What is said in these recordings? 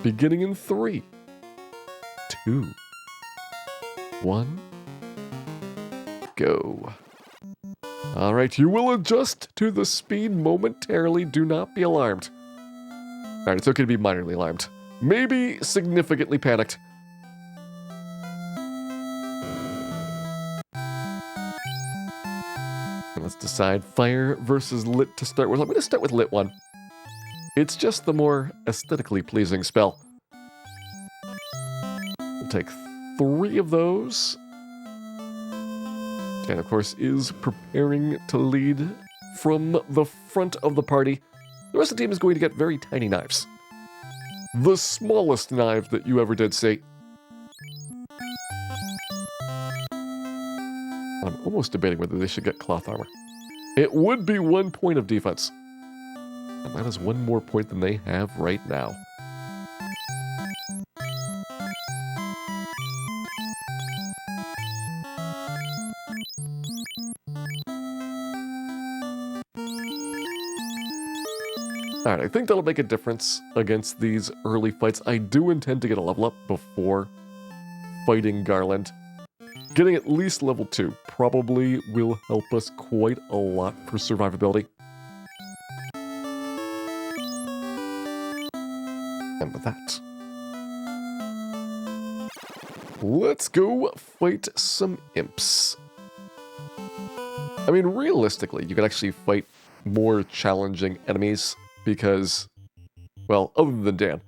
beginning in 3, 2, 1, go. All right, you will adjust to the speed momentarily. Do not be alarmed. All right, it's okay to be minorly alarmed. Maybe significantly panicked. And let's decide fire versus lit to start with. I'm going to start with lit one. It's just the more aesthetically pleasing spell. We'll take 3 of those. And of course is preparing to lead from the front of the party. The rest of the team is going to get very tiny knives. The smallest knife that you ever did see. I'm almost debating whether they should get cloth armor. It would be 1 point of defense. And that is 1 more point than they have right now. Alright, I think that'll make a difference against these early fights. I do intend to get a level up before fighting Garland. Getting at least level 2 probably will help us quite a lot for survivability. And with that, let's go fight some imps. I mean, realistically, you can actually fight more challenging enemies because, well, other than Dan,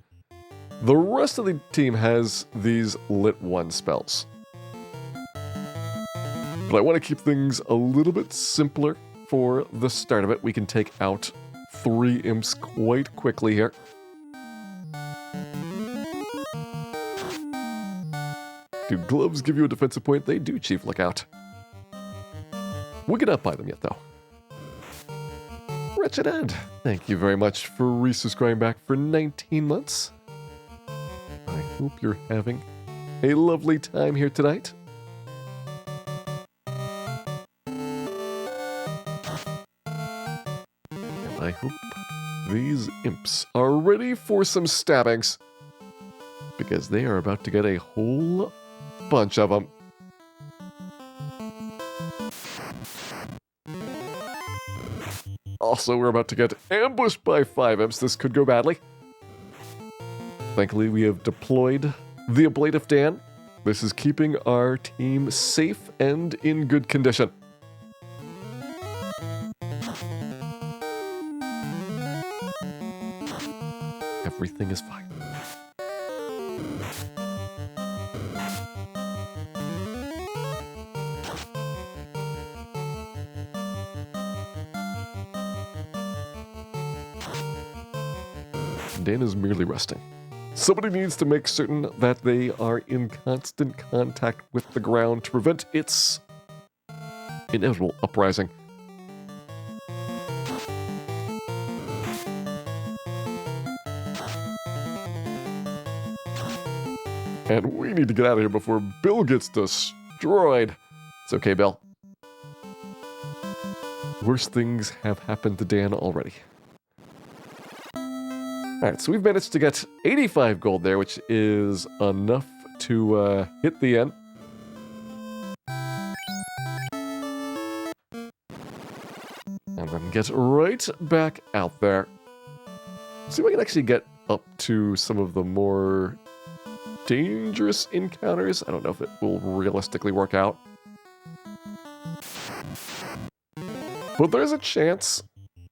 the rest of the team has these lit 1 spells. But I want to keep things a little bit simpler for the start of it. We can take out 3 imps quite quickly here. Do gloves give you a defensive point? They do, Chief. Look out. We cannot buy them yet, though. Wretched Ed, thank you very much for resubscribing back for 19 months. I hope you're having a lovely time here tonight. And I hope these imps are ready for some stabbings, because they are about to get a whole bunch of them. Also, we're about to get ambushed by 5 imps. This could go badly. Thankfully, we have deployed the Ablative Dan. This is keeping our team safe and in good condition. Everything is fine. Dan is merely resting. Somebody needs to make certain that they are in constant contact with the ground to prevent its inevitable uprising. And we need to get out of here before Bill gets destroyed. It's okay, Bill. Worse things have happened to Dan already. Alright, so we've managed to get 85 gold there, which is enough to hit the end. And then get right back out there. See if I can actually get up to some of the more dangerous encounters. I don't know if it will realistically work out. But there's a chance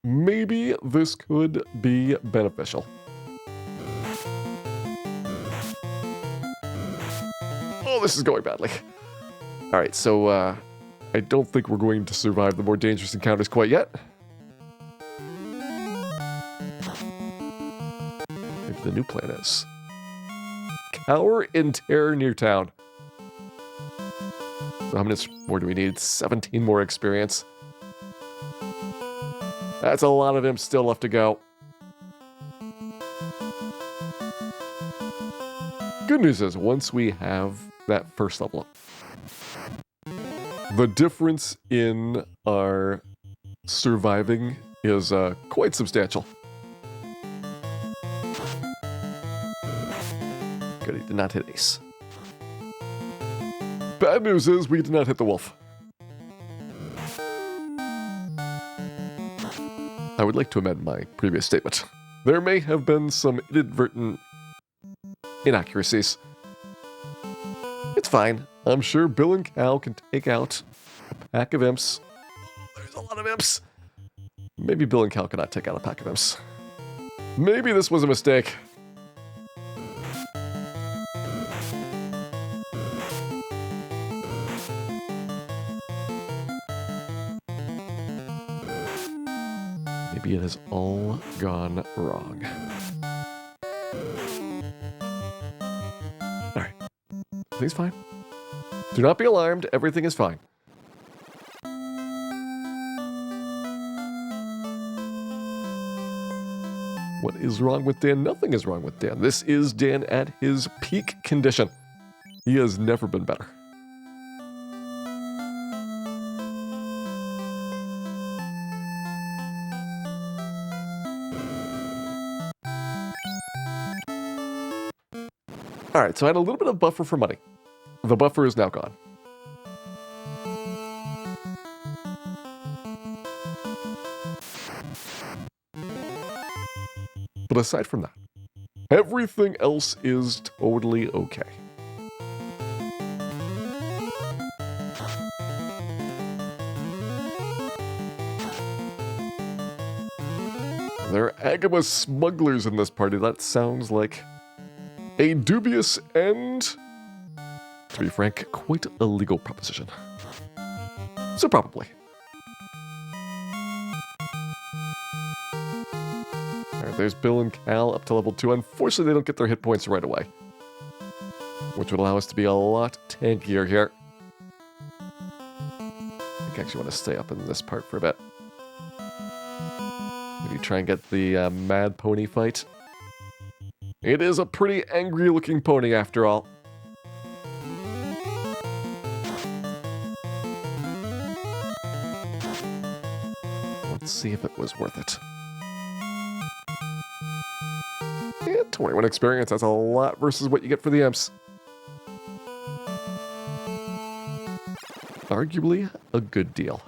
maybe this could be beneficial. Oh, this is going badly. Alright, so I don't think we're going to survive the more dangerous encounters quite yet. Maybe the new plan is cower in terror near town. So how many more do we need? 17 more experience. That's a lot of imps still left to go. Good news is, once we have that first level up, the difference in our surviving is quite substantial. Good, he did not hit Ace. Bad news is we did not hit the wolf. I would like to amend my previous statement. There may have been some inadvertent inaccuracies. It's fine. I'm sure Bill and Cal can take out a pack of imps. There's a lot of imps. Maybe Bill and Cal cannot take out a pack of imps. Maybe this was a mistake. Maybe it has all gone wrong. Alright. Everything's fine. Do not be alarmed. Everything is fine. What is wrong with Dan? Nothing is wrong with Dan. This is Dan at his peak condition. He has never been better. Alright, so I had a little bit of buffer for money. The buffer is now gone. But aside from that, everything else is totally okay. There are Agama smugglers in this party. That sounds like a dubious and, to be frank, quite a legal proposition. So probably. Alright, there's Bill and Cal up to level 2. Unfortunately, they don't get their hit points right away, which would allow us to be a lot tankier here. I think I actually want to stay up in this part for a bit. Maybe try and get the Mad Pony fight. It is a pretty angry-looking pony, after all. Let's see if it was worth it. Yeah, 21 experience, that's a lot versus what you get for the imps. Arguably a good deal.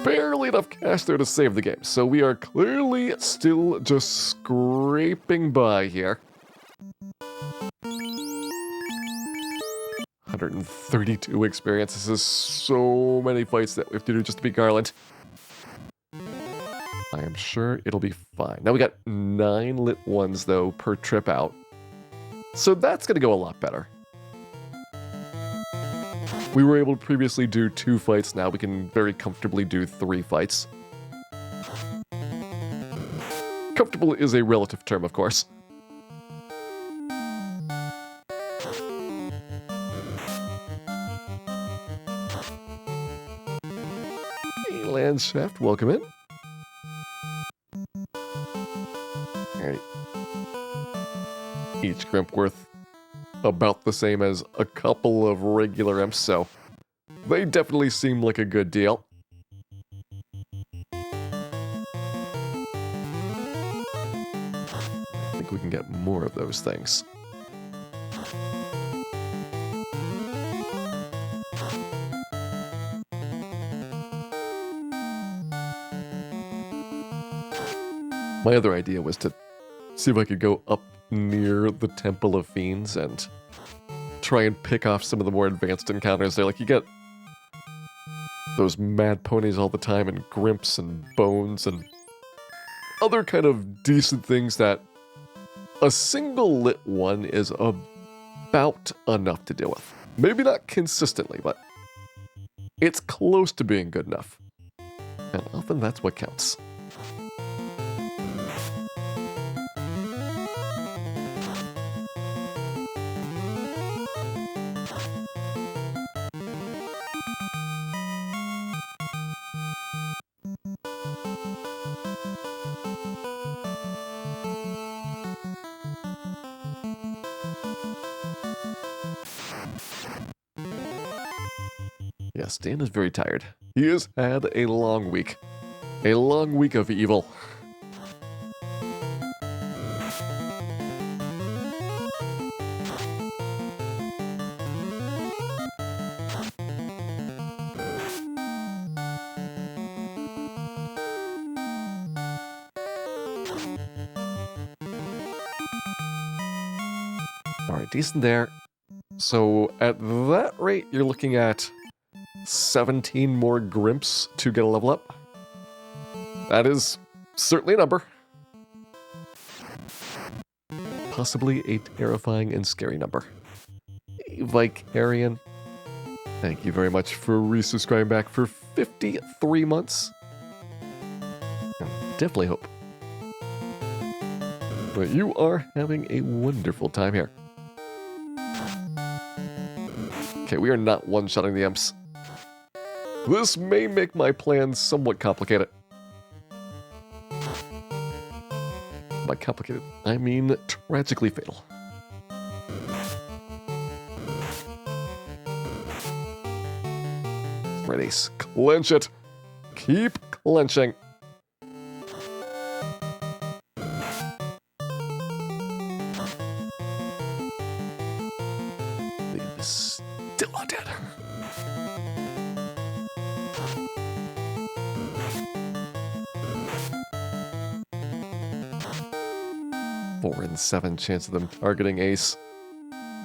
Barely enough cash there to save the game, so we are clearly still just scraping by here. 132 experience. This is so many fights that we have to do just to beat Garland. I am sure it'll be fine. Now we got 9 lit ones though per trip out, so that's gonna go a lot better. We were able to previously do 2 fights, now we can very comfortably do 3 fights. Comfortable is a relative term, of course. Hey, Landshaft, welcome in. Alright. Each Grimp worth about the same as a couple of regular imps, so they definitely seem like a good deal. I think we can get more of those things. My other idea was to see if I could go up near the Temple of Fiends and try and pick off some of the more advanced encounters there. Like, you get those mad ponies all the time, and grimps and bones and other kind of decent things that a single lit one is about enough to deal with. Maybe not consistently, but it's close to being good enough. And often that's what counts. Yes, Dan is very tired. He has had a long week. A long week of evil. Alright, decent there. So at that rate, you're looking at 17 more Grimps to get a level up. That is certainly a number. Possibly a terrifying and scary number. Vicarian, thank you very much for resubscribing back for 53 months. I definitely hope that you are having a wonderful time here. Okay, we are not one-shotting the imps. This may make my plans somewhat complicated. By complicated, I mean tragically fatal. Ready, clench it. Keep clenching. It is still not dead. Four and 7 chance of them targeting Ace.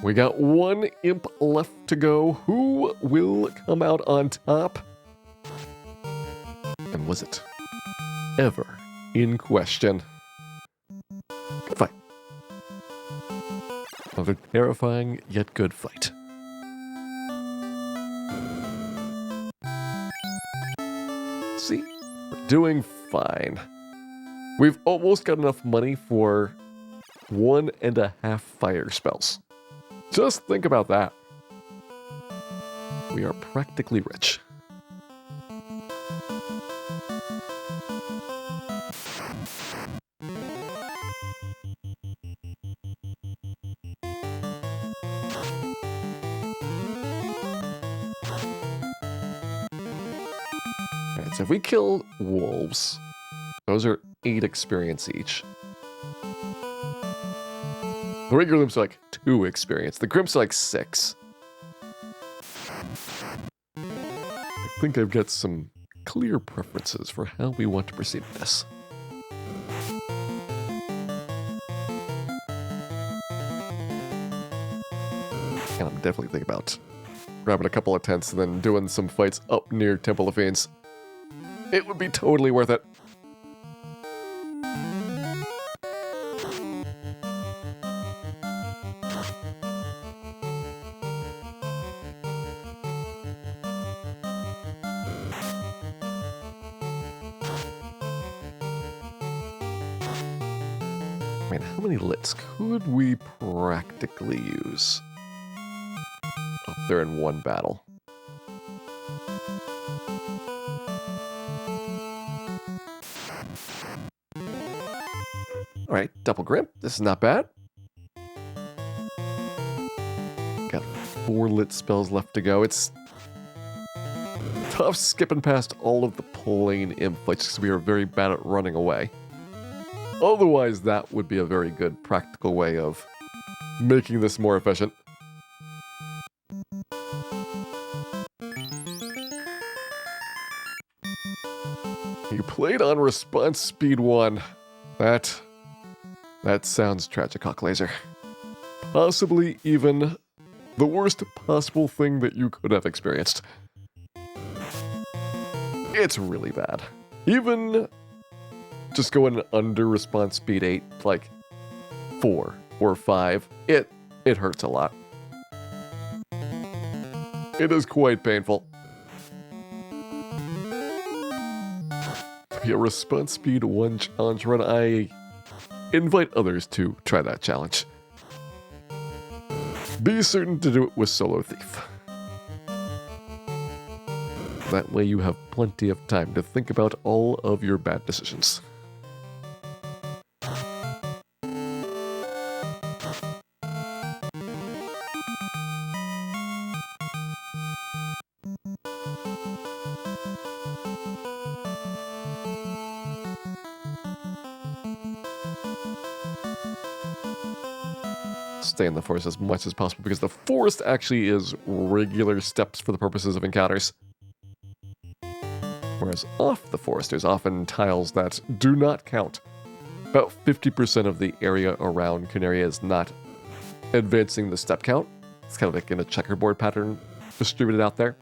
We got one imp left to go. Who will come out on top? And was it ever in question? Good fight. Another terrifying yet good fight. See, we're doing fine. We've almost got enough money for 1.5 fire spells. Just think about that. We are practically rich. Alright, so if we kill wolves, those are 8 experience each. The regular imps are like 2 experience. The Grimps are like 6. I think I've got some clear preferences for how we want to proceed with this. And I'm definitely thinking about grabbing a couple of tents and then doing some fights up near Temple of Fiends. It would be totally worth it. Man, how many lits could we practically use up there in one battle? Alright, double Grimp. This is not bad. Got 4 lit spells left to go. It's tough skipping past all of the plain imp fights because we are very bad at running away. Otherwise, that would be a very good practical way of making this more efficient. You played on response speed 1. That sounds tragic, Hawk Laser. Possibly even the worst possible thing that you could have experienced. It's really bad. Even just going under response speed 8, like 4 or 5, it hurts a lot. It is quite painful. To be a response speed 1 challenge run, I invite others to try that challenge. Be certain to do it with Solo Thief. That way you have plenty of time to think about all of your bad decisions. stay in the forest as much as possible because the forest actually is regular steps for the purposes of encounters. Whereas off the forest, there's often tiles that do not count. About 50% of the area around Cuneria is not advancing the step count. It's kind of like in a checkerboard pattern distributed out there.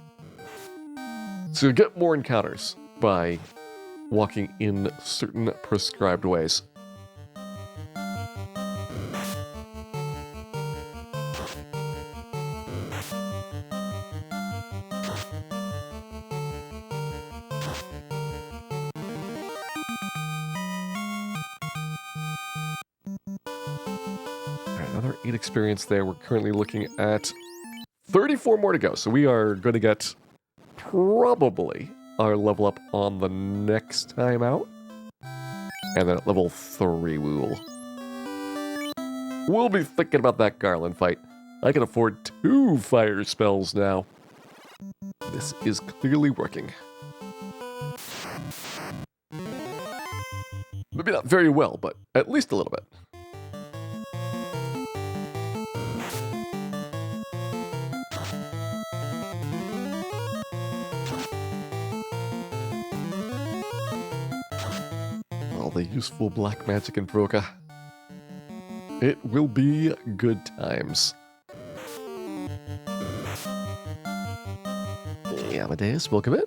So you get more encounters by walking in certain prescribed ways. Another 8 experience there. We're currently looking at 34 more to go. So we are going to get probably our level up on the next time out. And then at level 3 we'll be thinking about that Garland fight. I can afford 2 fire spells now. This is clearly working. Maybe not very well, but at least a little bit. The useful black magic in Broca. It will be good times. Hey, Amadeus, welcome in.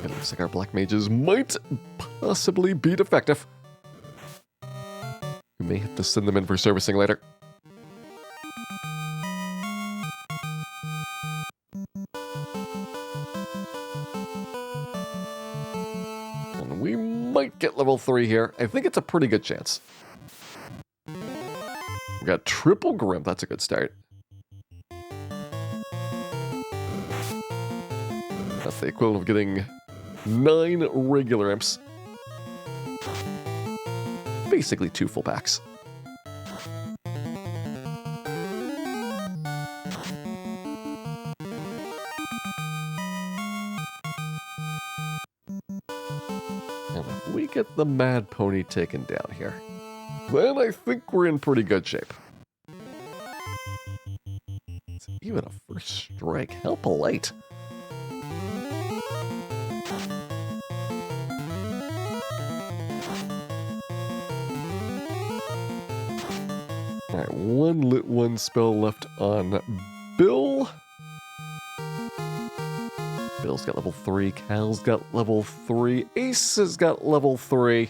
It looks like our black mages might possibly be defective. We may have to send them in for servicing later. We might get level 3 here. I think it's a pretty good chance. We got triple Grimp. That's a good start. That's the equivalent of getting 9 regular imps. Basically 2 full packs. Get the Mad Pony taken down here, then I think we're in pretty good shape. It's even a first strike. How polite. Alright, 1 lit 1 spell left on Bill. Bill's got level 3, Cal's got level 3, Ace has got level 3.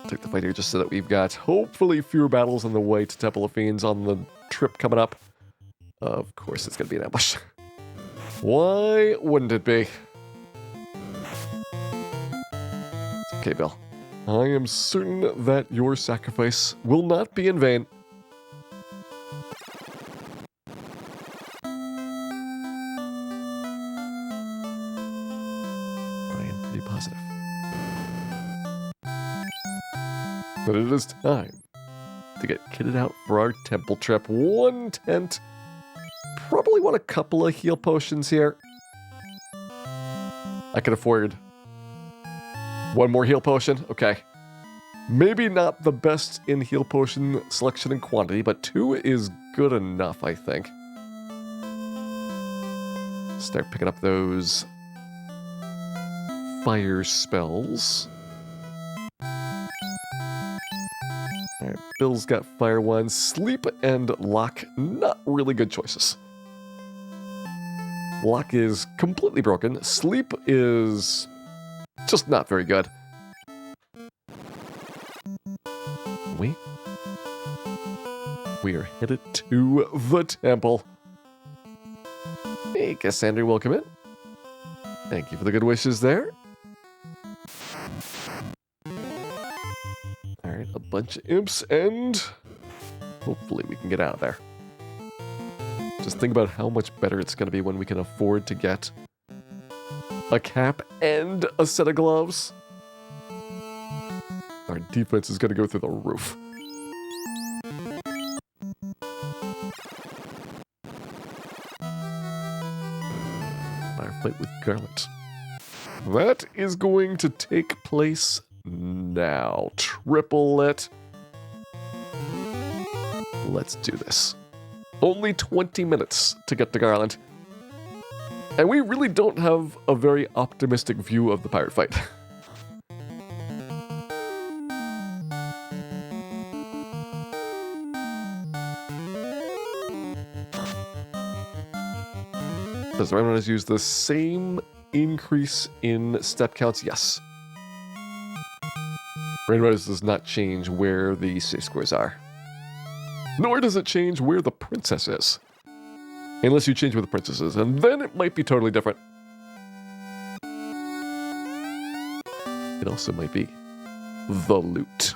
Take the fight here just so that we've got hopefully fewer battles on the way to Temple of Fiends on the trip coming up. Of course it's going to be an ambush. Why wouldn't it be? It's okay, Bill. I am certain that your sacrifice will not be in vain. I am pretty positive. But it is time to get kitted out for our temple trip. 1 tent. Probably want a couple of heal potions here. I can afford 1 more heal potion? Okay. Maybe not the best in heal potion selection and quantity, but 2 is good enough, I think. Start picking up those fire spells. Alright, Bill's got fire 1. Sleep and lock, not really good choices. Lock is completely broken. Sleep is just not very good. We are headed to the temple. Hey, Cassandra, welcome in. Thank you for the good wishes there. Alright, a bunch of imps, and hopefully we can get out of there. Just think about how much better it's going to be when we can afford to get a cap and a set of gloves. Our defense is going to go through the roof. fight with Garland. That is going to take place now. Triple it. Let's do this. Only 20 minutes to get to Garland. And we really don't have a very optimistic view of the pirate fight. Does the Rainbow use the same increase in step counts? Yes. Rainbow does not change where the safe squares are. Nor does it change where the princess is. Unless you change where the princess is, and then it might be totally different. It also might be the loot.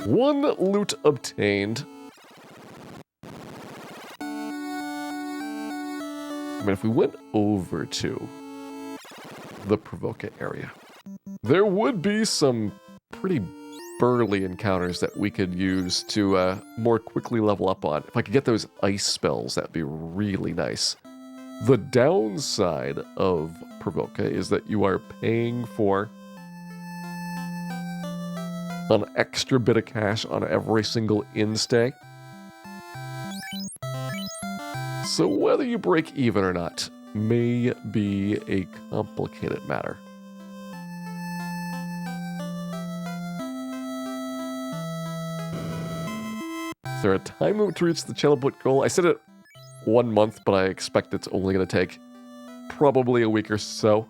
One loot obtained. I mean, if we went over to the Provoca area, there would be some pretty burly encounters that we could use to more quickly level up on. If I could get those ice spells, that'd be really nice. The downside of Provoca is that you are paying for an extra bit of cash on every single in-stay. So whether you break even or not may be a complicated matter. Is there a time limit to reach the channel book goal? I said it 1 month, but I expect it's only going to take probably a week or so.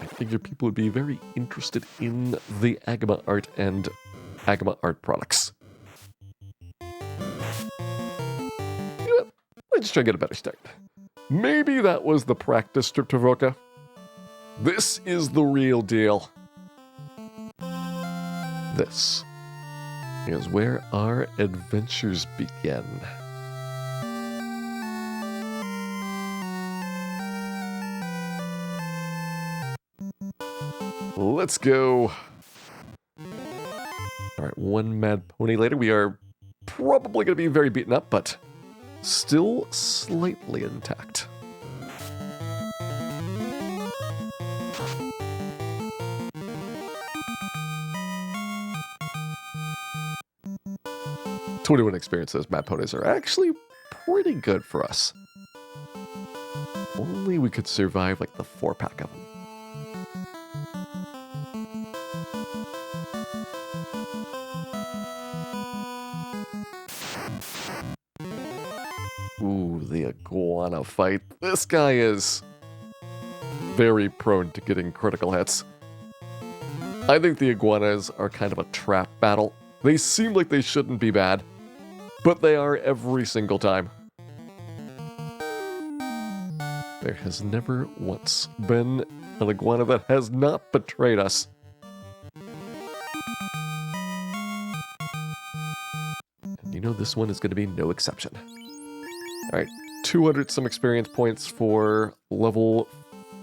I figure people would be very interested in the Agama art and Agama art products. You know what? Let's just try to get a better start. Maybe that was the practice strip to Provoca. This is the real deal. This is where our adventures begin. Let's go. Alright, one mad pony later. We are probably going to be very beaten up, but still slightly intact. "21 experiences, mad ponies are actually pretty good for us. If only we could survive like the 4-pack of them. Ooh, the iguana fight. This guy is very prone to getting critical hits. I think the iguanas are kind of a trap battle. They seem like they shouldn't be bad, but they are every single time. There has never once been an iguana that has not betrayed us. And you know this one is going to be no exception. Alright, 200 some experience points for level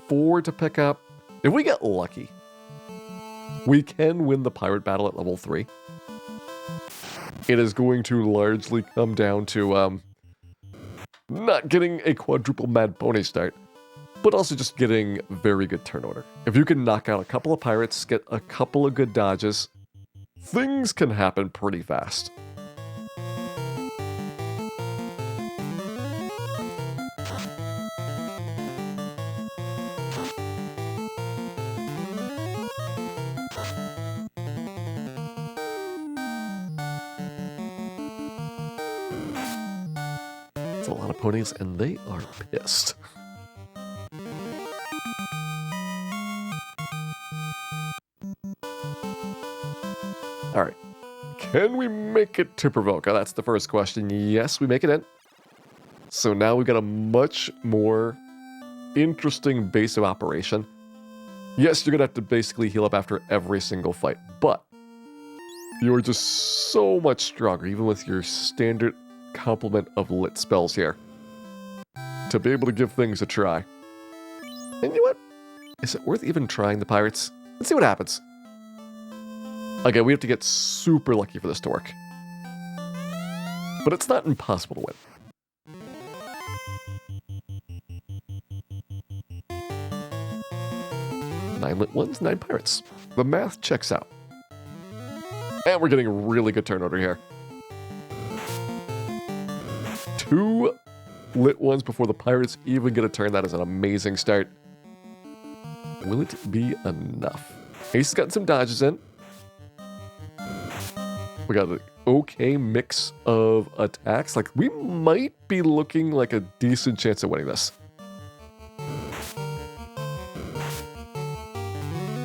4 to pick up. If we get lucky, we can win the pirate battle at level 3. It is going to largely come down to not getting a quadruple mad pony start, but also just getting very good turn order. If you can knock out a couple of pirates, get a couple of good dodges, things can happen pretty fast. A lot of ponies, and they are pissed. Alright. Can we make it to Provoca? That's the first question. Yes, we make it in. So now we've got a much more interesting base of operation. Yes, you're going to have to basically heal up after every single fight, but you're just so much stronger, even with your standard complement of lit spells here, to be able to give things a try. And you know what? Is it worth even trying the pirates? Let's see what happens. Okay, we have to get super lucky for this to work. But it's not impossible to win. Nine lit ones, 9 pirates. The math checks out. And we're getting a really good turn order here. 2 lit ones before the pirates even get a turn. That is an amazing start. Will it be enough? Ace has gotten some dodges in. We got an okay mix of attacks. Like, we might be looking like a decent chance of winning this.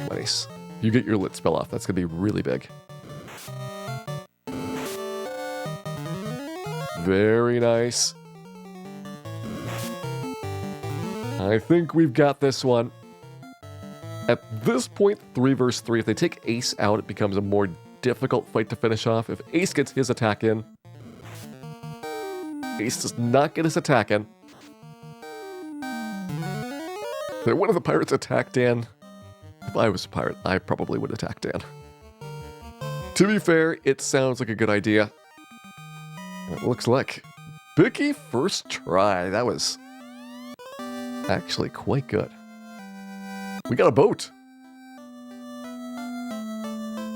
Nice. You get your lit spell off. That's going to be really big. Very nice. I think we've got this one. At this point, 3 versus 3, if they take Ace out, it becomes a more difficult fight to finish off. If Ace gets his attack in, Ace does not get his attack in. Then one of the pirates attack Dan. If I was a pirate, I probably would attack Dan. To be fair, it sounds like a good idea. It looks like Bicky first try. That was actually quite good. We got a boat.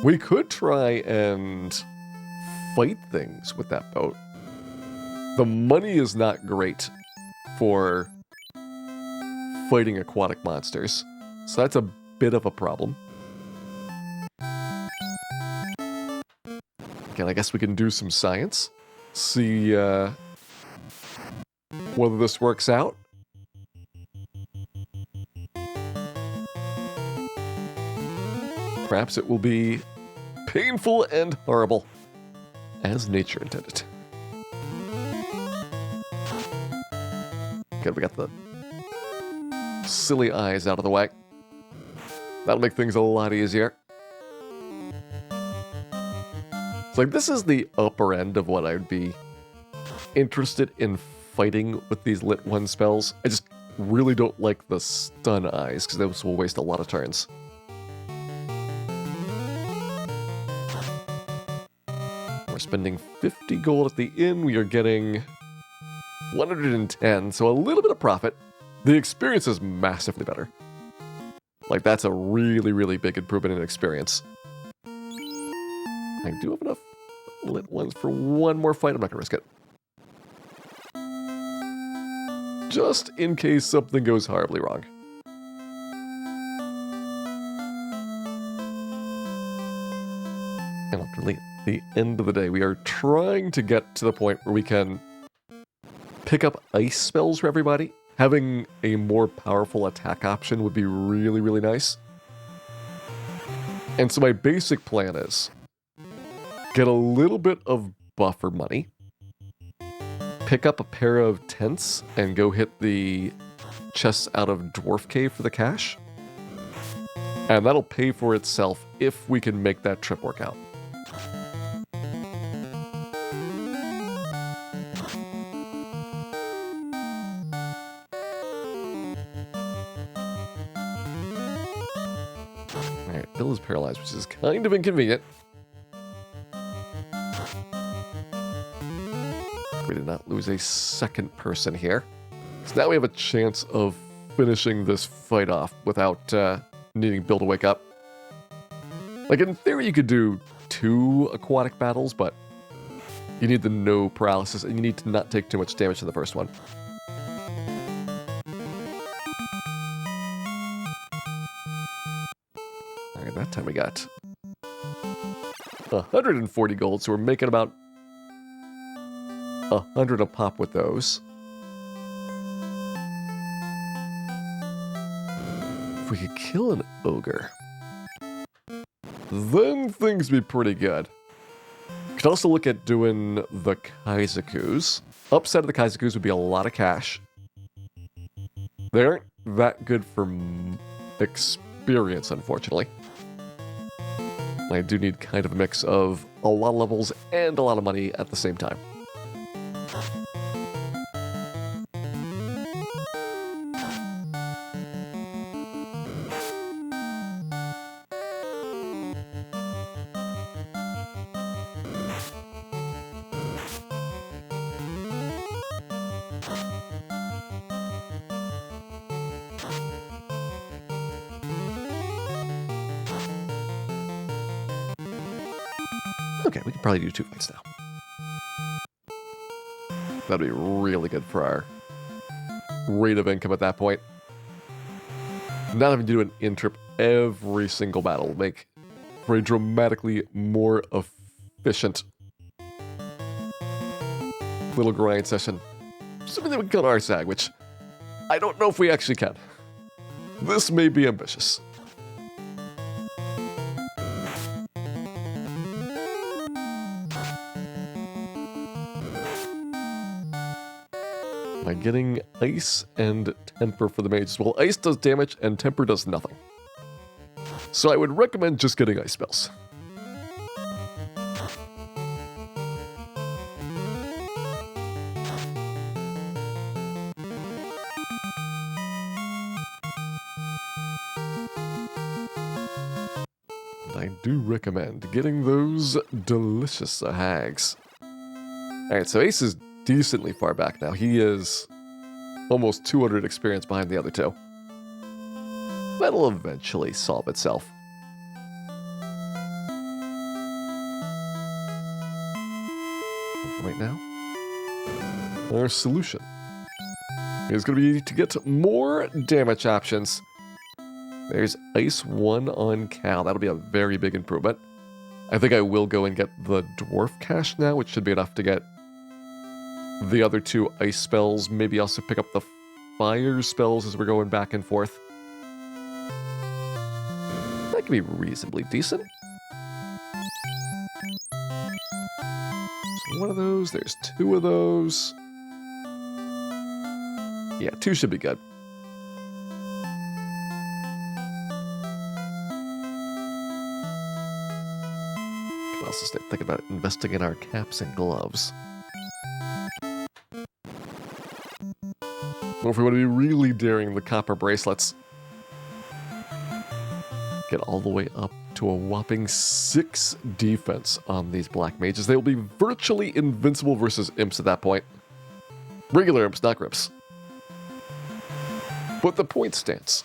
We could try and fight things with that boat. The money is not great for fighting aquatic monsters, so that's a bit of a problem. Again, I guess we can do some science. See whether this works out. Perhaps it will be painful and horrible, as nature intended. Good, we got the silly eyes out of the way. That'll make things a lot easier. It's like, this is the upper end of what I would be interested in fighting with these lit 1 spells. I just really don't like the stun eyes, because those will waste a lot of turns. We're spending 50 gold at the inn. We are getting 110, so a little bit of profit. The experience is massively better. Like, that's a really, really big improvement in experience. I do have enough lit ones for one more fight. I'm not going to risk it. Just in case something goes horribly wrong. And ultimately, at the end of the day, we are trying to get to the point where we can pick up ice spells for everybody. Having a more powerful attack option would be really, really nice. And so my basic plan is get a little bit of buffer money, pick up a pair of tents, and go hit the chests out of Dwarf Cave for the cash. And that'll pay for itself if we can make that trip work out. Bill is paralyzed, which is kind of inconvenient. We did not lose a second person here. So now we have a chance of finishing this fight off without needing Bill to wake up. Like, in theory, you could do 2 aquatic battles, but you need the no paralysis, and you need to not take too much damage in the first one. That time we got 140 gold, so we're making about 100 a pop with those. If we could kill an ogre, then things would be pretty good. Could also look at doing the Kaizakus. Upside of the Kaizakus would be a lot of cash. They aren't that good for experience, unfortunately. I do need kind of a mix of a lot of levels and a lot of money at the same time. Okay, we can probably do 2 fights now. That'd be really good for our rate of income at that point. Not having to do an in-trip every single battle will make for a dramatically more efficient little grind session. Assuming that we can kill Arsag, which I don't know if we actually can. This may be ambitious. Am I getting ice and temper for the mages? Well, ice does damage and temper does nothing. So I would recommend just getting ice spells. And I do recommend getting those delicious hags. Alright, so Ace is decently far back now. He is almost 200 experience behind the other two. That'll eventually solve itself. Right now, our solution is going to be to get more damage options. There's Ice 1 on Cal. That'll be a very big improvement. I think I will go and get the Dwarf Cache now, which should be enough to get the other 2 ice spells. Maybe also pick up the fire spells as we're going back and forth. That could be reasonably decent. So 1 of those, there's 2 of those. Yeah, 2 should be good. Can also start thinking about investing in our caps and gloves. Or if we want to be really daring, the copper bracelets. Get all the way up to a whopping 6 defense on these black mages. They will be virtually invincible versus imps at that point. Regular imps, not grips. But the point stands.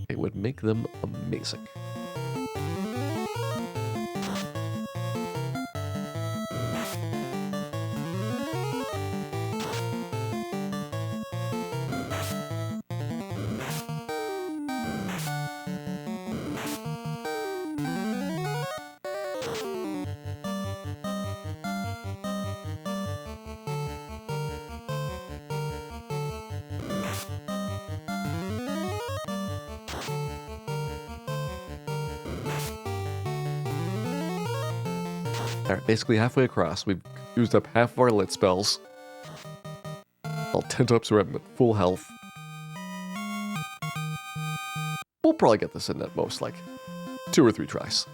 It would make them amazing. Alright, basically halfway across, we've used up half of our lit spells. All 10 times we're at full health. We'll probably get this in at most, like, 2 or 3 tries.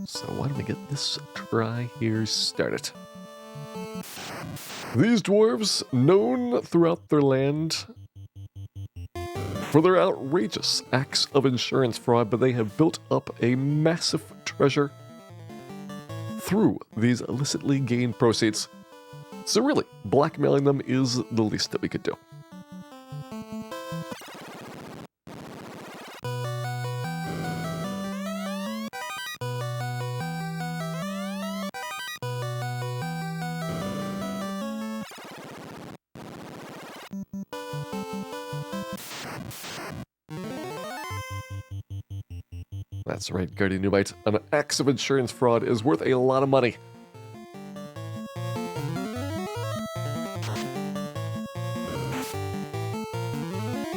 So why don't we get this try here started? These dwarves, known throughout their land for their outrageous acts of insurance fraud, but they have built up a massive treasure through these illicitly gained proceeds. So really, blackmailing them is the least that we could do. That's right, Guardian Newbite. An axe of insurance fraud is worth a lot of money.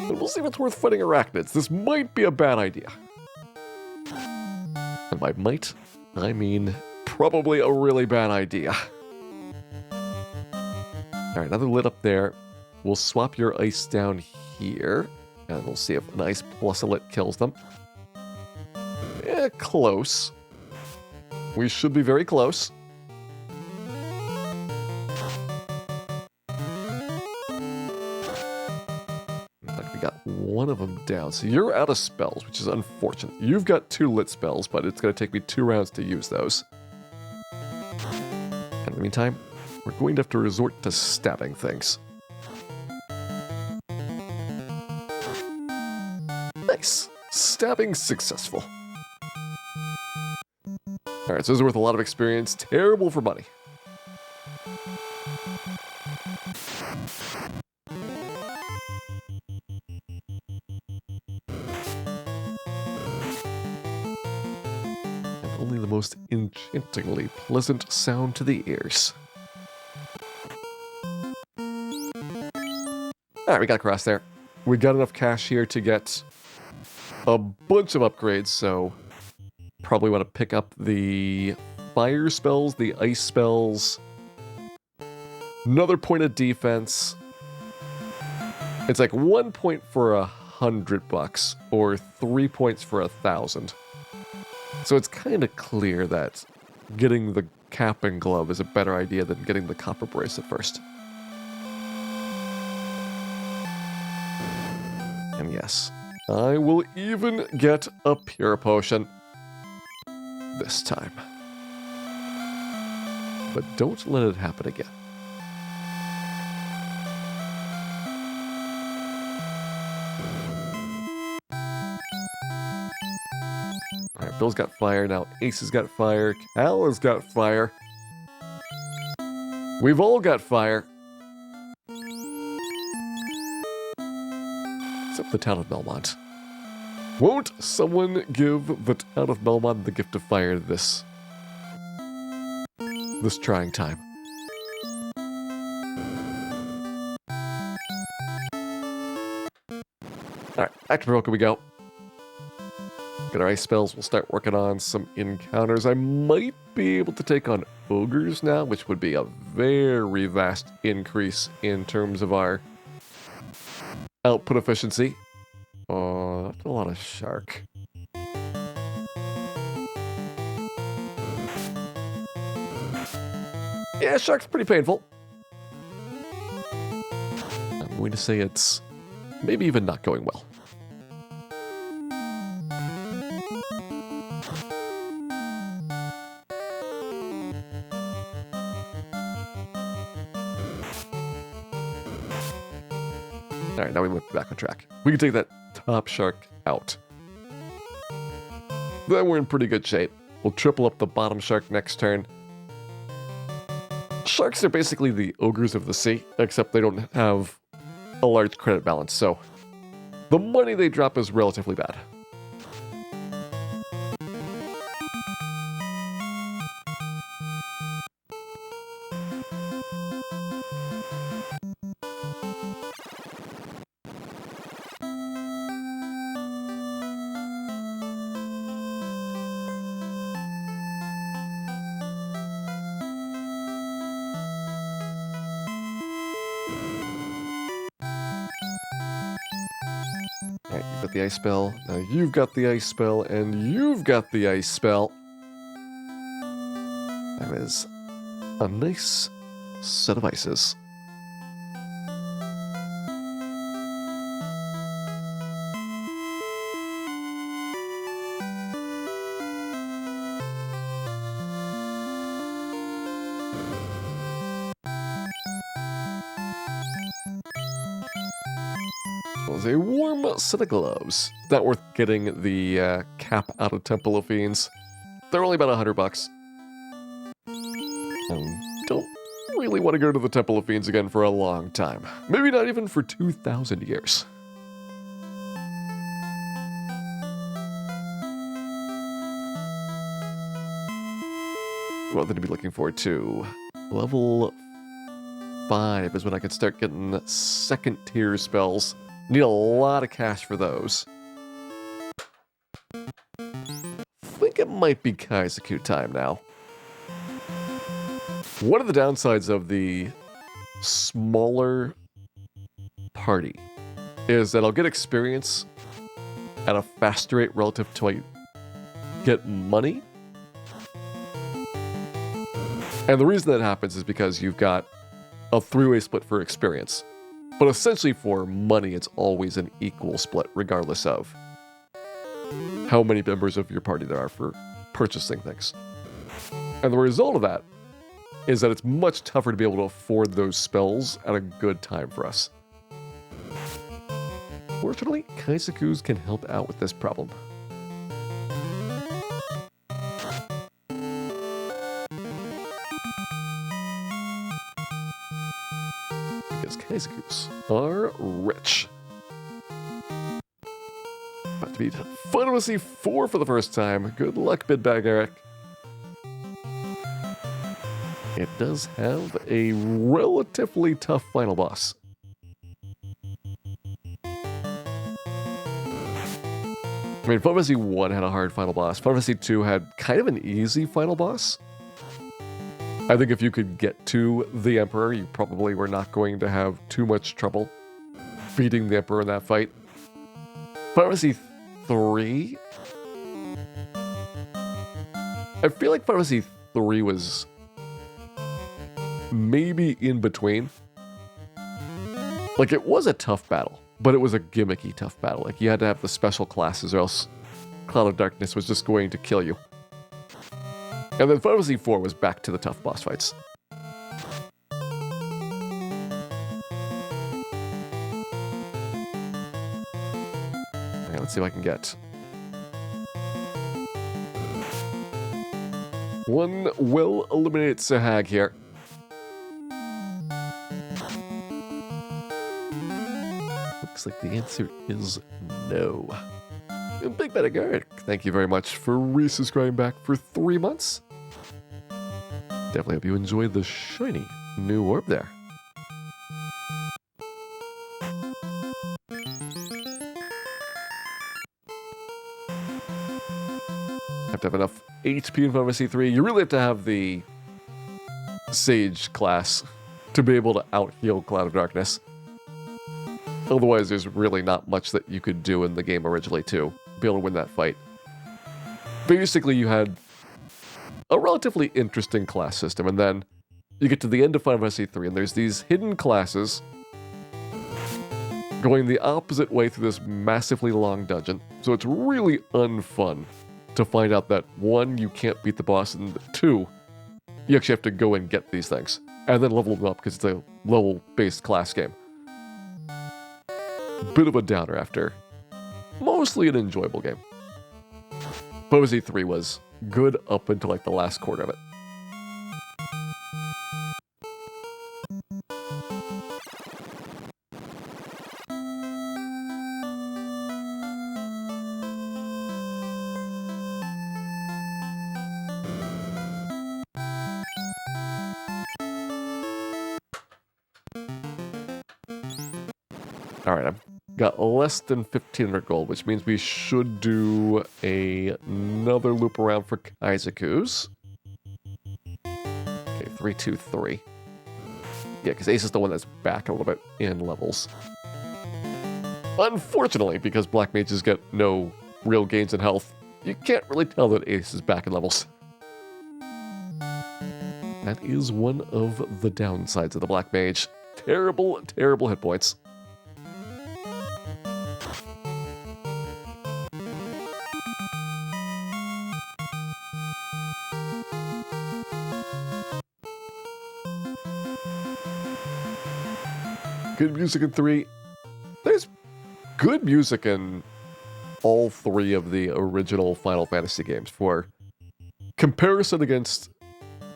But we'll see if it's worth fighting arachnids. This might be a bad idea. And by might, I mean probably a really bad idea. Alright, another lit up there. We'll swap your ice down here, and we'll see if an ice plus a lit kills them. Close. We should be very close. Like we got 1 of them down. So you're out of spells, which is unfortunate. You've got 2 lit spells, but it's going to take me 2 rounds to use those. And in the meantime, we're going to have to resort to stabbing things. Nice. Stabbing successful. Alright, so this is worth a lot of experience. Terrible for money. And only the most enchantingly pleasant sound to the ears. Alright, we got across there. We got enough cash here to get a bunch of upgrades, so probably want to pick up the fire spells, the ice spells, another point of defense. It's like 1 point for $100 or 3 points for 1,000. So it's kind of clear that getting the cap and glove is a better idea than getting the copper bracelet first. And yes, I will even get a pure potion this time. But don't let it happen again. Alright, Bill's got fire, now Ace has got fire, Cal has got fire. We've all got fire. Except the town of Belmont. Won't someone give the town of Belmont the gift of fire this trying time? Alright, back to Baroka we go. Get our ice spells, we'll start working on some encounters. I might be able to take on ogres now, which would be a very vast increase in terms of our output efficiency. Oh, that's a lot of shark. Yeah, shark's pretty painful. I'm going to say it's maybe even not going well. Alright, now we move back on track. We can take that top shark out. Then we're in pretty good shape. We'll triple up the bottom shark next turn. Sharks are basically the ogres of the sea, except they don't have a large credit balance, so the money they drop is relatively bad. Alright, you've got the ice spell, now you've got the ice spell, and you've got the ice spell. That is a nice set of ices. A warm set of gloves. Not worth getting the cap out of Temple of Fiends. They're only about $100. Don't really want to go to the Temple of Fiends again for a long time. Maybe not even for 2,000 years. Well, then to be looking forward to level 5 is when I can start getting second tier spells. Need a lot of cash for those. Think it might be Kaizaku time now. One of the downsides of the smaller party is that I'll get experience at a faster rate relative to I get money. And the reason that happens is because you've got a three-way split for experience. But essentially for money, it's always an equal split, regardless of how many members of your party there are for purchasing things. And the result of that is that it's much tougher to be able to afford those spells at a good time for us. Fortunately, Kaisakus can help out with this problem. Because Kaisakus are rich. About to beat Final Fantasy IV for the first time. Good luck, Bidbag Eric. It does have a relatively tough final boss. I mean, Final Fantasy I had a hard final boss. Final Fantasy II had kind of an easy final boss. I think if you could get to the Emperor, you probably were not going to have too much trouble beating the Emperor in that fight. Final Fantasy III? I feel like Final Fantasy III was maybe in between. Like, it was a tough battle, but it was a gimmicky tough battle. Like, you had to have the special classes or else Cloud of Darkness was just going to kill you. And then Final Fantasy IV was back to the tough boss fights. Alright, let's see if I can get one well-eliminated Sahag here. Looks like the answer is no. And Big Bad Garrick, thank you very much for resubscribing back for 3 months. Definitely hope you enjoy the shiny new orb there. Have to have enough HP in Final Fantasy III. You really have to have the Sage class to be able to out-heal Cloud of Darkness. Otherwise, there's really not much that you could do in the game originally to be able to win that fight. Basically, you had a relatively interesting class system, and then you get to the end of Final Fantasy III, and there's these hidden classes going the opposite way through this massively long dungeon. So it's really unfun to find out that, one, you can't beat the boss, and two, you actually have to go and get these things, and then level them up because it's a level-based class game. Bit of a downer after mostly an enjoyable game. Final Fantasy III was good up until like the last quarter of it. Alright, I've got less than 1,500 gold, which means we should do another loop around for Kaisakus. Okay, 3, 2, 3. Yeah, because Ace is the one that's back a little bit in levels. Unfortunately, because Black Mages get no real gains in health, you can't really tell that Ace is back in levels. That is one of the downsides of the Black Mage. Terrible, terrible hit points. Good music in 3. There's good music in all 3 of the original Final Fantasy games for comparison against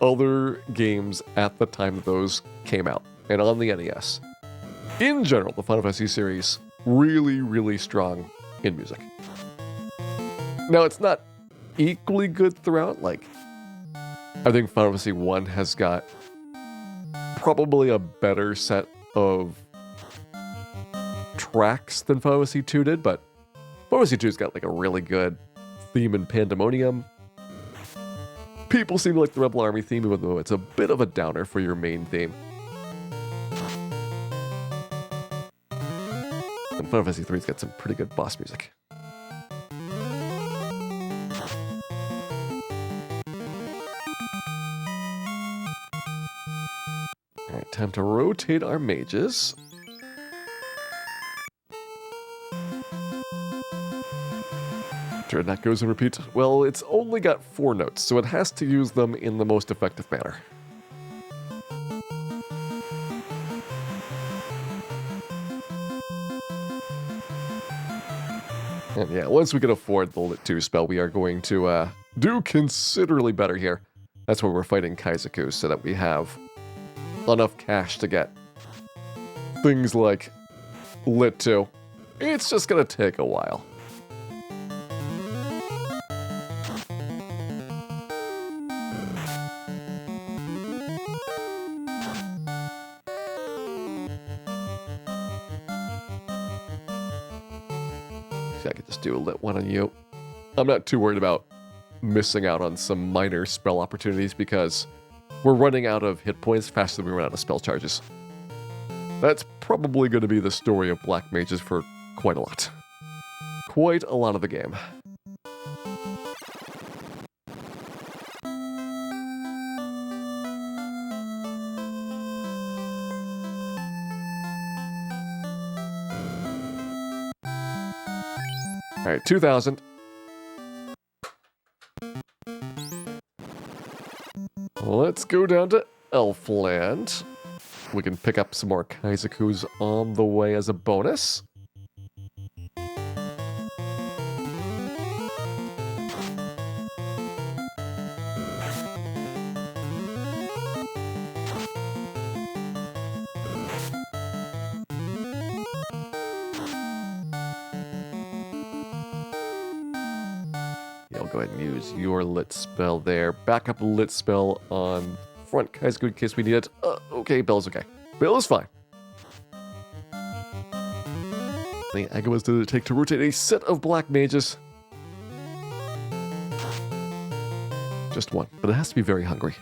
other games at the time that those came out and on the NES. In general, the Final Fantasy series really, really strong in music. Now, it's not equally good throughout. Like, I think Final Fantasy I has got probably a better set of tracks than Final Fantasy II did, but Final Fantasy II's got like a really good theme in Pandemonium. People seem to like the Rebel Army theme, even though it's a bit of a downer for your main theme. And Final Fantasy III's got some pretty good boss music. Alright, time to rotate our mages. Sure, that goes and repeat. Well, it's only got 4 notes, so it has to use them in the most effective manner. And yeah, once we can afford the Lit 2 spell, we are going to do considerably better here. That's why we're fighting Kaizoku, so that we have enough cash to get things like Lit 2. It's just gonna take a while. I could just do a Lit 1 on you. I'm not too worried about missing out on some minor spell opportunities because we're running out of hit points faster than we run out of spell charges. That's probably going to be the story of Black Mages for quite a lot. Quite a lot of the game. Alright, 2,000. Let's go down to Elfland. We can pick up some more Kaizokus on the way as a bonus. I'll go ahead and use your Lit spell there. Backup Lit spell on front Kaizoku in case we need it. Okay, Bell's okay. Bell is fine. How many Agamas did it take to rotate a set of Black Mages? Just one, but it has to be very hungry.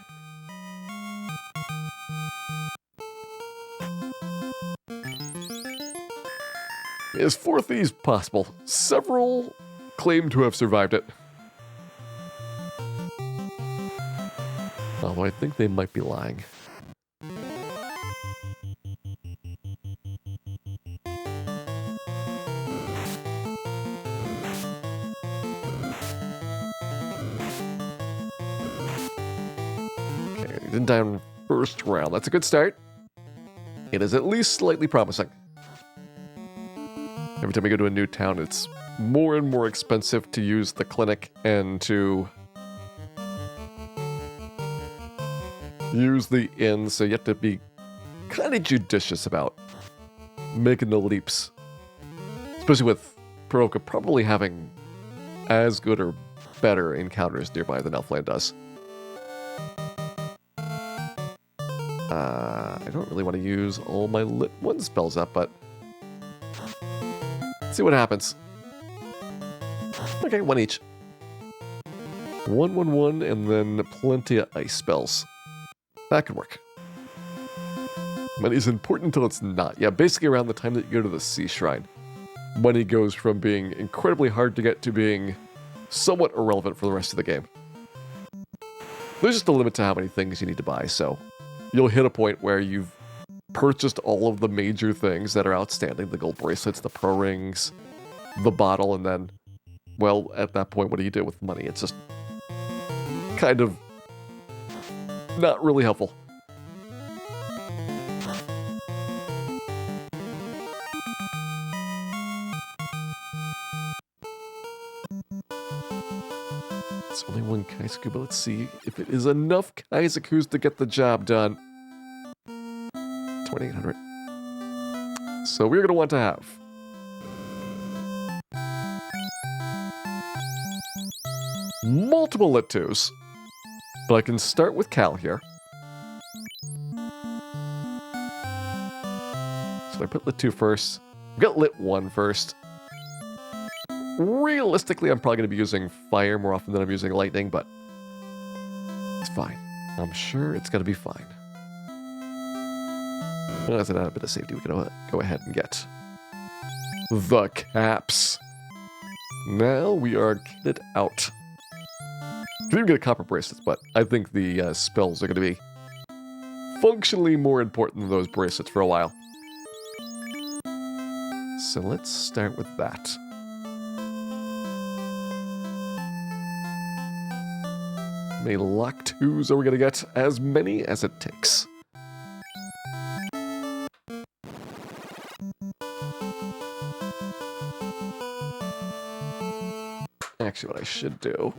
Is 4 Thieves possible? Several claim to have survived it. Although I think they might be lying. Okay, he didn't die in first round. That's a good start. It is at least slightly promising. Every time we go to a new town, it's more and more expensive to use the clinic and to use the inn, so you have to be kind of judicious about making the leaps. Especially with Peroka probably having as good or better encounters nearby than Elfland does. I don't really want to use all my Lit 1 spells up, but let's see what happens. Okay, 1 each. 1, 1, 1, and then plenty of ice spells. That could work. Money is important until it's not. Yeah, basically around the time that you go to the Sea Shrine, money goes from being incredibly hard to get to being somewhat irrelevant for the rest of the game. There's just a limit to how many things you need to buy, so you'll hit a point where you've purchased all of the major things that are outstanding, the gold bracelets, the pro rings, the bottle, and then, well, at that point, what do you do with money? It's just kind of not really helpful. It's only 1 Kaizoku, but let's see if it is enough Kaizokus to get the job done. 2,800. So we're going to want to have multiple Lit 2s. But I can start with Cal here. So I put Lit 2 first. We've got Lit 1 first. Realistically, I'm probably going to be using fire more often than I'm using lightning, but it's fine. I'm sure it's going to be fine. Well, that's a bit of safety. We can go ahead and get the caps. Now we are kitted out. Could even get a copper bracelets, but I think the spells are going to be functionally more important than those bracelets for a while. So let's start with that. How many lock 2s are we going to get? As many as it takes. Actually, what I should do...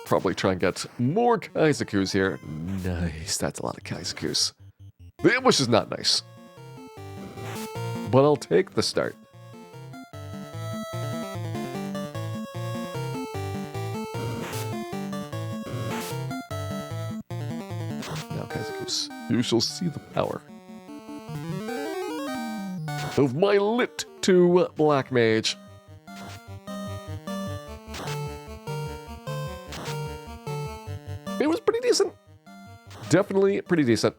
probably try and get more Kaizakus here. Nice, that's a lot of Kaizakus. The ambush is not nice. But I'll take the start. Now, Kaizakus, you shall see the power of my Lit 2 Black Mage. It was pretty decent. Definitely pretty decent.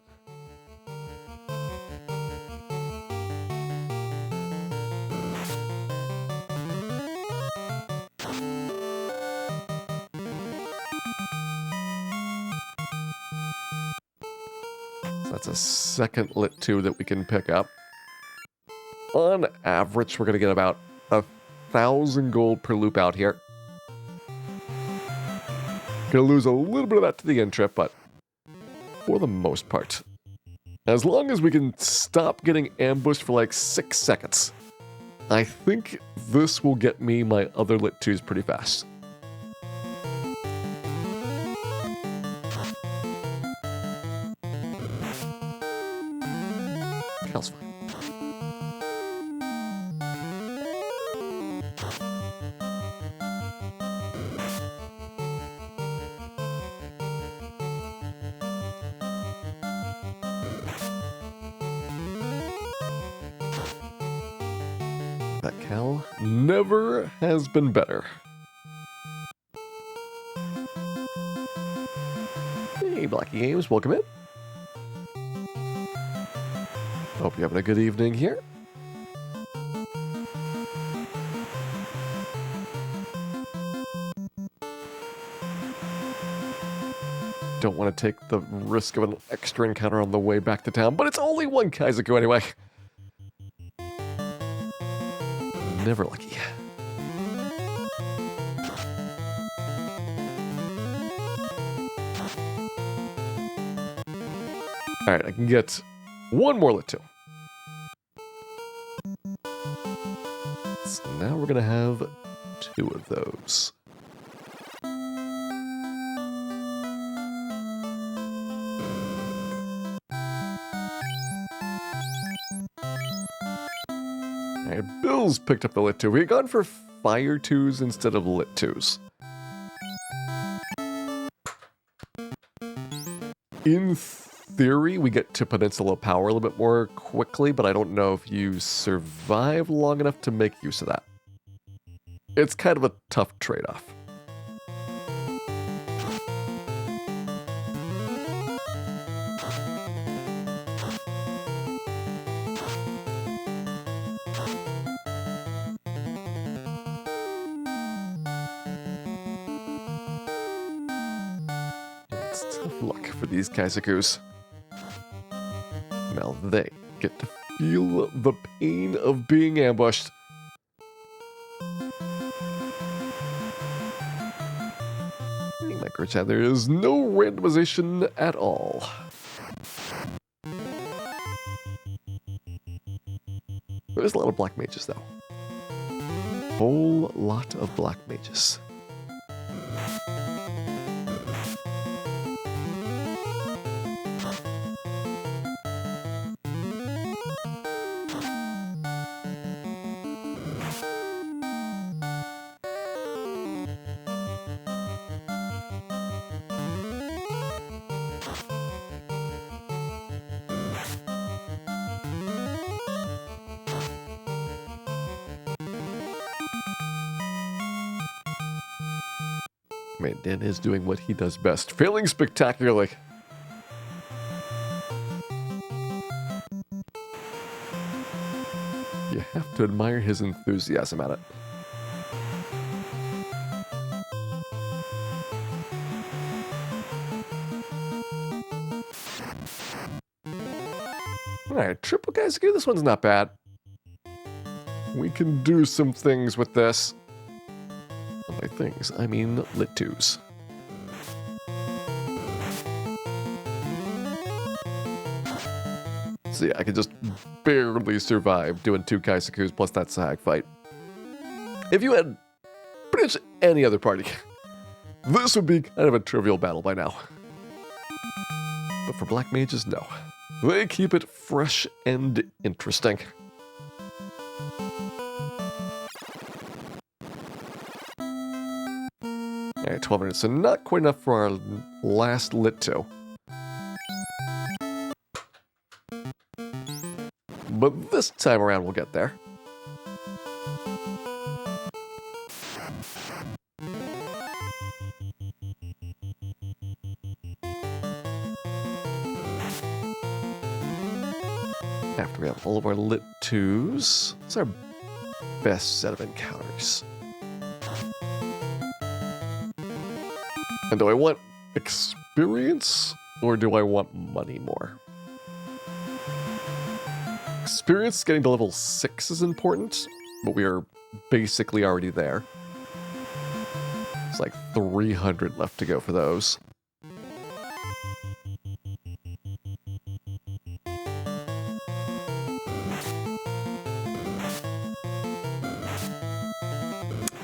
So that's a second Lit 2 that we can pick up. On average, we're going to get about 1,000 gold per loop out here. Gonna lose a little bit of that to the end trip, but for the most part, as long as we can stop getting ambushed for like 6 seconds, I think this will get me my other Lit 2s pretty fast. Cal's fine. That Cal never has been better. Hey, Blackie Games, welcome in. Hope you're having a good evening here. Don't want to take the risk of an extra encounter on the way back to town, but it's only one Kaizaku anyway. Never lucky. Alright, I can get one more Lit 2. So now we're gonna have 2 of those. Alright, Bill's picked up the Lit 2. We've gone for Fire 2s instead of Lit 2s. In theory, we get to Peninsula Power a little bit more quickly, but I don't know if you survive long enough to make use of that. It's kind of a tough trade-off. It's tough luck for these Kaizakus. Now they get to feel the pain of being ambushed. Hey, Microchat, there is no randomization at all. There's a lot of black mages, though. Whole lot of black mages. Man, Dan is doing what he does best, failing spectacularly. You have to admire his enthusiasm at it. Alright, triple Kaizaku, this one's not bad. We can do some things with this. By things, I mean Lit 2s. So yeah, I can just barely survive doing 2 Kaisakus plus that Sag fight. If you had pretty much any other party, this would be kind of a trivial battle by now. But for Black Mages, no. They keep it fresh and interesting. Alright, 12 minutes, so not quite enough for our last Lit 2. But this time around we'll get there. After we have all of our Lit 2s, it's our best set of encounters. And do I want experience, or do I want money more? Experience getting to level 6 is important, but we are basically already there. It's like 300 left to go for those.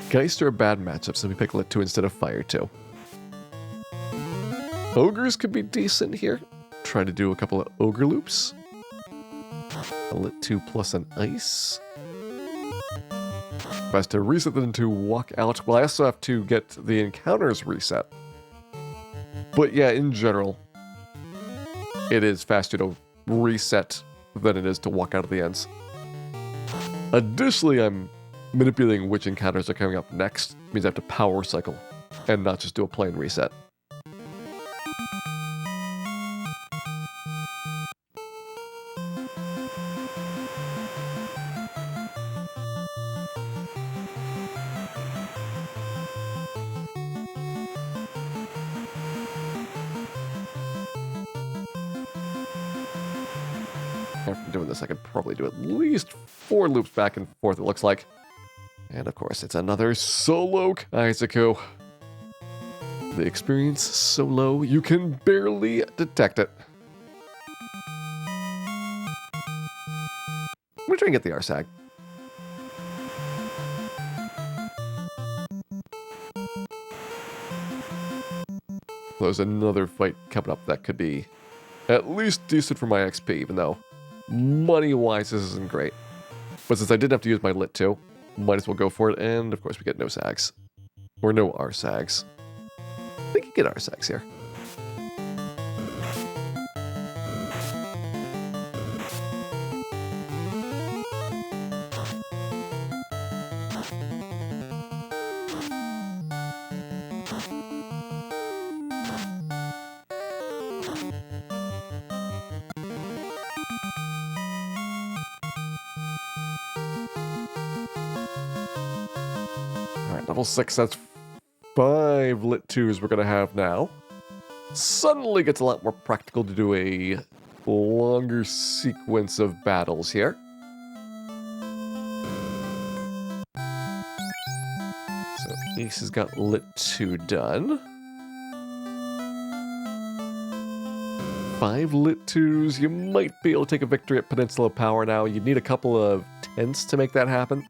Geist are a bad matchup, so we pick Lit 2 instead of Fire 2. Ogres could be decent here. Try to do a couple of Ogre loops. A Lit 2 plus an Ice. If I have to reset them to walk out, well, I also have to get the encounters reset. But yeah, in general, it is faster to reset than it is to walk out of the ends. Additionally, I'm manipulating which encounters are coming up next. It means I have to power cycle and not just do a plain reset. After doing this, I could probably do at least 4 loops back and forth, it looks like. And of course, it's another solo Kaisaku. The experience so low, you can barely detect it. I'm gonna try and get the Arsag. There's another fight coming up that could be at least decent for my XP, even though money-wise this isn't great. But since I didn't have to use my Lit 2, might as well go for it, and of course we get no Sags. Or no Arsags. I think you get Arsags here. Level 6, that's 5 Lit 2s we're going to have now. Suddenly gets a lot more practical to do a longer sequence of battles here. So Ace has got Lit 2 done. 5 Lit 2s, you might be able to take a victory at Peninsula Power now. You'd need a couple of tents to make that happen.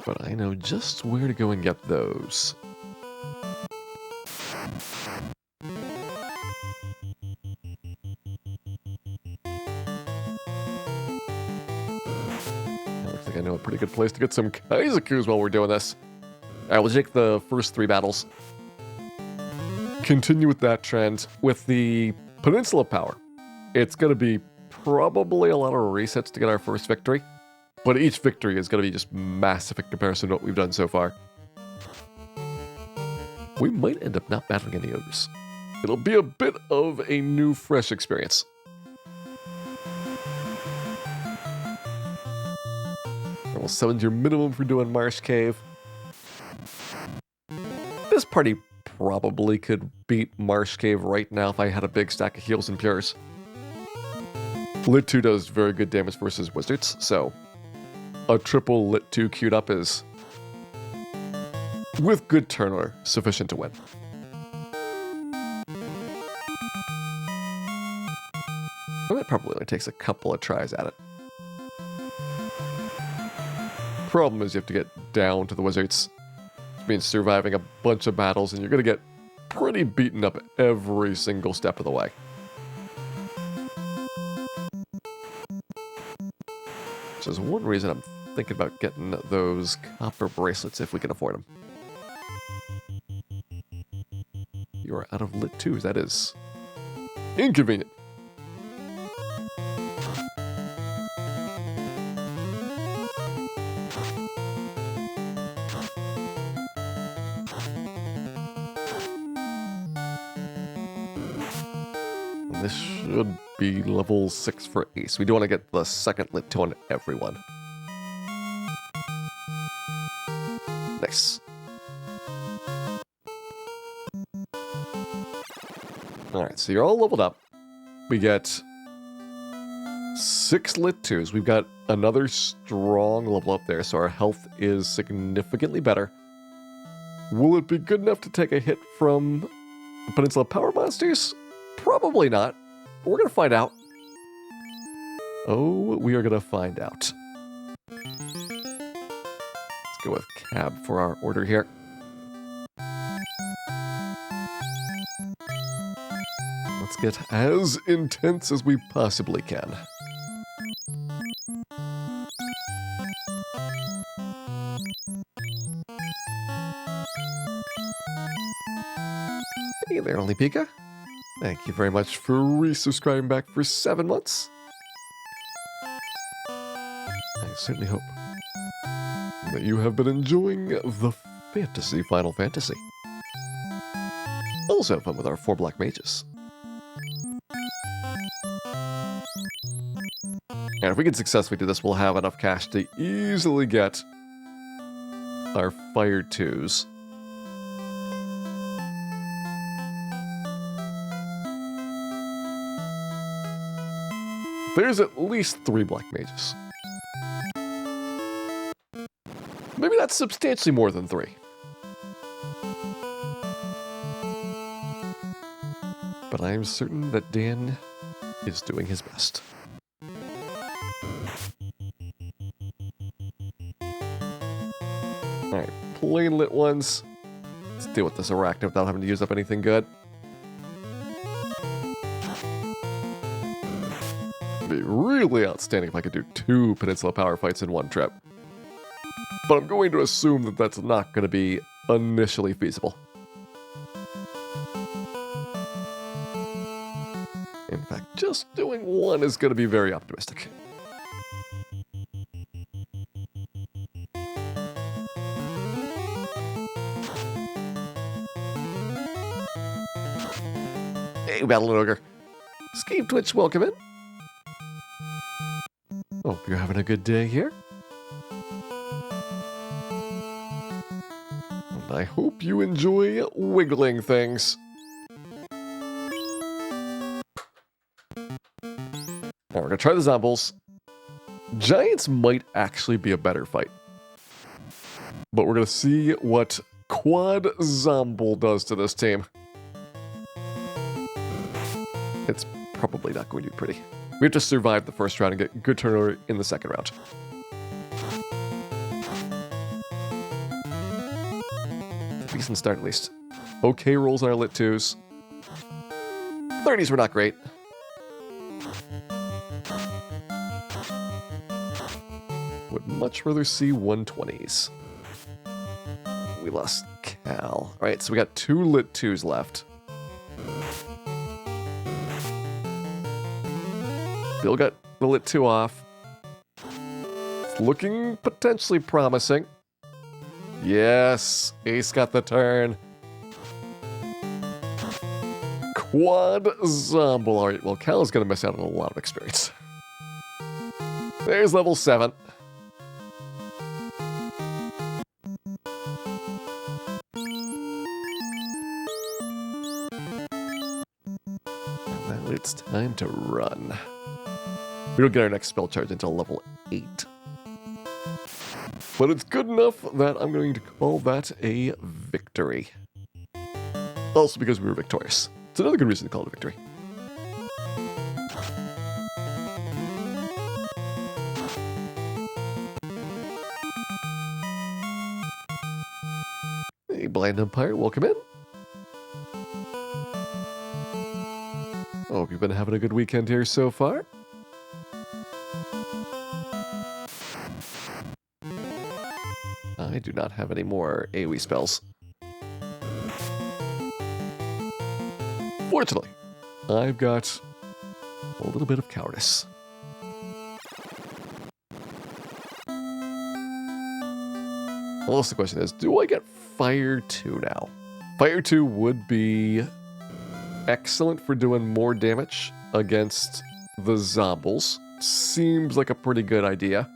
But I know just where to go and get those. Looks like I know a pretty good place to get some Kaisakus while we're doing this. Alright, we'll take the first 3 battles. Continue with that trend. With the Peninsula Power, it's going to be probably a lot of resets to get our first victory. But each victory is going to be just massive in comparison to what we've done so far. We might end up not battling any ogres. It'll be a bit of a new, fresh experience. Level 7's your minimum for doing Marsh Cave. This party probably could beat Marsh Cave right now if I had a big stack of heals and pures. Lit 2 does very good damage versus wizards, so a triple Lit 2 queued up is, with good turn order, sufficient to win. I mean, it probably only takes a couple of tries at it. Problem is you have to get down to the wizards. Which means surviving a bunch of battles, and you're going to get pretty beaten up every single step of the way. Which is one reason I'm thinking about getting those copper bracelets if we can afford them. You are out of lit 2s, that is inconvenient. This should be level 6 for Ace. We do want to get the second lit 2 on everyone. Nice. Alright, so you're all leveled up. We get 6 lit 2s. We've got another strong level up there, so our health is significantly better. Will it be good enough to take a hit from the Peninsula Power Monsters? Probably not. But we're going to find out. Oh, we are going to find out. Let's go with Cab for our order here. Let's get as intense as we possibly can. Hey there, Only Pika. Thank you very much for resubscribing back for 7 months. I certainly hope that you have been enjoying the fantasy Final Fantasy. Also have fun with our 4 black mages. And if we can successfully do this, we'll have enough cash to easily get our Fire 2s. There's at least 3 black mages. Maybe that's substantially more than 3. But I am certain that Dan is doing his best. Alright, plain lit ones. Let's deal with this arachnid without having to use up anything good. Be really outstanding if I could do 2 Peninsula Power fights in one trip. But I'm going to assume that that's not going to be initially feasible. In fact, just doing 1 is going to be very optimistic. Hey, Battle Ogre. Skeeve Twitch, welcome in. Hope you're having a good day here. And I hope you enjoy wiggling things. Now we're going to try the Zombles. Giants might actually be a better fight. But we're going to see what Quad Zomble does to this team. It's probably not going to be pretty. We have to survive the first round and get good turnover in the second round. Decent start at least. Okay rolls on our lit 2s. 30s were not great. Would much rather see 120s. We lost Cal. Alright, so we got 2 lit 2s left. Still got the lit 2 off. It's looking potentially promising. Yes, Ace got the turn. Quad Zomble. Alright, well, Cal is going to miss out on a lot of experience. There's level 7. And now it's time to run. We don't get our next spell charge until level 8. But it's good enough that I'm going to call that a victory. Also because we were victorious. It's another good reason to call it a victory. Skyline Empire, welcome in. Hope you've been having a good weekend here so far. I do not have any more AoE spells. Fortunately, I've got a little bit of cowardice. Well, the question is, do I get Fire 2 now? Fire 2 would be excellent for doing more damage against the zombies. Seems like a pretty good idea.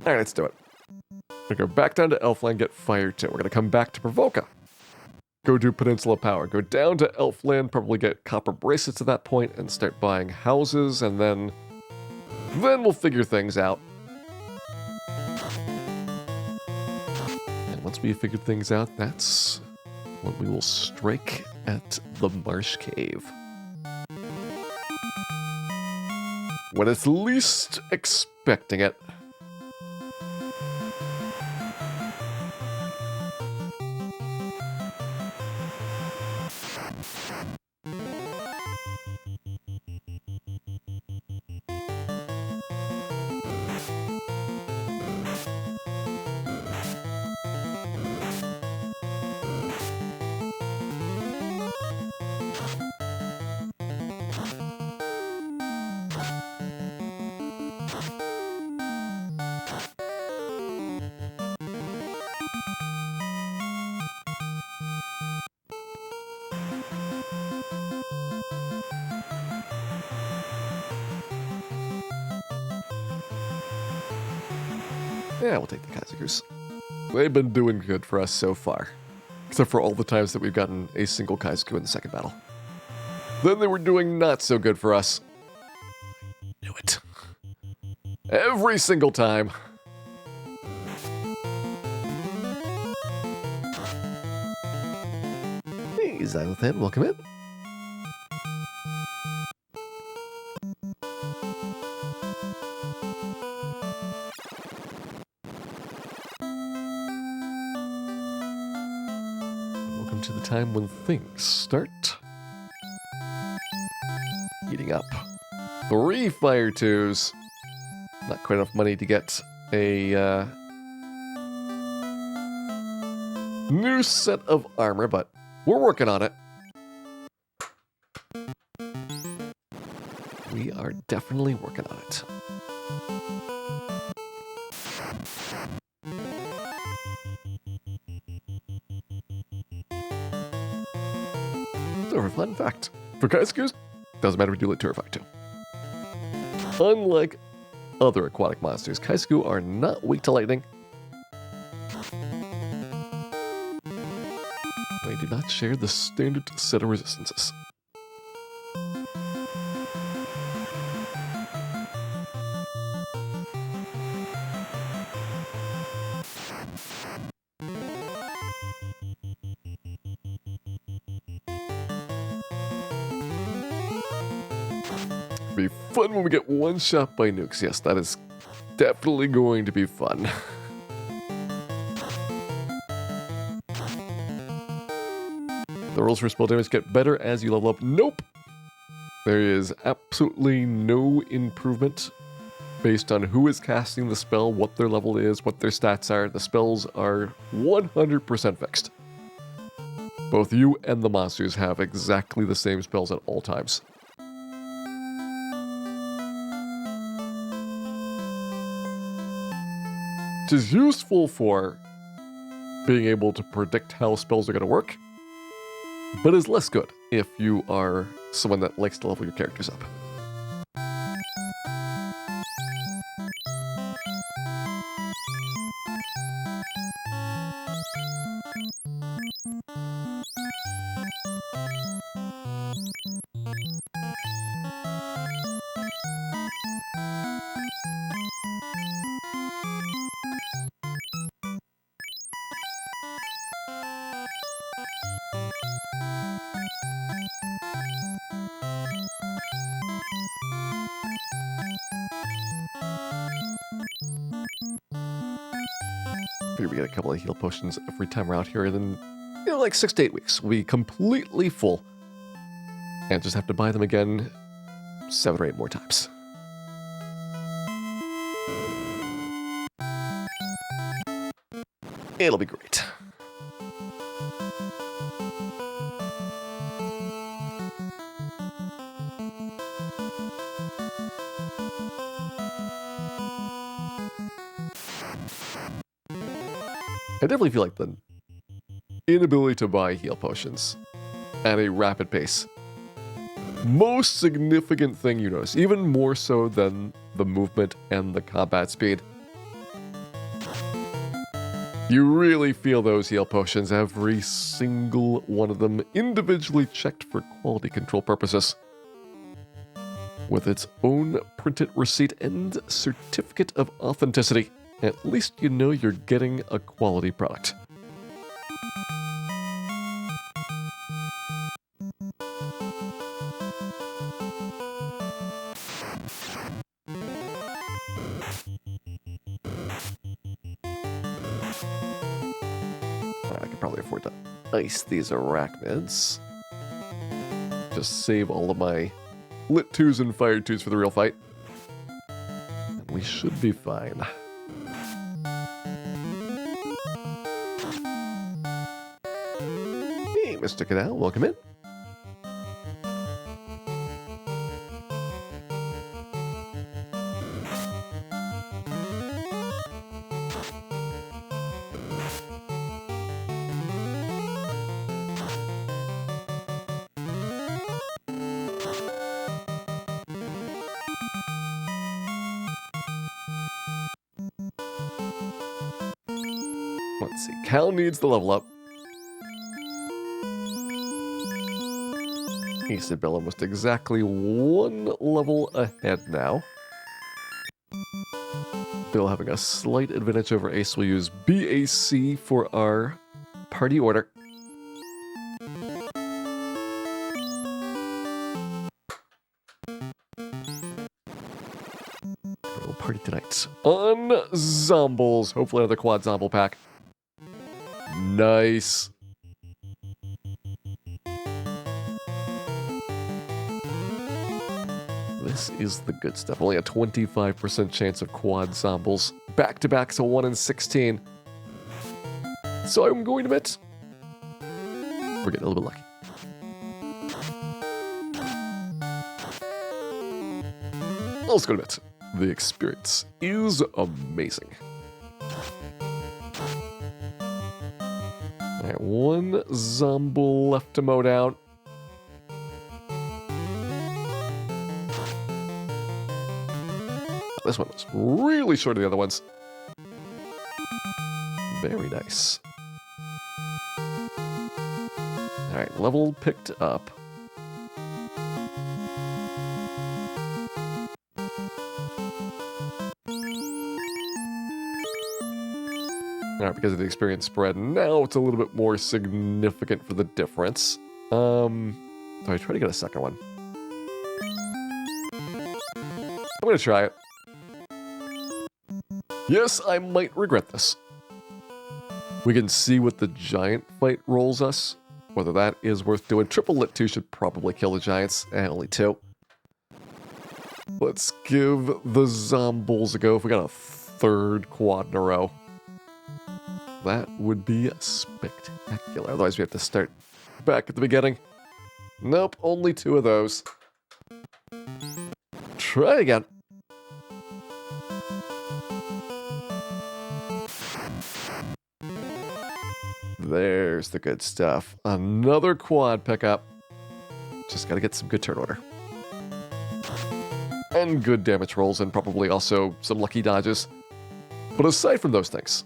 Alright, let's do it. We're going to go back down to Elfland, get Fire 2. We're going to come back to Provoca. Go do Peninsula Power. Go down to Elfland, probably get Copper Bracelets at that point, and start buying houses, and then we'll figure things out. And once we figure things out, that's when we will strike at the Marsh Cave. When it's least expecting it. Yeah, we'll take the Kaisergoose. They've been doing good for us so far. Except for all the times that we've gotten a single Kaisergoo in the second battle. Then they were doing not so good for us. I knew it. Every single time. Hey, Xylothan, welcome in. To the time when things start heating up. 3 Fire 2s. Not quite enough money to get a new set of armor, but we're working on it. We are definitely working on it. Fun fact. For Kaisergoos, doesn't matter if you do Terrify too. Unlike other aquatic monsters, Kaisergoo are not weak to lightning. They do not share the standard set of resistances. Be fun when we get one shot by nukes. Yes, that is definitely going to be fun. The rules for spell damage get better as you level up. Nope! There is absolutely no improvement based on who is casting the spell, what their level is, what their stats are. The spells are 100% fixed. Both you and the monsters have exactly the same spells at all times. Which is useful for being able to predict how spells are going to work, but is less good if you are someone that likes to level your characters up. Figure we get a couple of heal potions every time we're out here, then, you know, like 6 to 8 weeks, we completely full. And just have to buy them again 7 or 8 more times. It'll be great. I definitely feel like the inability to buy heal potions at a rapid pace, most significant thing you notice, even more so than the movement and the combat speed. You really feel those heal potions, every single one of them individually checked for quality control purposes, with its own printed receipt and certificate of authenticity. At least you know you're getting a quality product. I can probably afford to ice these arachnids. Just save all of my lit 2s and fire 2s for the real fight. And we should be fine. Hey, Mr. Canal, welcome in. Let's see, Cal needs the level up. Isabel almost exactly 1 level ahead now. Bill having a slight advantage over Ace. We'll use BAC for our party order. We'll party tonight on Zombles. Hopefully another quad Zomble pack. Nice. This is the good stuff. Only a 25% chance of quad Zombles. Back-to-back, so 1 in 16. So I'm going to bet we're getting a little bit lucky. Let's go to bet. The experience is amazing. Alright, 1 Zomble left to mow down. This one was really short of the other ones. Very nice. Alright, level picked up. Alright, because of the experience spread, now it's a little bit more significant for the difference. So I try to get a second one. I'm gonna try it. Yes, I might regret this. We can see what the giant fight rolls us. Whether that is worth doing. Triple lit 2 should probably kill the giants. Only 2. Let's give the Zombles a go if we got a 3rd quad in a row. That would be spectacular. Otherwise, we have to start back at the beginning. Nope, only 2 of those. Try again. There's the good stuff. Another quad pickup. Just gotta get some good turn order. And good damage rolls, and probably also some lucky dodges. But aside from those things,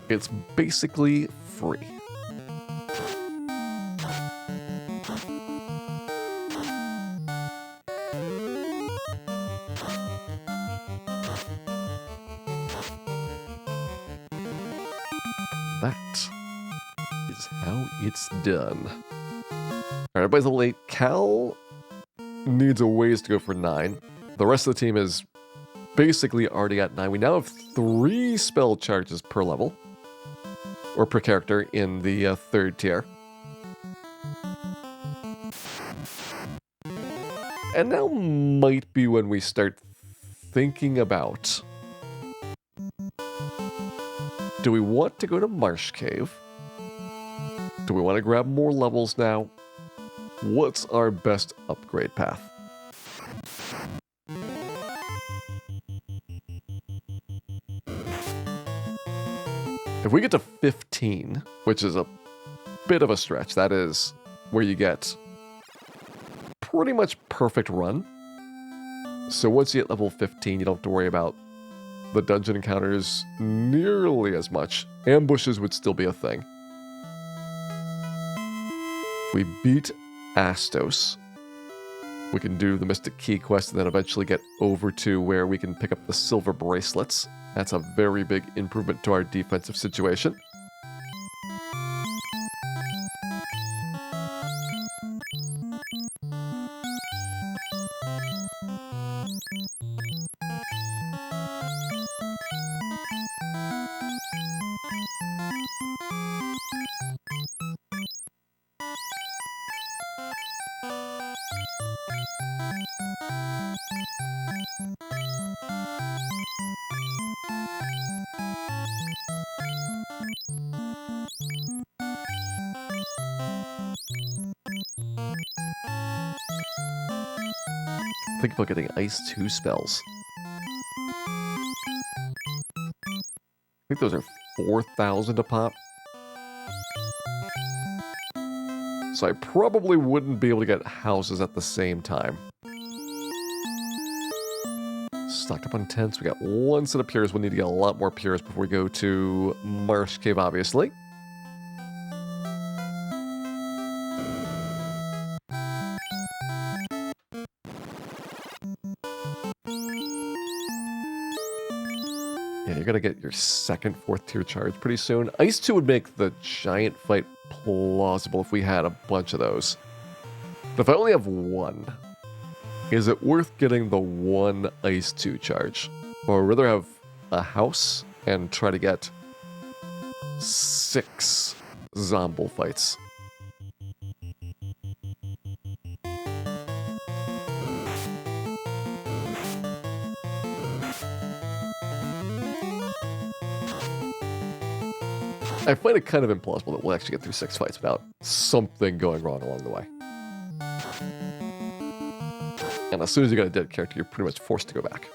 it's basically free. That is how it's done. Alright, everybody's level 8. Cal needs a ways to go for 9. The rest of the team is basically already at 9. We now have 3 spell charges per level. Or per character in the 3rd tier. And now might be when we start thinking about... Do we want to go to Marsh Cave? Do we want to grab more levels now? What's our best upgrade path? If we get to 15, which is a bit of a stretch, that is where you get pretty much perfect run. So once you hit level 15, you don't have to worry about the dungeon encounters nearly as much. Ambushes would still be a thing. If we beat Astos, we can do the Mystic Key quest and then eventually get over to where we can pick up the silver bracelets. That's a very big improvement to our defensive situation. Think about getting Ice 2 spells. I think those are 4,000 a pop. So I probably wouldn't be able to get houses at the same time. Stocked up on tents. We got 1 set of piers. We'll need to get a lot more piers before we go to Marsh Cave, obviously. Yeah, you're gonna get your second 4th tier charge pretty soon. Ice 2 would make the giant fight plausible if we had a bunch of those. But if I only have 1, is it worth getting the 1 Ice 2 charge? Or rather have a house and try to get 6 Zomble fights? I find it kind of implausible that we'll actually get through 6 fights without something going wrong along the way. And as soon as you get a dead character, you're pretty much forced to go back.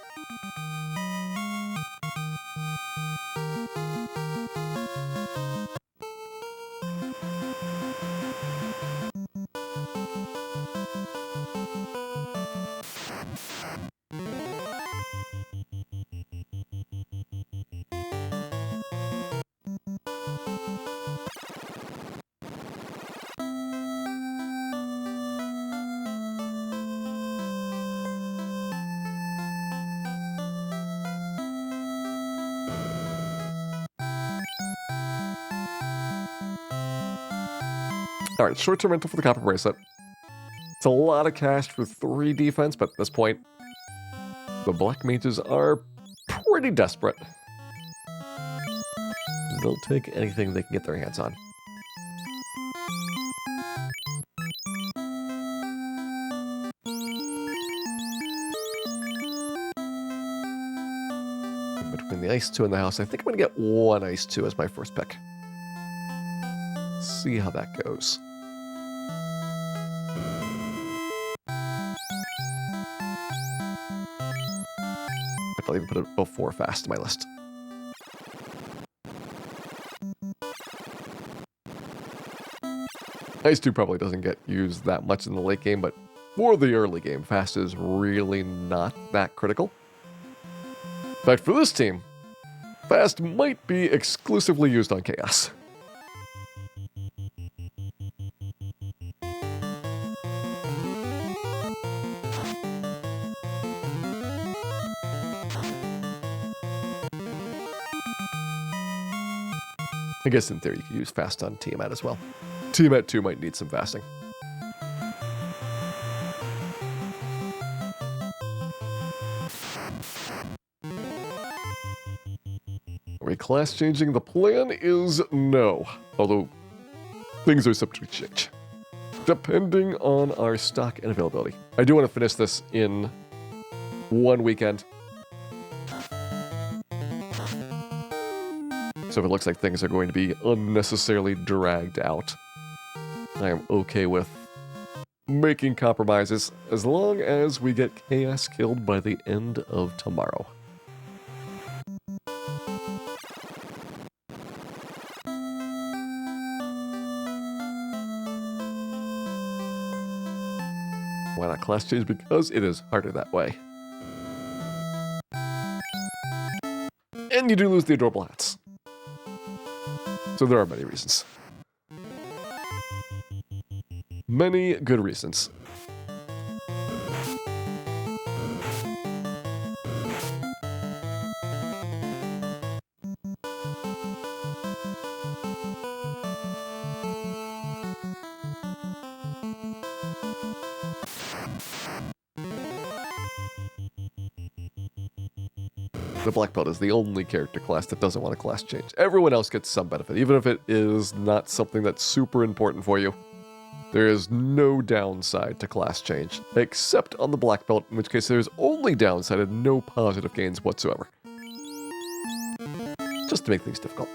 Alright, short-term rental for the copper bracelet. It's a lot of cash for 3 defense, but at this point, the black mages are pretty desperate. They'll take anything they can get their hands on. Between the Ice 2 and the house, I think I'm going to get 1 Ice 2 as my first pick. See how that goes. I'll even put it before fast in my list. Ice 2 probably doesn't get used that much in the late game, but for the early game, fast is really not that critical. In fact, for this team, fast might be exclusively used on chaos. I guess in theory you could use fast on Tiamat as well. Tiamat 2 might need some fasting. Are we class changing? The plan is no. Although, things are subject to change, depending on our stock and availability. I do want to finish this in one weekend. So if it looks like things are going to be unnecessarily dragged out, I am okay with making compromises as long as we get Chaos killed by the end of tomorrow. Why not class change? Because it is harder that way. And you do lose the adorable hats. So there are many reasons. Many good reasons. The black belt is the only character class that doesn't want a class change. Everyone else gets some benefit, even if it is not something that's super important for you. There is no downside to class change, except on the black belt, in which case there's only downside and no positive gains whatsoever. Just to make things difficult.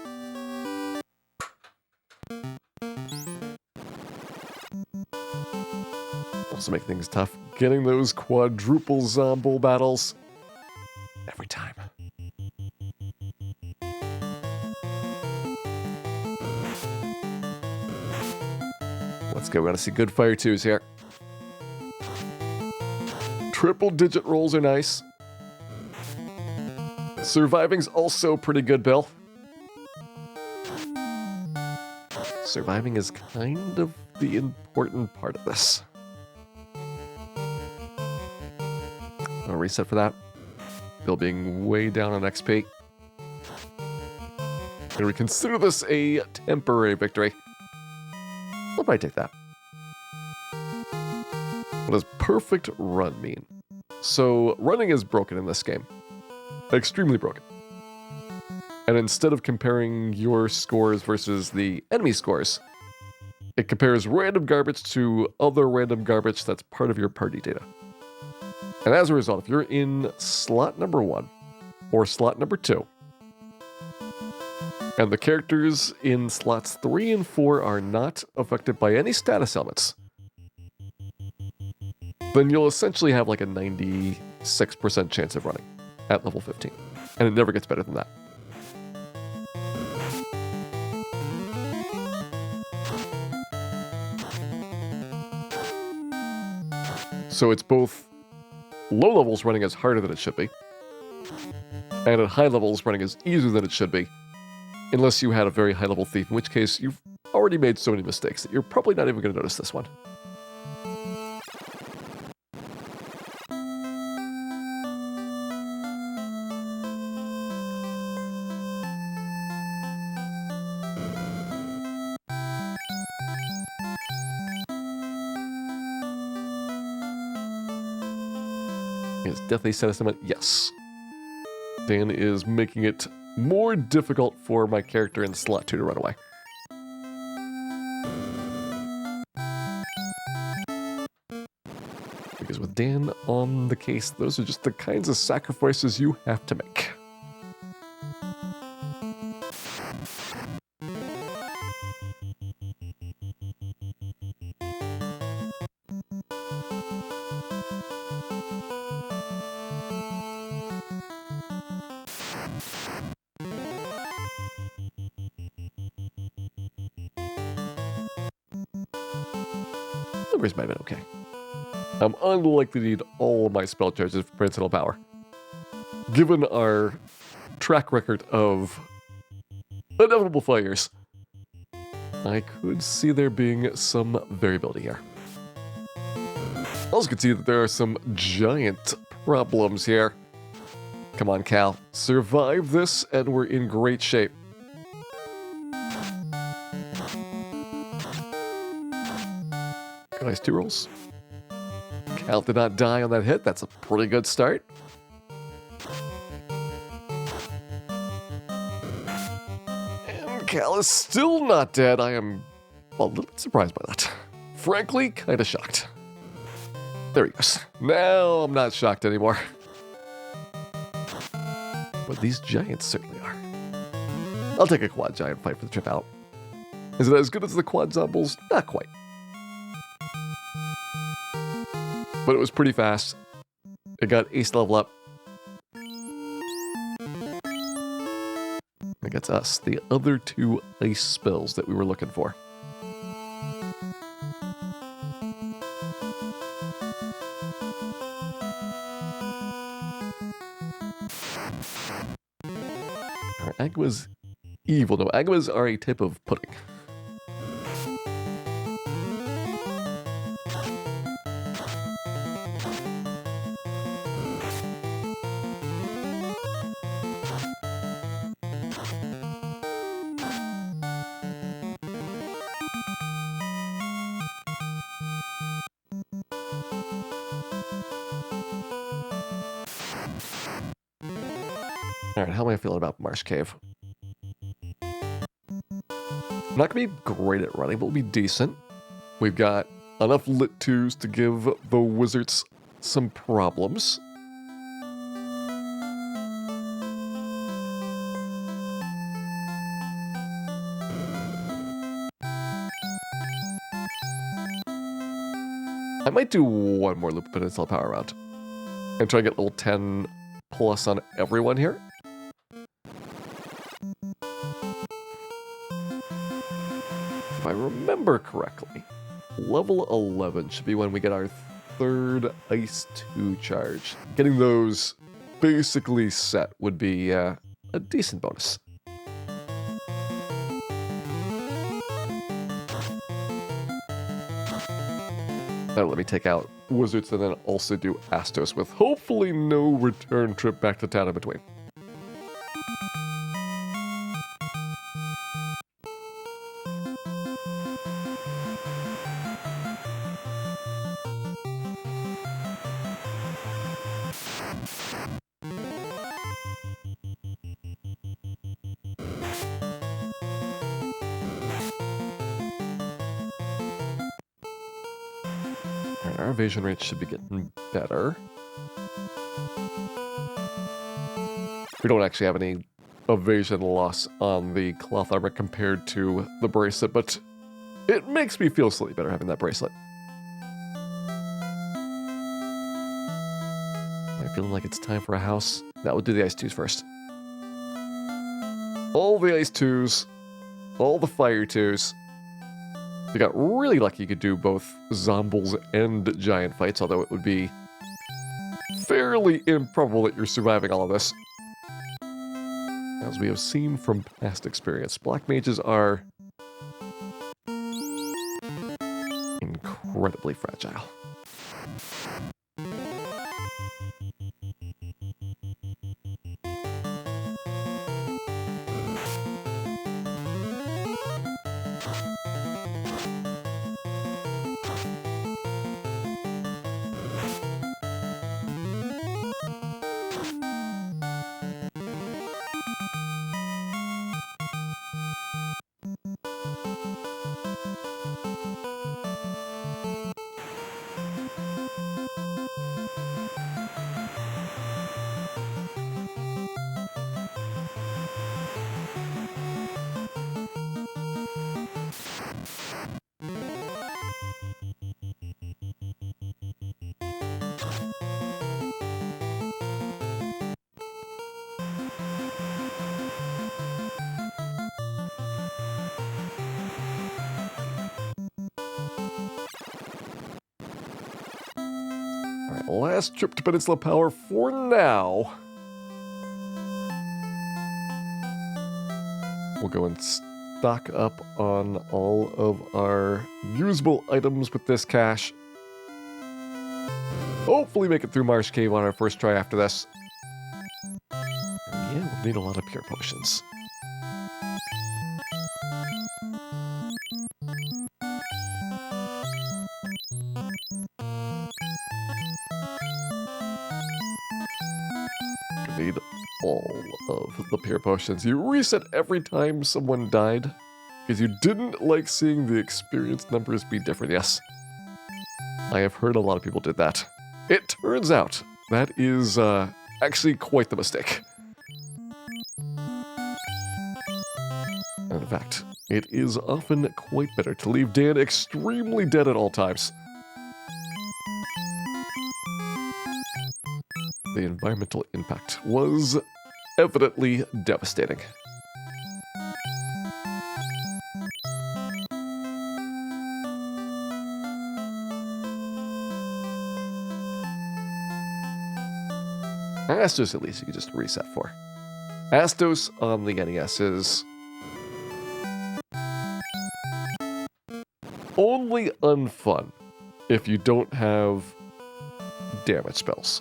Also make things tough. Getting those quadruple Zombo battles every time. Let's go. We want to see good fire twos here. Triple digit rolls are nice. Surviving's also pretty good, Bill. Surviving is kind of the important part of this. I'll reset for that. Bill being way down on XP. And we consider this a temporary victory. What might take that? What does perfect run mean? So running is broken in this game. Extremely broken. And instead of comparing your scores versus the enemy scores, it compares random garbage to other random garbage that's part of your party data. And as a result, if you're in slot number 1 or slot number 2, and the characters in slots 3 and 4 are not affected by any status elements, then you'll essentially have like a 96% chance of running at level 15. And it never gets better than that. So it's both low levels running as harder than it should be, and at high levels running as easier than it should be, unless you had a very high level thief, in which case you've already made so many mistakes that you're probably not even going to notice this one. Is deathly sentiment? Yes. Dan is making it more difficult for my character in slot 2 to run away. Because with Dan on the case, those are just the kinds of sacrifices you have to make. Numbers might have been okay. I'm unlikely to need all of my spell charges for Principal Power. Given our track record of inevitable failures, I could see there being some variability here. Also could see that there are some giant problems here. Come on, Cal. Survive this and we're in great shape. Nice 2 rolls. Cal did not die on that hit. That's a pretty good start. And Cal is still not dead. I am a little bit surprised by that. Frankly, kind of shocked. There he goes. Now I'm not shocked anymore. But these giants certainly are. I'll take a quad giant fight for the trip out. Is it as good as the quad zombies? Not quite. But it was pretty fast. It got ace level up. It gets us the other 2 ice spells that we were looking for. Alright, Agwa's evil. No, Agwas are a type of pudding. Alright, how am I feeling about Marsh Cave? I'm not going to be great at running, but we'll be decent. We've got enough lit 2s to give the wizards some problems. I might do one more loop peninsula power round and try to get level 10 plus on everyone here. If I remember correctly, level 11 should be when we get our 3rd Ice 2 charge. Getting those basically set would be a decent bonus. That'll let me take out wizards and then also do Astos with hopefully no return trip back to town in between. Our evasion rate should be getting better. We don't actually have any evasion loss on the cloth armor compared to the bracelet, but it makes me feel slightly better having that bracelet. Am I feeling like it's time for a house? That would do the ice 2s first. All the ice 2s, all the fire 2s. If you got really lucky, you could do both zombies and giant fights, although it would be fairly improbable that you're surviving all of this. As we have seen from past experience, black mages are incredibly fragile. Last trip to Peninsula Power for now. We'll go and stock up on all of our usable items with this cash. Hopefully make it through Marsh Cave on our first try after this. And yeah, we'll need a lot of pure potions. all of the pure potions. You reset every time someone died because you didn't like seeing the experience numbers be different. Yes, I have heard a lot of people did that. It turns out that is actually quite the mistake. And in fact, it is often quite better to leave Dan extremely dead at all times. The environmental impact was evidently devastating. Astos, at least, you can just reset for. Astos on the NES is only unfun if you don't have damage spells.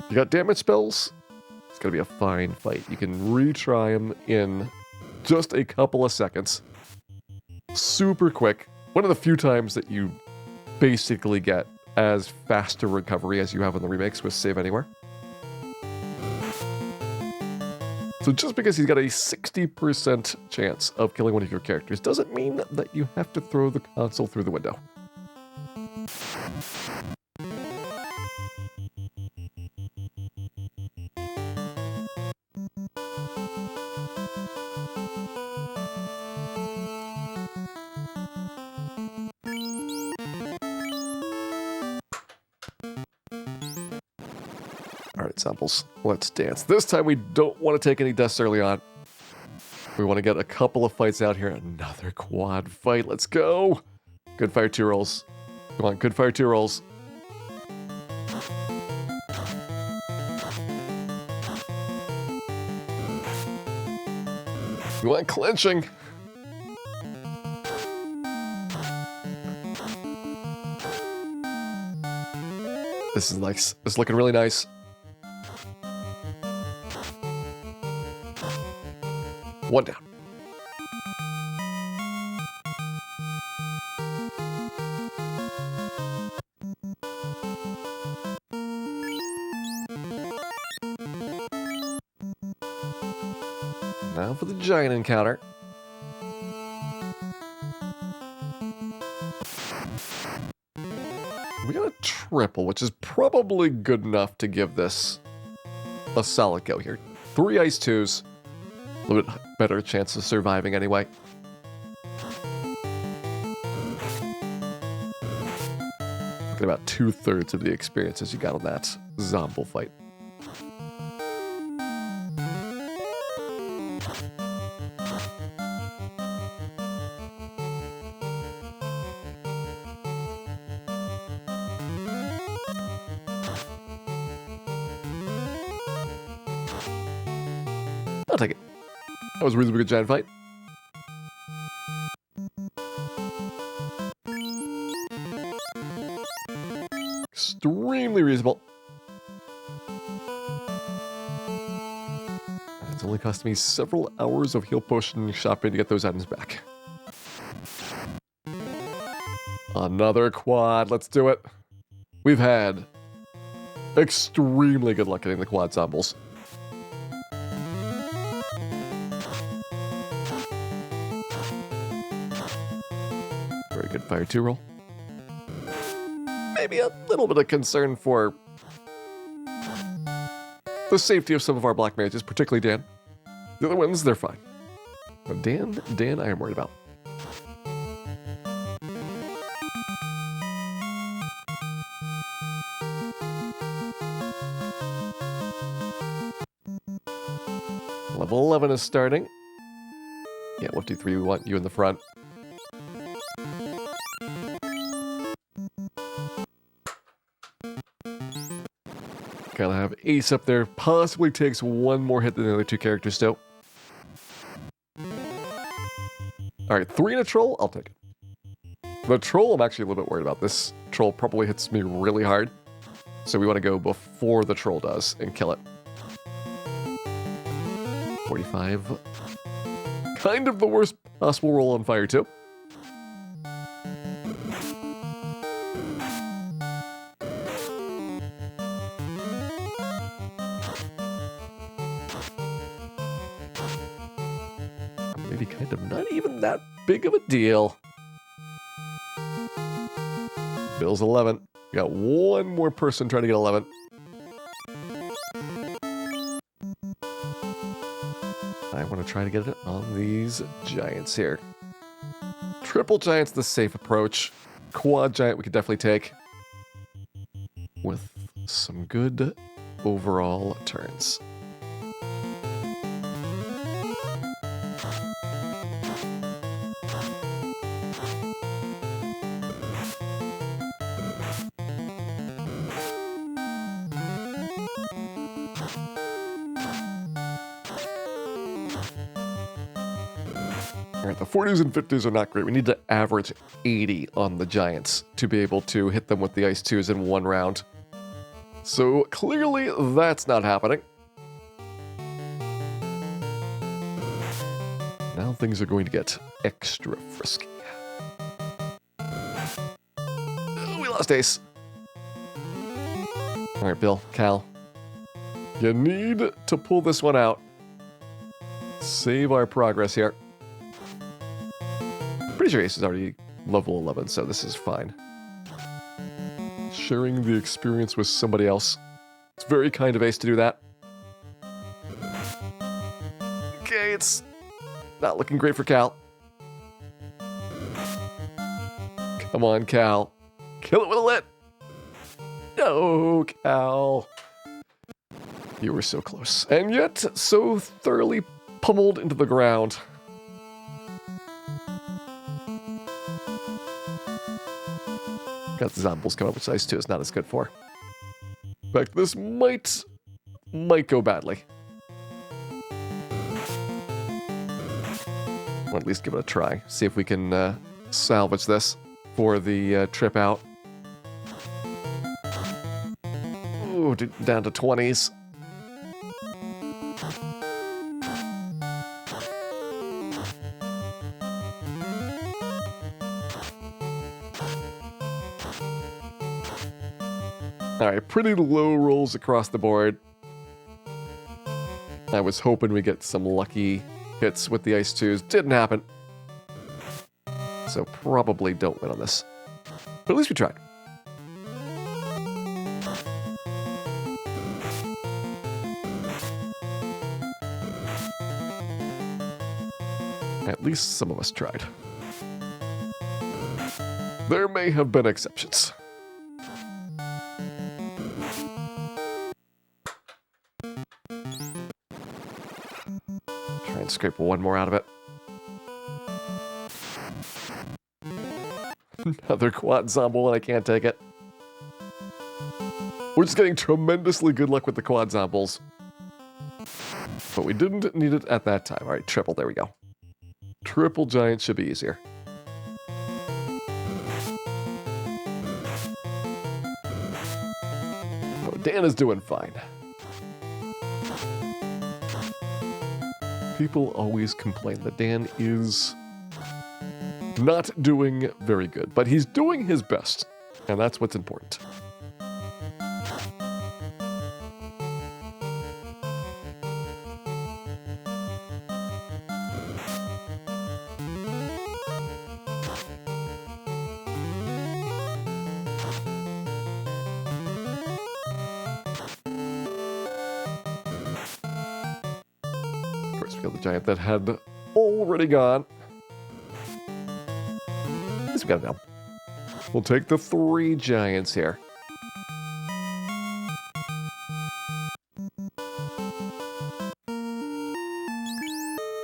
You got damage spells, it's gonna be a fine fight. You can retry them in just a couple of seconds. Super quick. One of the few times that you basically get as fast a recovery as you have in the remakes with Save Anywhere. So just because he's got a 60% chance of killing one of your characters doesn't mean that you have to throw the console through the window. Alright, samples, let's dance. This time we don't want to take any deaths early on. We want to get a couple of fights out here. Another quad fight, let's go! Good fire 2 rolls. Come on, good fire 2 rolls. We want clenching. This is nice. This is looking really nice. One down. Now for the giant encounter. We got a triple, which is probably good enough to give this a solid go here. 3 ice 2s. A little bit better chance of surviving anyway. Look at about 2/3 of the experiences you got on that Zomble fight. I'll take it. That was a reasonably good giant fight. Extremely reasonable. It's only cost me several hours of heal potion shopping to get those items back. Another quad. Let's do it. We've had extremely good luck getting the quad zombies. Very good fire 2 roll. Maybe a little bit of concern for the safety of some of our black mages, particularly Dan. The other ones, they're fine. But Dan, I am worried about. Level 11 is starting. Yeah, Lifty 3, we want you in the front. Gotta have Ace up there. Possibly takes one more hit than the other two characters still. Alright, 3 and a troll, I'll take it. The troll, I'm actually a little bit worried about. This troll probably hits me really hard. So we want to go before the troll does and kill it. 45. Kind of the worst possible roll on fire, too. even that big of a deal. Bill's 11. We got one more person trying to get 11. I want to try to get it on these giants here. Triple giant's the safe approach. Quad giant we could definitely take with some good overall turns. Alright, the 40s and 50s are not great. We need to average 80 on the giants to be able to hit them with the ice 2s in one round. So clearly that's not happening. Now things are going to get extra frisky. Oh, we lost ace. Alright, Bill, Cal. You need to pull this one out. Save our progress here. Pretty sure ace is already level 11, so this is fine. Sharing the experience with somebody else. It's very kind of ace to do that. Okay, it's not looking great for Cal. Come on, Cal. Kill it with a lit. No, Cal. You were so close. And yet, so thoroughly pummeled into the ground. Got the zombies coming up, which ice 2 is not as good for. In fact, this might go badly. Or at least give it a try. See if we can salvage this for the trip out. Ooh, down to 20s. Alright, pretty low rolls across the board. I was hoping we get some lucky hits with the ice 2s. Didn't happen. So probably don't win on this. But at least we tried. At least some of us tried. There may have been exceptions. Try and scrape one more out of it. Another quad zombie and I can't take it. We're just getting tremendously good luck with the quad zombies. But we didn't need it at that time. Alright, triple, there we go. Triple giant should be easier. Oh, Dan is doing fine. People always complain that Dan is not doing very good, but he's doing his best, and that's what's important. First, we got the giant that had already gone. At least we got it now. We'll take the 3 giants here.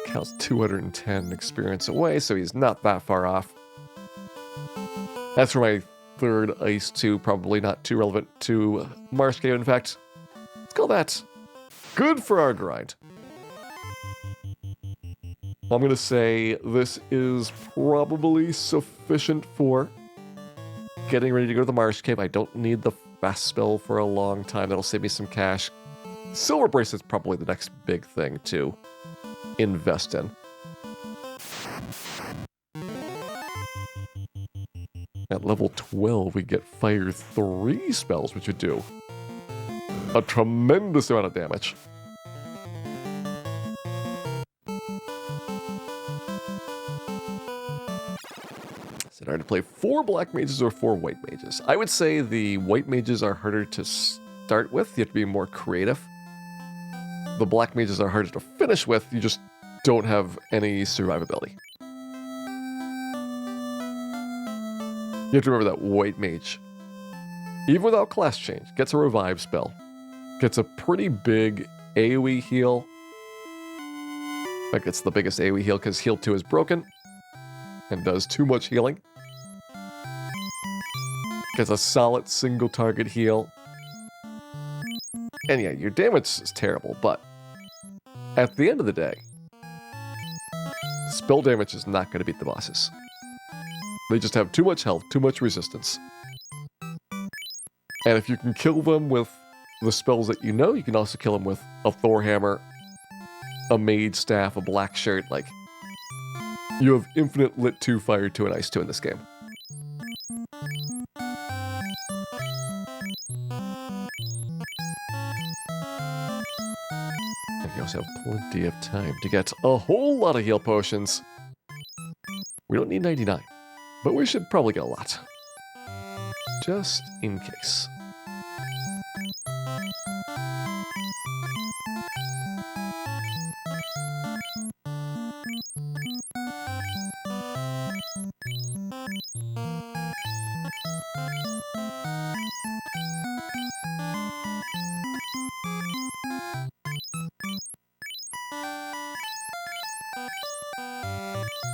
Cal's 210 experience away, so he's not that far off. As for my 3rd ice 2, probably not too relevant to Marsh Cave. In fact, let's call that good for our grind. I'm going to say this is probably sufficient for getting ready to go to the Marsh Cave. I don't need the fast spell for a long time. That'll save me some cash. Silver Bracelet's probably the next big thing to invest in. At level 12, we get Fire 3 spells, which would do a tremendous amount of damage. it harder to play 4 black mages or 4 white mages? I would say the white mages are harder to start with. You have to be more creative. The black mages are harder to finish with. You just don't have any survivability. You have to remember that white mage, even without class change, gets a revive spell, gets a pretty big AoE heal. In fact, it's the biggest AoE heal because heal 2 is broken and does too much healing. Gets a solid single target heal. And yeah, your damage is terrible, but at the end of the day, spell damage is not going to beat the bosses. They just have too much health, too much resistance. And if you can kill them with the spells that you know, you can also kill them with a Thor hammer, a mage staff, a black shirt. Like, you have infinite lit 2, fire 2, and ice 2 in this game. And you also have plenty of time to get a whole lot of heal potions. We don't need 99, but we should probably get a lot. Just in case.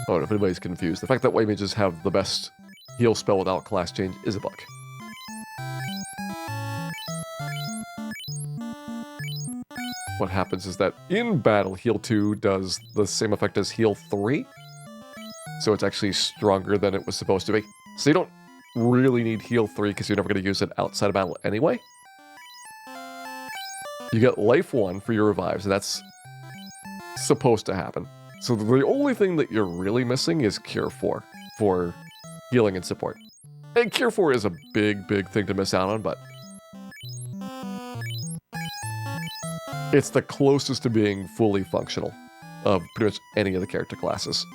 Oh, and if anybody's confused, the fact that white mages have the best heal spell without class change is a bug. What happens is that in battle, heal 2 does the same effect as heal 3. So it's actually stronger than it was supposed to be. So you don't really need heal 3 because you're never going to use it outside of battle anyway. You get life 1 for your revives, and that's supposed to happen. So the only thing that you're really missing is Cure 4 for healing and support. And Cure 4 is a big, big thing to miss out on, but it's the closest to being fully functional of pretty much any of the character classes.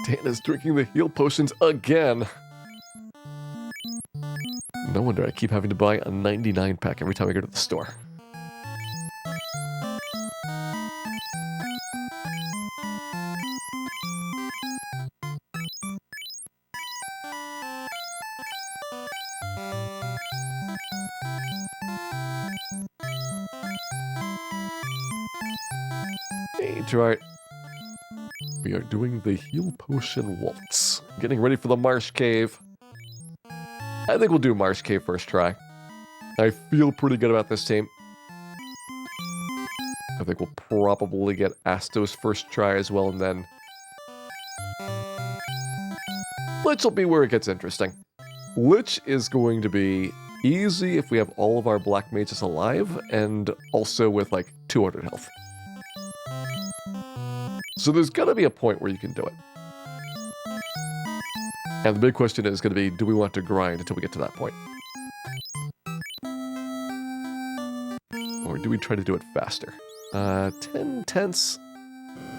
Dan is drinking the heal potions again. No wonder I keep having to buy a 99 pack every time I go to the store. Hey, right. We are doing the heal potion waltz. Getting ready for the marsh cave. I think we'll do Marsh Cave first try. I feel pretty good about this team. I think we'll probably get Astos first try as well, and then Lich will be where it gets interesting. Lich is going to be easy if we have all of our black mages alive, and also with like 200 health. So there's gonna be a point where you can do it. And the big question is going to be, do we want to grind until we get to that point? Or do we try to do it faster? 10 intense.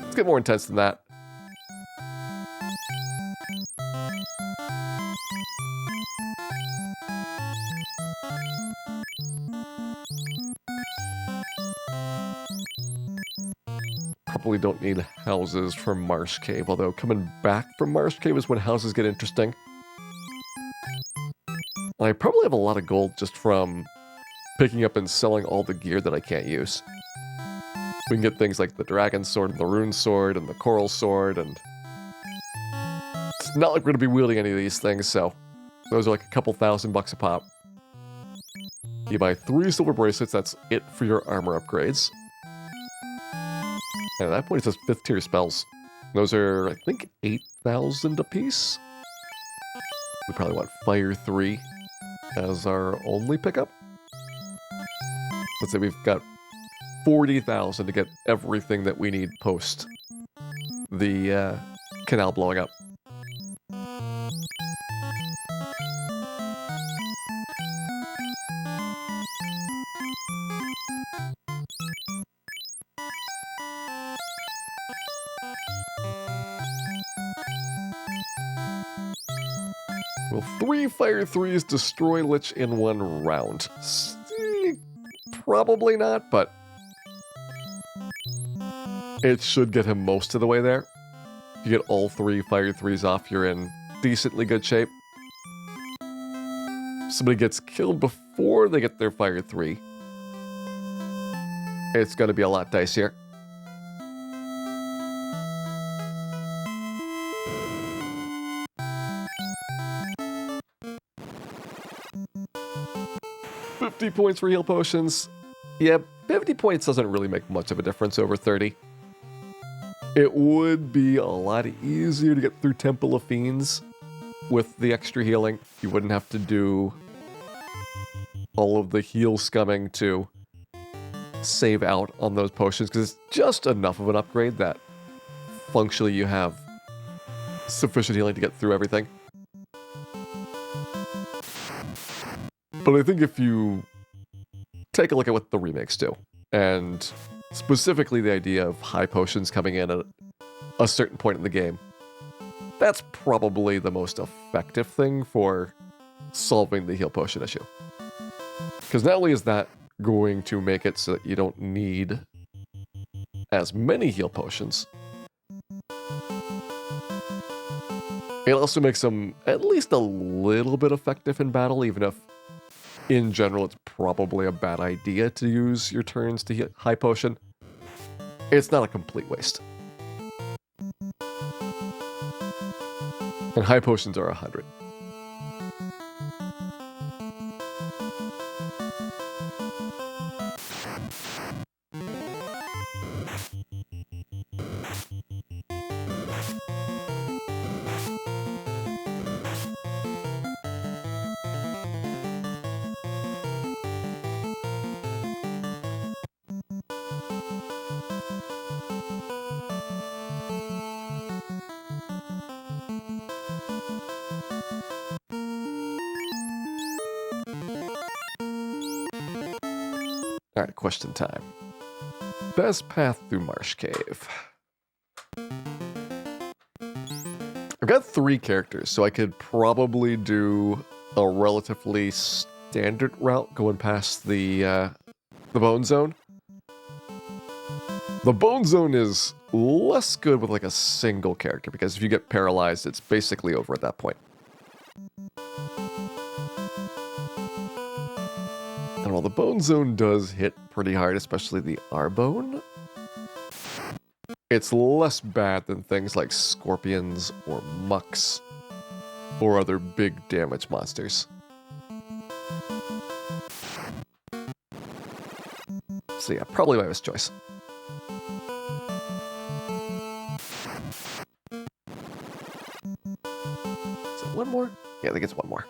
Let's get more intense than that. Probably don't need houses for Marsh Cave, although coming back from Marsh Cave is when houses get interesting. And I probably have a lot of gold just from picking up and selling all the gear that I can't use. We can get things like the Dragon Sword and the Rune Sword and the Coral Sword, and it's not like we're going to be wielding any of these things, so those are like a couple $1,000 a pop. You buy 3 silver bracelets, that's it for your armor upgrades. And at that point, it says 5th tier spells. Those are, I think, 8,000 apiece. We probably want Fire 3 as our only pickup. Let's say we've got 40,000 to get everything that we need post the canal blowing up. Will 3 Fire 3s destroy Lich in 1 round? Probably not, but it should get him most of the way there. If you get all 3 Fire 3s off, you're in decently good shape. If somebody gets killed before they get their Fire 3, it's going to be a lot dicier. £50 for heal potions. Yeah, 50 points doesn't really make much of a difference over 30. It would be a lot easier to get through Temple of Fiends with the extra healing. You wouldn't have to do all of the heal scumming to save out on those potions, because it's just enough of an upgrade that functionally you have sufficient healing to get through everything. But I think if you take a look at what the remakes do, and specifically the idea of high potions coming in at a certain point in the game, that's probably the most effective thing for solving the heal potion issue. Because not only is that going to make it so that you don't need as many heal potions, it also makes them at least a little bit effective in battle, even if in general it's probably a bad idea to use your turns to hit high potion. It's not a complete waste. And high potions are 100. Alright, question time. Best path through Marsh Cave. I've got 3 characters, so I could probably do a relatively standard route going past the Bone Zone. The Bone Zone is less good with like a single character, because if you get paralyzed, it's basically over at that point. And while the Bone Zone does hit pretty hard, especially the R-Bone, it's less bad than things like scorpions or mucks or other big damage monsters. So yeah, probably my best choice. Is it one more? Yeah, I think it's one more.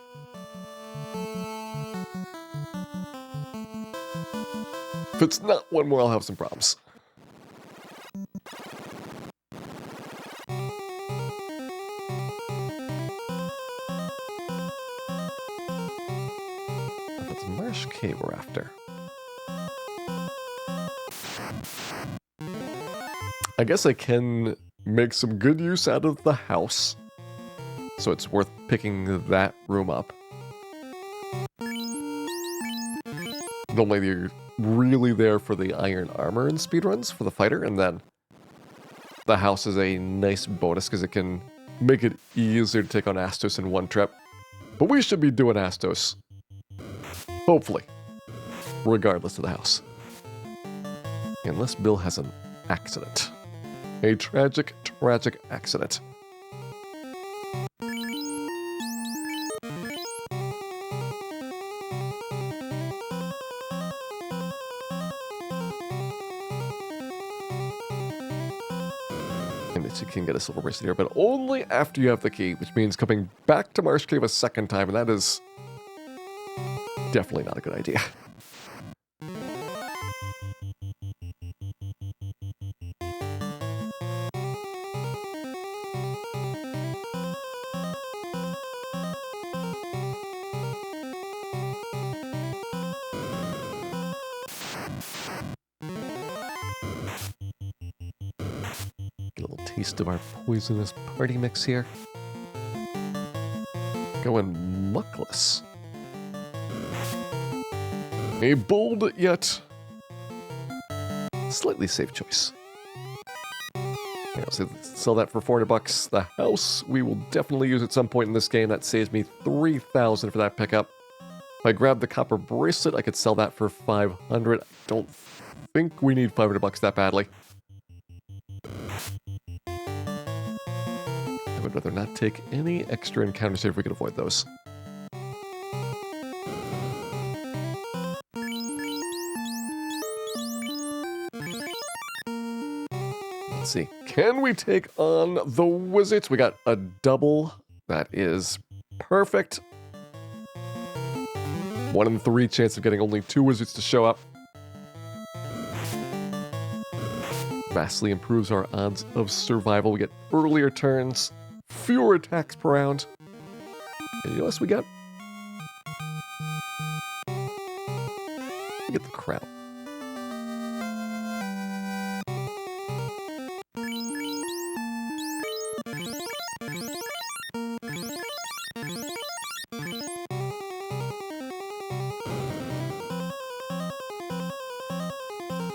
If it's not one more, I'll have some problems. If it's Marsh Cave we're after. I guess I can make some good use out of the house, so it's worth picking that room up. Normally you're really there for the iron armor and speedruns for the fighter, and then the house is a nice bonus because it can make it easier to take on Astos in one trip. But we should be doing Astos, hopefully, regardless of the house. Unless Bill has an accident. A tragic, tragic accident. You can get a silver bracelet here, but only after you have the key, which means coming back to Marsh Cave a second time, and that is definitely not a good idea. Taste of our poisonous party mix here. Going Muckless. A bold yet slightly safe choice. Yeah, so sell that for $400. The house we will definitely use at some point in this game. That saves me $3,000 for that pickup. If I grab the copper bracelet, I could sell that for $500. I don't think we need $500 that badly. I would rather not take any extra encounters here if we could avoid those. Let's see. Can we take on the wizards? We got a double. That is perfect. 1 in 3 chance of getting only 2 wizards to show up. Vastly improves our odds of survival. We get earlier turns, fewer attacks per round. And you know what else we got? We get the crown.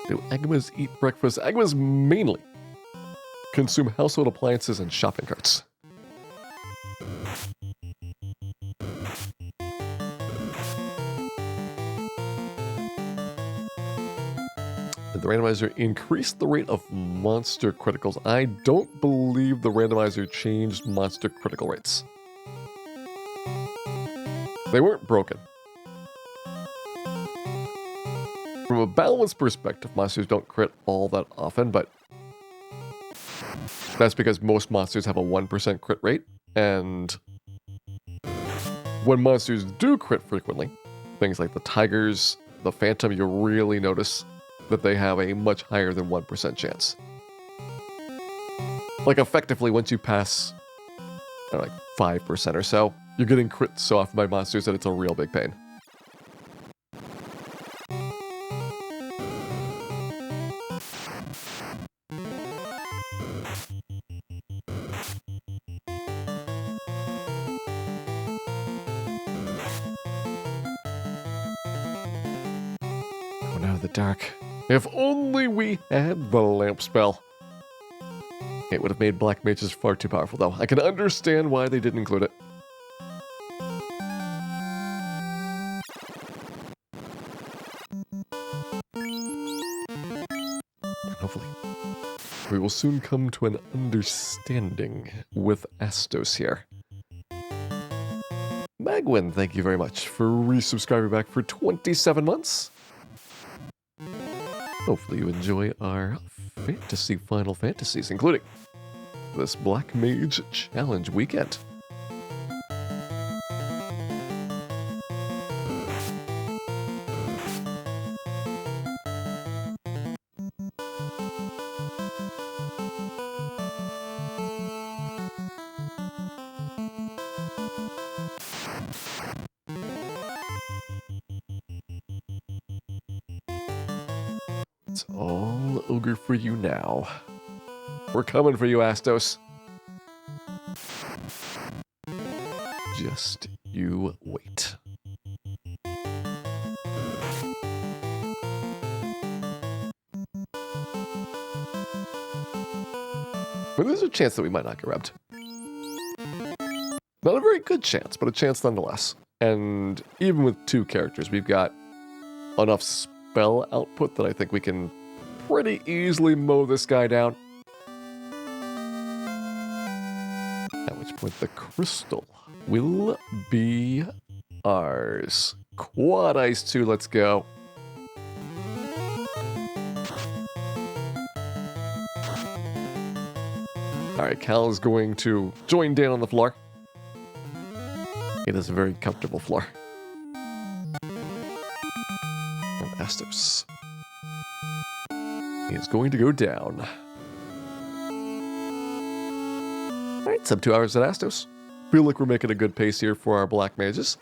Do Agmas eat breakfast? Agmas mainly consume household appliances and shopping carts. Did the randomizer increase the rate of monster criticals? I don't believe the randomizer changed monster critical rates. They weren't broken. From a balance perspective, monsters don't crit all that often, but that's because most monsters have a 1% crit rate, and when monsters do crit frequently, things like the tigers, the phantom, you really notice that they have a much higher than 1% chance. Like, effectively, once you pass, I don't know, like 5% or so, you're getting crit so often by monsters that it's a real big pain. Out of the dark. If only we had the lamp spell. It would have made black mages far too powerful, though. I can understand why they didn't include it. Hopefully, we will soon come to an understanding with Astos here. Magwin, thank you very much for resubscribing back for 27 months. Hopefully you enjoy our fantasy Final Fantasies, including this Black Mage Challenge weekend. It's all ogre for you now. We're coming for you, Astos. Just you wait. But there's a chance that we might not get rubbed. Not a very good chance, but a chance nonetheless. And even with 2 characters, we've got enough spell output that I think we can pretty easily mow this guy down. At which point the crystal will be ours. Quad Ice 2, let's go. Alright, Cal is going to join Dan on the floor. It is a very comfortable floor. Astos. He is going to go down. Alright, sub 2 hours at Astos. Feel like we're making a good pace here for our black mages.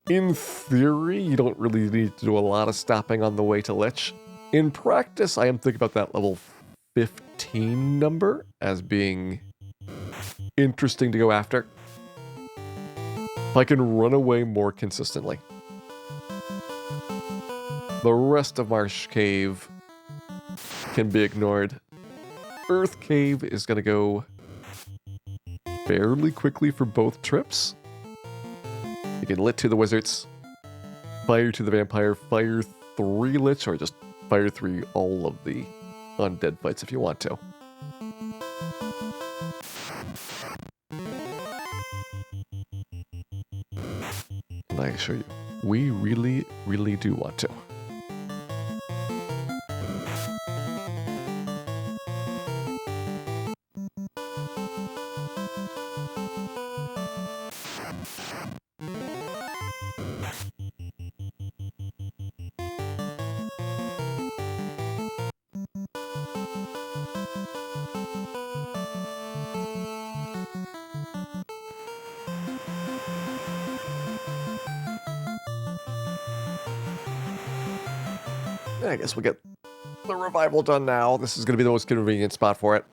In theory, you don't really need to do a lot of stopping on the way to Lich. In practice, I am thinking about that level 15 number as being interesting to go after. If I can run away more consistently. The rest of Marsh Cave can be ignored. Earth Cave is going to go fairly quickly for both trips. You can lit to the wizards, fire to the vampire, fire 3 lich, or just fire 3 all of the undead fights if you want to. And I assure you, we really, really do want to. I guess we'll get the revival done now. This is going to be the most convenient spot for it.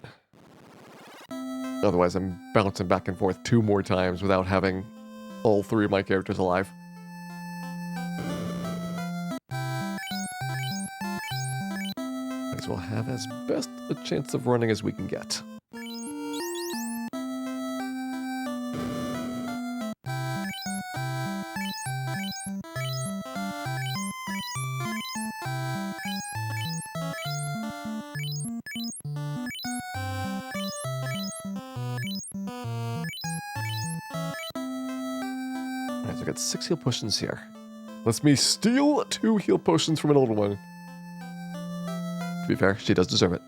Otherwise, I'm bouncing back and forth 2 more times without having all 3 of my characters alive. Might as well have as best a chance of running as we can get. Alright, so I got 6 heal potions here. Let me steal 2 heal potions from an older one. To be fair, she does deserve it.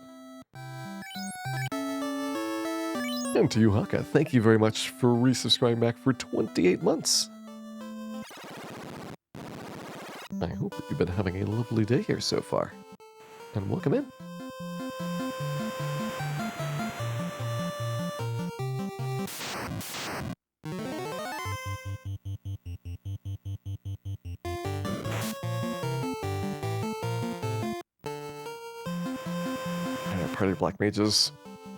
And to you, Haka, thank you very much for resubscribing back for 28 months. I hope that you've been having a lovely day here so far. And welcome in. And our party of black mages,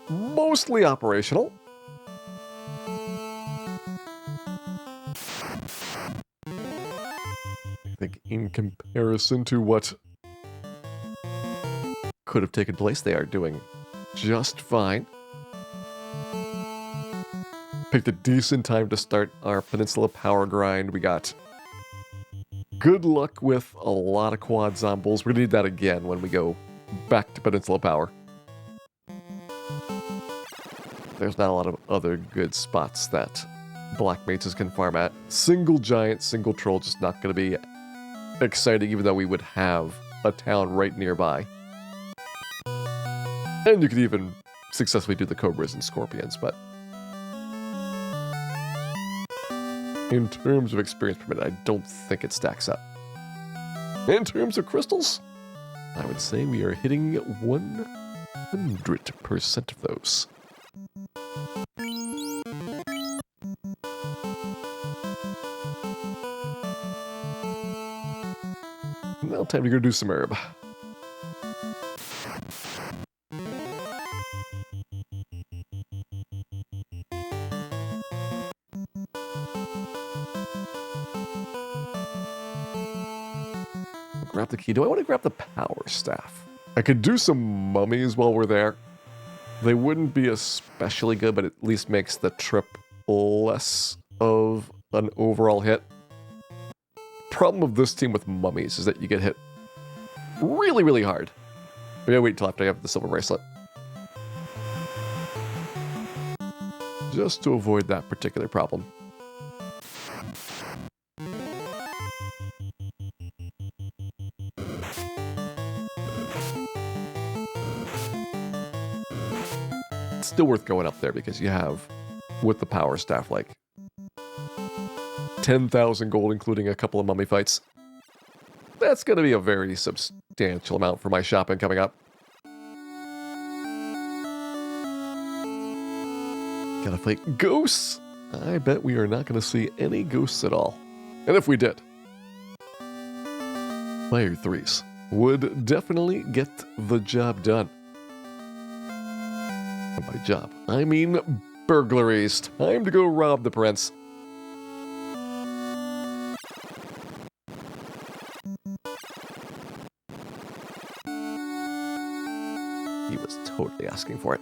mostly operational. I think in comparison to what could have taken place, they are doing just fine. Picked a decent time to start our Peninsula power grind. We got good luck with a lot of quad zombies. We're gonna need that again when we go back to Peninsula power. There's not a lot of other good spots that black mages can farm at. Single giant, single troll, just not gonna be exciting, even though we would have a town right nearby. And you could even successfully do the cobras and scorpions, but in terms of experience per minute, I don't think it stacks up. In terms of crystals, I would say we are hitting 100% of those. Now time to go do some herb. Grab the key. Do I want to grab the power staff? I could do some mummies while we're there. They wouldn't be especially good, but at least makes the trip less of an overall hit. Problem of this team with mummies is that you get hit really, really hard. Maybe I'll wait till after I have the silver bracelet. Just to avoid that particular problem. It's still worth going up there because you have, with the power staff, like 10,000 gold, including a couple of mummy fights. That's going to be a very substantial amount for my shopping coming up. Gotta fight ghosts. I bet we are not going to see any ghosts at all. And if we did, Fire 3s would definitely get the job done. And by job, I mean burglaries. Time to go rob the prince. He was totally asking for it.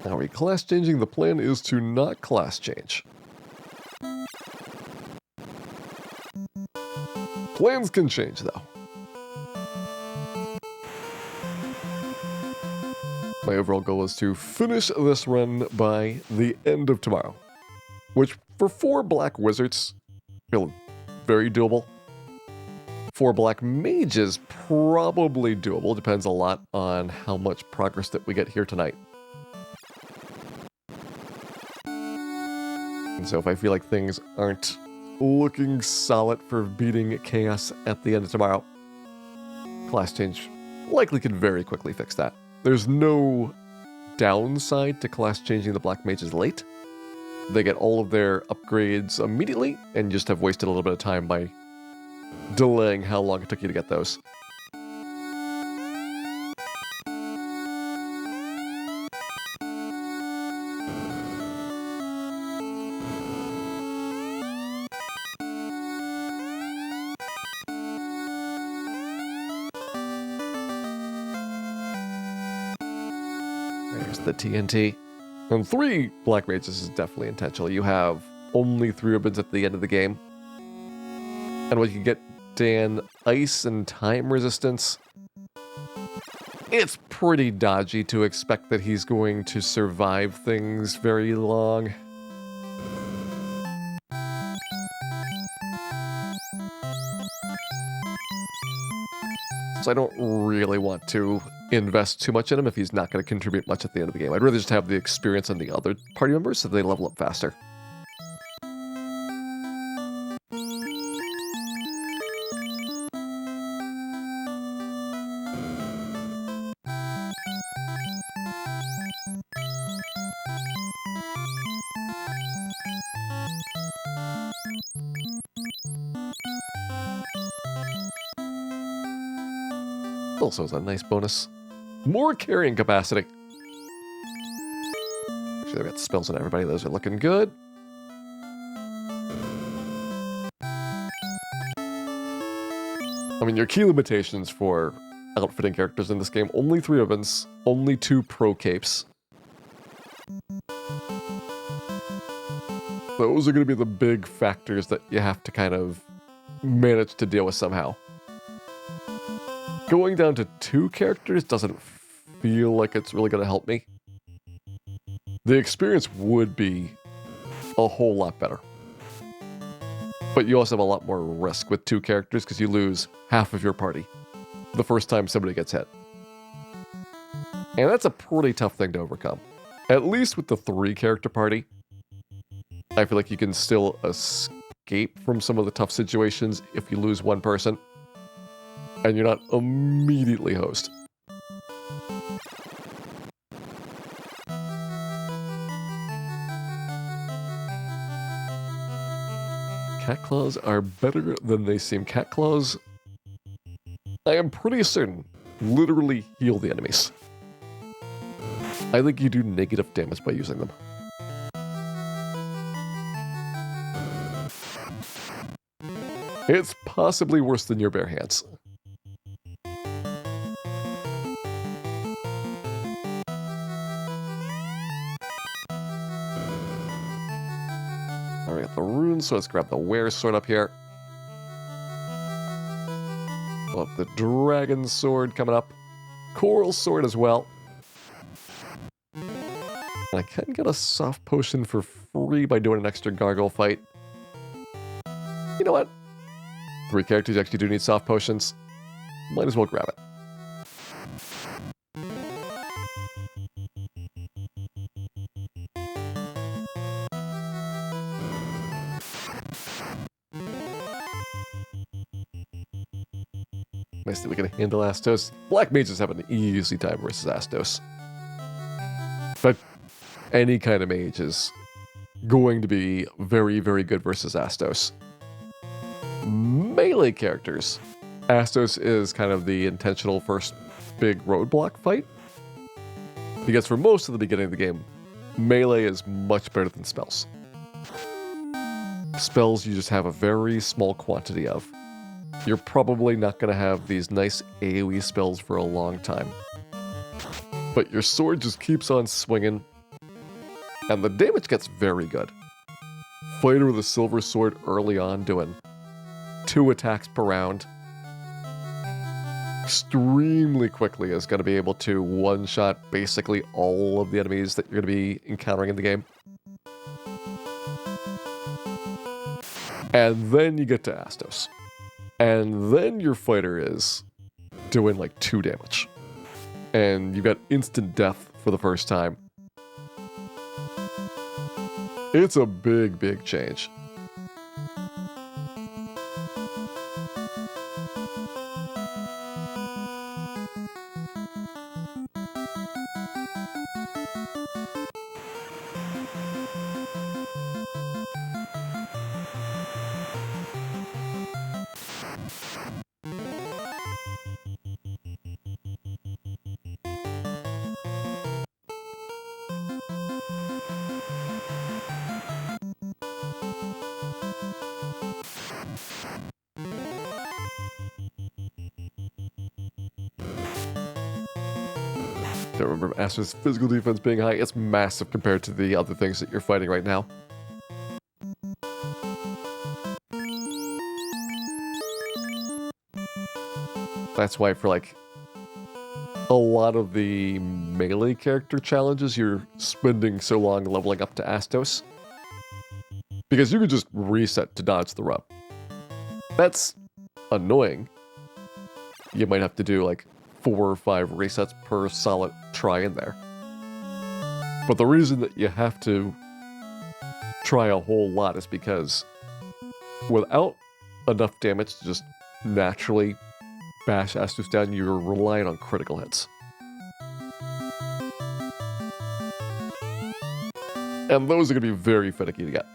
Are we class changing? The plan is to not class change. Plans can change, though. My overall goal is to finish this run by the end of tomorrow, which for 4 black wizards, feel very doable. 4 black mages, probably doable. Depends a lot on how much progress that we get here tonight. And so if I feel like things aren't looking solid for beating Chaos at the end of tomorrow, class change likely could very quickly fix that. There's no downside to class changing the black mages late. They get all of their upgrades immediately and just have wasted a little bit of time by delaying how long it took you to get those. There's the TNT. And 3 black mages is definitely intentional. You have only 3 ribbons at the end of the game. And when you get Dan ice and time resistance, it's pretty dodgy to expect that he's going to survive things very long. So I don't really want to invest too much in him if he's not going to contribute much at the end of the game. I'd rather just have the experience on the other party members so they level up faster. Also is a nice bonus. More carrying capacity. Actually, they've got spells on everybody. Those are looking good. I mean, your key limitations for outfitting characters in this game, only 3 ribbons, only 2 pro capes. Those are going to be the big factors that you have to kind of manage to deal with somehow. Going down to 2 characters doesn't feel like it's really going to help me. The experience would be a whole lot better. But you also have a lot more risk with 2 characters because you lose half of your party the first time somebody gets hit. And that's a pretty tough thing to overcome. At least with the 3 character party, I feel like you can still escape from some of the tough situations if you lose one person. And you're not immediately host. Cat claws are better than they seem. Cat claws, I am pretty certain, literally heal the enemies. I think you do negative damage by using them. It's possibly worse than your bare hands. Alright, the runes, so let's grab the wear sword up here. We'll have the dragon sword coming up. Coral sword as well. And I can get a soft potion for free by doing an extra gargoyle fight. You know what? 3 characters actually do need soft potions. Might as well grab it. nice that we can handle Astos. Black mages have an easy time versus Astos. But any kind of mage is going to be very, very good versus Astos. Melee characters. Astos is kind of the intentional first big roadblock fight. Because for most of the beginning of the game, melee is much better than spells. Spells you just have a very small quantity of. You're probably not going to have these nice AoE spells for a long time. But your sword just keeps on swinging, and the damage gets very good. Fighter with a silver sword early on doing 2 attacks per round. Extremely quickly is going to be able to one-shot basically all of the enemies that you're going to be encountering in the game. And then you get to Astos. And then your fighter is doing like 2 damage. And you've got instant death for the first time. It's a big, big change. Don't remember Astos' physical defense being high. It's massive compared to the other things that you're fighting right now. That's why for like a lot of the melee character challenges, you're spending so long leveling up to Astos. Because you can just reset to dodge the rub. That's annoying. You might have to do like 4 or 5 resets per solid try in there. But the reason that you have to try a whole lot is because without enough damage to just naturally bash Astos down, you're relying on critical hits. And those are going to be very finicky to get.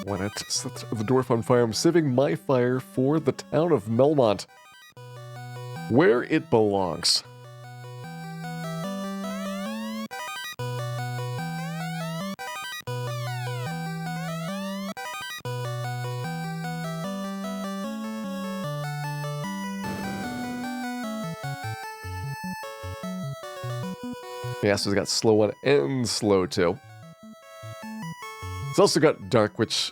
When I set the dwarf on fire, I'm saving my fire for the town of Melmont, where it belongs. Yeah, so it's got slow 1 and slow 2. It's also got dark, which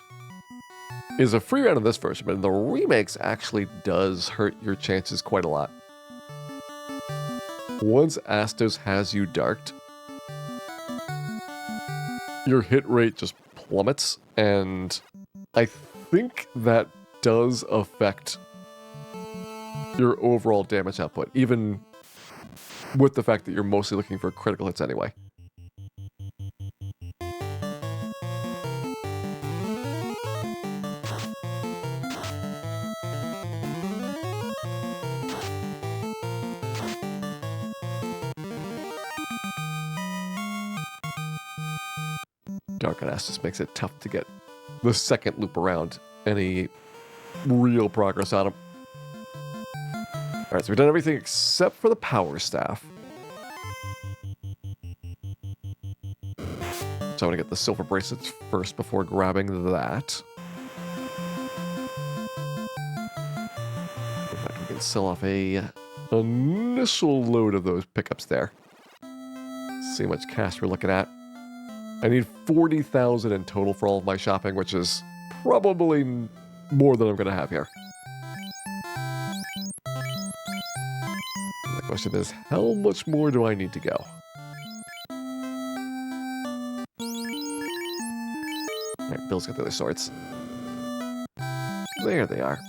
is a free round in this version, but in the remakes actually does hurt your chances quite a lot. Once Astos has you darked, your hit rate just plummets, and I think that does affect your overall damage output, even with the fact that you're mostly looking for critical hits anyway. Dark on Astos makes it tough to get the second loop around any real progress on him. Alright, so we've done everything except for the power staff. So I'm gonna get the silver bracelets first before grabbing that. In fact, we can sell off a initial load of those pickups there. See how much cash we're looking at. I need 40,000 in total for all of my shopping, which is probably more than I'm gonna have here. The question is, how much more do I need to go? Alright, Bill's got the other swords. There they are.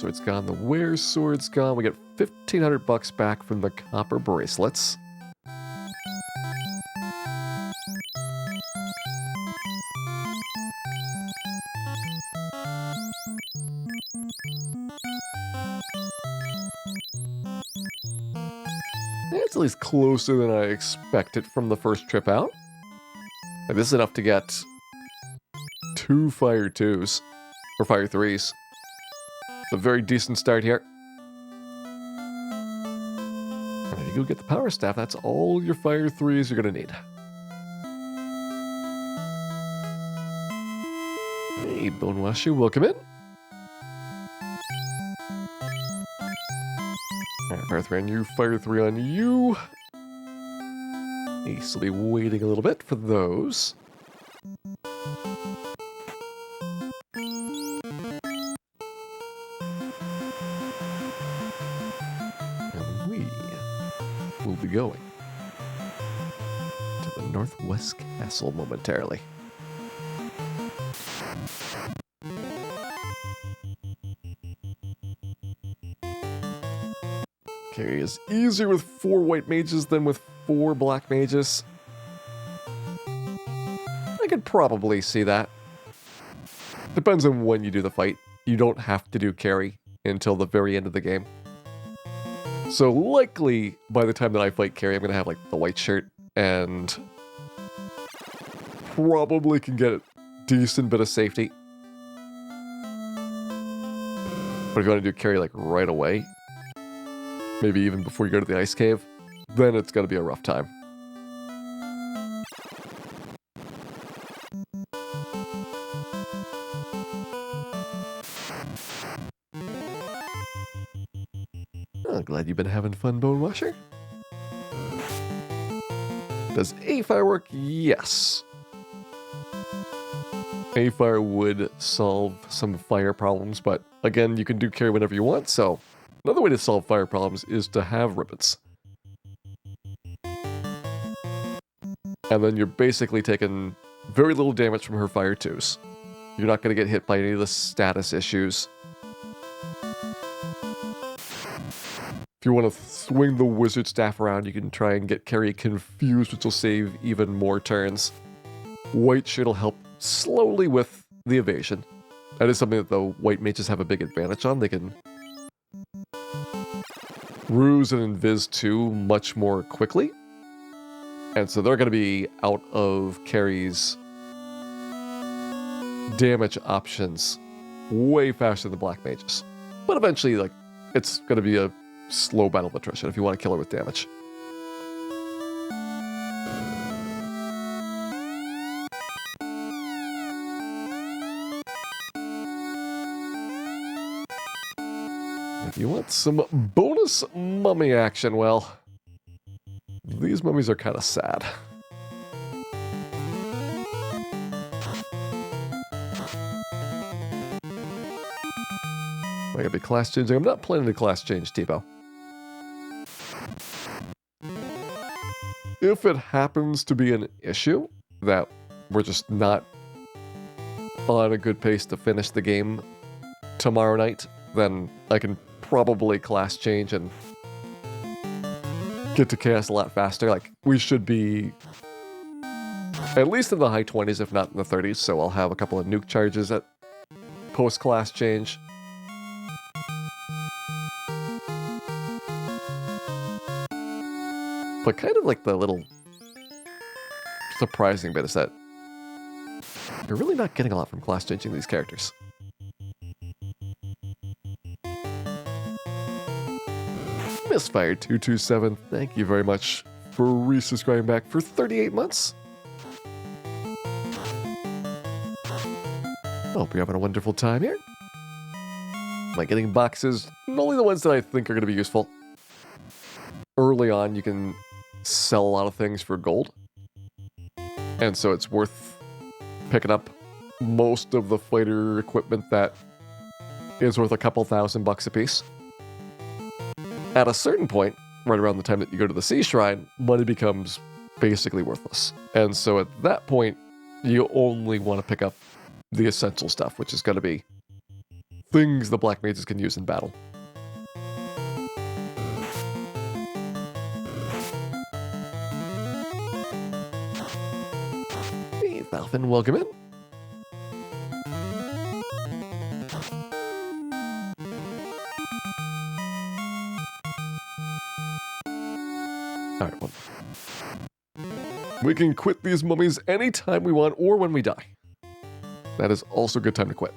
sword's gone. The wear sword's gone. We get 1,500 bucks back from the copper bracelets. It's at least closer than I expected from the first trip out. And this is enough to get 2 Fire 2s, or Fire 3s. It's a very decent start here. There you go, get the Power Staff. That's all your Fire 3s you're going to need. Hey, Bone Washer, welcome in. Alright, Fire 3 on you, Fire 3 on you. Ace will be waiting a little bit for those. And we will be going to the Northwest Castle momentarily. Carry is easier with 4 white mages than with 4 black mages. I could probably see that. Depends on when you do the fight. You don't have to do carry until the very end of the game. So likely, by the time that I fight carry, I'm going to have like the white shirt and probably can get a decent bit of safety. But if you want to do carry like right away, maybe even before you go to the ice cave, then it's going to be a rough time. Oh, glad you've been having fun, Bone Washer. Does a fire work? Yes. A fire would solve some fire problems, but again, you can do carry whenever you want, so another way to solve fire problems is to have ribbons. And then you're basically taking very little damage from her Fire 2s. You're not going to get hit by any of the status issues. If you want to swing the wizard staff around, you can try and get carry confused, which will save even more turns. White shield will help slowly with the evasion. That is something that the white mages have a big advantage on. They can ruse and invis 2 much more quickly. And so they're going to be out of carry's damage options way faster than the black mages. But eventually, like, it's going to be a slow battle of attrition if you want to kill her with damage. If you want some bonus mummy action, well, these mummies are kind of sad. I gotta be class changing. I'm not planning to class change, Tipo. If it happens to be an issue that we're just not on a good pace to finish the game tomorrow night, then I can probably class change and get to chaos a lot faster. Like, we should be at least in the high 20s, if not in the 30s, so I'll have a couple of nuke charges at post-class change. But kind of like the little surprising bit is that you're really not getting a lot from class changing these characters. Misfire 227, thank you very much for resubscribing back for 38 months. Hope you're having a wonderful time here. Am I getting boxes? Only the ones that I think are going to be useful. Early on, you can sell a lot of things for gold. And so it's worth picking up most of the fighter equipment that is worth a couple $1,000 a piece. At a certain point, right around the time that you go to the Sea Shrine, money becomes basically worthless. And so at that point, you only want to pick up the essential stuff, which is going to be things the black mages can use in battle. Hey, Falcon, welcome in. Alright, well. We can quit these mummies anytime we want or when we die. That is also a good time to quit.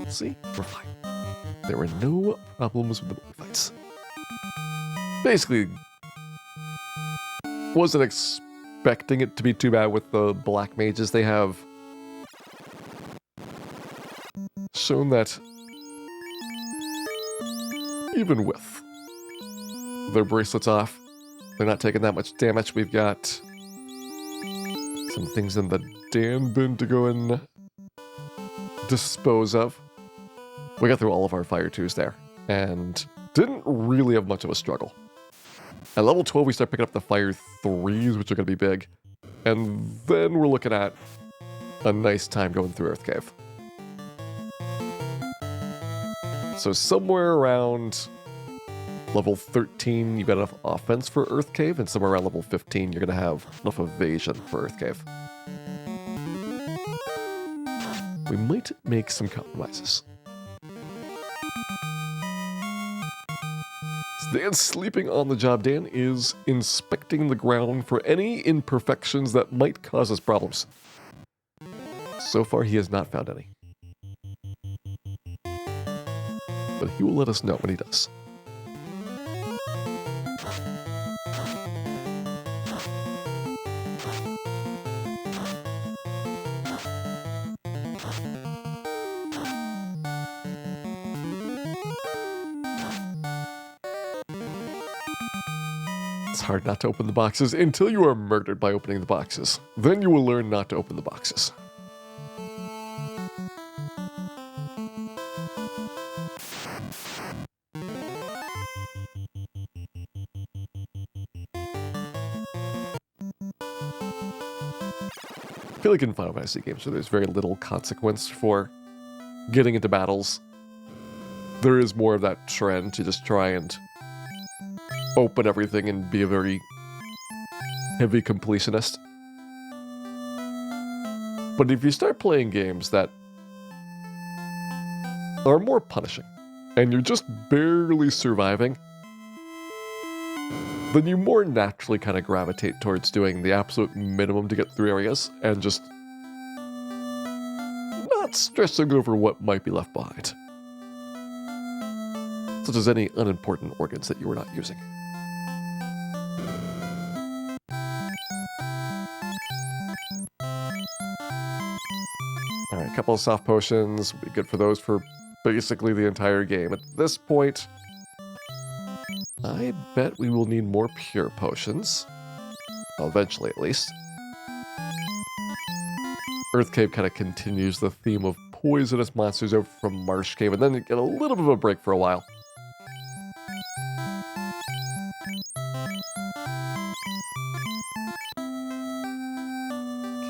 See, we're fine. There were no problems with the mummy fights. Basically, wasn't expecting it to be too bad with the black mages. They have shown that even with their bracelets off, they're not taking that much damage. We've got some things in the Dan bin to go and dispose of. We got through all of our fire 2s there and didn't really have much of a struggle. At level 12, we start picking up the fire 3s, which are going to be big. And then we're looking at a nice time going through Earth Cave. So somewhere around level 13, you've got enough offense for Earth Cave, and somewhere around level 15, you're going to have enough evasion for Earth Cave. We might make some compromises. Dan sleeping on the job. Dan is inspecting the ground for any imperfections that might cause us problems. So far, he has not found any. But he will let us know when he does. It's hard not to open the boxes until you are murdered by opening the boxes. Then you will learn not to open the boxes. I feel like in Final Fantasy games where there's very little consequence for getting into battles, there is more of that trend to just try and open everything and be a very heavy completionist. But if you start playing games that are more punishing, and you're just barely surviving, then you more naturally kind of gravitate towards doing the absolute minimum to get through areas, and just not stressing over what might be left behind. Such as any unimportant organs that you were not using. Alright, a couple of soft potions will be good for those for basically the entire game. At this point, I bet we will need more pure potions. Well, eventually, at least. Earth Cave kind of continues the theme of poisonous monsters over from Marsh Cave, and then you get a little bit of a break for a while.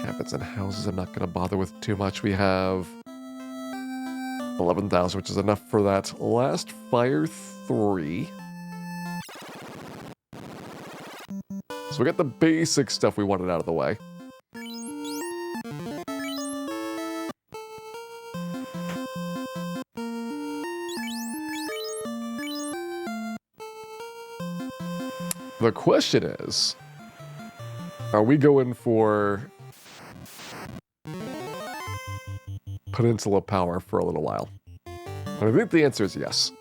Cabins and houses I'm not going to bother with too much. We have 11,000, which is enough for that last fire 3. So we got the basic stuff we wanted out of the way. The question is, are we going for Peninsula Power for a little while? And I think the answer is yes.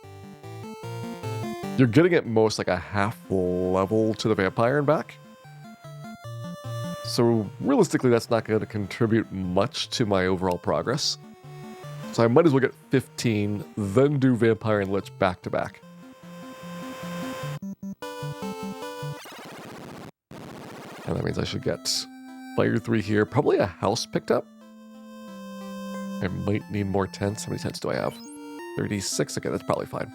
You're getting at most like a half level to the vampire and back. So realistically, that's not going to contribute much to my overall progress. So I might as well get 15, then do Vampire and Lich back to back. And that means I should get Fire 3 here, probably a house picked up. I might need more tents. How many tents do I have? 36. Okay, that's probably fine.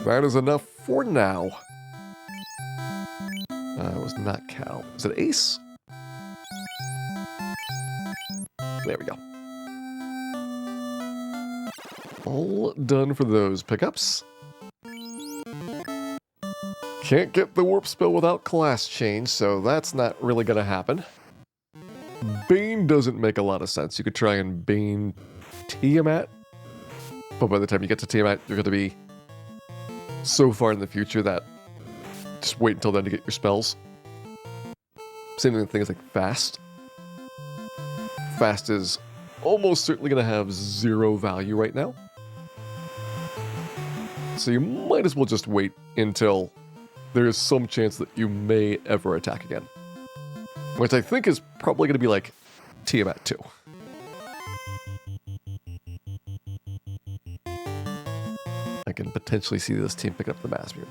That is enough for now. It was not Cal. Is it Ace? There we go. All done for those pickups. Can't get the warp spell without class change, so that's not really going to happen. Bane doesn't make a lot of sense. You could try and Bane Tiamat, but by the time you get to Tiamat, you're going to be so far in the future that just wait until then to get your spells. Same thing with things like Fast. Fast is almost certainly going to have 0 value right now. So you might as well just wait until there is some chance that you may ever attack again. Which I think is probably going to be like Tiamat 2. I can potentially see this team picking up the Masmune.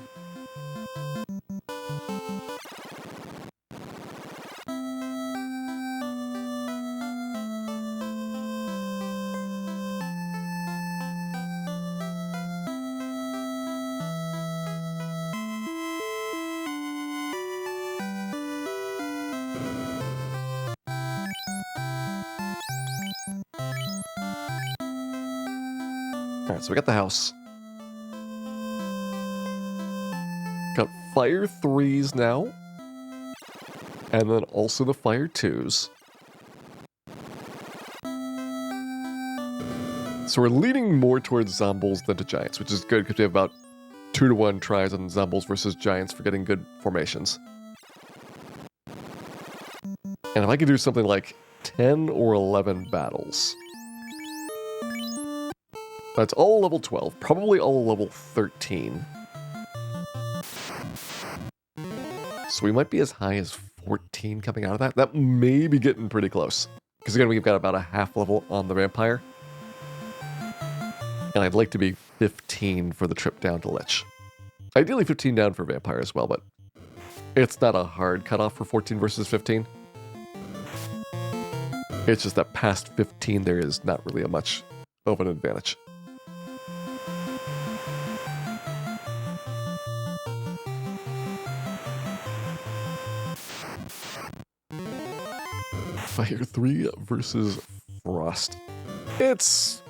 Alright, so we got the house. Got Fire 3s now. And then also the Fire 2s. So we're leaning more towards Zombles than to Giants, which is good because we have about 2-to-1 tries on Zombles versus Giants for getting good formations. And if I could do something like 10 or 11 battles... That's all level 12, probably all level 13. So we might be as high as 14 coming out of that. That may be getting pretty close. Because again, we've got about a half level on the Vampire. And I'd like to be 15 for the trip down to Lich. Ideally 15 down for Vampire as well, but it's not a hard cutoff for 14 versus 15. It's just that past 15 there is not really a much of an advantage. Fire 3 versus Frost. It's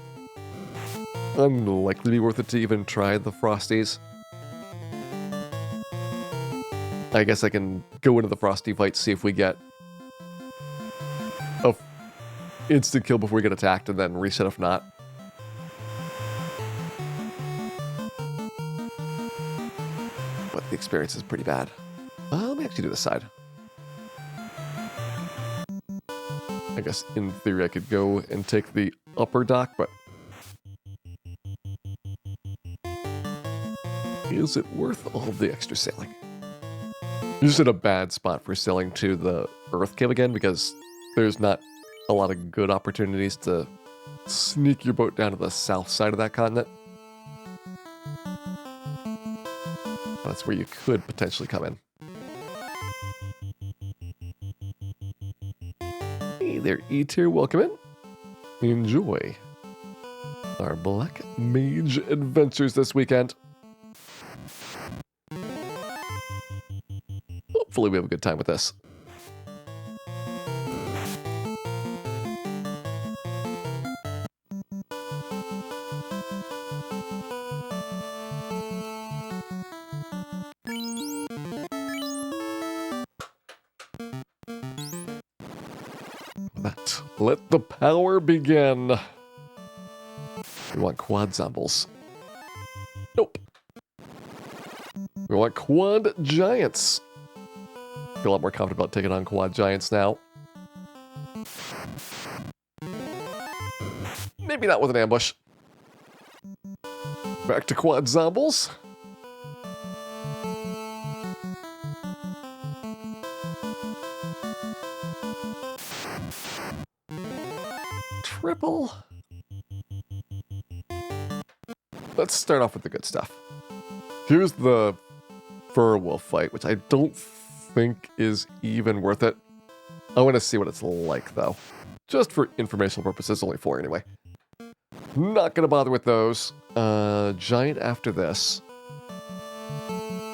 unlikely to be worth it to even try the Frosties. I guess I can go into the Frosty fight, see if we get a instant kill before we get attacked, and then reset if not. But the experience is pretty bad. Let me actually do this side. I guess in theory I could go and take the upper dock, but is it worth all the extra sailing? You're just in a bad spot for sailing to the Earth Cave again because there's not a lot of good opportunities to sneak your boat down to the south side of that continent. That's where you could potentially come in. Hey there, E-Tier, welcome in. Enjoy our Black Mage adventures this weekend. Hopefully we have a good time with this. Let the power begin. We want quad zombies. Nope. We want quad giants. Feel a lot more confident about taking on quad giants now. Maybe not with an ambush. Back to quad zombies. Triple. Let's start off with the good stuff. Here's the Fur Wolf fight, which I don't think is even worth it. I want to see what it's like, though. Just for informational purposes, only 4 anyway. Not gonna bother with those. Giant after this.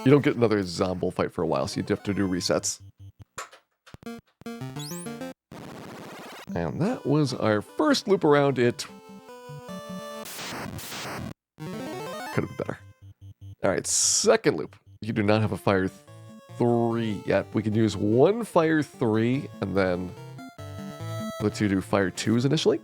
You don't get another Zomble fight for a while, so you have to do resets. And that was our first loop around it. Could have been better. Alright, second loop. You do not have a Fire 3 yet. We can use 1 Fire 3, and then let's you do Fire 2s initially.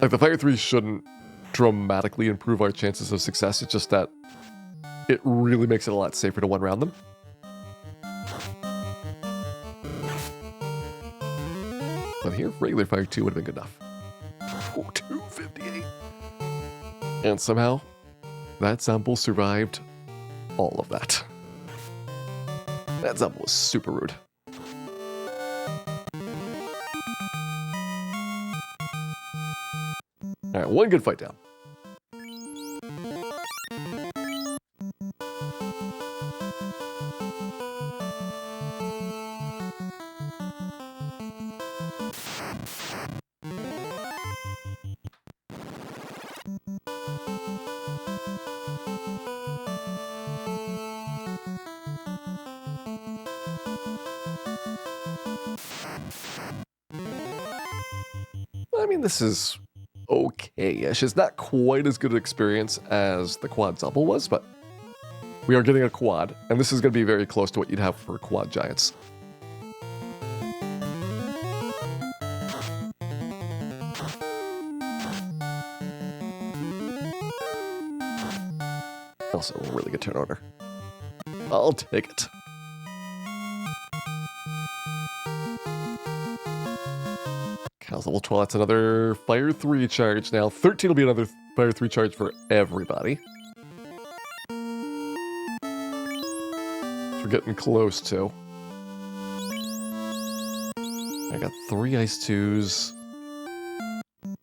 Like, the Fire 3 shouldn't dramatically improve our chances of success. It's just that it really makes it a lot safer to one-round them. But here, regular Fire 2 would have been good enough. Oh, 258. And somehow, that Zomble survived all of that. That Zomble was super rude. Alright, 1 good fight down. I mean, this is okay-ish. It's not quite as good an experience as the Quad Zomble was, but we are getting a quad, and this is going to be very close to what you'd have for Quad Giants. Also, a really good turn order. I'll take it. Cows level 12, that's another Fire 3 charge now. 13 will be another Fire 3 charge for everybody. We're getting close to. I got 3 Ice 2s,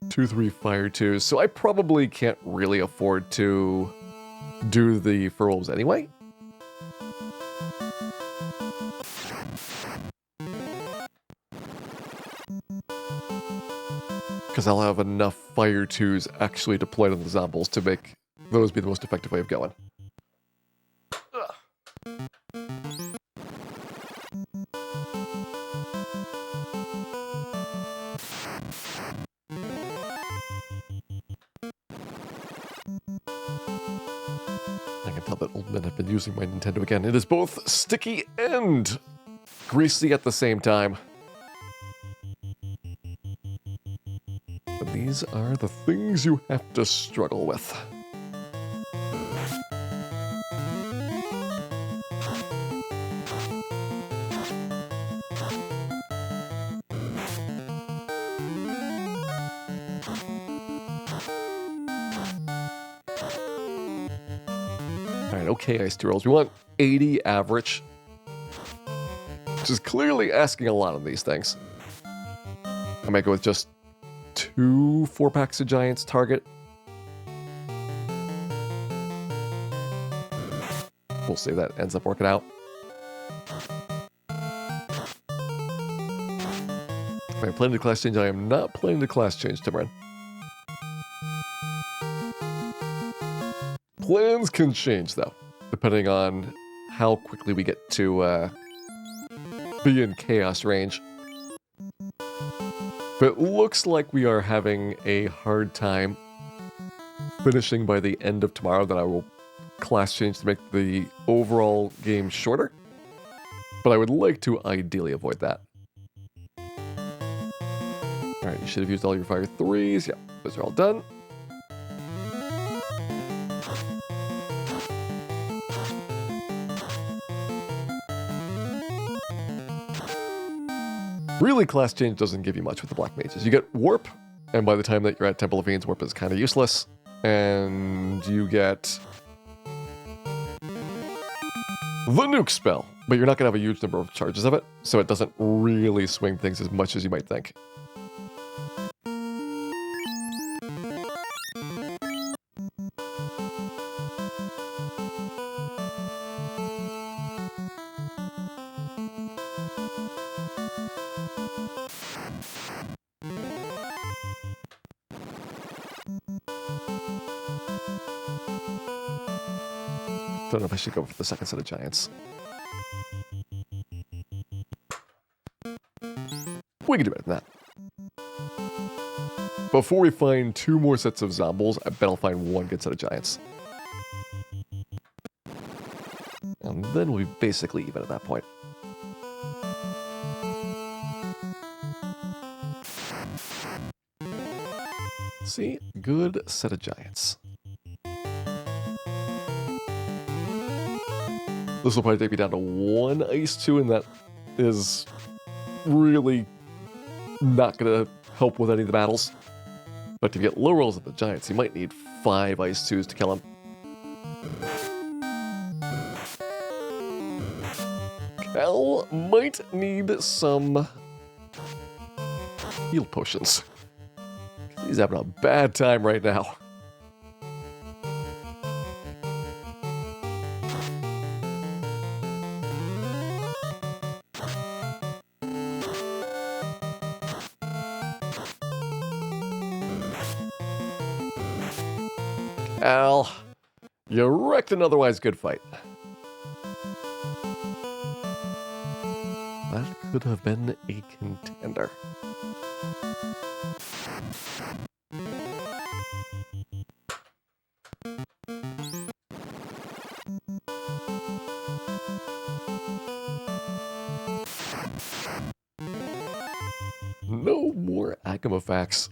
2, 3 Fire 2s, so I probably can't really afford to do the Furwolves anyway. Because I'll have enough Fire 2s actually deployed on the Zombles to make those be the most effective way of going. Ugh. I can tell that old men have been using my Nintendo again. It is both sticky and greasy at the same time. But these are the things you have to struggle with. Alright, okay, Ice 2 rolls. We want 80 average, which is clearly asking a lot of these things. I might go with just 2 4-packs of Giants target. We'll see if that ends up working out. If I'm playing the class change, I am not playing the class change, Timran. Plans can change, though, depending on how quickly we get to be in chaos range. But it looks like we are having a hard time finishing by the end of tomorrow. Then I will class change to make the overall game shorter. But I would like to ideally avoid that. Alright, you should have used all your Fire 3s. Yeah, those are all done. Really, class change doesn't give you much with the Black Mages. You get Warp, and by the time that you're at Temple of Fiends, Warp is kind of useless. And you get the Nuke spell, but you're not going to have a huge number of charges of it, so it doesn't really swing things as much as you might think. Don't know if I should go for the second set of giants. We can do better than that. Before we find 2 more sets of zombies, I bet I'll find 1 good set of giants. And then we'll be basically even at that point. See? Good set of giants. This will probably take me down to 1 ice 2, and that is really not going to help with any of the battles. But to get low rolls at the giants, you might need 5 ice 2s to kill him. Cal might need some heal potions. He's having a bad time right now. Al, you wrecked an otherwise good fight. That could have been a contender. No more Agamafax.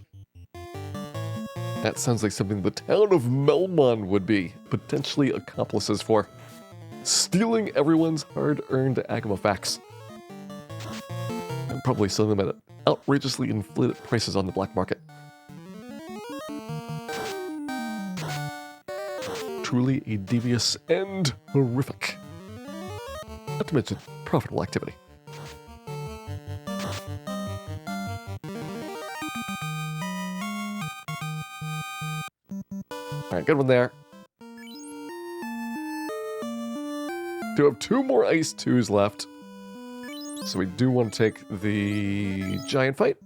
That sounds like something the town of Melmon would be potentially accomplices for. Stealing everyone's hard-earned Agamafax. And probably selling them at outrageously inflated prices on the black market. Truly a devious and horrific. Not to mention profitable activity. Alright, good one there. Do have 2 more ice 2s left. So we do want to take the giant fight.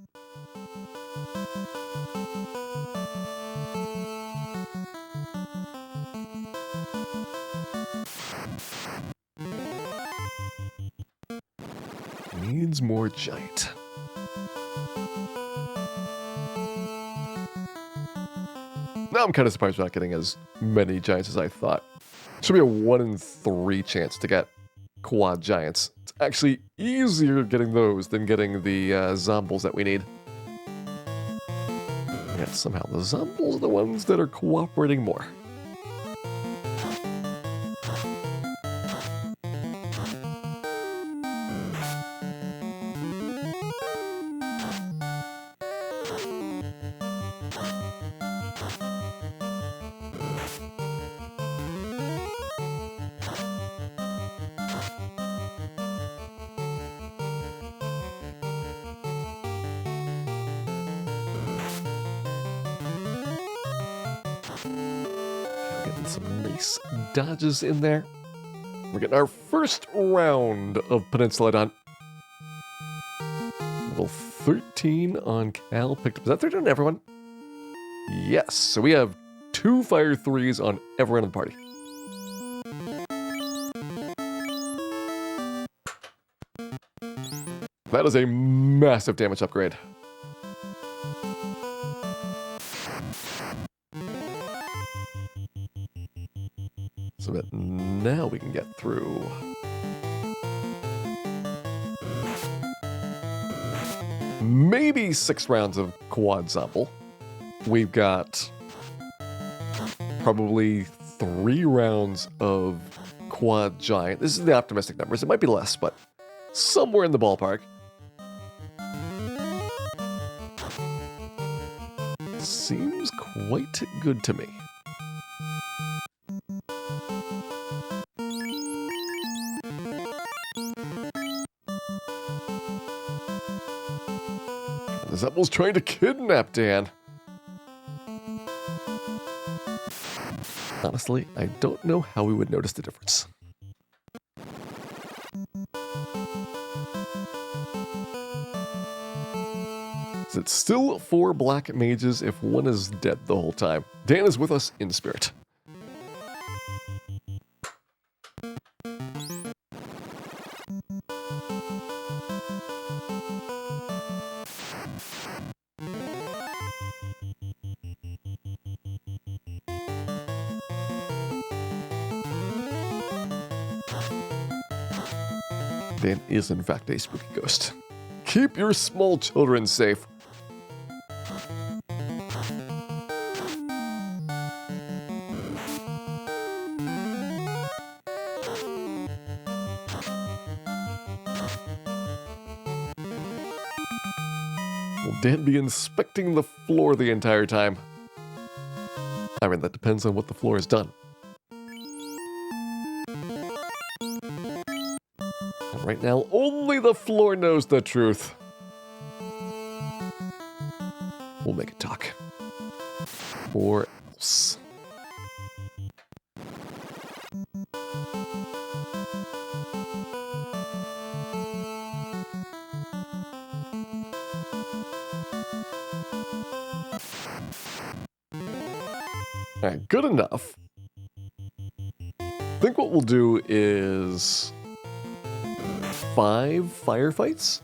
Needs more giant. Now I'm kind of surprised we're not getting as many giants as I thought. Should be a 1 in 3 chance to get quad giants. It's actually easier getting those than getting the zombies that we need. Yet somehow the zombies are the ones that are cooperating more. Getting some nice dodges in there. We're getting our first round of Peninsula done. Level 13 on Cal. Picked up. Is that 13 on everyone? Yes. So we have 2 fire 3s on everyone in the party. That is a massive damage upgrade. So that now we can get through. Maybe 6 rounds of quad zombie. We've got probably 3 rounds of quad giant. This is the optimistic numbers. It might be less, but somewhere in the ballpark. Seems quite good to me. The Zebel's trying to kidnap Dan. Honestly, I don't know how we would notice the difference. It's still 4 black mages if one is dead the whole time. Dan is with us in spirit. Dan is in fact a spooky ghost. Keep your small children safe. Will Dan be inspecting the floor the entire time? I mean, that depends on what the floor has done. And right now, only the floor knows the truth. We'll make it talk. Or else. Alright, good enough. I think what we'll do is 5 firefights.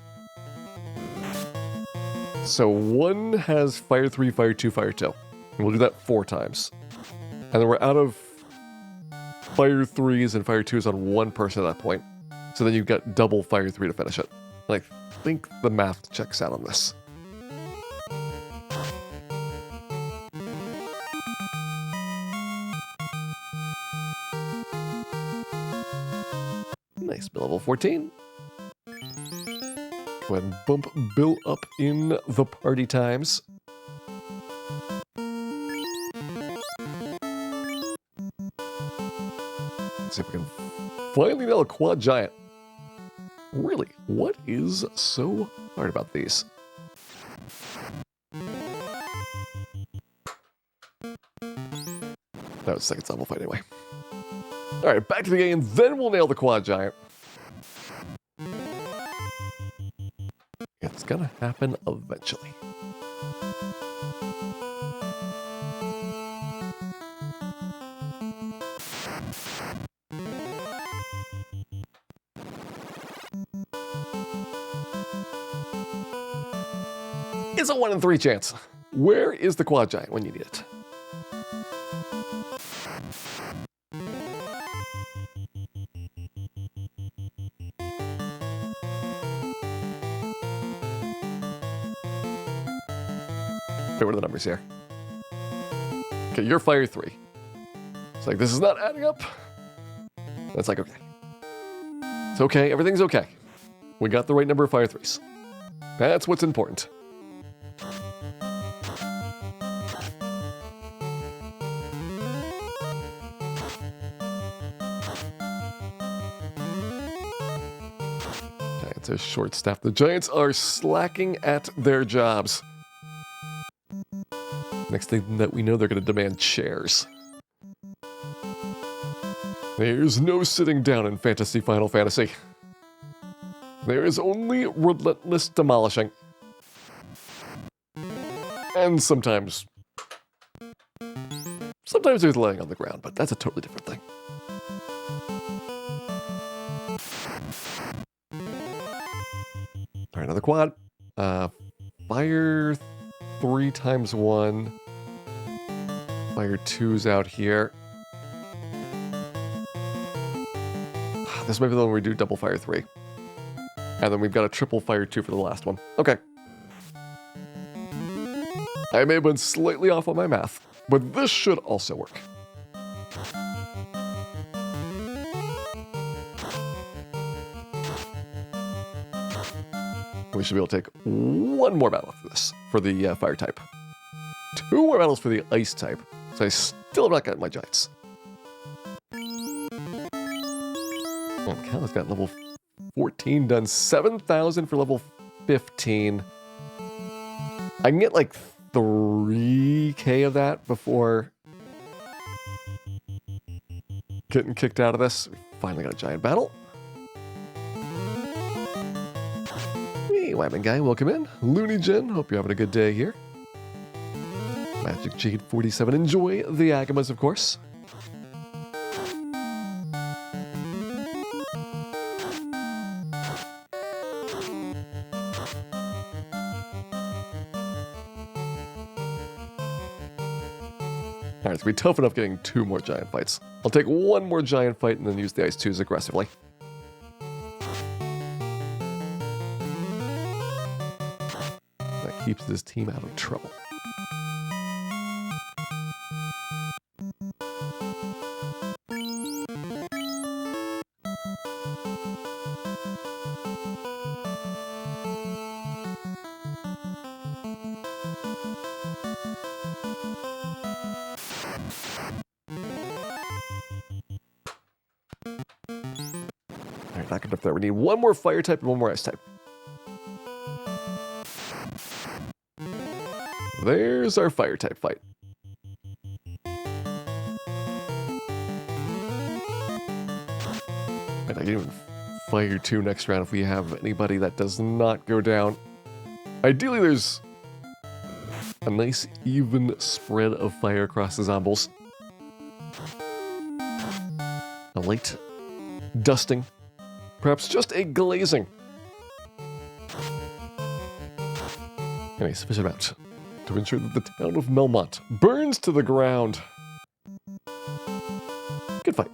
So one has fire 3, fire 2, fire 2. And we'll do that 4 times. And then we're out of fire 3s and fire 2s on one person at that point. So then you've got double fire 3 to finish it. And I think the math checks out on this. Nice, level 14. Go ahead and bump Bill up in the party times. Let's see if we can finally nail a quad giant. Really, what is so hard about these? That was second level fight anyway. Alright, back to the game, then we'll nail the quad giant. It's gonna happen eventually. It's a 1 in 3 chance. Where is the quad giant when you need it? Wait, what are the numbers here? Okay, you're fire 3. It's like, this is not adding up. That's like, okay. It's okay, everything's okay. We got the right number of fire 3s. That's what's important. Giants are short-staffed. The Giants are slacking at their jobs. Next thing that we know, they're going to demand chairs. There's no sitting down in Fantasy Final Fantasy. There is only relentless demolishing. And sometimes there's laying on the ground, but that's a totally different thing. All right, another quad. Fire 3 times 1. Fire 2's out here. This might be the one where we do double fire 3. And then we've got a triple fire 2 for the last one. Okay. I may have been slightly off on my math, but this should also work. We should be able to take 1 more battle after this for the fire type. 2 more battles for the ice type. So I still have not gotten my giants. Oh, Cal's got level 14 done. 7,000 for level 15. I can get like 3k of that before getting kicked out of this. We finally got a giant battle. Hey, Wyman Guy, welcome in. Looney Jin, hope you're having a good day here. Magic Jade 47, enjoy the Agamas, of course. Alright, it's gonna be tough enough getting 2 more giant fights. I'll take 1 more giant fight and then use the Ice 2s aggressively. keeps this team out of trouble. Alright, back up there. We need one more fire type and one more ice type. There's our fire type fight. And I can even fire 2 next round if we have anybody that does not go down. Ideally, there's a nice even spread of fire across the zombies. A light dusting, perhaps just a glazing. And a sufficient amount to ensure that the town of Melmont burns to the ground. Good fight.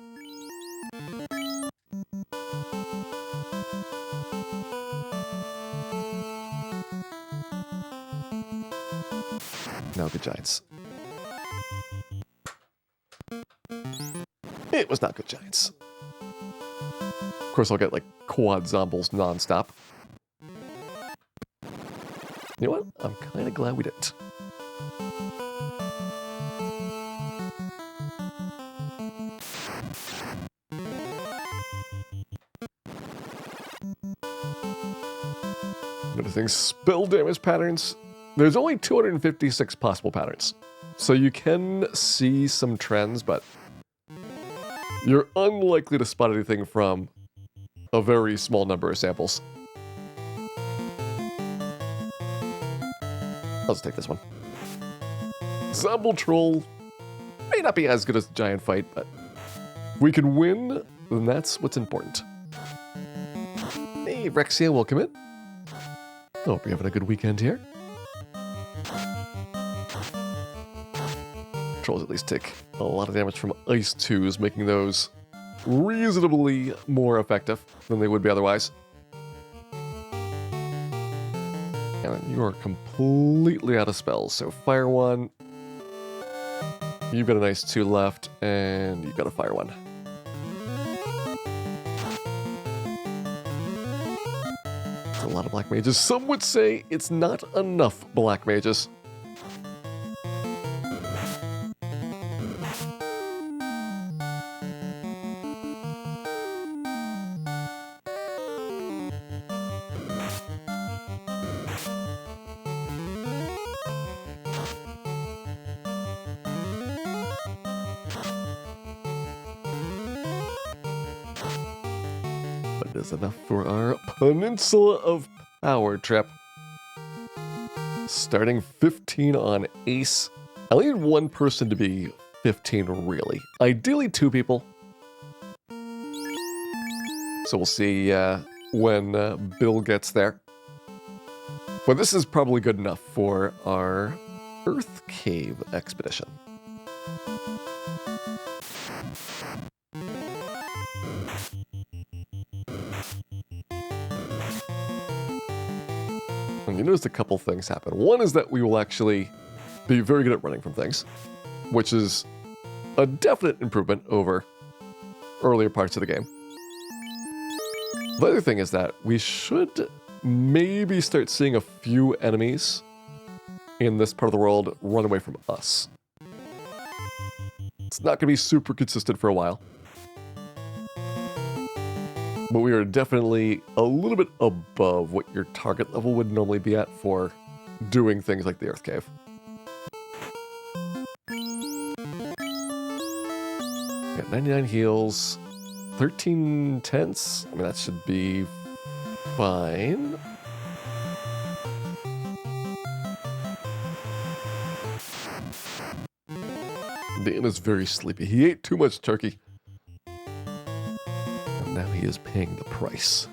No, good Giants. It was not good Giants. Of course, I'll get like quad zombies nonstop. You know what? I'm kind of glad we didn't. Noticing spell damage patterns. There's only 256 possible patterns. So you can see some trends, but you're unlikely to spot anything from a very small number of samples. I'll just take this one. Zombie Troll may not be as good as the giant fight, but if we can win, then that's what's important. Hey, Rexia, welcome in. Hope you're having a good weekend here. Trolls at least take a lot of damage from Ice 2s, making those reasonably more effective than they would be otherwise. And you are completely out of spells, so fire 1. You've got an Ice 2 left, and you've got a fire 1. That's a lot of black mages. Some would say it's not enough black mages. Is enough for our Peninsula of Power trip. Starting 15 on Ace. I need one person to be 15, really. Ideally 2 people. So we'll see when Bill gets there. But this is probably good enough for our Earth Cave expedition. And you notice a couple things happen. One is that we will actually be very good at running from things, which is a definite improvement over earlier parts of the game. The other thing is that we should maybe start seeing a few enemies in this part of the world run away from us. It's not going to be super consistent for a while. But we are definitely a little bit above what your target level would normally be at for doing things like the Earth Cave. Got 99 heals, 13 tents. I mean, that should be fine. Dan is very sleepy. He ate too much turkey. Now he is paying the price.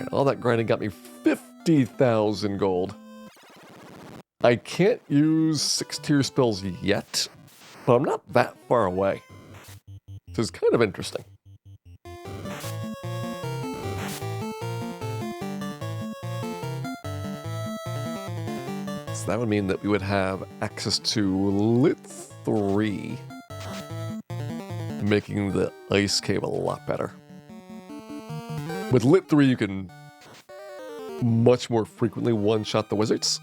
Alright, all that grinding got me 50,000 gold. I can't use 6-tier spells yet, but I'm not that far away. This is kind of interesting. So that would mean that we would have access to Lit 3, making the Ice Cave a lot better. With Lit 3, you can much more frequently one-shot the wizards,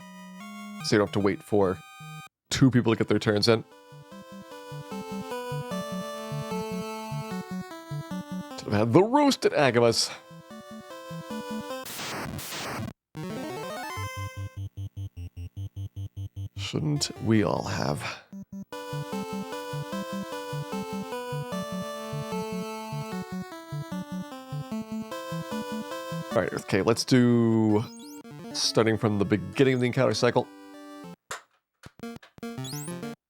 so you don't have to wait for 2 people to get their turns in. Should have had the roasted Agamas. Shouldn't we all have? Alright, Earth Cave, let's do starting from the beginning of the encounter cycle.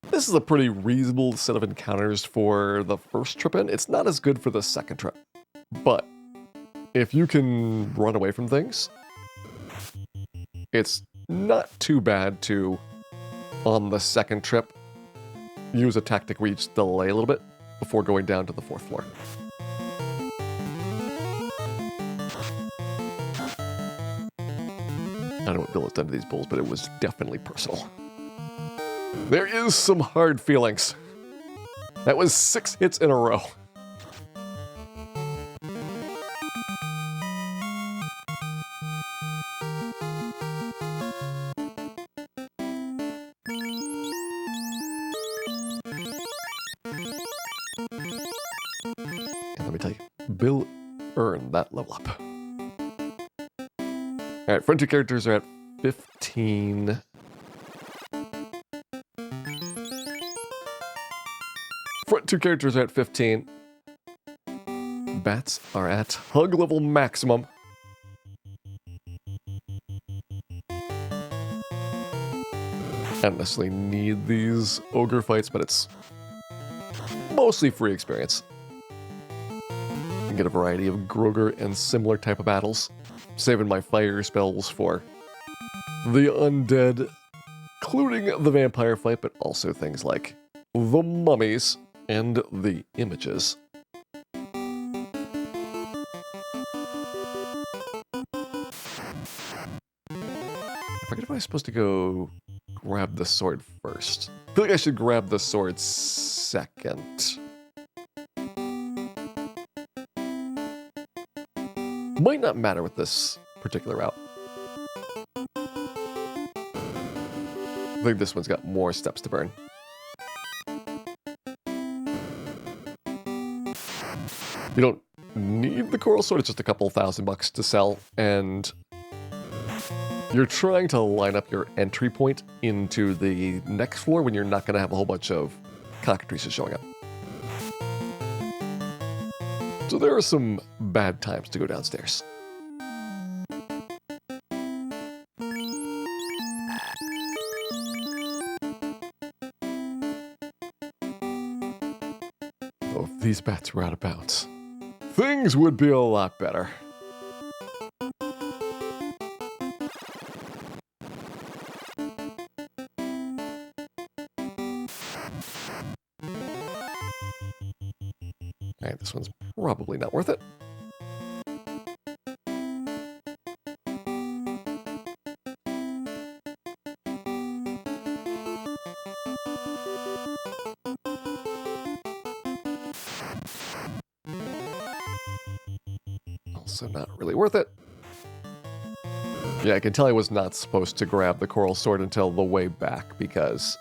This is a pretty reasonable set of encounters for the first trip in. It's not as good for the second trip, but if you can run away from things, it's not too bad to, on the second trip, use a tactic where you just delay a little bit before going down to the 4th floor. I don't know what Bill has done to these bulls, but it was definitely personal. There is some hard feelings. That was 6 hits in a row. And let me tell you, Bill earned that level up. Alright, front 2 characters are at 15. Front 2 characters are at 15. Bats are at hug level maximum. I don't necessarily need these ogre fights, but it's mostly free experience. You can get a variety of Groger and similar type of battles. Saving my fire spells for the undead, including the vampire fight, but also things like the mummies and the images. I forget if I was supposed to go grab the sword first. I feel like I should grab the sword second. Might not matter with this particular route. I think this one's got more steps to burn. You don't need the coral sword, it's just a couple $1,000 to sell, and you're trying to line up your entry point into the next floor when you're not going to have a whole bunch of cockatrices showing up. So there are some bad times to go downstairs. Oh, if these bats were out of bounds, things would be a lot better. Alright, this one's probably not worth it. Also not really worth it. Yeah, I can tell I was not supposed to grab the coral sword until the way back because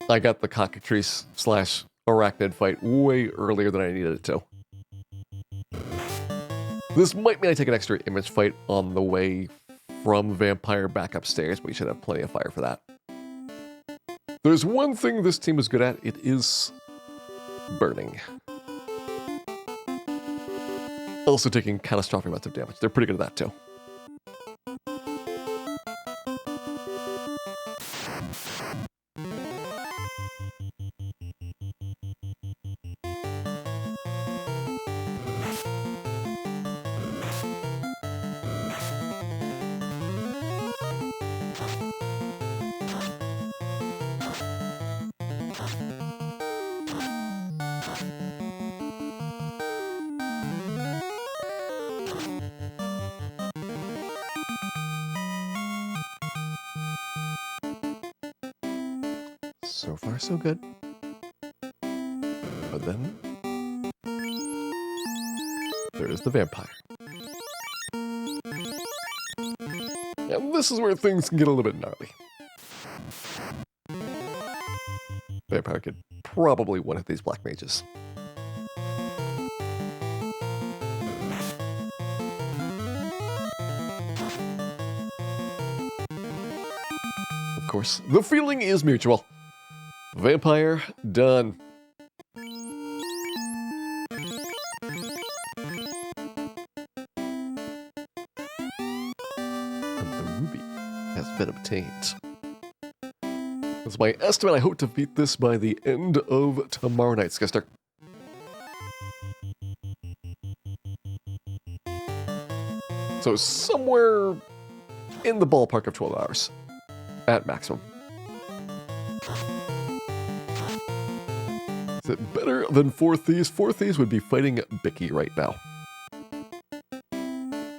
I got the cockatrice / arachnid fight way earlier than I needed it to. This might mean I take an extra image fight on the way from vampire back upstairs, but we should have plenty of fire for that. There's one thing this team is good at, it is burning. Also taking catastrophic amounts of damage. They're pretty good at that too. So far, so good. But then there is the vampire. And this is where things can get a little bit gnarly. Vampire could probably one-hit these black mages. Of course, the feeling is mutual. Vampire, done. And the ruby has been obtained. That's my estimate. I hope to beat this by the end of tomorrow night, Skister. So somewhere in the ballpark of 12 hours at maximum. Is it better than 4 Thieves? 4 Thieves would be fighting Bicky right now.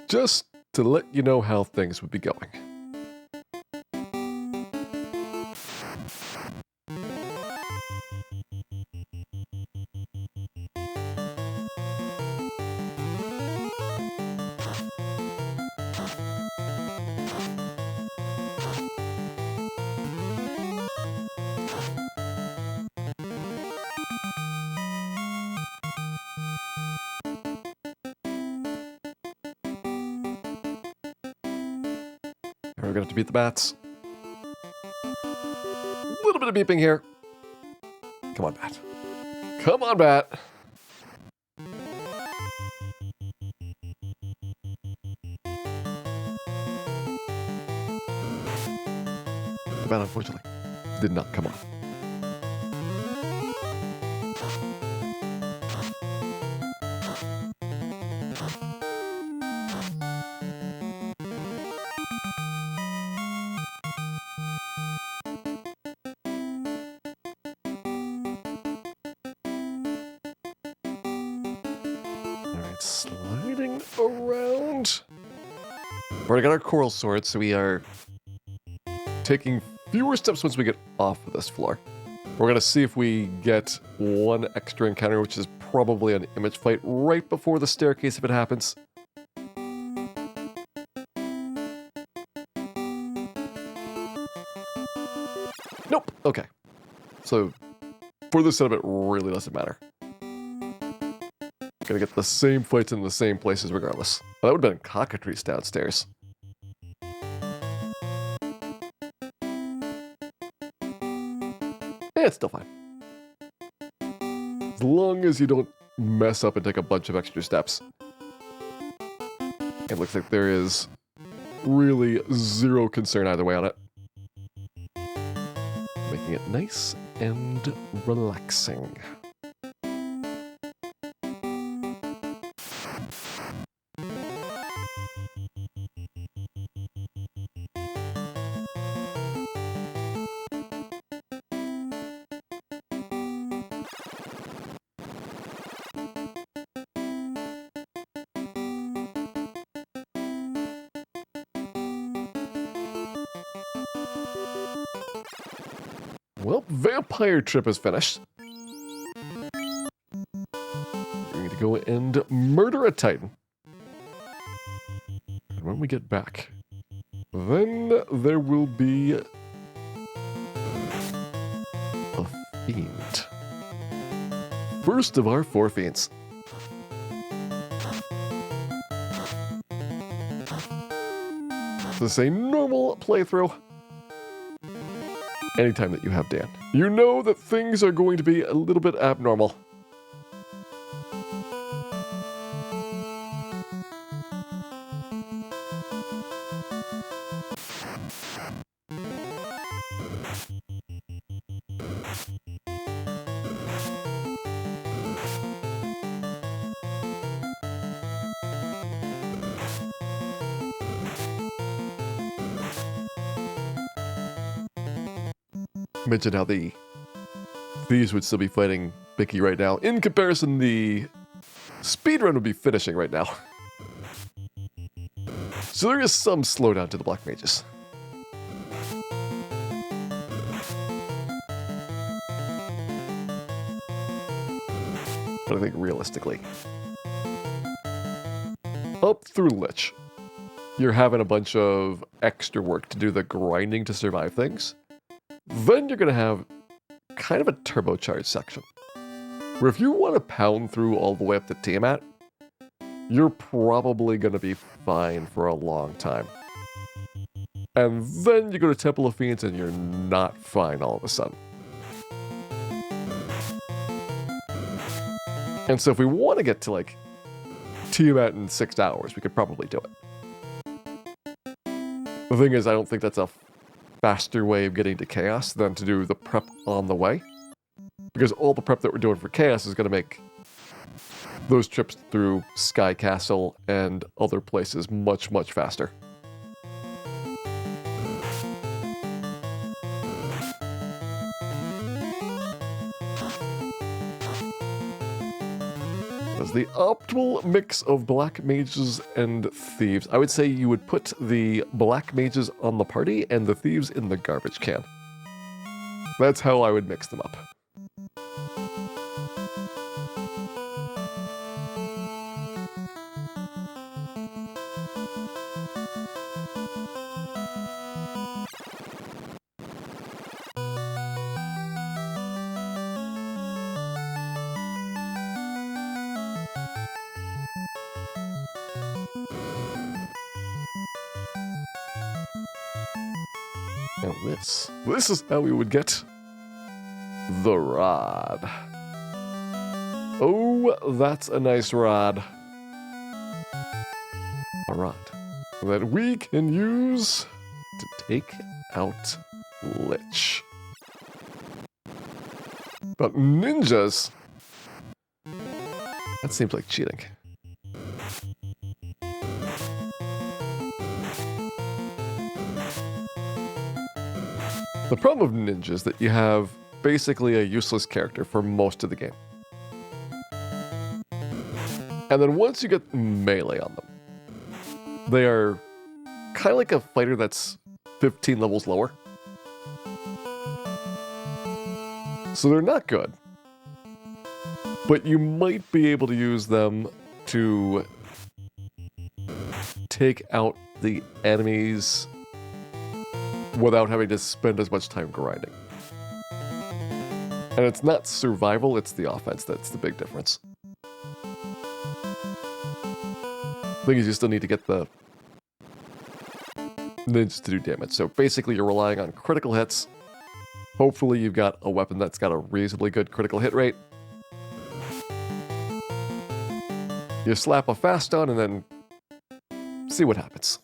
Just to let you know how things would be going. We're gonna have to beat the bats. A little bit of beeping here. Come on, bat. Come on, bat. The bat, unfortunately, did not come on. Sliding around. We're gonna get our coral sword, so we are taking fewer steps once we get off of this floor. We're gonna see if we get one extra encounter, which is probably an image fight right before the staircase if it happens. Nope. Okay. So for this setup, it really doesn't matter. Gonna get the same fights in the same places regardless. Well, that would have been cockatrice downstairs. It's still fine. As long as you don't mess up and take a bunch of extra steps. It looks like there is really zero concern either way on it. Making it nice and relaxing. Well, Vampire Trip is finished. We're going to go and murder a Titan. And when we get back, then there will be a fiend. First of our 4 fiends. This is a normal playthrough. Anytime that you have Dan, you know that things are going to be a little bit abnormal. Mentioned how the thieves would still be fighting Bicky right now. In comparison, the speedrun would be finishing right now. So there is some slowdown to the black mages. But I think realistically, up through Lich, you're having a bunch of extra work to do the grinding to survive things. Then you're going to have kind of a turbocharged section, where if you want to pound through all the way up to Tiamat, you're probably going to be fine for a long time. And then you go to Temple of Fiends and you're not fine all of a sudden. And so if we want to get to like Tiamat in 6 hours, we could probably do it. The thing is, I don't think that's a faster way of getting to Chaos than to do the prep on the way. Because all the prep that we're doing for Chaos is going to make those trips through Sky Castle and other places much, much faster. As the optimal mix of black mages and thieves, I would say you would put the black mages on the party and the thieves in the garbage can. That's how I would mix them up. And this is how we would get the rod. Oh, that's a nice rod. A rod that we can use to take out Lich. But ninjas, that seems like cheating. The problem with ninjas is that you have basically a useless character for most of the game. And then once you get melee on them, they are kind of like a fighter that's 15 levels lower. So they're not good. But you might be able to use them to take out the enemies without having to spend as much time grinding. And it's not survival, it's the offense that's the big difference. The thing is, you still need to get the ninjas to do damage. So basically you're relying on critical hits. Hopefully you've got a weapon that's got a reasonably good critical hit rate. You slap a fast on and then see what happens.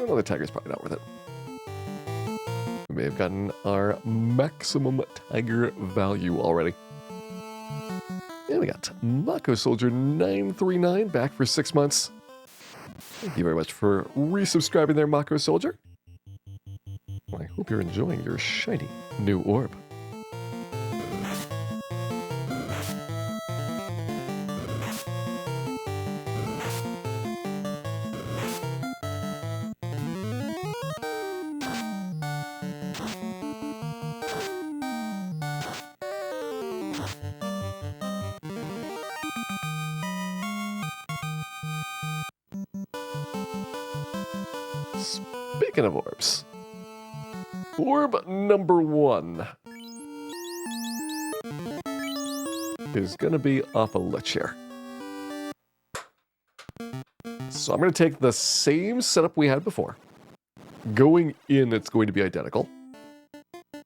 Another tiger's probably not worth it. We may have gotten our maximum tiger value already. And we got Mako Soldier 939 back for 6 months. Thank you very much for resubscribing there, Mako Soldier. I hope you're enjoying your shiny new orb. Speaking of orbs, orb number 1 is going to be off a Lich here. So I'm going to take the same setup we had before. Going in, it's going to be identical.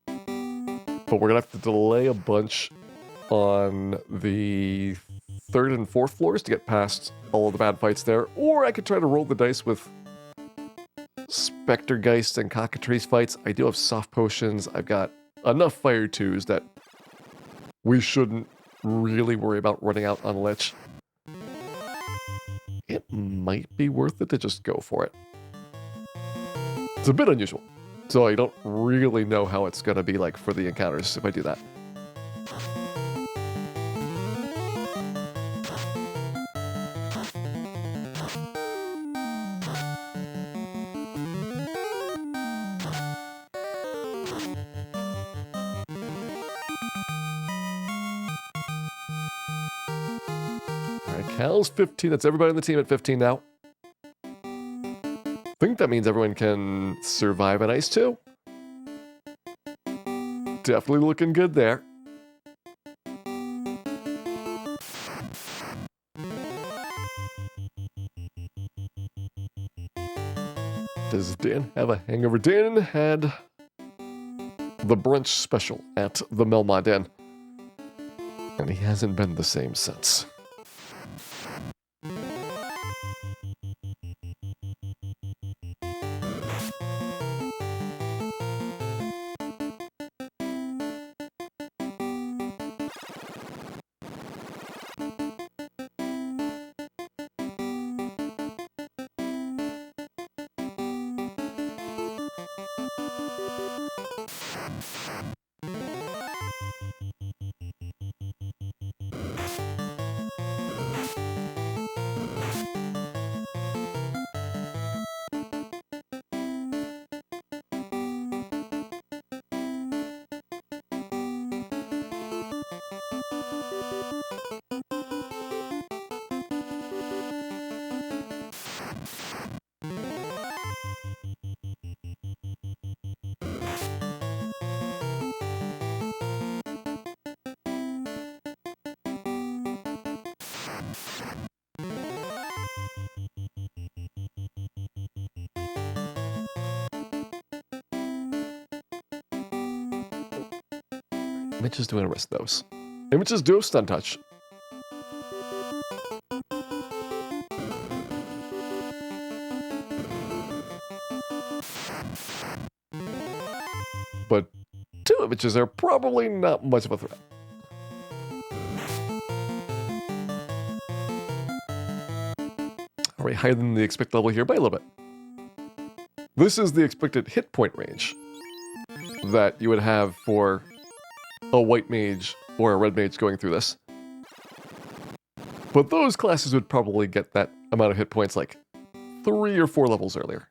But we're going to have to delay a bunch on the 3rd and 4th floors to get past all of the bad fights there. Or I could try to roll the dice with Spectergeist and Cockatrice fights. I do have soft potions. I've got enough Fire 2s that we shouldn't really worry about running out on Lich. It might be worth it to just go for it. It's a bit unusual, so I don't really know how it's going to be like for the encounters if I do that. Cal's 15. That's everybody on the team at 15 now. I think that means everyone can survive on ice too. Definitely looking good there. Does Dan have a hangover? Dan had the brunch special at the Melmont Inn, and he hasn't been the same since. Mitch is doing a wrist those. Images do have stun touch. But 2 images are probably not much of a threat. Alright, higher than the expected level here by a little bit. This is the expected hit point range that you would have for a white mage or a red mage going through this. But those classes would probably get that amount of hit points like 3 or 4 levels earlier.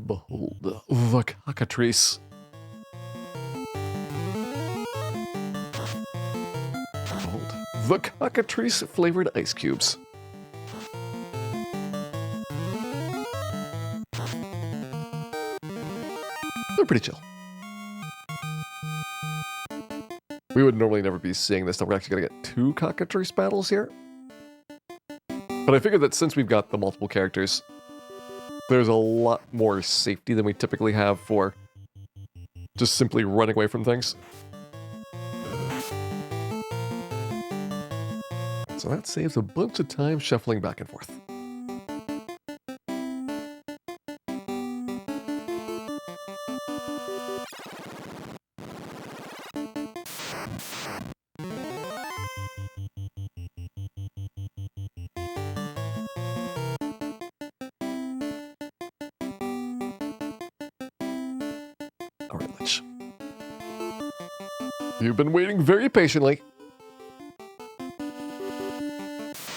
Behold the cockatrice. Behold the cockatrice flavored ice cubes. They're pretty chill. We would normally never be seeing this, so we're actually going to get 2 cockatrice battles here. But I figured that since we've got the multiple characters, there's a lot more safety than we typically have for just simply running away from things. So that saves a bunch of time shuffling back and forth. Alright, Lich. You've been waiting very patiently.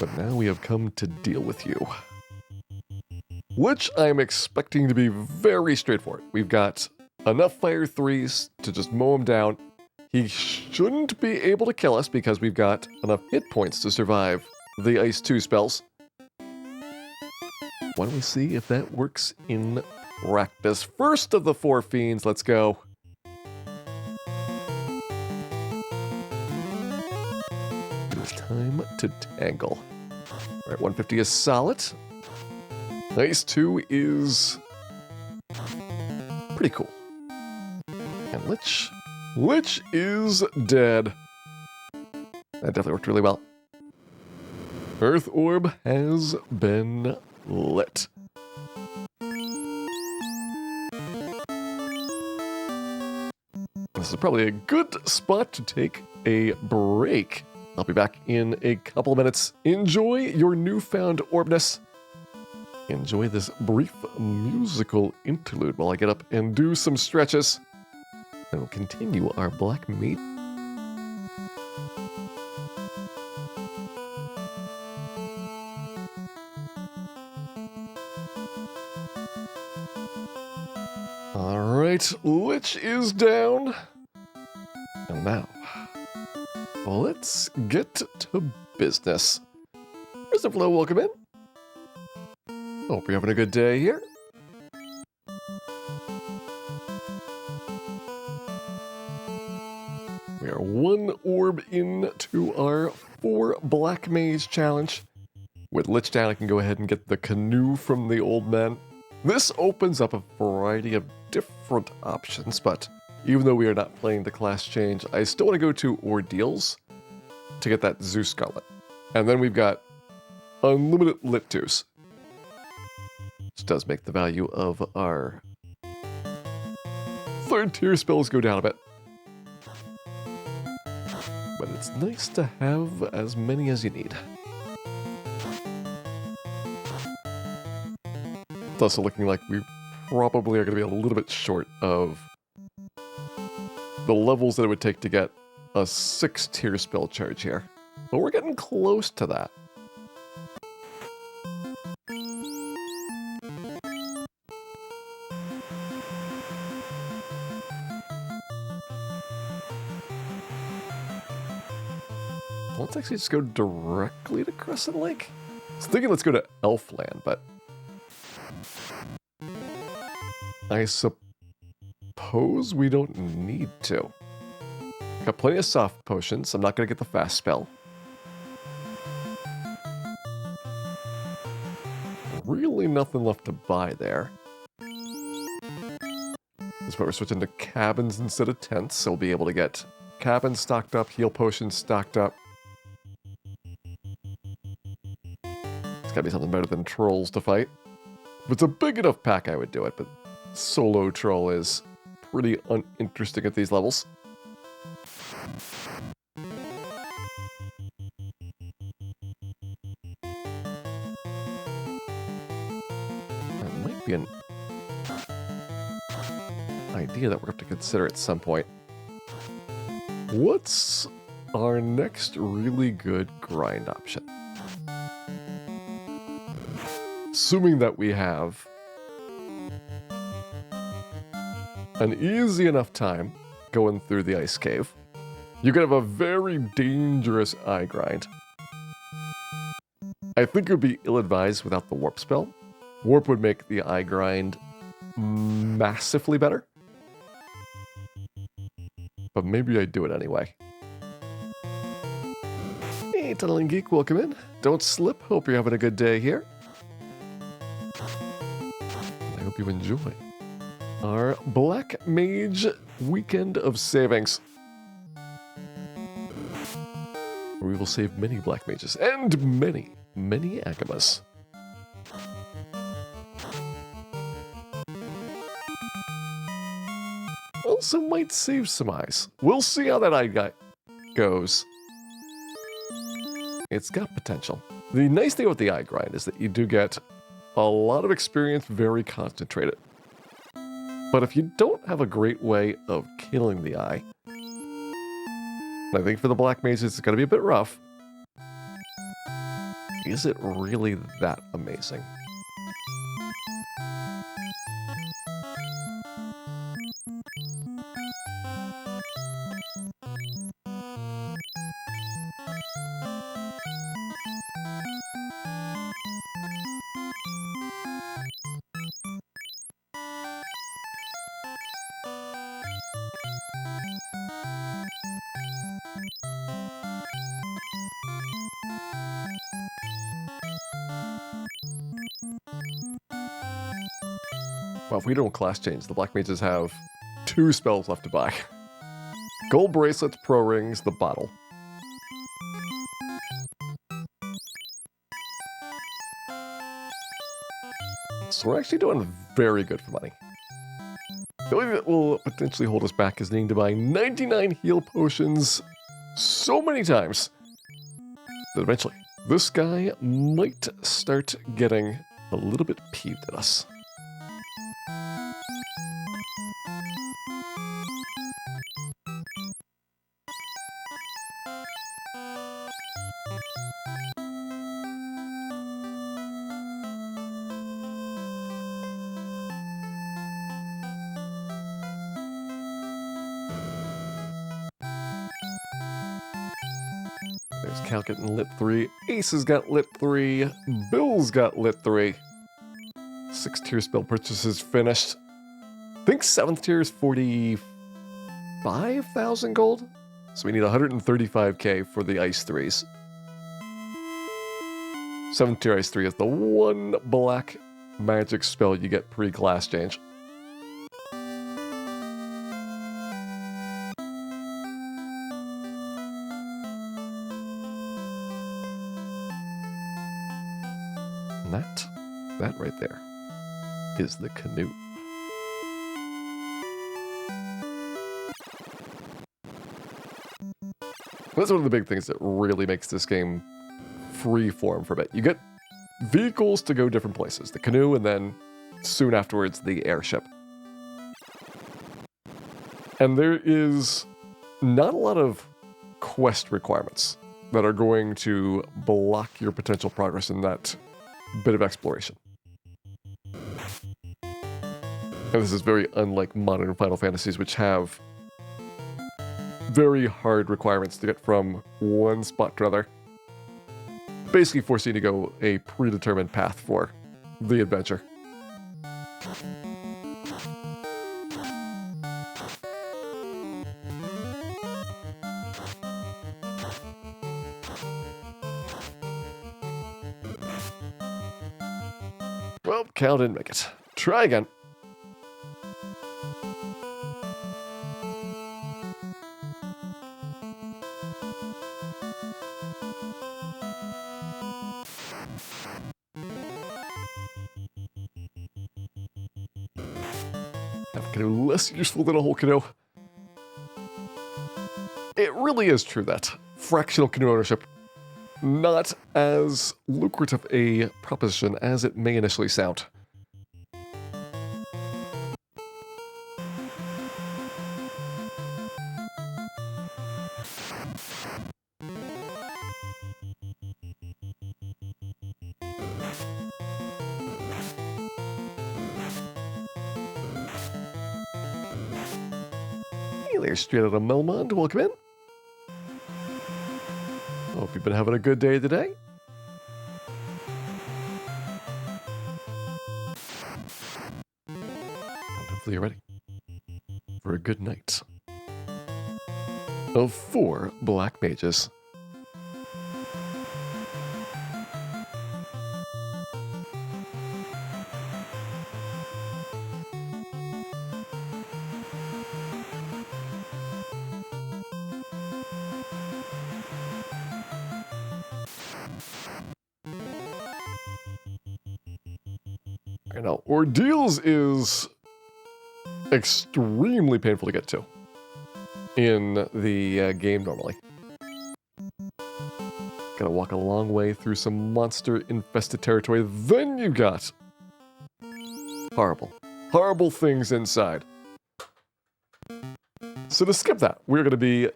But now we have come to deal with you. Which I'm expecting to be very straightforward. We've got enough fire 3s to just mow him down. He shouldn't be able to kill us because we've got enough hit points to survive the Ice 2 spells. Why don't we see if that works in practice? First of the 4 fiends, let's go. It is time to tangle. Alright, 150 is solid. Ice 2 is pretty cool. And Lich is dead. That definitely worked really well. Earth Orb has been lit. This is probably a good spot to take a break. I'll be back in a couple of minutes. Enjoy your newfound orbness. Enjoy this brief musical interlude while I get up and do some stretches. And we'll continue our Black Meat. Alright, Lich is down. And now, let's get to business. Mr. Flo, welcome in. Hope you're having a good day here. We are 1 orb into our 4 Black Mage challenge. With Lich down, I can go ahead and get the canoe from the old man. This opens up a variety of different options, but even though we are not playing the class change, I still want to go to Ordeals to get that Zeus Scarlet. And then we've got unlimited Lit 2s, which does make the value of our 3rd tier spells go down a bit. But it's nice to have as many as you need. It's also looking like we probably are going to be a little bit short of the levels that it would take to get a 6 tier spell charge here. But we're getting close to that. Let's actually just go directly to Crescent Lake. I was thinking let's go to Elfland, but I suppose we don't need to. Got plenty of soft potions. I'm not going to get the fast spell. Really nothing left to buy there. This is why we're switching to cabins instead of tents, so we'll be able to get cabins stocked up, heal potions stocked up. It's gotta be something better than trolls to fight. If it's a big enough pack, I would do it, but solo troll is pretty uninteresting at these levels. That might be an idea that we're going to have to consider at some point. What's our next really good grind option? Assuming that we have an easy enough time going through the ice cave, you could have a very dangerous eye grind. I think it would be ill-advised without the warp spell. Warp would make the eye grind massively better. But maybe I'd do it anyway. Hey, Tunneling Geek, welcome in. Don't slip. Hope you're having a good day here. I hope you enjoy our Black Mage Weekend of Savings. We will save many Black Mages and many Agamas. Also might save some eyes. We'll see how that eye guy goes. It's got potential. The nice thing about the eye grind is that you do get a lot of experience very concentrated. But if you don't have a great way of killing the eye, I think for the Black Mages it's going to be a bit rough. Is it really that amazing? Well, if we don't class change, the Black Mages have 2 spells left to buy. Gold Bracelets, Pro Rings, the Bottle. So we're actually doing very good for money. The only thing that will potentially hold us back is needing to buy 99 heal potions so many times that eventually this guy might start getting a little bit peeved at us. There's Cal getting lit 3. Ace has got lit 3. Bill's got lit 3. 6 tier spell purchases finished. I think 7th tier is 45,000 gold. So we need 135k for the Ice 3s. 7th tier Ice 3 is the one black magic spell you get pre-class change. And that right there is the canoe. That's one of the big things that really makes this game free-form for a bit. You get vehicles to go different places. The canoe, and then soon afterwards, the airship. And there is not a lot of quest requirements that are going to block your potential progress in that bit of exploration. And this is very unlike modern Final Fantasies, which have very hard requirements to get from one spot to another. Basically forcing you to go a predetermined path for the adventure. Well, Cal didn't make it. Try again. Canoe less useful than a whole canoe. It really is true that fractional canoe ownership, not as lucrative a proposition as it may initially sound. Hey there, straight out of Melmond. Welcome in. Hope you've been having a good day today. And hopefully you're ready for a good night of 4 black mages. Now, Ordeals is extremely painful to get to in the game normally. Gotta walk a long way through some monster-infested territory. Then you got horrible things inside. So to skip that, we're gonna be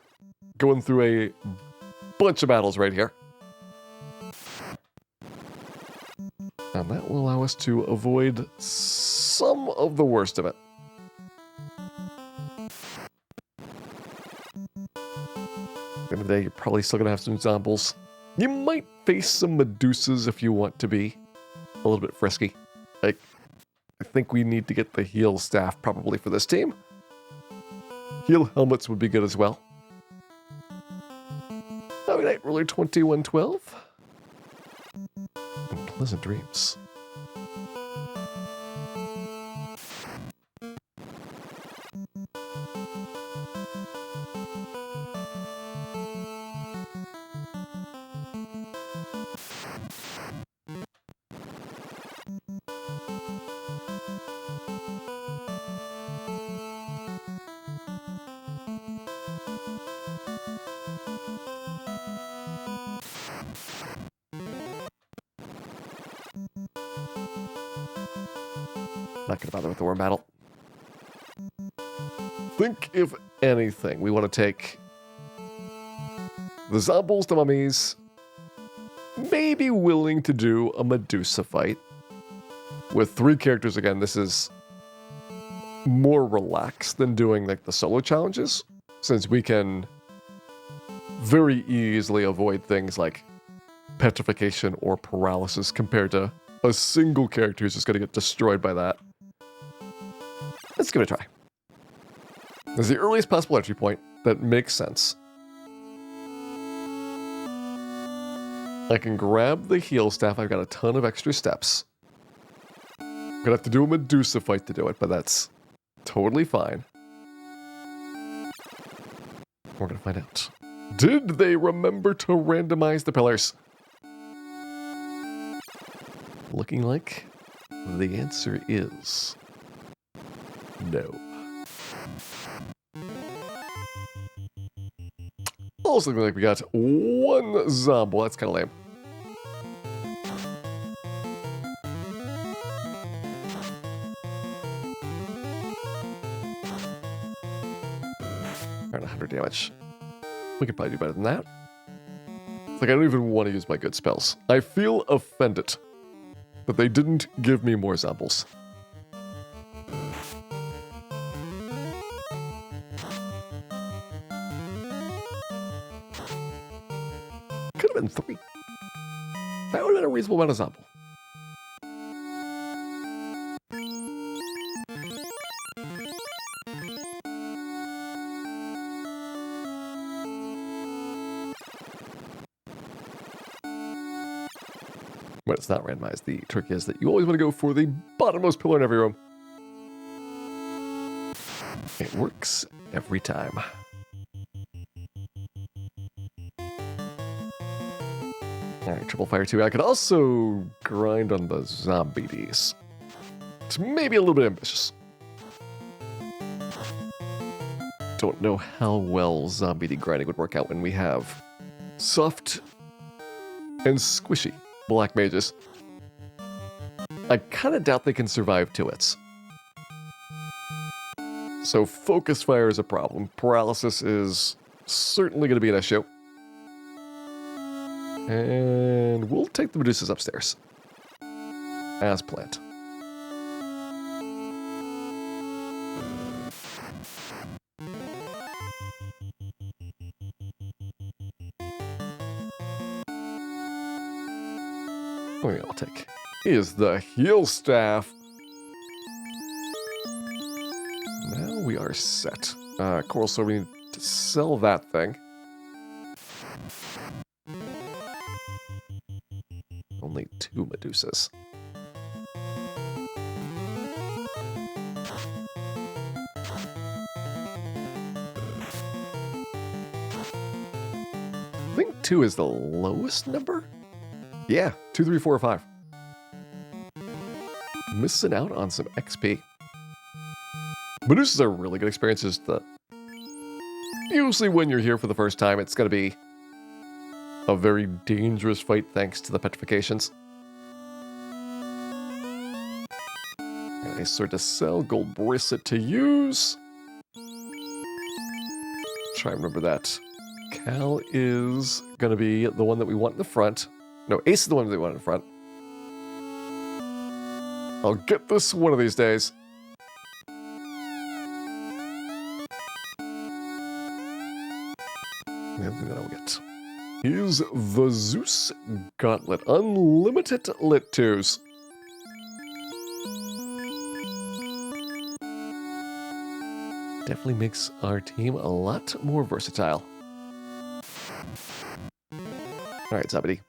going through a bunch of battles right here. And that will allow us to avoid some of the worst of it. At the end of the day, you're probably still going to have some zombies. You might face some Medusas if you want to be a little bit frisky. Like, I think we need to get the heal staff probably for this team. Heal helmets would be good as well. All right, Ruler 2112. And pleasant dreams. Not gonna bother with the worm battle. Think if anything, we want to take the zombies, the mummies, maybe willing to do a Medusa fight. With 3 characters, again, this is more relaxed than doing like the solo challenges, since we can very easily avoid things like petrification or paralysis compared to a single character who's just going to get destroyed by that. Let's give it a try. This is the earliest possible entry point. That makes sense. I can grab the heal staff. I've got a ton of extra steps. I'm gonna have to do a Medusa fight to do it, but that's totally fine. We're gonna find out. Did they remember to randomize the pillars? Looking like the answer is no. Also looking like we got one zombie. That's kind of lame. Around 100 damage. We could probably do better than that. It's like I don't even want to use my good spells. I feel offended that they didn't give me more zombies. Could have been 3. That would have been a reasonable amount of zombie. But it's not randomized. The trick is that you always want to go for the bottommost pillar in every room. It works every time. Alright, triple fire 2. I could also grind on the zombie Ds. It's maybe a little bit ambitious. Don't know how well zombie D grinding would work out when we have soft and squishy black mages. I kind of doubt they can survive 2 hits. So focus fire is a problem. Paralysis is certainly going to be an issue. And we'll take the Medusas upstairs. As planned. Oh, I'll take is the heal staff. Now we are set. Coral, so we need to sell that thing. Only 2 Medusas. I think 2 is the lowest number? Yeah, 2, 3, 4, 5. Missing out on some XP. Medusas are really good experiences. Usually when you're here for the first time, it's going to be a very dangerous fight thanks to the petrifications. And a sword to sell, gold bracelet to use. Try and remember that. Cal is going to be the one that we want in the front. No, Ace is the one that we want in the front. I'll get this one of these days. The other thing that I'll get is the Zeus Gauntlet. Unlimited Lit 2s. Definitely makes our team a lot more versatile. Alright, Zabadi.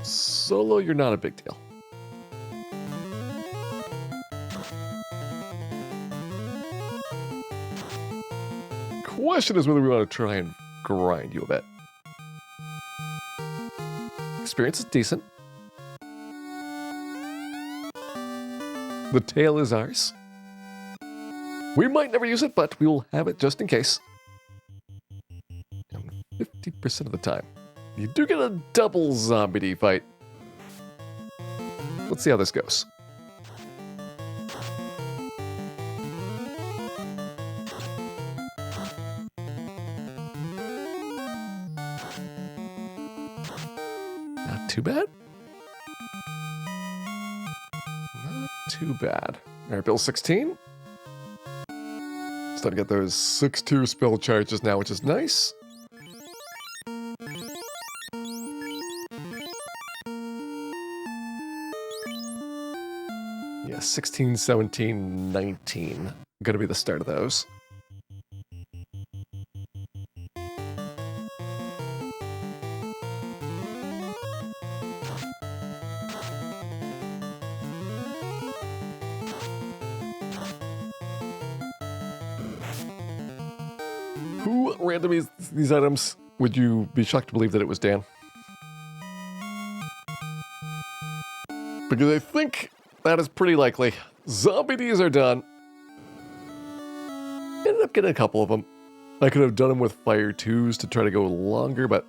Solo, you're not a big deal. Question is whether we want to try and grind you a bit. Experience is decent. The tail is ours. We might never use it, but we will have it just in case. And 50% of the time, you do get a double zombie D fight. Let's see how this goes. Not too bad. Not too bad. All right, Bill 16. Starting to get those 6-2 spell charges now, which is nice. Yeah, 16, 17, 19. Gonna be the start of those. Who randomized these items? Would you be shocked to believe that it was Dan? Because I think that is pretty likely. Zombie Ds are done. Ended up getting a couple of them. I could have done them with Fire 2s to try to go longer, but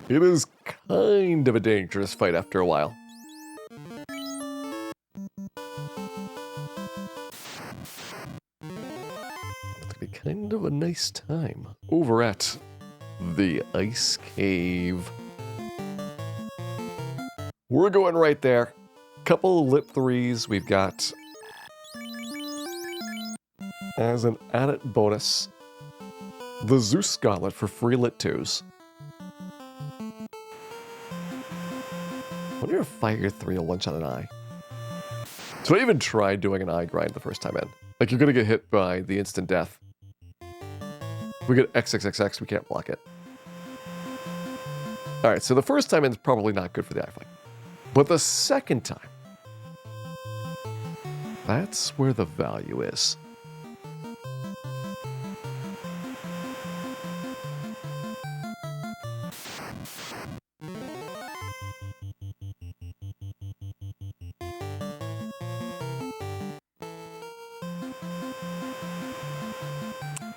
it is kind of a dangerous fight after a while. It's gonna be kind of a nice time over at the Ice Cave. We're going right there. Couple lit 3s we've got as an added bonus. The Zeus Gauntlet for free lit 2s. I wonder if Fire 3 will one-shot an eye. So I even tried doing an eye grind the first time in. Like, you're gonna get hit by the instant death. We get XXXX, we can't block it. Alright, so the first time in is probably not good for the eye fight. But the second time, that's where the value is.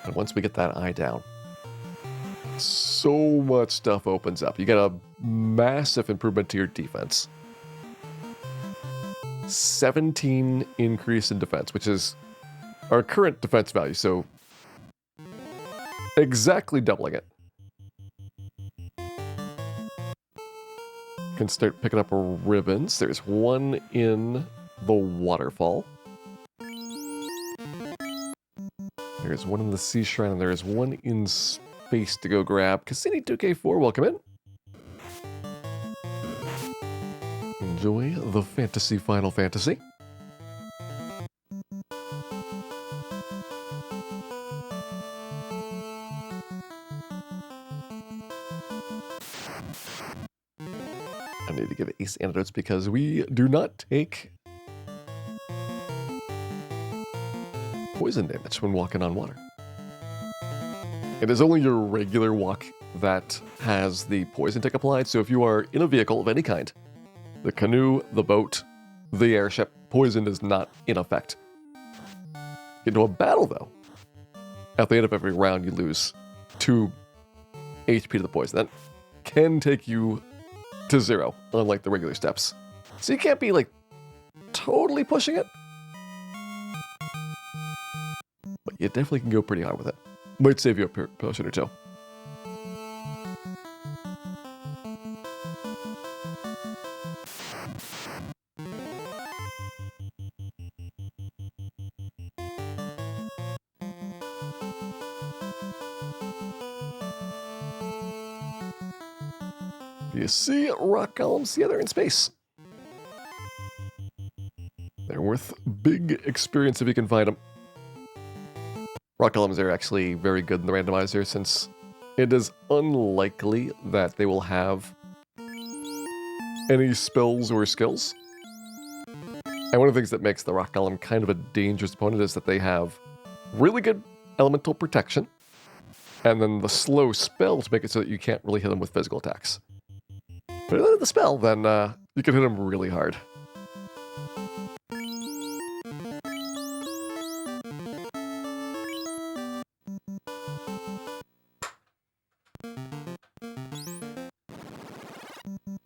And once we get that eye down, so much stuff opens up. You get a massive improvement to your defense. 17 increase in defense, which is our current defense value, so exactly doubling it. Can start picking up ribbons. There's one in the waterfall. There's one in the Sea Shrine, and there is one in space to go grab. Cassini 2K4, welcome in. Enjoy the fantasy Final Fantasy. I need to give Ace antidotes because we do not take poison damage when walking on water. It is only your regular walk that has the poison tick applied, so if you are in a vehicle of any kind, the canoe, the boat, the airship, poison is not in effect. Get into a battle, though. At the end of every round, you lose 2 HP to the poison. That can take you to 0, unlike the regular steps. So you can't be, like, totally pushing it. But you definitely can go pretty hard with it. Might save you a potion or 2. You see rock columns? Yeah, they're in space. They're worth big experience if you can find them. Rock columns are actually very good in the randomizer since it is unlikely that they will have any spells or skills. And one of the things that makes the rock column kind of a dangerous opponent is that they have really good elemental protection, and then the slow spell to make it so that you can't really hit them with physical attacks. But if you let the spell, then you can hit them really hard.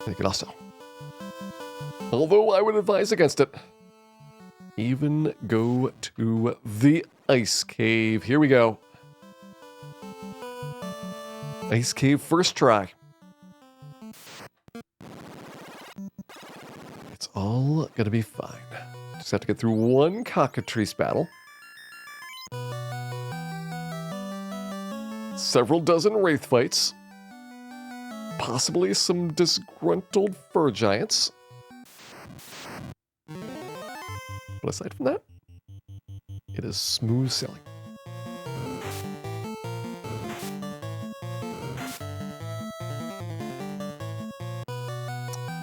You can also, although I would advise against it, even go to the Ice Cave. Here we go. Ice Cave first try. It's all gonna be fine. Just have to get through one cockatrice battle. several dozen wraith fights, possibly some disgruntled fur giants. But aside from that, it is smooth sailing.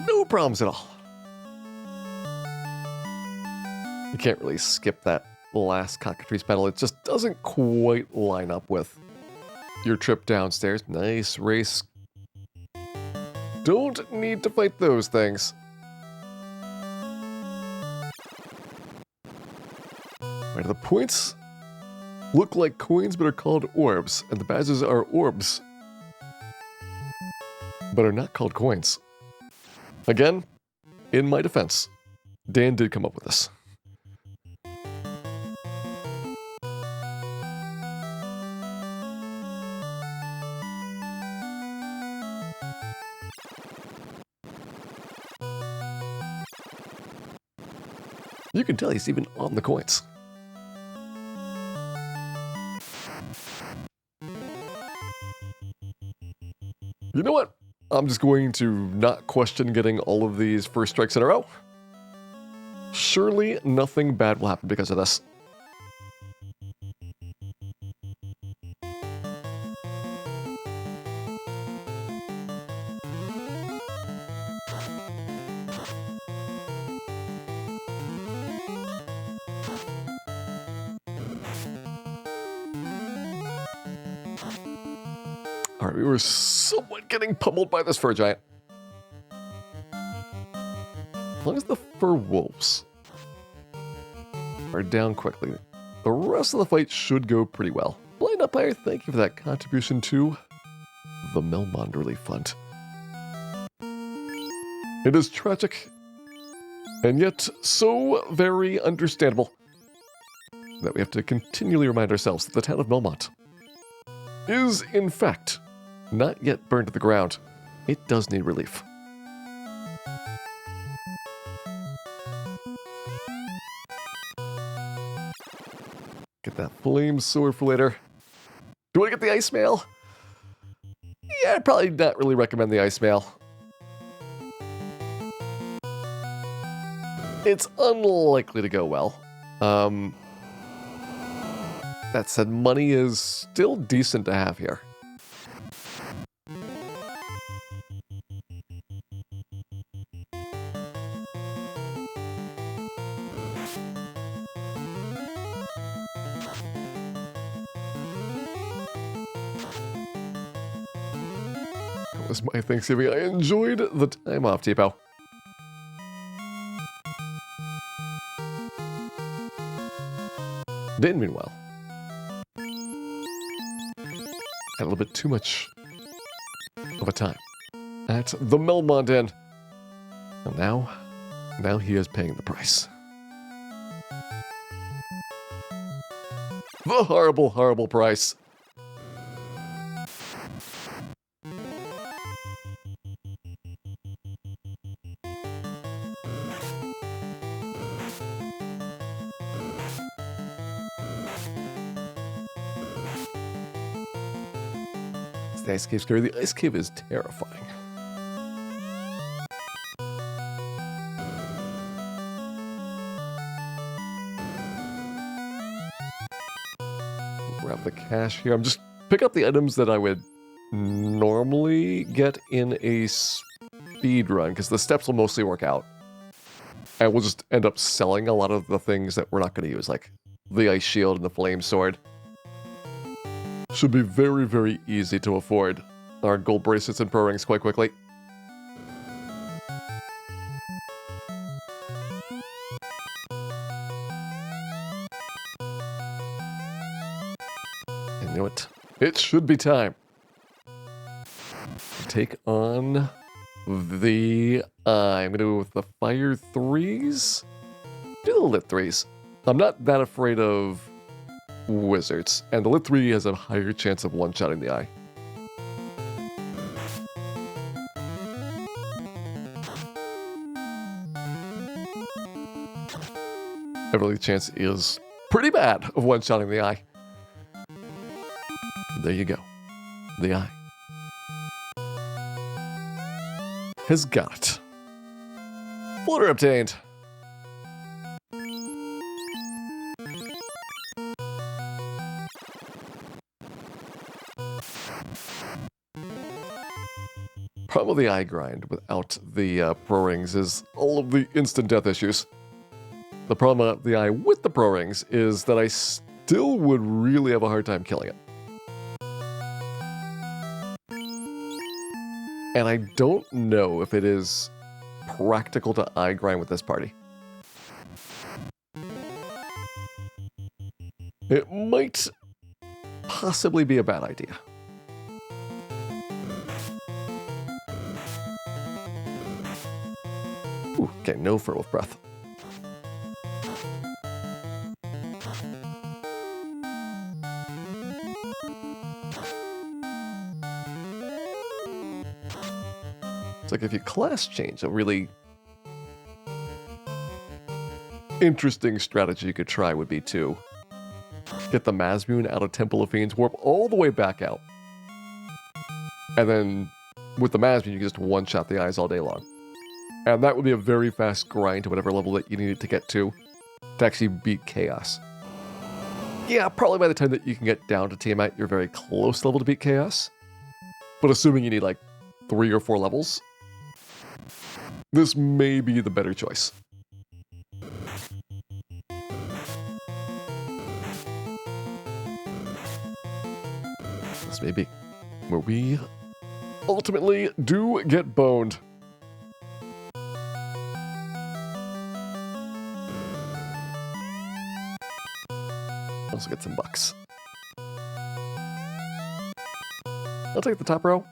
No problems at all. You can't really skip that last cockatrice battle. It just doesn't quite line up with your trip downstairs. Nice race. Don't need to fight those things. Right, the points look like coins but are called orbs, and the badges are orbs but are not called coins. Again, in my defense, Dan did come up with this. You can tell he's even on the coins. You know what? I'm just going to not question getting all of these first strikes in a row. Surely nothing bad will happen because of this. Alright, we were somewhat getting pummeled by this fur giant. As long as the fur wolves are down quickly, the rest of the fight should go pretty well. Blind Umpire, thank you for that contribution to the Melmond Relief Fund. It is tragic, and yet so very understandable, that we have to continually remind ourselves that the town of Melmont is, in fact, not yet burned to the ground. It does need relief. Get that flame sword for later. Do I get the ice mail? Yeah, I'd probably not really recommend the ice mail. It's unlikely to go well. That said, money is still decent to have here. That was my Thanksgiving. I enjoyed the time off, Tipo. Didn't mean well. Had a little bit too much of a time at the Melmond Inn. And now he is paying the price. The horrible, horrible price. The ice cave's scary. The ice cave is terrifying. Grab the cash here. I'm just pick up the items that I would normally get in a speed run, because the steps will mostly work out. And we'll just end up selling a lot of the things that we're not going to use, like the ice shield and the flame sword. Should be very, very easy to afford our gold bracelets and pearl rings quite quickly. And you know what? It should be time to take on the... I'm going to go with the fire 3s. Do the lit 3s. I'm not that afraid of wizards, and the lit 3 has a higher chance of one-shotting the eye. Every chance is pretty bad of one-shotting the eye. There you go. The eye has got it. Flutter obtained. Problem with the eye grind without the pro rings is all of the instant death issues. The problem with the eye with the pro rings is that I still would really have a hard time killing it. And I don't know if it is practical to eye grind with this party. It might possibly be a bad idea. Ooh, okay, no fur with breath. It's like if you class change, a really interesting strategy you could try would be to get the Mazmoon out of Temple of Fiends, warp all the way back out. And then with the Mazmoon, you can just one-shot the eyes all day long. And that would be a very fast grind to whatever level that you needed to get to actually beat Chaos. Yeah, probably by the time that you can get down to Tiamat, you're very close level to beat Chaos. But assuming you need like 3 or 4 levels, this may be the better choice. This may be where we ultimately do get boned. Also get some bucks. I'll take the top row.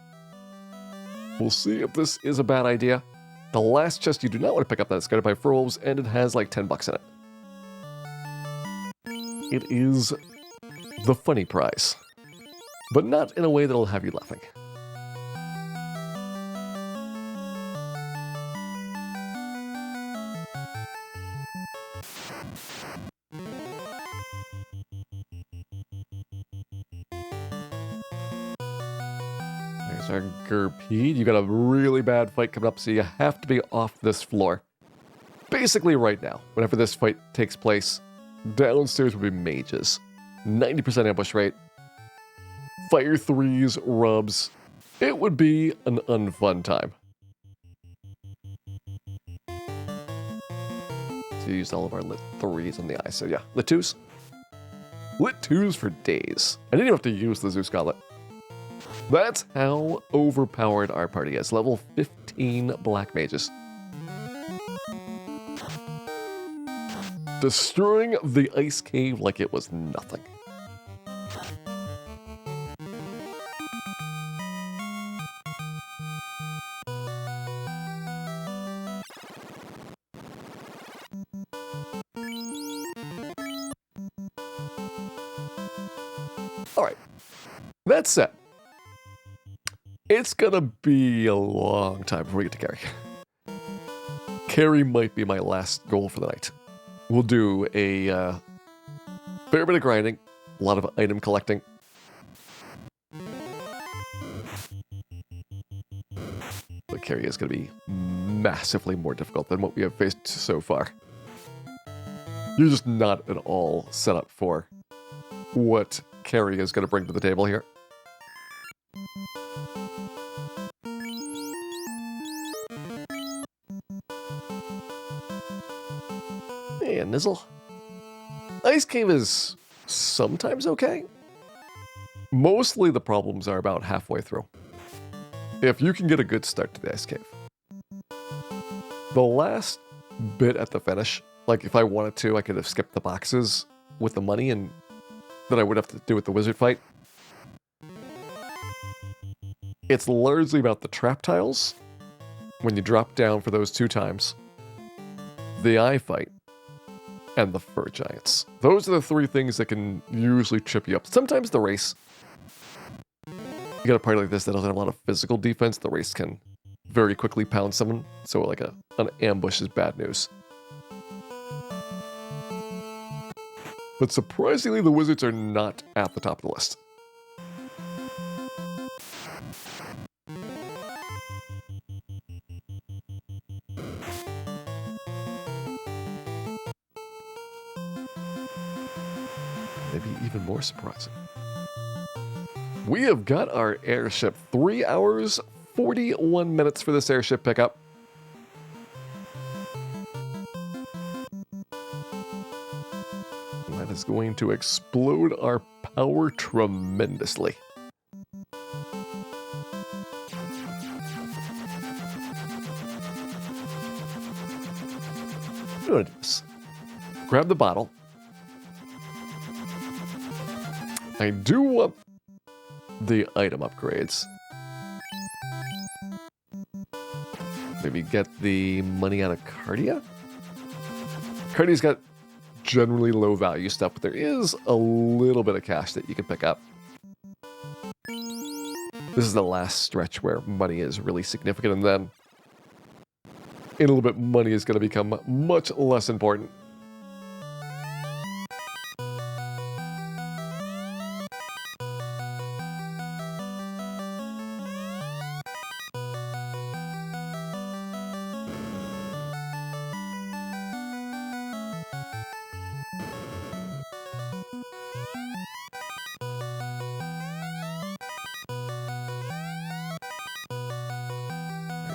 We'll see if this is a bad idea. The last chest you do not want to pick up that is guarded by fur wolves, and it has like 10 bucks in it. It is the funny prize, but not in a way that'll have you laughing. There's our Gerpede. You got a really bad fight coming up, so you have to be off this floor. Basically right now, whenever this fight takes place, downstairs would be mages. 90% ambush rate. Fire 3s, rubs. It would be an unfun time. So you used all of our lit 3s on the eye, so yeah, lit 2s. Lit 2s for days. I didn't even have to use the Zeus Gauntlet. That's how overpowered our party is. Level 15 black mages. Destroying the ice cave like it was nothing. Alright, that said, it's gonna be a long time before we get to carry. Carry might be my last goal for the night. We'll do a fair bit of grinding, a lot of item collecting. But carry is going to be massively more difficult than what we have faced so far. You're just not at all set up for what carry is going to bring to the table here. Hey, Nizzle. Ice Cave is sometimes okay. Mostly the problems are about halfway through. If you can get a good start to the Ice Cave. The last bit at the finish, like if I wanted to, I could have skipped the boxes with the money and that I would have to do with the wizard fight. It's largely about the trap tiles, when you drop down for those 2 times, the eye fight, and the fur giants. Those are the 3 things that can usually trip you up. Sometimes the race. You got a party like this that doesn't have a lot of physical defense, the race can very quickly pound someone, so like an ambush is bad news. But surprisingly, the wizards are not at the top of the list. Maybe even more surprising. We have got our airship. 3 hours, 41 minutes for this airship pickup. And that is going to explode our power tremendously. I'm going to do this. Grab the bottle. I do want the item upgrades. Maybe get the money out of Cardia? Cardia's got generally low value stuff, but there is a little bit of cash that you can pick up. This is the last stretch where money is really significant, and then in a little bit, money is going to become much less important.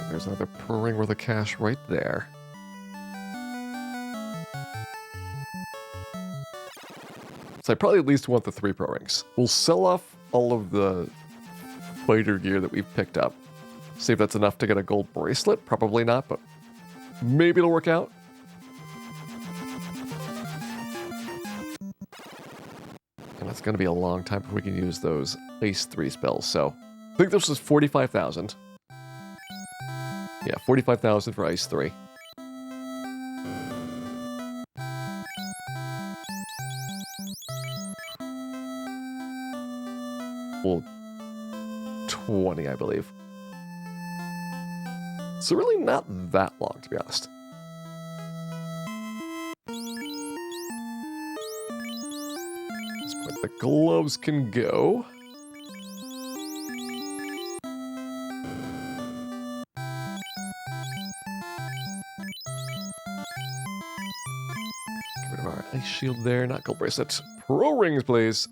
There's another purring worth of cash right there. So I probably at least want the 3 pro rings. We'll sell off all of the fighter gear that we've picked up. See if that's enough to get a gold bracelet. Probably not, but maybe it'll work out. And it's going to be a long time before we can use those Ice 3 spells. So I think this was 45,000. Yeah, 45,000 for Ice 3. Well, 20, I believe. So really not that long, to be honest. At this point, the gloves can go. Ice shield there, not gold bracelet. Pro rings, please.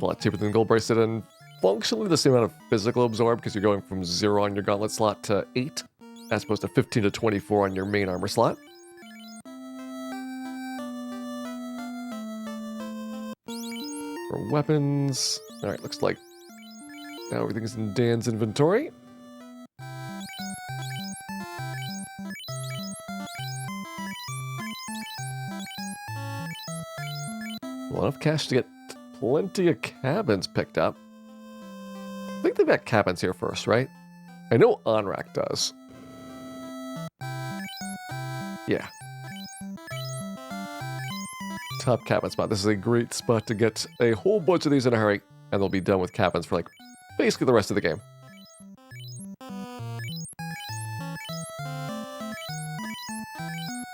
A lot cheaper than gold bracelet, and functionally the same amount of physical absorb because you're going from 0 on your gauntlet slot to 8, as opposed to 15 to 24 on your main armor slot. For weapons, all right, looks like now everything's in Dan's inventory. Enough cash to get plenty of cabins picked up. I think they've got cabins here first, right? I know Onrak does. Yeah. Top cabin spot. This is a great spot to get a whole bunch of these in a hurry, and they'll be done with cabins for, like, basically the rest of the game.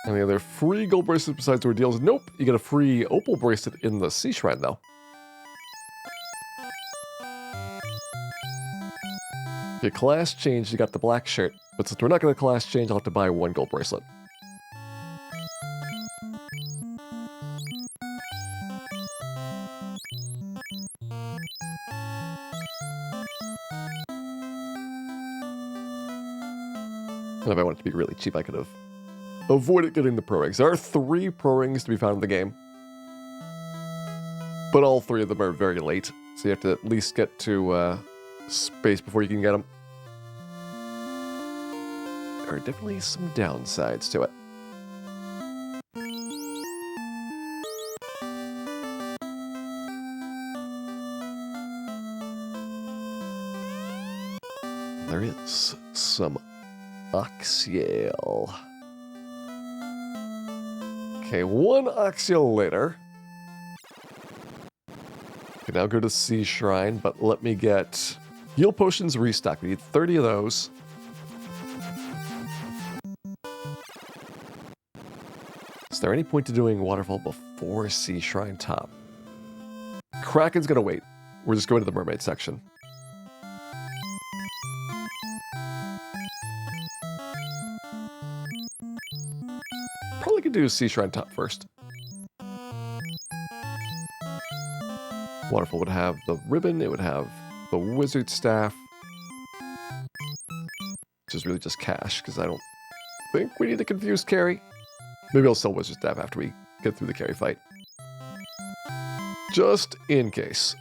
Any other free gold bracelets besides ordeals? Nope. You get a free opal bracelet in the Sea Shrine, though. If you class change, you got the black shirt. But since we're not going to class change, I'll have to buy 1 gold bracelet. And if I wanted to be really cheap, I could have avoided getting the pro rings. There are 3 pro rings to be found in the game. But all 3 of them are very late. So you have to at least get to space before you can get them. There are definitely some downsides to it. There is some Oxiale. Okay, 1 Oxiale later. Okay, now go to Sea Shrine, but let me get heal potions restocked. We need 30 of those. Is there any point to doing Waterfall before Sea Shrine top? Kraken's gonna wait. We're just going to the mermaid section. probably could do Sea Shrine top first. Waterfall would have the ribbon, it would have the wizard staff. Which is really just cash, because I don't think we need to confuse carry. Maybe I'll sell wizard staff after we get through the carry fight. Just in case.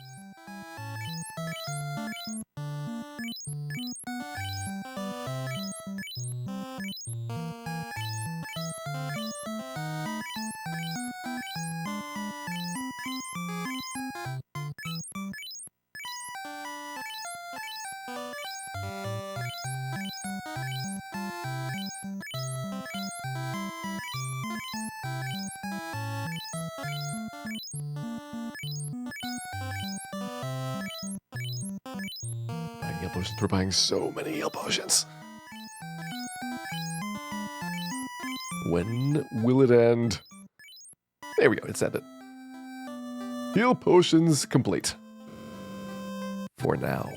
Heal potions. We're buying so many heal potions. When will it end? There we go, it's ended. Heal potions complete. For now.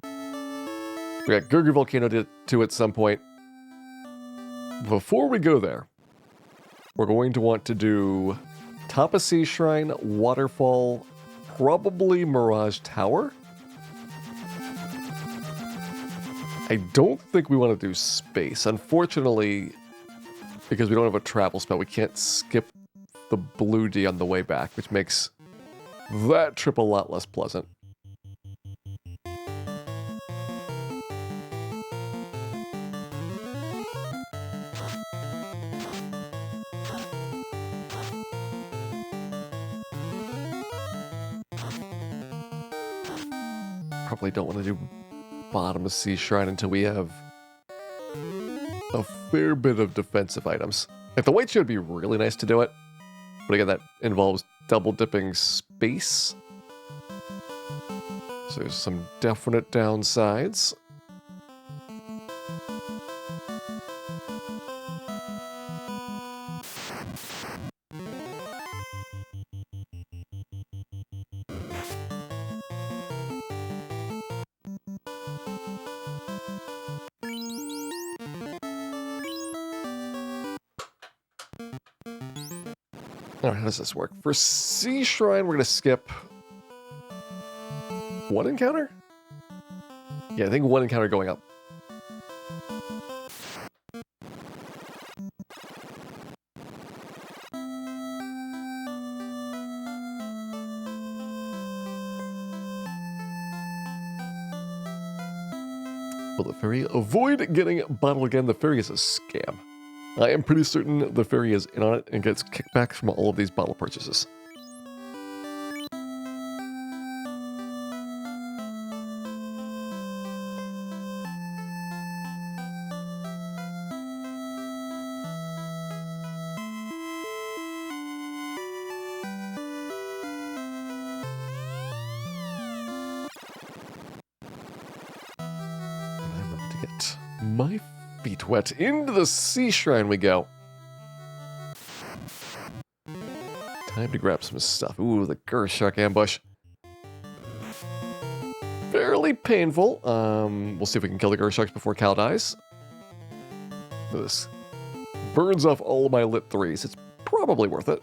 We got Gurgir Volcano to at some point. Before we go there, we're going to want to do Top of Sea Shrine, Waterfall, probably Mirage Tower. I don't think we want to do space. Unfortunately, because we don't have a travel spell, we can't skip the blue D on the way back, which makes that trip a lot less pleasant. Probably don't want to do bottom of Sea Shrine until we have a fair bit of defensive items. If the white should be really nice to do it, but again, that involves double dipping space. So there's some definite downsides. Alright, how does this work? For Sea Shrine, we're going to skip one encounter? Yeah, I think one encounter going up. Will the ferry avoid getting bottled again? The ferry is a scam. I am pretty certain the ferry is in on it and gets kickbacks from all of these bottle purchases. And I'm about to get my feet wet. Into the Sea Shrine we go. Time to grab some stuff. Ooh, the Gershark ambush. Fairly painful. We'll see if we can kill the Gersharks before Cal dies. This burns off all of my lit 3s. It's probably worth it.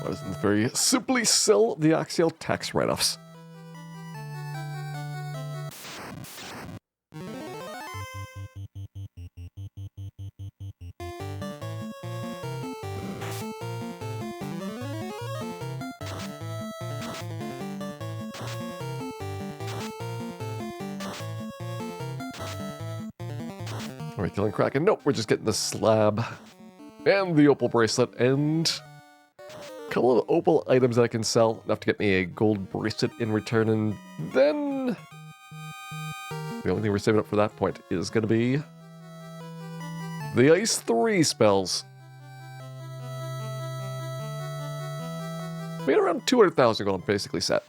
Why doesn't the ferry simply sell the Axial tax write-offs? Are we killing Kraken? Nope, we're just getting the slab and the opal bracelet and a couple of opal items that I can sell, enough to get me a gold bracelet in return, and then the only thing we're saving up for that point is going to be The Ice 3 spells. We had around 200,000 gold basically set.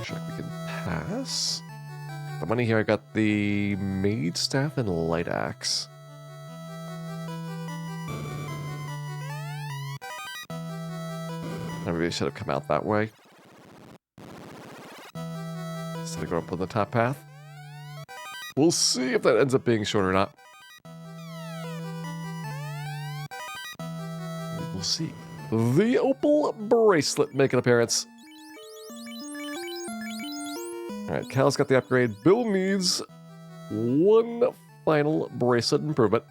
Check we can pass. The money here, I got the Maid Staff and Light Axe. Maybe I should have come out that way. Instead of going up on the top path. We'll see if that ends up being short or not. We'll see. The Opal Bracelet make an appearance. Alright, Cal's got the upgrade. Bill needs one final bracelet improvement.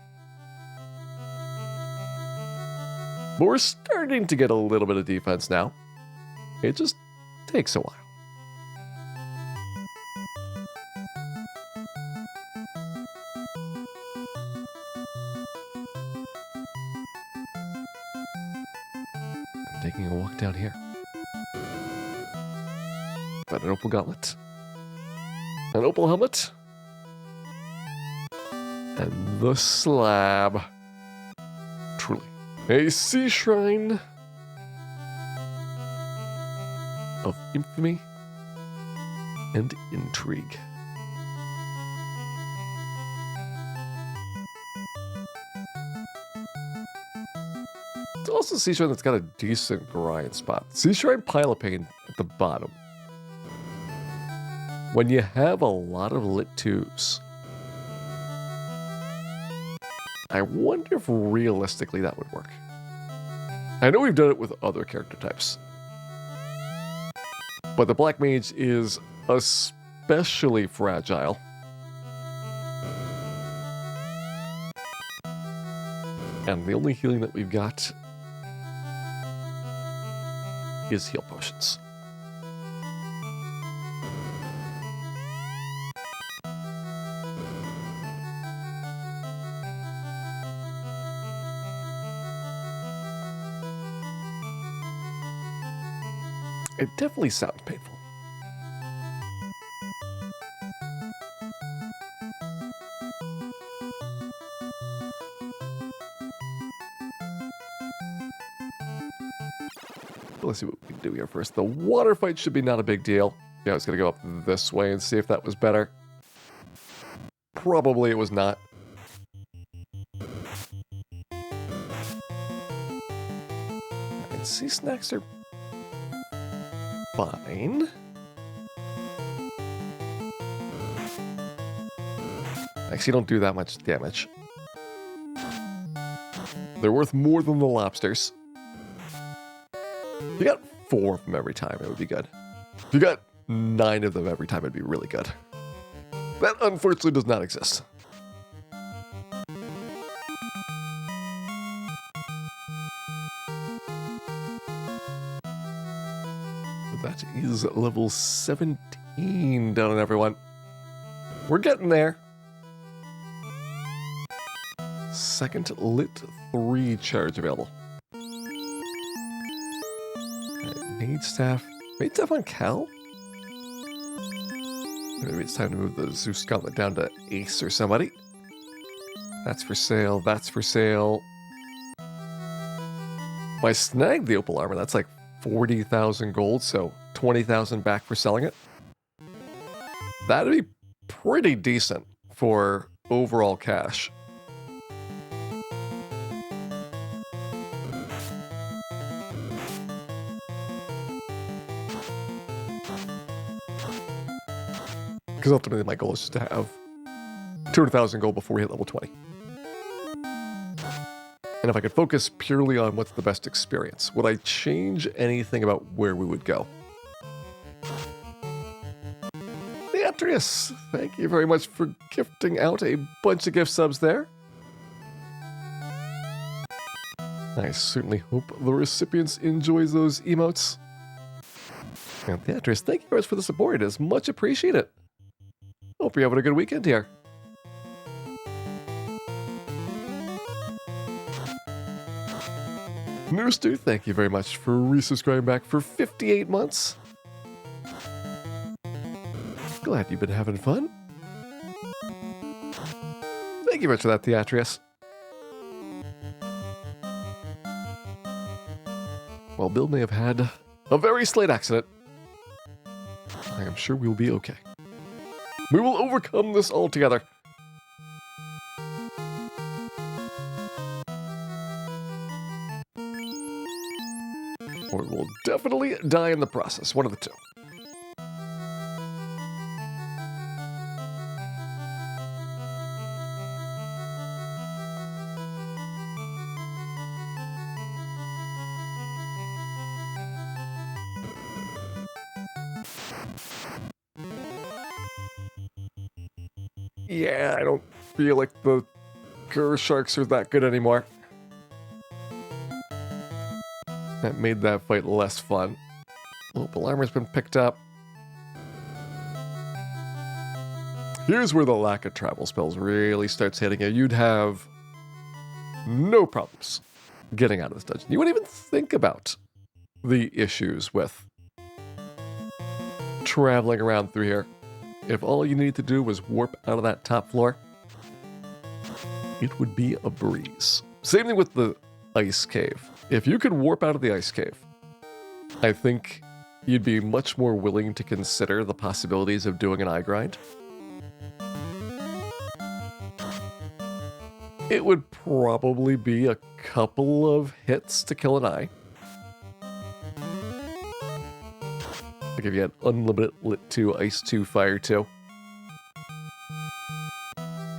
But we're starting to get a little bit of defense now. It just takes a while. I'm taking a walk down here. Got an opal gauntlet. An opal helmet. And the slab. Truly. A sea shrine of infamy and intrigue. It's also a sea shrine that's got a decent grind spot. Sea shrine pile of pain at the bottom. When you have a lot of lit 2s, I wonder if realistically that would work. I know we've done it with other character types, but the Black Mage is especially fragile. And the only healing that we've got is heal potions. It definitely sounds painful. Let's see what we can do here first. The water fight should be not a big deal. Yeah, I was going to go up this way and see if that was better. Probably it was not. And sea snacks are fine. Actually, don't do that much damage. They're worth more than the lobsters. If you got 4 of them every time, it would be good. If you got 9 of them every time, it'd be really good. That unfortunately does not exist. That is level 17 down on everyone. We're getting there. Second lit 3 charge available. Maid Staff. Maid Staff on Cal? Maybe it's time to move the Zeus Gauntlet down to Ace or somebody. That's for sale. That's for sale. If I snag the Opal Armor, that's like 40,000 gold, so 20,000 back for selling it. That'd be pretty decent for overall cash. Because ultimately my goal is just to have 200,000 gold before we hit level 20. And if I could focus purely on what's the best experience, would I change anything about where we would go? Beatrice, thank you very much for gifting out a bunch of gift subs there. I certainly hope the recipients enjoys those emotes. And Beatrice, thank you very much for the support. It is much appreciated. Hope you're having a good weekend here. Nooster, thank you very much for resubscribing back for 58 months. Glad you've been having fun. Thank you much for that, Theatrius. While Bill may have had a very slight accident, I am sure we'll be okay. We will overcome this all together. Or we'll definitely die in the process. One of the two. Yeah, I don't feel like the Gur Sharks are that good anymore. That made that fight less fun. Opal armor's been picked up. Here's where the lack of travel spells really starts hitting you. You'd have no problems getting out of this dungeon. You wouldn't even think about the issues with traveling around through here. If all you need to do was warp out of that top floor, it would be a breeze. Same thing with the ice cave. If you could warp out of the ice cave, I think you'd be much more willing to consider the possibilities of doing an eye grind. It would probably be a couple of hits to kill an eye. Like if you had unlimited lit 2, ice 2, fire 2.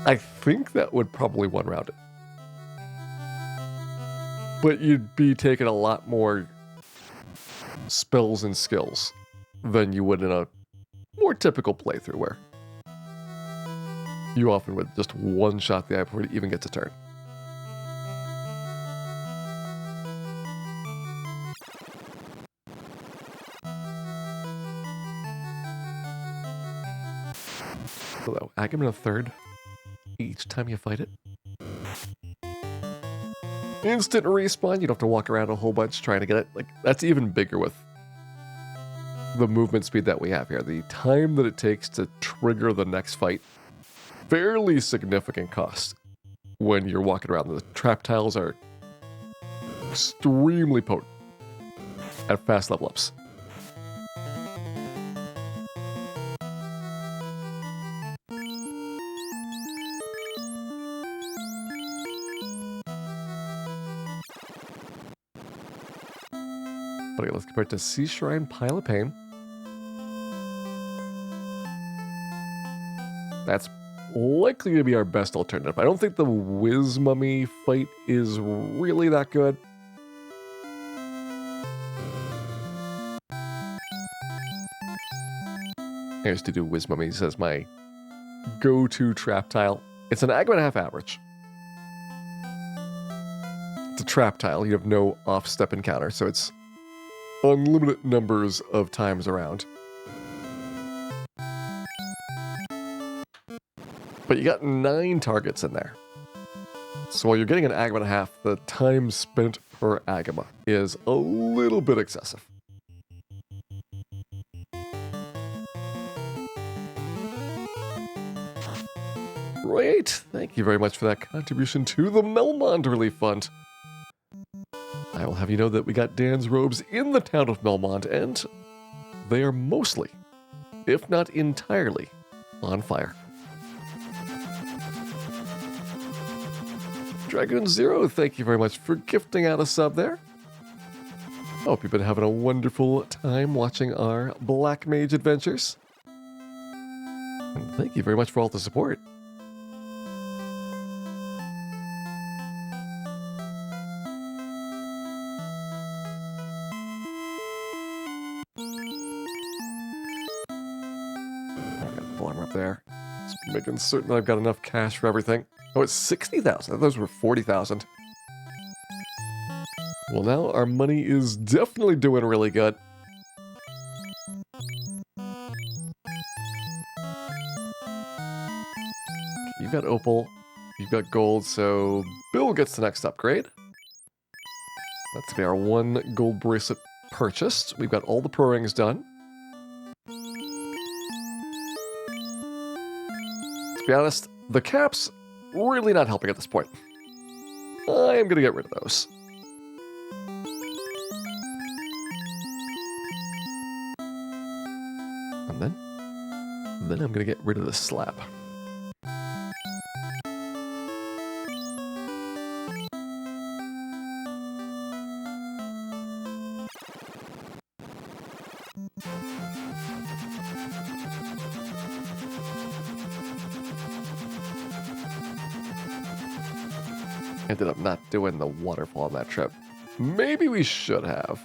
I think that would probably one-round it. But you'd be taking a lot more spells and skills than you would in a more typical playthrough where you often would just one-shot the eye before it even gets a turn. So, Agamemnon 3rd each time you fight it. Instant respawn, you don't have to walk around a whole bunch trying to get it. Like, that's even bigger with the movement speed that we have here. The time that it takes to trigger the next fight, fairly significant cost when you're walking around. The trap tiles are extremely potent at fast level ups. Okay, let's compare it to Sea Shrine Pile of Pain. That's likely to be our best alternative. I don't think the Whiz Mummy fight is really that good. I used to do Whiz Mummies as my go-to trap tile. It's an Agma and a half average. It's a trap tile. You have no off-step encounter, so it's unlimited numbers of times around. But you got 9 targets in there. So while you're getting an Agama and a half, the time spent per Agama is a little bit excessive. Great! Thank you very much for that contribution to the Melmond Relief Fund. I will have you know that we got Dan's robes in the town of Melmond, and they are mostly, if not entirely, on fire. Dragoon Zero, thank you very much for gifting out a sub there. Hope you've been having a wonderful time watching our Black Mage adventures. And thank you very much for all the support. Up there. Just making certain I've got enough cash for everything. Oh, it's 60,000. Those were 40,000. Well, now our money is definitely doing really good. You've got opal. You've got gold, so Bill gets the next upgrade. That's going to be our 1 gold bracelet purchased. We've got all the pro rings done. be honest, the caps really not helping at this point. I am going to get rid of those. And then I'm going to get rid of the slab. Ended up not doing the waterfall on that trip. Maybe we should have.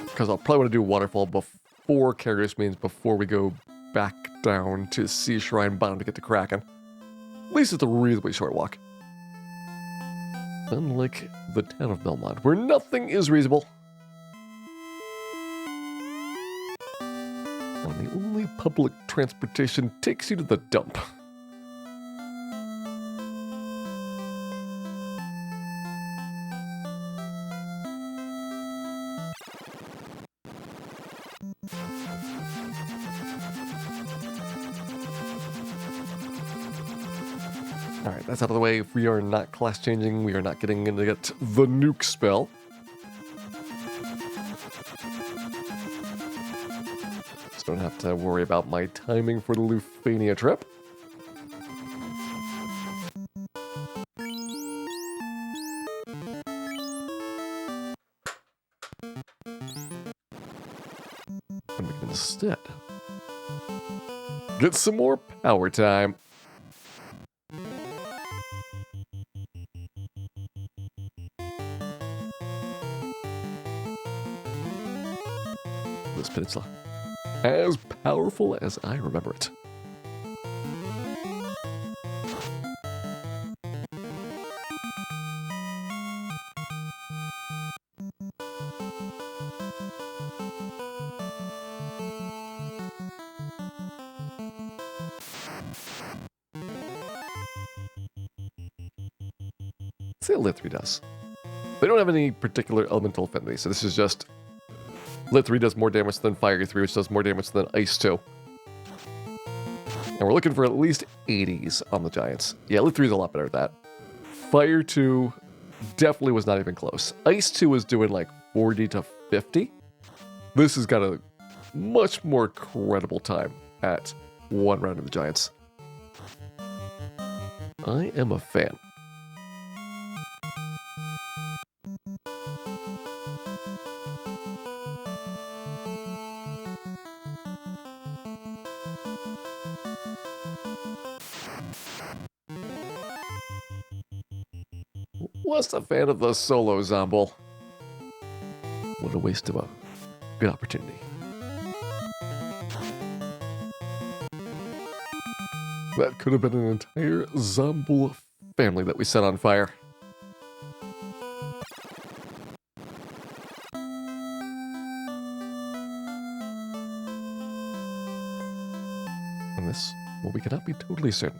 Because I'll probably want to do waterfall before Carriers means before we go back down to Sea Shrine bottom to get to Kraken. At least it's a reasonably short walk. Unlike the town of Belmont, where nothing is reasonable. And the only public transportation takes you to the dump. Alright, that's out of the way. We are not class changing. We are not getting in to get the nuke spell. So don't have to worry about my timing for the Lufania trip. And we can instead get some more power time. This peninsula, as powerful as I remember it. Let's see what Lit 3 does. They don't have any particular elemental affinity, so this is just Lit 3 does more damage than Fire 3, which does more damage than Ice 2. And we're looking for at least 80s on the Giants. Yeah, Lit 3 is a lot better at that. Fire 2 definitely was not even close. Ice 2 was doing like 40 to 50. This has got a much more credible time at one round of the Giants. I am a fan. Was a fan of the solo Zomble. What a waste of a good opportunity. That could have been an entire Zomble family that we set on fire. And this, well, we cannot be totally certain.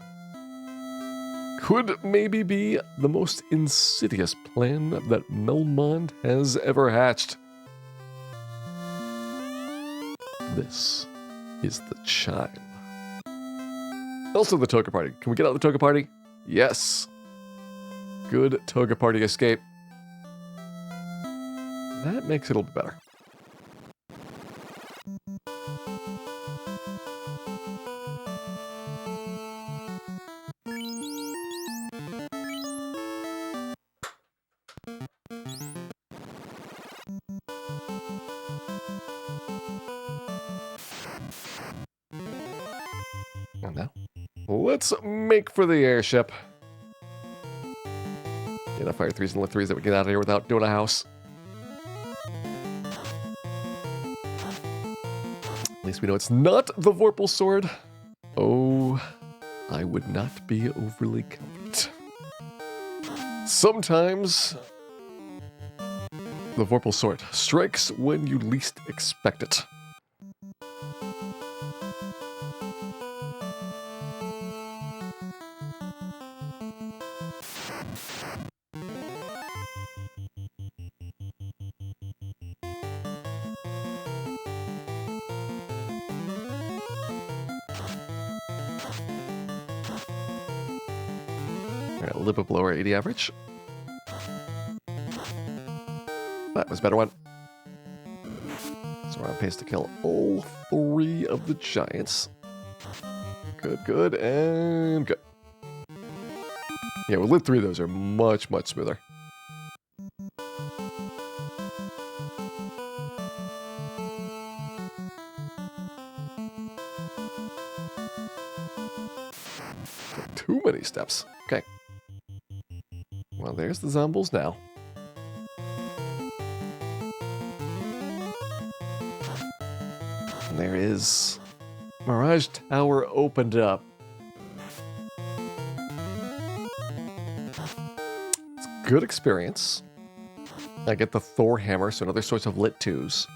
Could maybe be the most insidious plan that Melmond has ever hatched. This is the chime. Also the Toga Party. Can we get out of the Toga Party? Yes. Good Toga Party escape. That makes it a little bit better. And now, let's make for the airship. Enough Fire 3s and Lit 3s that we get out of here without doing a house. At least we know it's not the Vorpal Sword. Oh, I would not be overly confident. Sometimes the Vorpal Sword strikes when you least expect it. Alright, a little bit below our 80 average. That was a better one. So we're on pace to kill all 3 of the giants. Good, good, and good. Yeah, with lit 3, those are much, much smoother. Too many steps. Okay. Well, there's the zombies now. And there is... Mirage Tower opened up. It's a good experience. I get the Thor hammer, so another source of lit 2s.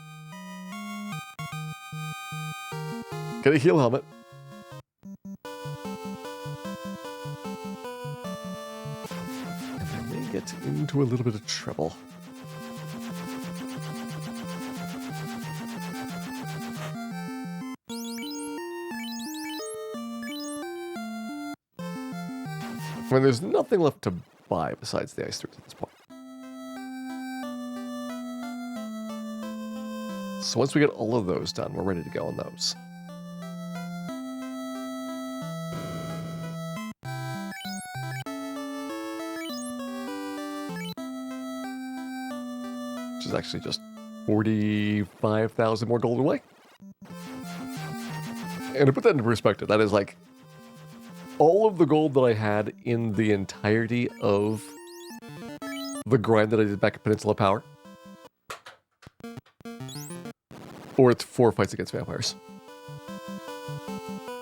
Get a heal helmet. Get into a little bit of trouble. I mean, there's nothing left to buy besides the ice 3s at this point. So once we get all of those done, we're ready to go on those. Which is actually just 45,000 more gold away. And to put that into perspective, that is like all of the gold that I had in the entirety of the grind that I did back at Peninsula Power. Or it's 4 fights against vampires.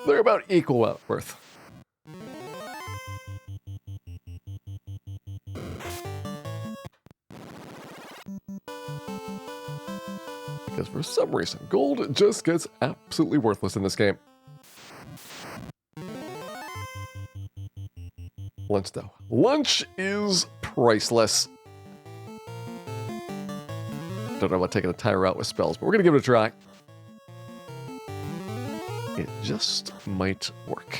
They're about equal worth. Because for some reason, gold just gets absolutely worthless in this game. Lunch, though. Lunch is priceless. Don't know about taking a tire out with spells, but we're going to give it a try. It just might work.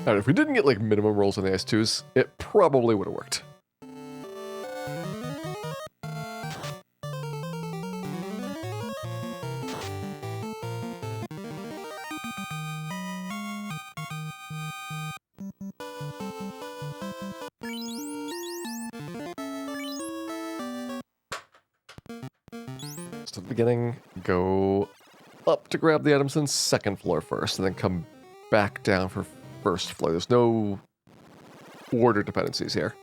Alright, if we didn't get like minimum rolls on the S2s, it probably would have worked. So at the beginning, go up to grab the items on second floor first, and then come back down for first floor. There's no order dependencies here.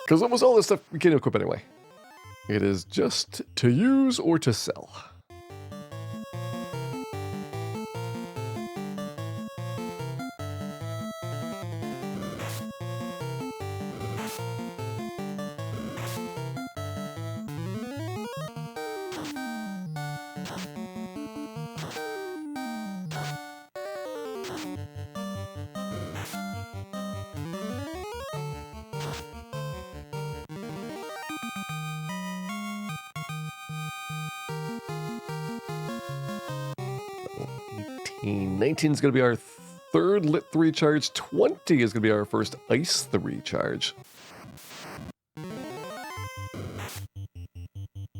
Because almost all this stuff we can't equip anyway. It is just to use or to sell. $18. 19 is going to be our third Lit 3 charge. 20 is going to be our first Ice 3 charge.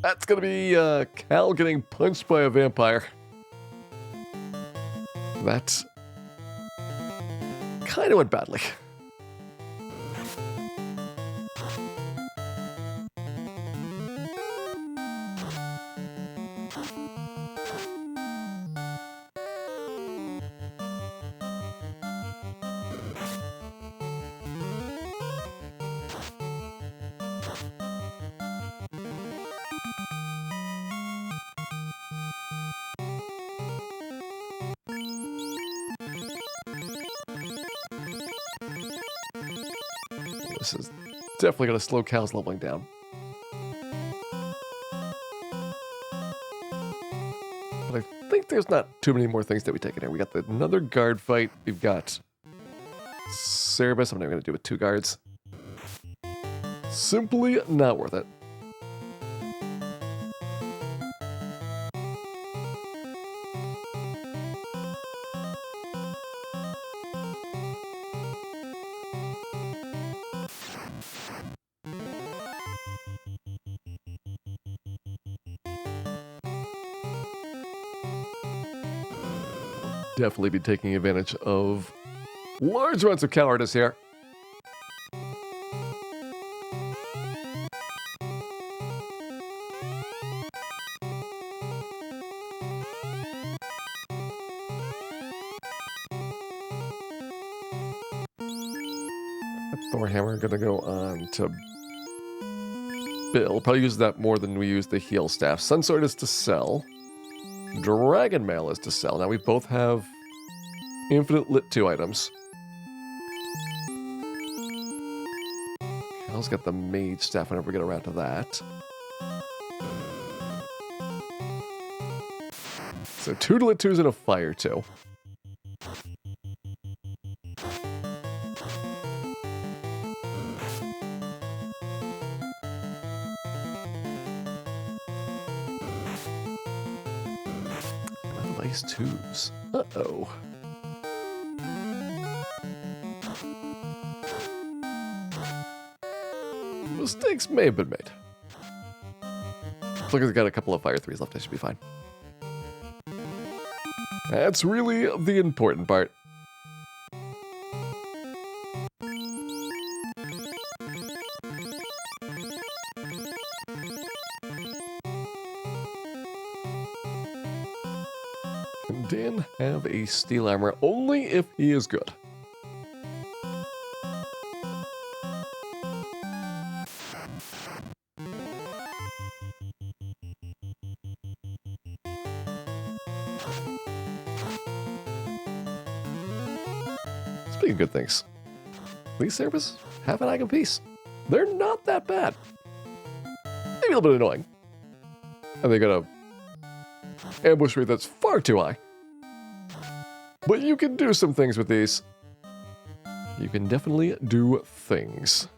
That's going to be Cal getting punched by a vampire. That kind of went badly. This is definitely going to slow Cal's leveling down. think there's not too many more things that we take in here. We got another guard fight. We've got Cerebus. I'm not going to do it with 2 guards. Simply not worth it. Definitely be taking advantage of large amounts of cowardice here. Thorhammer gonna go on to Bill. Probably use that more than we use the heal staff. Sunsword is to sell. Dragon Mail is to sell. Now we both have infinite lit 2 items. Cal's got the mage staff whenever we get around to that. So 2 lit 2s and a fire 2. Ice 2s. Uh-oh. Mistakes may have been made. Looks like it's got a couple of fire 3s left. I should be fine. That's really the important part. Can Dan have a steel armor only if he is good? Speaking of good things, these service have an eye of peace. They're not that bad. Maybe a little bit annoying. And they got a ambush rate that's far too high. But you can do some things with these. You can definitely do things.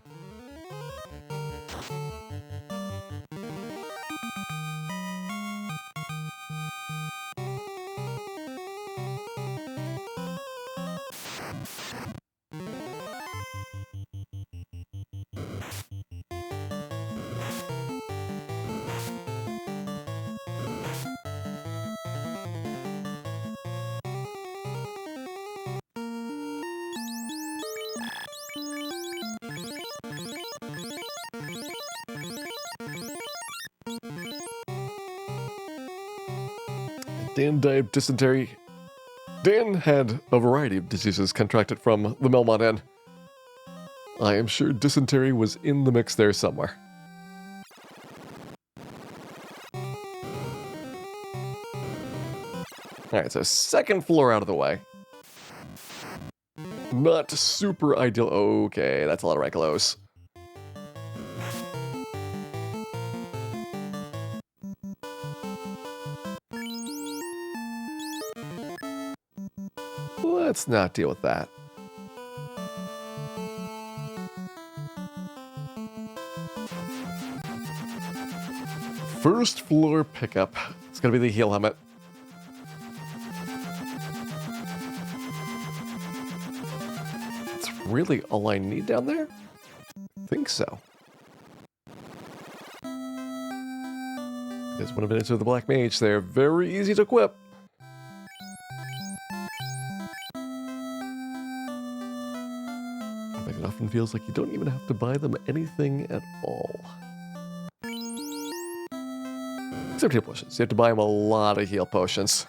Dan died of dysentery. Dan had a variety of diseases contracted from the Melmont Inn. I am sure dysentery was in the mix there somewhere. Alright, so 2nd floor out of the way. Not super ideal. Okay, that's a lot of Ryclos. Let's not deal with that. First floor pickup. It's gonna be the heal helmet. That's really all I need down there? I think so. There's one advantage of the Black Mage. They're very easy to equip. It often feels like you don't even have to buy them anything at all. Except heal potions. You have to buy them a lot of heal potions.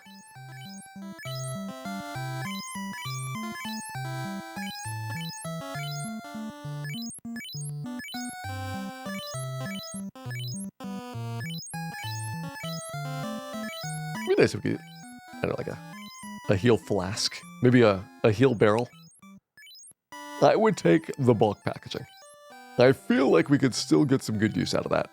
It'd be nice if we could, I don't know, like a heal flask. Maybe a heal barrel. I would take the bulk packaging. I feel like we could still get some good use out of that.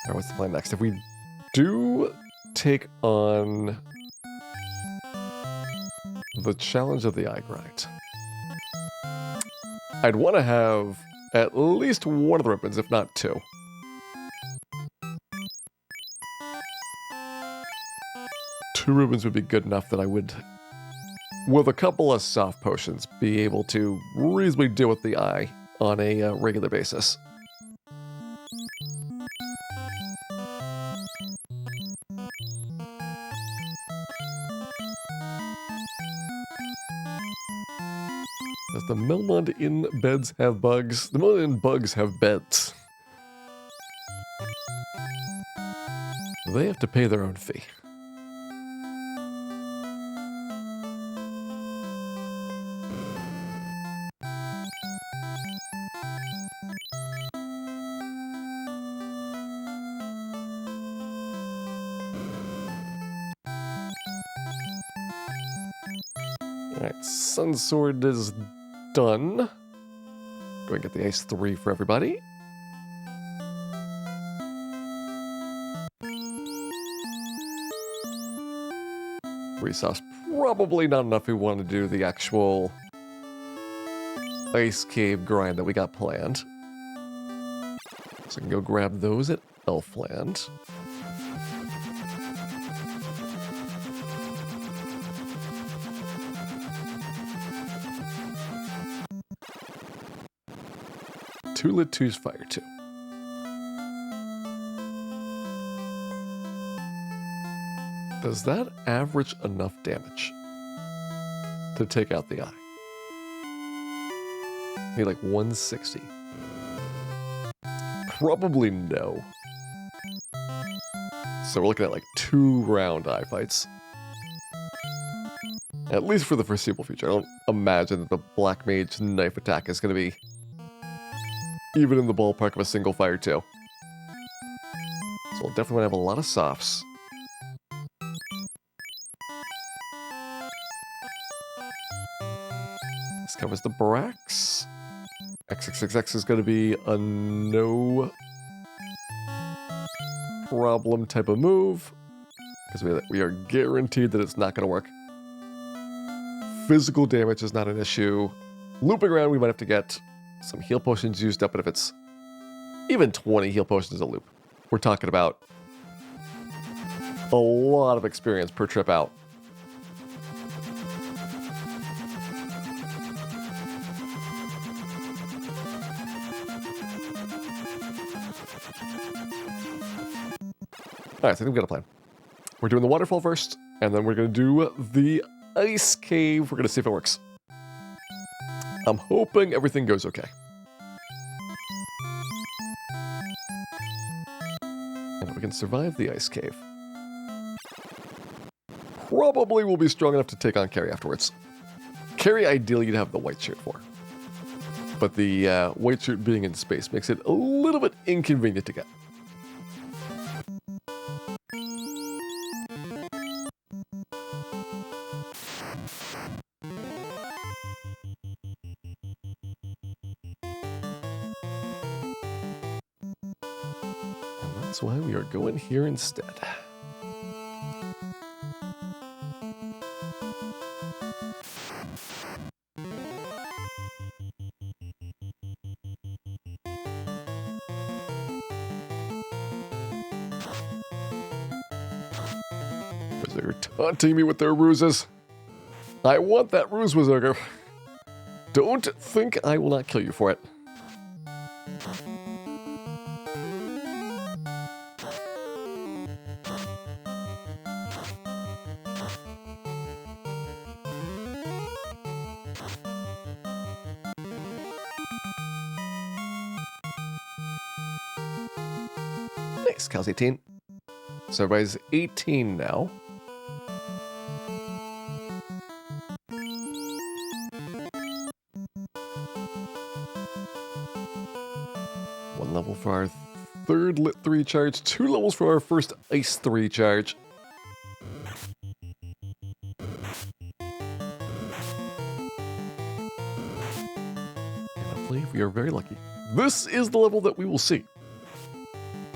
Alright, what's the plan next? If we do take on the challenge of the eye grind, I'd want to have at least one of the ribbons, if not two. Two ribbons would be good enough that I would, with a couple of soft potions, be able to reasonably deal with the eye on a regular basis. Does the Melmond Inn beds have bugs? The Melmond Inn bugs have beds. They have to pay their own fee. Alright, Sun Sword is done. Do I get the Ice 3 for everybody? Resource probably not enough if we want to do the actual Ice Cave grind that we got planned. So I can go grab those at Elfland. Two lit, two's fire, two. Does that average enough damage to take out the eye? Maybe like 160. Probably no. So we're looking at like 2 round eye fights. At least for the foreseeable future. I don't imagine that the Black Mage knife attack is going to be even in the ballpark of a single fire 2. So we'll definitely want to have a lot of softs. This covers the Brax. XXXX is going to be a no problem type of move, because we are guaranteed that it's not going to work. Physical damage is not an issue. Looping around, we might have to get some heal potions used up, but if it's even 20 heal potions a loop, we're talking about a lot of experience per trip out. Alright, so I think we've got a plan. We're doing the waterfall first, and then we're going to do the ice cave. We're going to see if it works. I'm hoping everything goes okay. And if we can survive the ice cave, probably will be strong enough to take on Carrie afterwards. Carrie, ideally, you'd have the white shirt for. But the white shirt being in space makes it a little bit inconvenient to get. That's why we are going here instead. They're taunting me with their ruses. I want that ruse, Wizarger. Don't think I will not kill you for it. Nice, Cal's 18. So everybody's 18 now. One level for our third Lit 3 charge, 2 levels for our first Ice 3 charge. And hopefully, if we are very lucky, this is the level that we will see.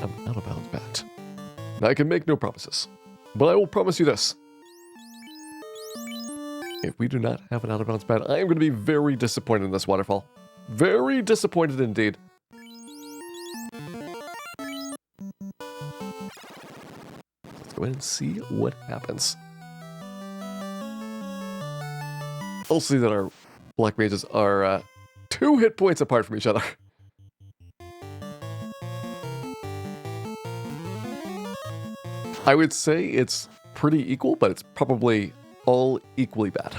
an out-of-bounds bat. Now, I can make no promises, but I will promise you this. If we do not have an out-of-bounds bat, I am going to be very disappointed in this waterfall. Very disappointed indeed. Let's go ahead and see what happens. I'll see that our black mages are 2 hit points apart from each other. I would say it's pretty equal, but it's probably all equally bad.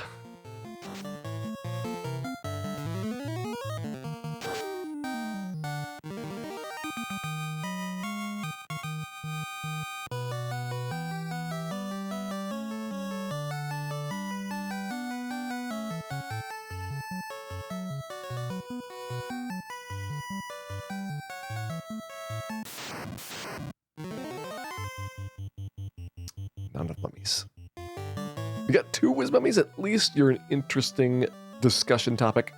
Not enough mummies. You got 2 whiz mummies, at least you're an interesting discussion topic.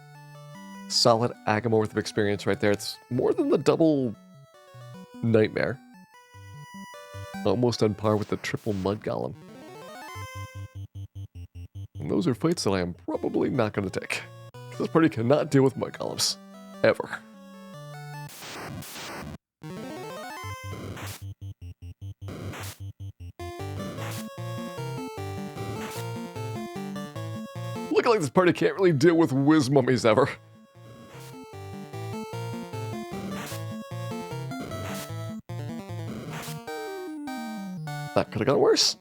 Solid Agama worth of experience right there. It's more than the double nightmare. Almost on par with the triple mud golem. And those are fights that I am probably not going to take. This party cannot deal with mud golems. Ever. Looking like this party can't really deal with whiz mummies ever. That could have gone worse.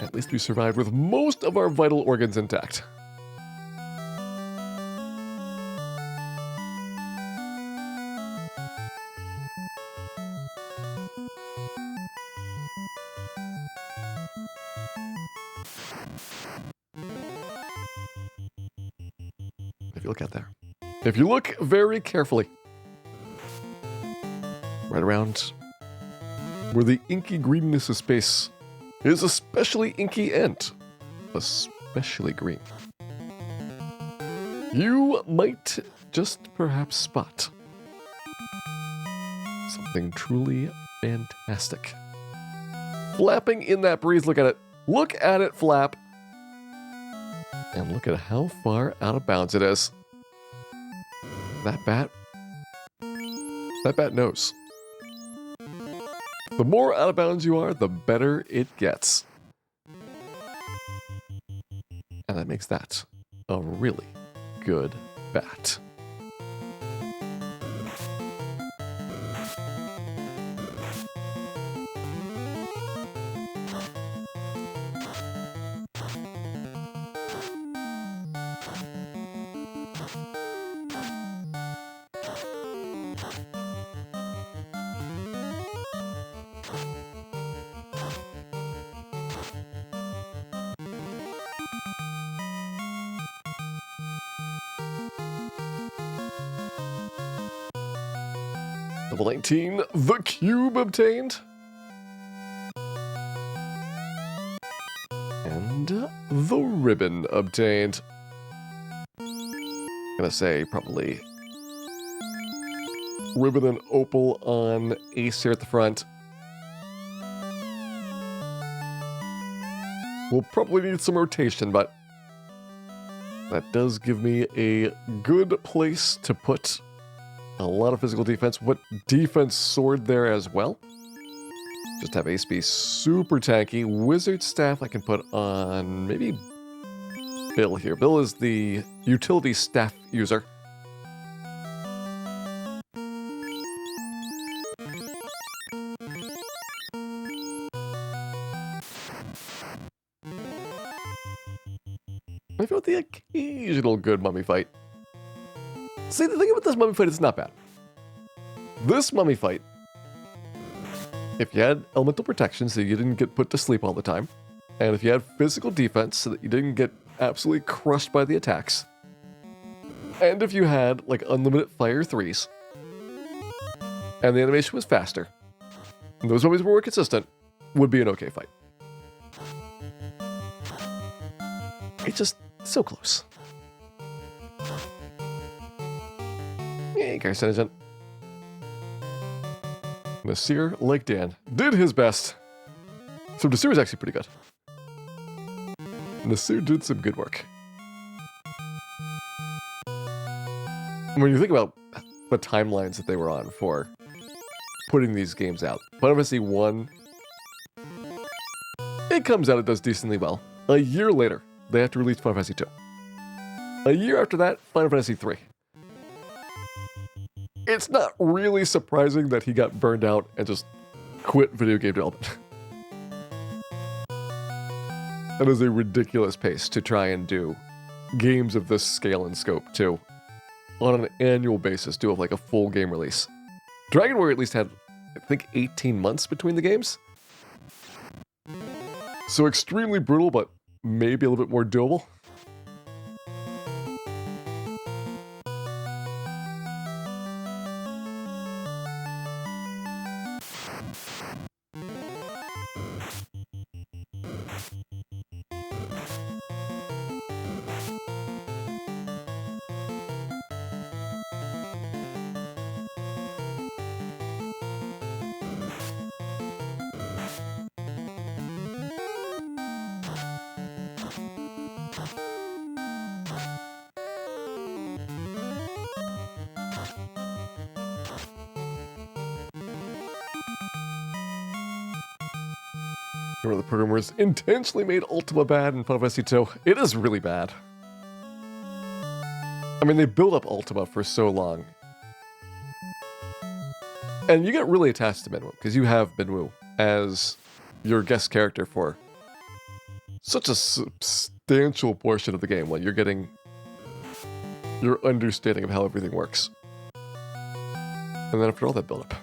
At least we survived with most of our vital organs intact. If you look out there. If you look very carefully. Right around where the inky greenness of space is especially inky and especially green. You might just perhaps spot something truly fantastic. Flapping in that breeze, look at it. Look at it flap. And look at how far out of bounds it is. That bat knows. The more out of bounds you are, the better it gets. And that makes that a really good bat. Level 19, the cube obtained. And the ribbon obtained. Gonna say probably ribbon and opal on Ace here at the front. We'll probably need some rotation, but that does give me a good place to put a lot of physical defense. What defense sword there as well? Just have Ace be super tanky. Wizard staff I can put on maybe Bill here. Bill is the utility staff user. I feel the occasional good mummy fight. See, the thing about this mummy fight is not bad. This mummy fight, if you had elemental protection so you didn't get put to sleep all the time, and if you had physical defense so that you didn't get absolutely crushed by the attacks, and if you had like unlimited fire 3s, and the animation was faster, and those mummies were more consistent, would be an okay fight. It's just so close. Hey, guys, Intelligent. Nasir, like Dan, did his best. So Nasir is actually pretty good. Nasir did some good work. When you think about the timelines that they were on for putting these games out, Final Fantasy 1, it comes out, it does decently well. A year later, they have to release Final Fantasy 2. A year after that, Final Fantasy 3. It's not really surprising that he got burned out and just quit video game development. That is a ridiculous pace to try and do games of this scale and scope, too. On an annual basis, do like a full game release. Dragon Warrior at least had, I think, 18 months between the games. So extremely brutal, but maybe a little bit more doable. Remember the programmers intentionally made Ultima bad in Final Fantasy 2? It is really bad. I mean, they built up Ultima for so long. And you get really attached to Minwu, because you have Minwu as your guest character for such a substantial portion of the game when you're getting your understanding of how everything works. And then after all that build-up,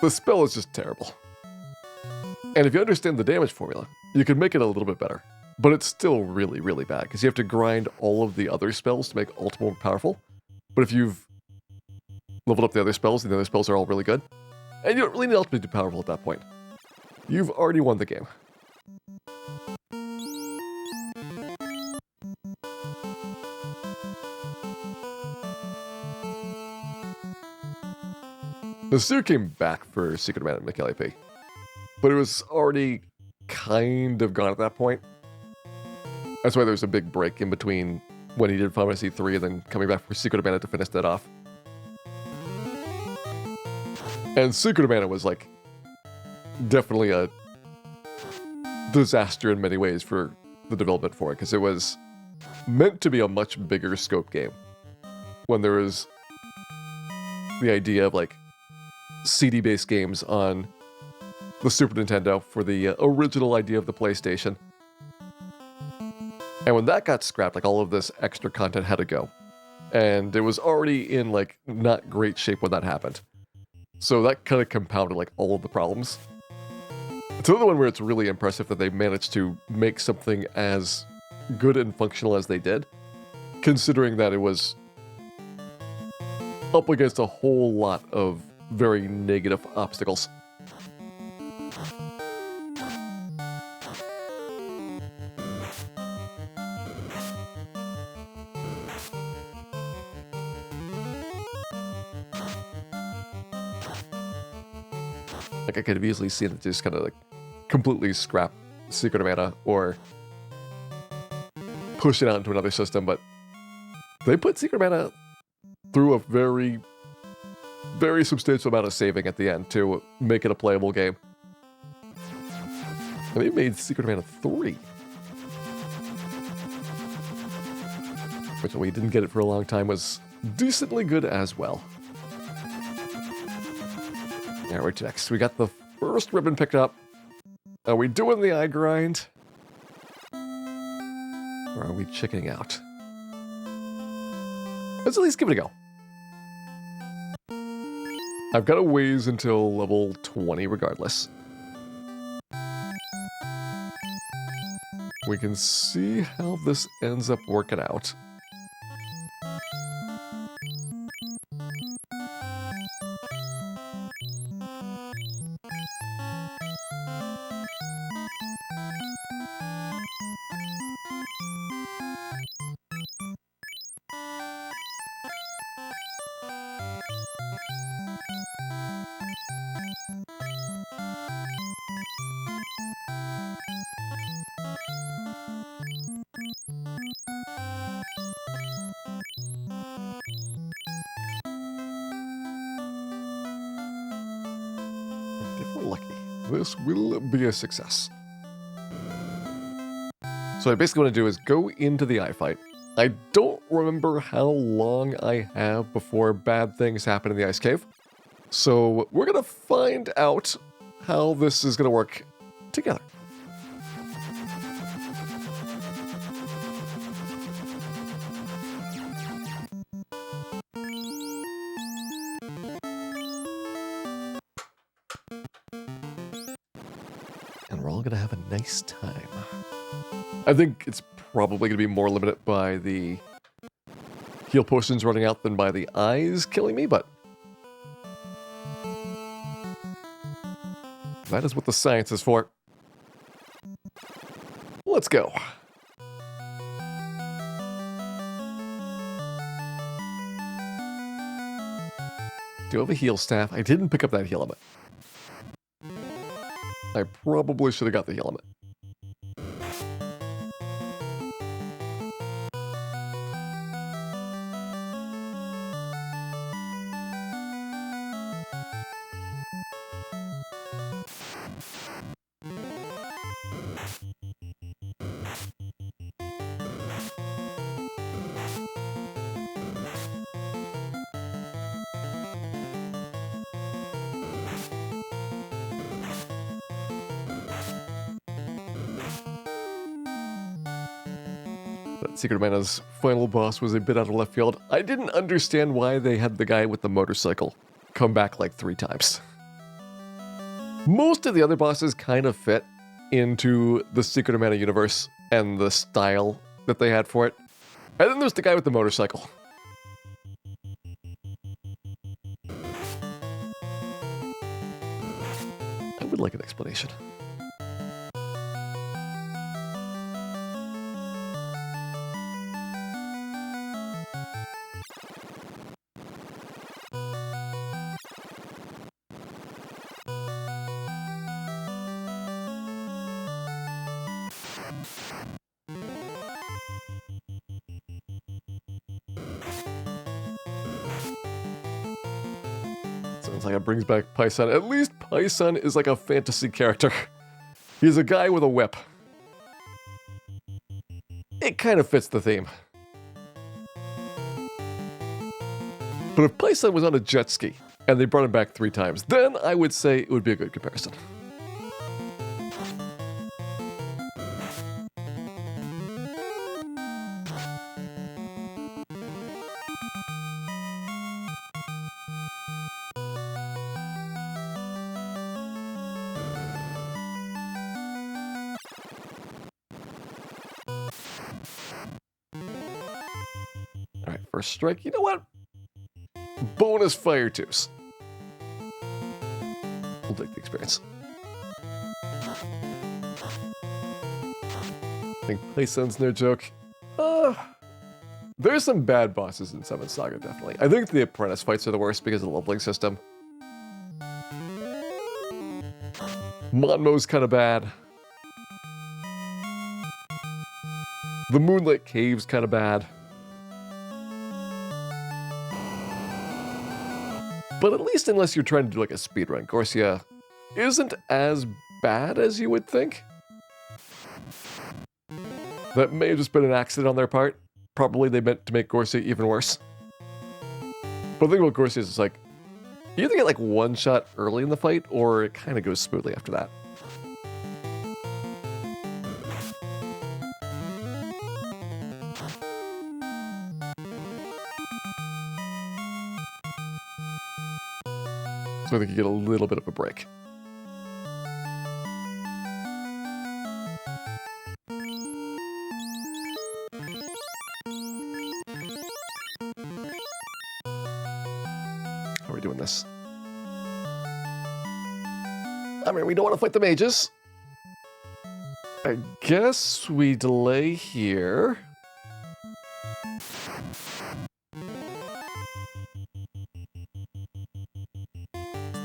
the spell is just terrible. And if you understand the damage formula, you can make it a little bit better. But it's still really, really bad, because you have to grind all of the other spells to make Ultima more powerful. But if you've leveled up the other spells, and the other spells are all really good, and you don't really need Ultima to be powerful at that point, you've already won the game. Nasir came back for Secret of Mana and Michael AP, but it was already kind of gone at that point. That's why there was a big break in between when he did Final Fantasy 3 and then coming back for Secret of Mana to finish that off. And Secret of Mana was like definitely a disaster in many ways for the development for it, because it was meant to be a much bigger scope game. When there was the idea of like CD-based games on the Super Nintendo for the original idea of the PlayStation. And when that got scrapped, like all of this extra content had to go. And it was already in like not great shape when that happened. So that kind of compounded like all of the problems. It's another one where it's really impressive that they managed to make something as good and functional as they did, considering that it was up against a whole lot of very negative obstacles. Like I could have easily seen it just kind of like completely scrap Secret of Mana or push it out into another system, but they put Secret of Mana through a very, very substantial amount of saving at the end to make it a playable game. And they made Secret of Mana 3. Which, we didn't get it for a long time, was decently good as well. Now we're to next. We got the first ribbon picked up. Are we doing the eye grind? Or are we chickening out? Let's at least give it a go. I've got a ways until level 20 regardless. We can see how this ends up working out. this will be a success. So I basically want to do is go into the eye fight. I don't remember how long I have before bad things happen in the ice cave. So we're going to find out how this is going to work together. And we're all going to have a nice time. I think it's probably going to be more limited by the heal potions running out than by the eyes killing me, but that is what the science is for. Let's go. Do I have a heal staff? I didn't pick up that heal element. I probably should have got the heal element. That Secret of Mana's final boss was a bit out of left field. I didn't understand why they had the guy with the motorcycle come back like 3 times. Most of the other bosses kind of fit into the Secret of Mana universe and the style that they had for it. And then there's the guy with the motorcycle. I would like an explanation. Sounds like it brings back Paisan. At least Paisan is like a fantasy character. He's a guy with a whip. It kind of fits the theme. But if Paisan was on a jet ski and they brought him back 3 times, then I would say it would be a good comparison. Alright, first strike. You know what? Bonus fire twos. We'll take the experience. I think Paisan's no joke. There's some bad bosses in 7th Saga, definitely. I think the apprentice fights are the worst because of the leveling system. Monmo's kind of bad. The Moonlit Cave's kind of bad. But at least unless you're trying to do like a speedrun, Gorsia isn't as bad as you would think. That may have just been an accident on their part. Probably they meant to make Gorsia even worse. But the thing about Gorsia is it's like, you either get like one shot early in the fight, or it kind of goes smoothly after that. So I think you get a little bit of a break. How are we doing this? I mean, we don't want to fight the mages. I guess we delay here.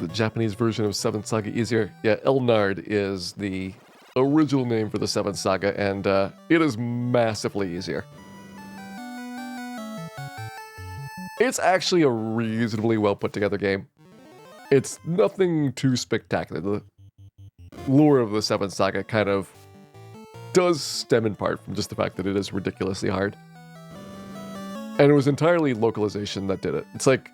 The Japanese version of 7th Saga easier. Yeah, Elnard is the original name for the 7th Saga, and it is massively easier. It's actually a reasonably well put together game. It's nothing too spectacular. lore of the Seventh Saga kind of does stem in part from just the fact that it is ridiculously hard. And it was entirely localization that did it. It's like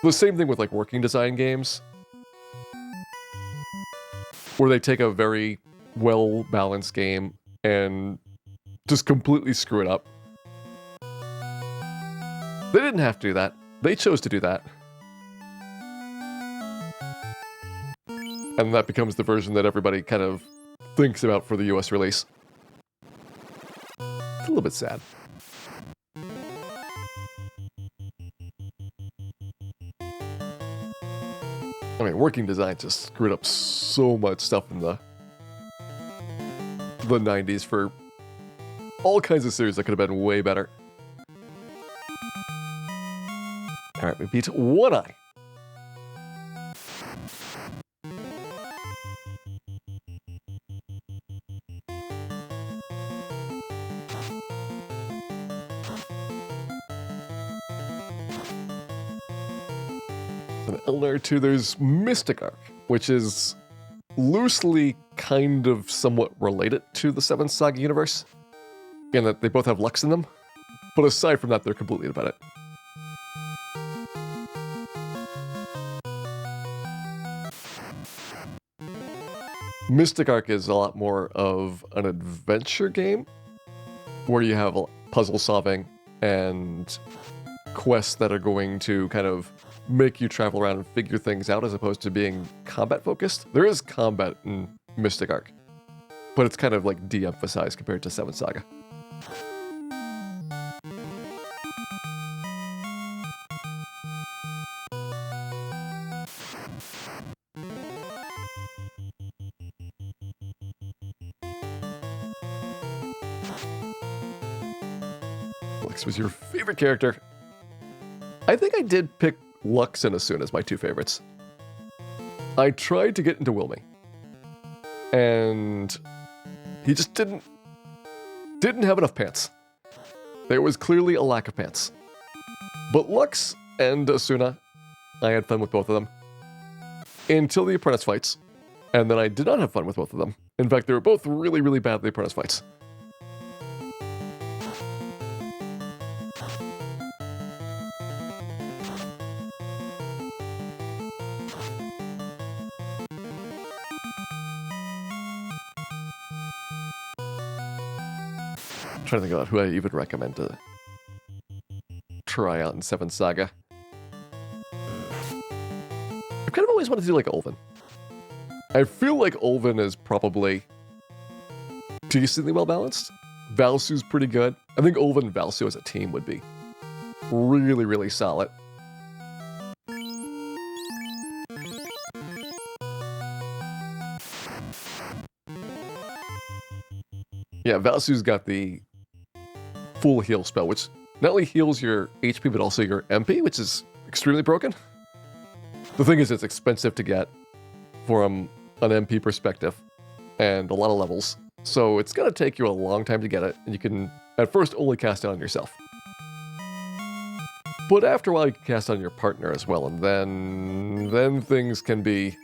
the same thing with like working design games, where they take a very well-balanced game and just completely screw it up. They didn't have to do that. They chose to do that. And that becomes the version that everybody kind of thinks about for the US release. It's a little bit sad. I mean, working design just screwed up so much stuff in the 90s for all kinds of series that could have been way better. Alright, we beat One Eye. In LR2, there's Mystic Arc, which is loosely kind of somewhat related to the Seventh Saga universe, in that they both have Lux in them, but aside from that, they're completely independent. Mystic Arc is a lot more of an adventure game, where you have puzzle solving and quests that are going to kind of make you travel around and figure things out as opposed to being combat focused. There is combat in Mystic Arc, but it's kind of like de-emphasized compared to Seventh Saga. Lux was your favorite character. I think I did pick Lux and Asuna as my two favorites. I tried to get into Wilmy, and he just didn't have enough pants. There was clearly a lack of pants. But Lux and Asuna, I had fun with both of them. Until the apprentice fights, and then I did not have fun with both of them. In fact, they were both really, really bad at the apprentice fights. I'm trying to think about who I even recommend to try out in Seventh Saga. I've kind of always wanted to do like Ulven. I feel like Ulven is probably decently well balanced. Valsu's pretty good. I think Ulven and Valsu as a team would be really, really solid. Yeah, Valsu's got the full heal spell, which not only heals your HP, but also your MP, which is extremely broken. The thing is, it's expensive to get from an MP perspective, and a lot of levels. So it's going to take you a long time to get it, and you can, at first, only cast it on yourself. But after a while, you can cast it on your partner as well, and then things can be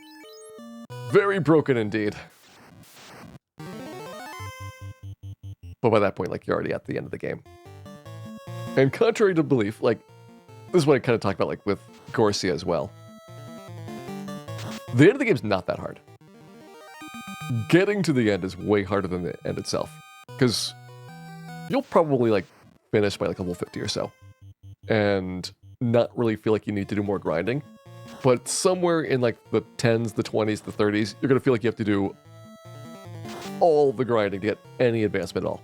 very broken indeed. But by that point, like, you're already at the end of the game. And contrary to belief, like, this is what I kind of talk about, like, with Gorsia as well. The end of the game's not that hard. Getting to the end is way harder than the end itself. Because you'll probably, like, finish by, like, level 50 or so. And not really feel like you need to do more grinding. But somewhere in, like, the 10s, the 20s, the 30s, you're going to feel like you have to do all the grinding to get any advancement at all.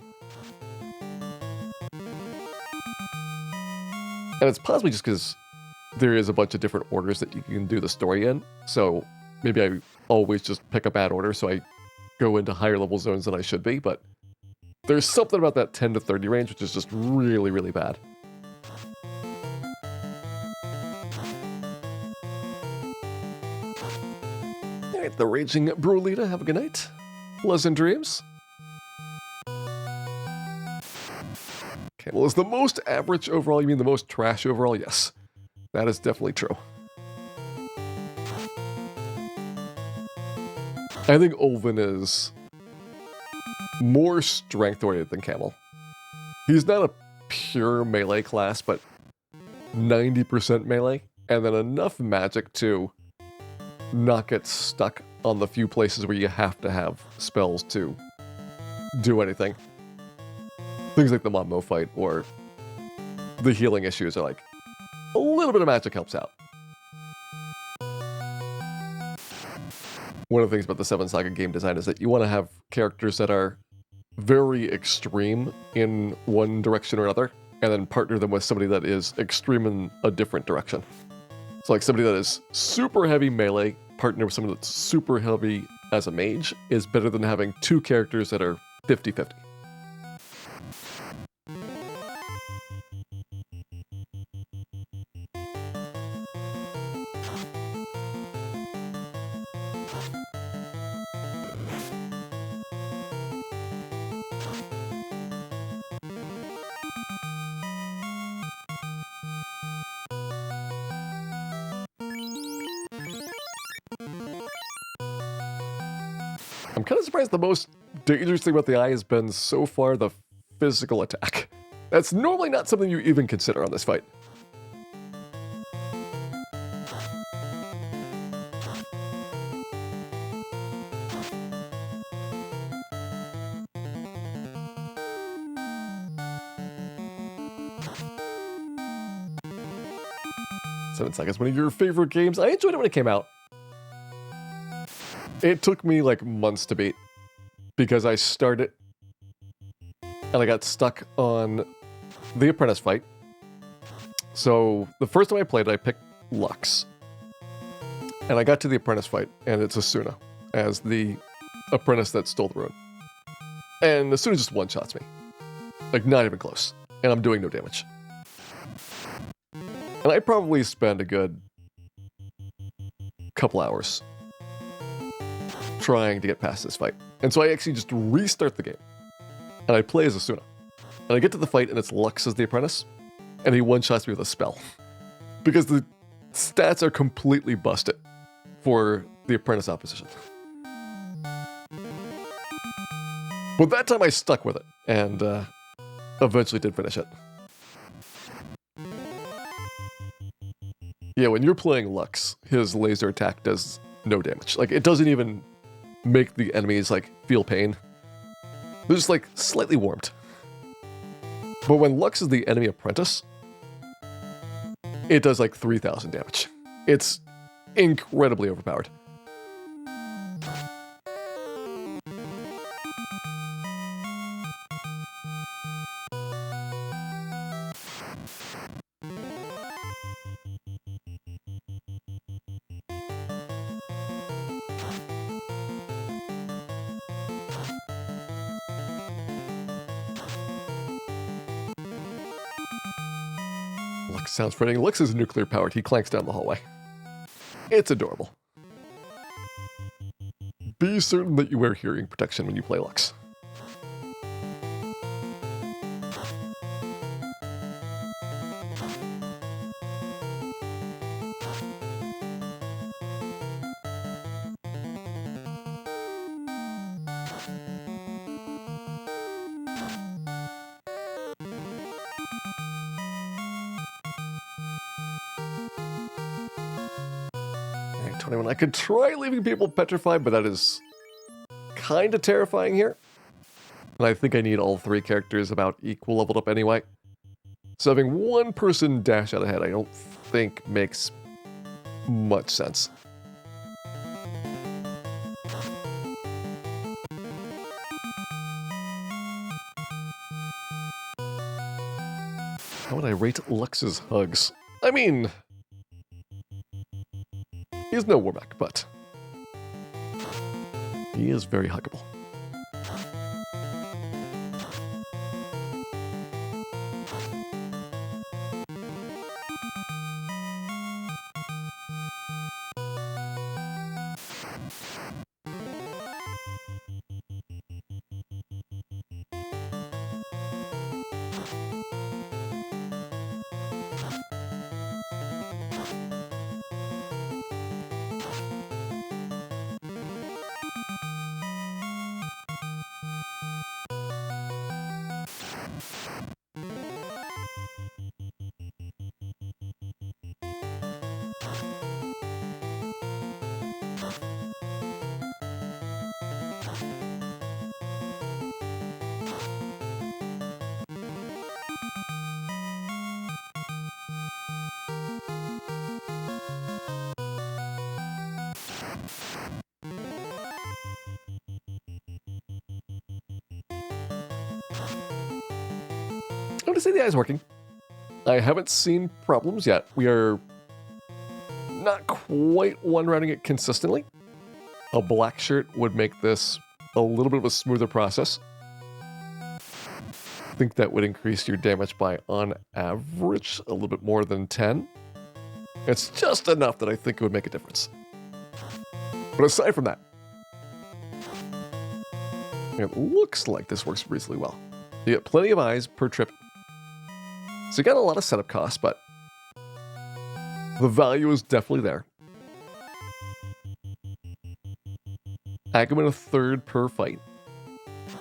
And it's possibly just because there is a bunch of different orders that you can do the story in. So maybe I always just pick a bad order so I go into higher level zones than I should be. But there's something about that 10 to 30 range which is just really, really bad. Alright, the Raging Brolita, have a good night. Pleasant dreams. Okay, well, is the most average overall, you mean the most trash overall? Yes, that is definitely true. I think Olvin is more strength-oriented than Camel. He's not a pure melee class, but 90% melee, and then enough magic to not get stuck on the few places where you have to have spells to do anything. Things like the Monmo fight or the healing issues are like, a little bit of magic helps out. One of the things about the Seven Saga game design is that you want to have characters that are very extreme in one direction or another, and then partner them with somebody that is extreme in a different direction. So like somebody that is super heavy melee, partner with someone that's super heavy as a mage, is better than having two characters that are 50-50. I'm kind of surprised the most dangerous thing about the eye has been so far the physical attack. That's normally not something you even consider on this fight. Seven Saga is one of your favorite games. I enjoyed it when it came out. It took me like months to beat because I started and I got stuck on the apprentice fight. So the first time I played, I picked Lux. And I got to the apprentice fight, and it's Asuna as the apprentice that stole the rune. And Asuna just one-shots me. Like, not even close. And I'm doing no damage. And I probably spent a good couple hours trying to get past this fight. And so I actually just restart the game. And I play as Asuna. And I get to the fight, and it's Lux as the apprentice. And he one-shots me with a spell. Because the stats are completely busted for the apprentice opposition. But that time I stuck with it, and eventually did finish it. Yeah, when you're playing Lux, his laser attack does no damage. Like, it doesn't even make the enemies, like, feel pain. They're just, like, slightly warmed. But when Lux is the enemy apprentice, it does, like, 3,000 damage. It's incredibly overpowered. Lux sounds frightening. Lux is nuclear powered. He clanks down the hallway. It's adorable. Be certain that you wear hearing protection when you play Lux. Alright, 21. I could try leaving people petrified, but that is kind of terrifying here. And I think I need all three characters about equal leveled up anyway. So having one person dash out ahead I don't think makes much sense. How would I rate Lux's hugs? I mean, he's no Warmack, but he is very huggable. I'm gonna say the eye is working. I haven't seen problems yet. We are not quite one-running it consistently. A black shirt would make this a little bit of a smoother process. I think that would increase your damage by, on average, a little bit more than 10. It's just enough that I think it would make a difference. But aside from that, it looks like this works reasonably well. You get plenty of eyes per trip. So you got a lot of setup costs, but the value is definitely there. Agam in a third per fight.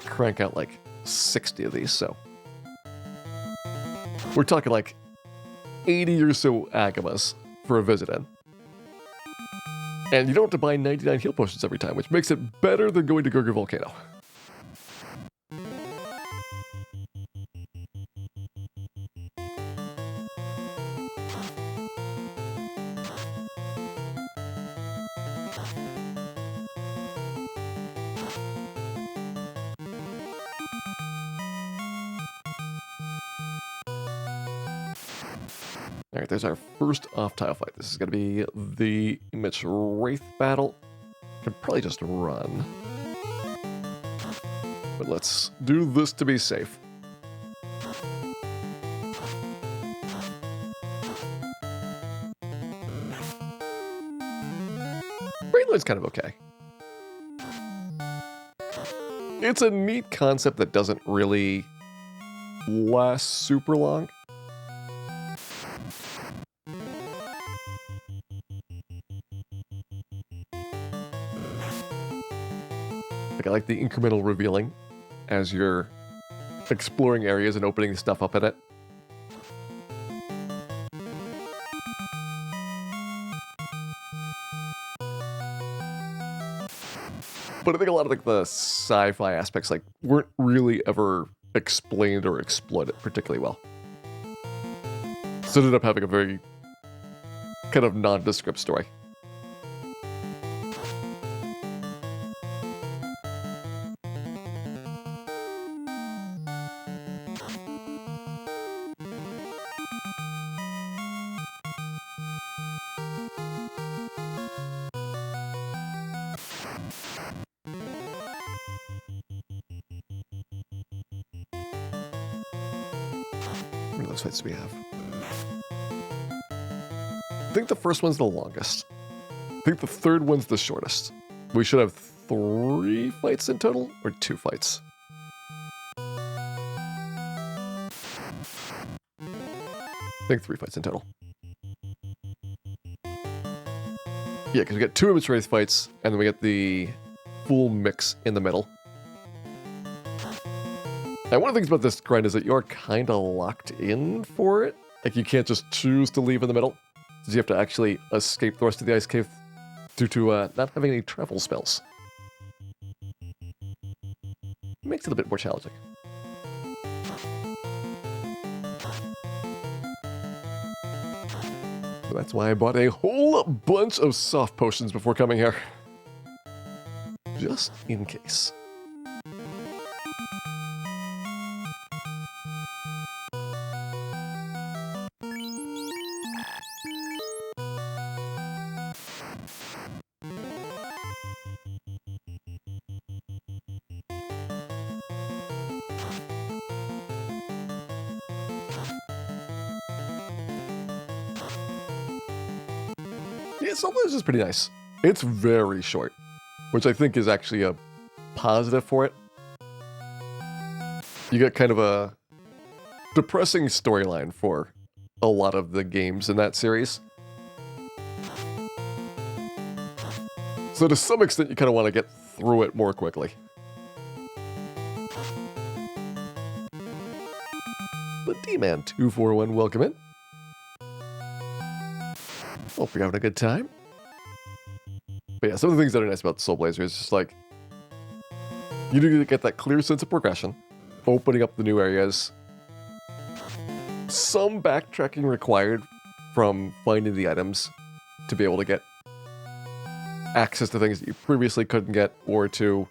Crank out like 60 of these, so we're talking like 80 or so Agamas for a visit in. And you don't have to buy 99 heal potions every time, which makes it better than going to Gurgur Volcano. Alright, there's our first off-tile fight. This is going to be the Image Wraith battle. Could probably just run. But let's do this to be safe. Brainload's kind of okay. It's a neat concept that doesn't really last super long. I like the incremental revealing as you're exploring areas and opening stuff up in it. But I think a lot of like the sci-fi aspects like weren't really ever explained or exploited particularly well. So it ended up having a very kind of nondescript story. How many of those fights do we have? I think the first one's the longest. I think the third one's the shortest. We should have 3 fights in total, or 2 fights. I think 3 fights in total. Yeah, because we get 2 Image Wraith fights, and then we get the full mix in the middle. And one of the things about this grind is that you're kind of locked in for it. Like, you can't just choose to leave in the middle. So you have to actually escape the rest of the ice cave due to not having any travel spells. Makes it a bit more challenging. So that's why I bought a whole bunch of soft potions before coming here. Just in case. Yeah, sometimes it's pretty nice. It's very short, which I think is actually a positive for it. You get kind of a depressing storyline for a lot of the games in that series. So to some extent, you kind of want to get through it more quickly. But D-Man 241, welcome in. Hope you're having a good time. But yeah, some of the things that are nice about Soul Blazer is just like, you do get that clear sense of progression, opening up the new areas. Some backtracking required from finding the items to be able to get access to things that you previously couldn't get, or to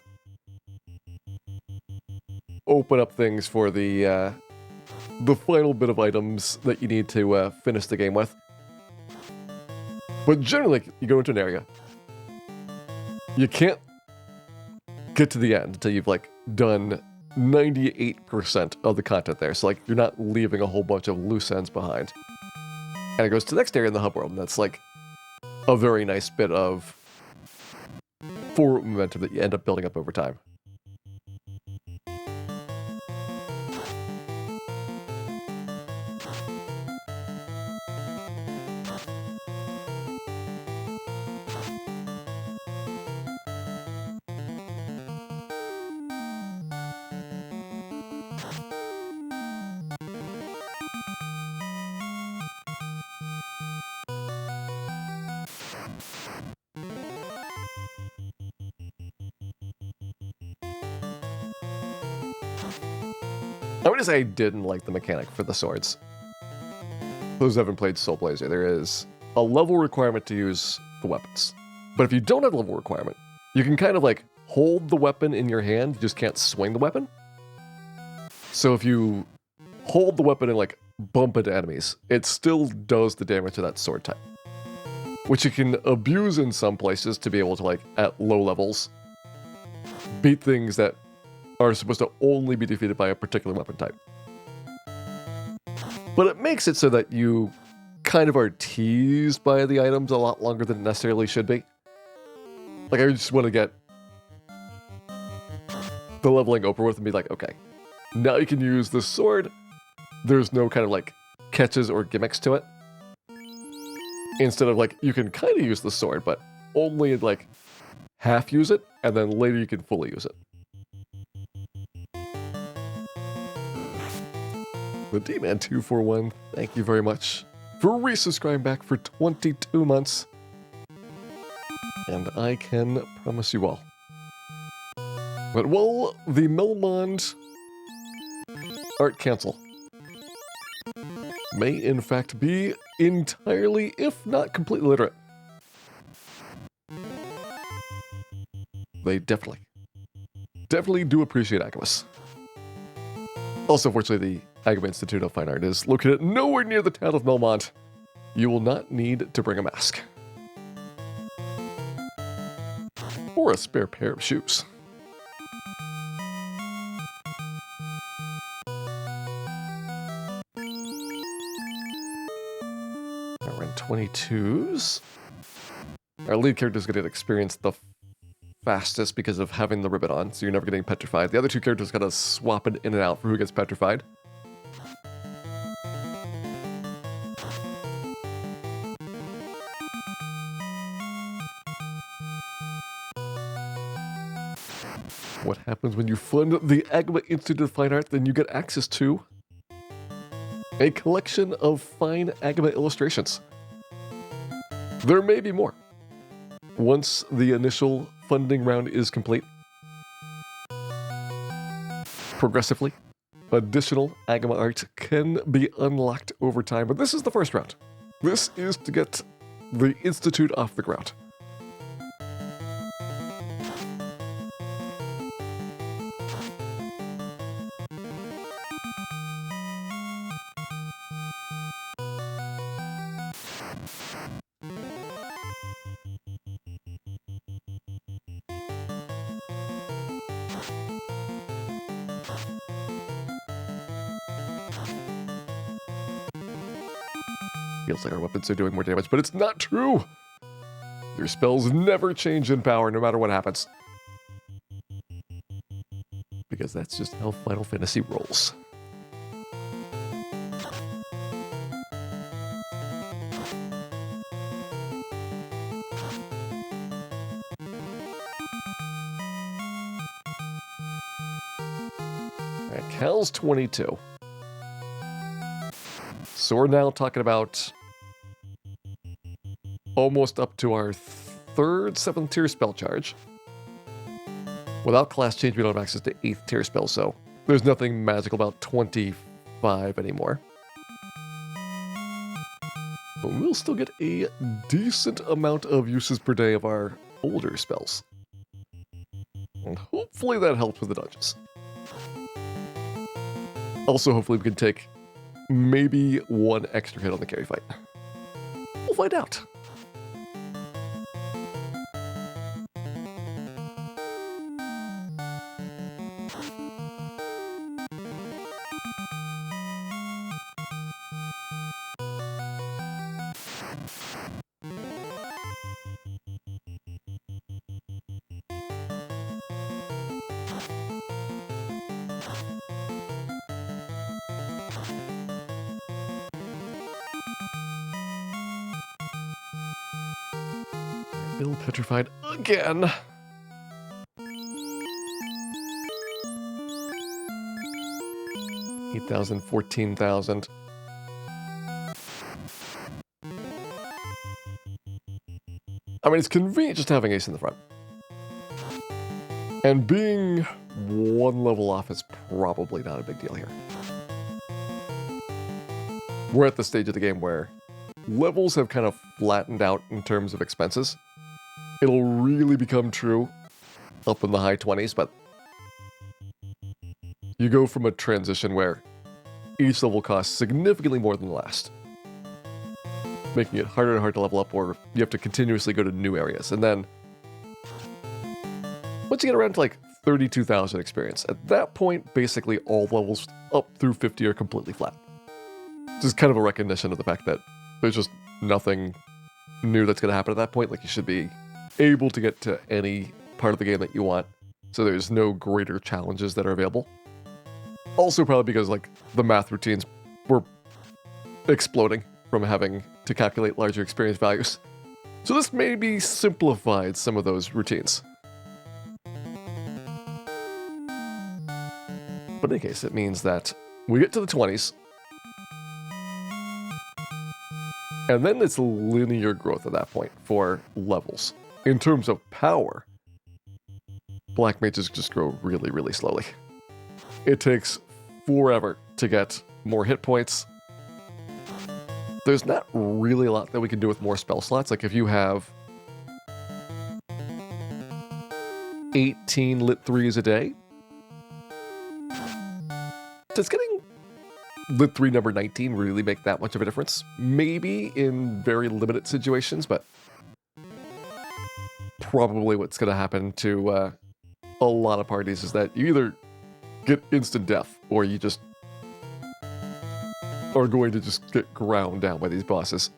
open up things for the the final bit of items that you need to finish the game with. But generally, you go into an area. You can't get to the end until you've like done 98% of the content there. So like you're not leaving a whole bunch of loose ends behind. And it goes to the next area in the hub world, and that's like a very nice bit of forward momentum that you end up building up over time. I'm gonna say I didn't like the mechanic for the swords. Those who haven't played Soul Blazer, there is a level requirement to use the weapons. But if you don't have a level requirement, you can kind of like hold the weapon in your hand, you just can't swing the weapon. So if you hold the weapon and like bump into enemies, it still does the damage to that sword type. Which you can abuse in some places to be able to like, at low levels, beat things that are supposed to only be defeated by a particular weapon type. But it makes it so that you kind of are teased by the items a lot longer than it necessarily should be. Like, I just want to get the leveling over with and be like, okay, now you can use the sword. There's no kind of like catches or gimmicks to it. Instead of like, you can kind of use the sword, but only like half use it, and then later you can fully use it. The D-Man241, thank you very much for resubscribing back for 22 months. And I can promise you all. But will the Melmond Art Council may in fact be entirely, if not completely literate? They definitely do appreciate Agabus. Also, fortunately, the Agaba Institute of Fine Art is located nowhere near the town of Melmond. You will not need to bring a mask. Or a spare pair of shoes. We're in 22s. Our lead character is going to experience the fastest because of having the ribbon on, so you're never getting petrified. The other two characters got to swap it in and out for who gets petrified. What happens when you fund the Agaba Institute of Fine Art? Then you get access to a collection of fine Agaba illustrations. There may be more once the initial funding round is complete. Progressively, additional Agaba art can be unlocked over time, but this is the first round. This is to get the Institute off the ground. Feels like our weapons are doing more damage, but it's not true! Your spells never change in power, no matter what happens. Because that's just how Final Fantasy rolls. Alright, Cal's 22. So we're now talking about almost up to our third 7th tier spell charge. Without class change, we don't have access to 8th tier spells, so there's nothing magical about 25 anymore. But we'll still get a decent amount of uses per day of our older spells. And hopefully that helps with the dungeons. Also, hopefully we can take maybe one extra hit on the carry fight. We'll find out. Still petrified again. $8,000, $14,000. I mean, it's convenient just having ace in the front. And being one level off is probably not a big deal here. We're at the stage of the game where levels have kind of flattened out in terms of expenses. It'll really become true up in the high 20s, but you go from a transition where each level costs significantly more than the last, making it harder and harder to level up, or you have to continuously go to new areas. And then once you get around to like 32,000 experience, at that point, basically all levels up through 50 are completely flat. Just kind of a recognition of the fact that there's just nothing new that's going to happen at that point. Like, you should be able to get to any part of the game that you want, so there's no greater challenges that are available. Also probably because like the math routines were exploding from having to calculate larger experience values. So this maybe simplified some of those routines. But in any case, it means that we get to the 20s, and then it's linear growth at that point for levels. In terms of power, black mages just grow really, really slowly. It takes forever to get more hit points. There's not really a lot that we can do with more spell slots. Like, if you have 18 lit 3s a day, does getting lit 3 number 19 really make that much of a difference? Maybe in very limited situations, but probably what's going to happen to a lot of parties is that you either get instant death, or you just are going to just get ground down by these bosses.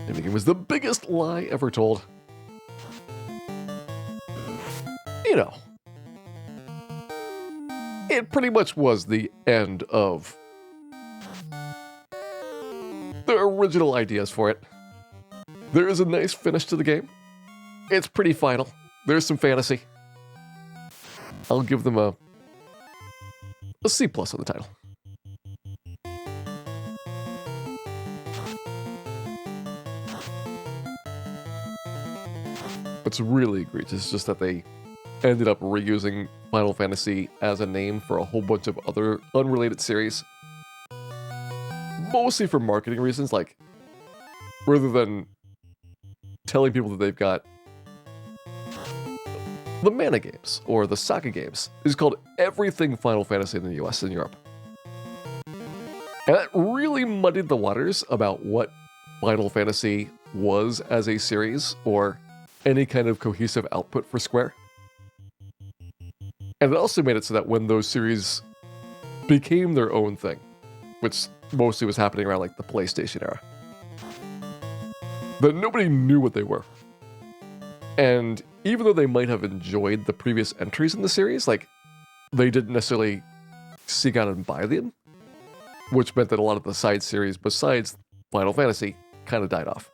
I think it was the biggest lie ever told. You know, it pretty much was the end of the original ideas for it. There is a nice finish to the game. It's pretty final. There's some fantasy. I'll give them a C+ on the title. What's really egregious is just that they ended up reusing Final Fantasy as a name for a whole bunch of other unrelated series. Mostly for marketing reasons, like, rather than telling people that they've got the Mana games or the Saga games, is called everything Final Fantasy in the US and Europe. And that really muddied the waters about what Final Fantasy was as a series, or any kind of cohesive output for Square. And it also made it so that when those series became their own thing, which mostly was happening around like the PlayStation era, that nobody knew what they were. And even though they might have enjoyed the previous entries in the series, like, they didn't necessarily seek out and buy them, which meant that a lot of the side series besides Final Fantasy kind of died off.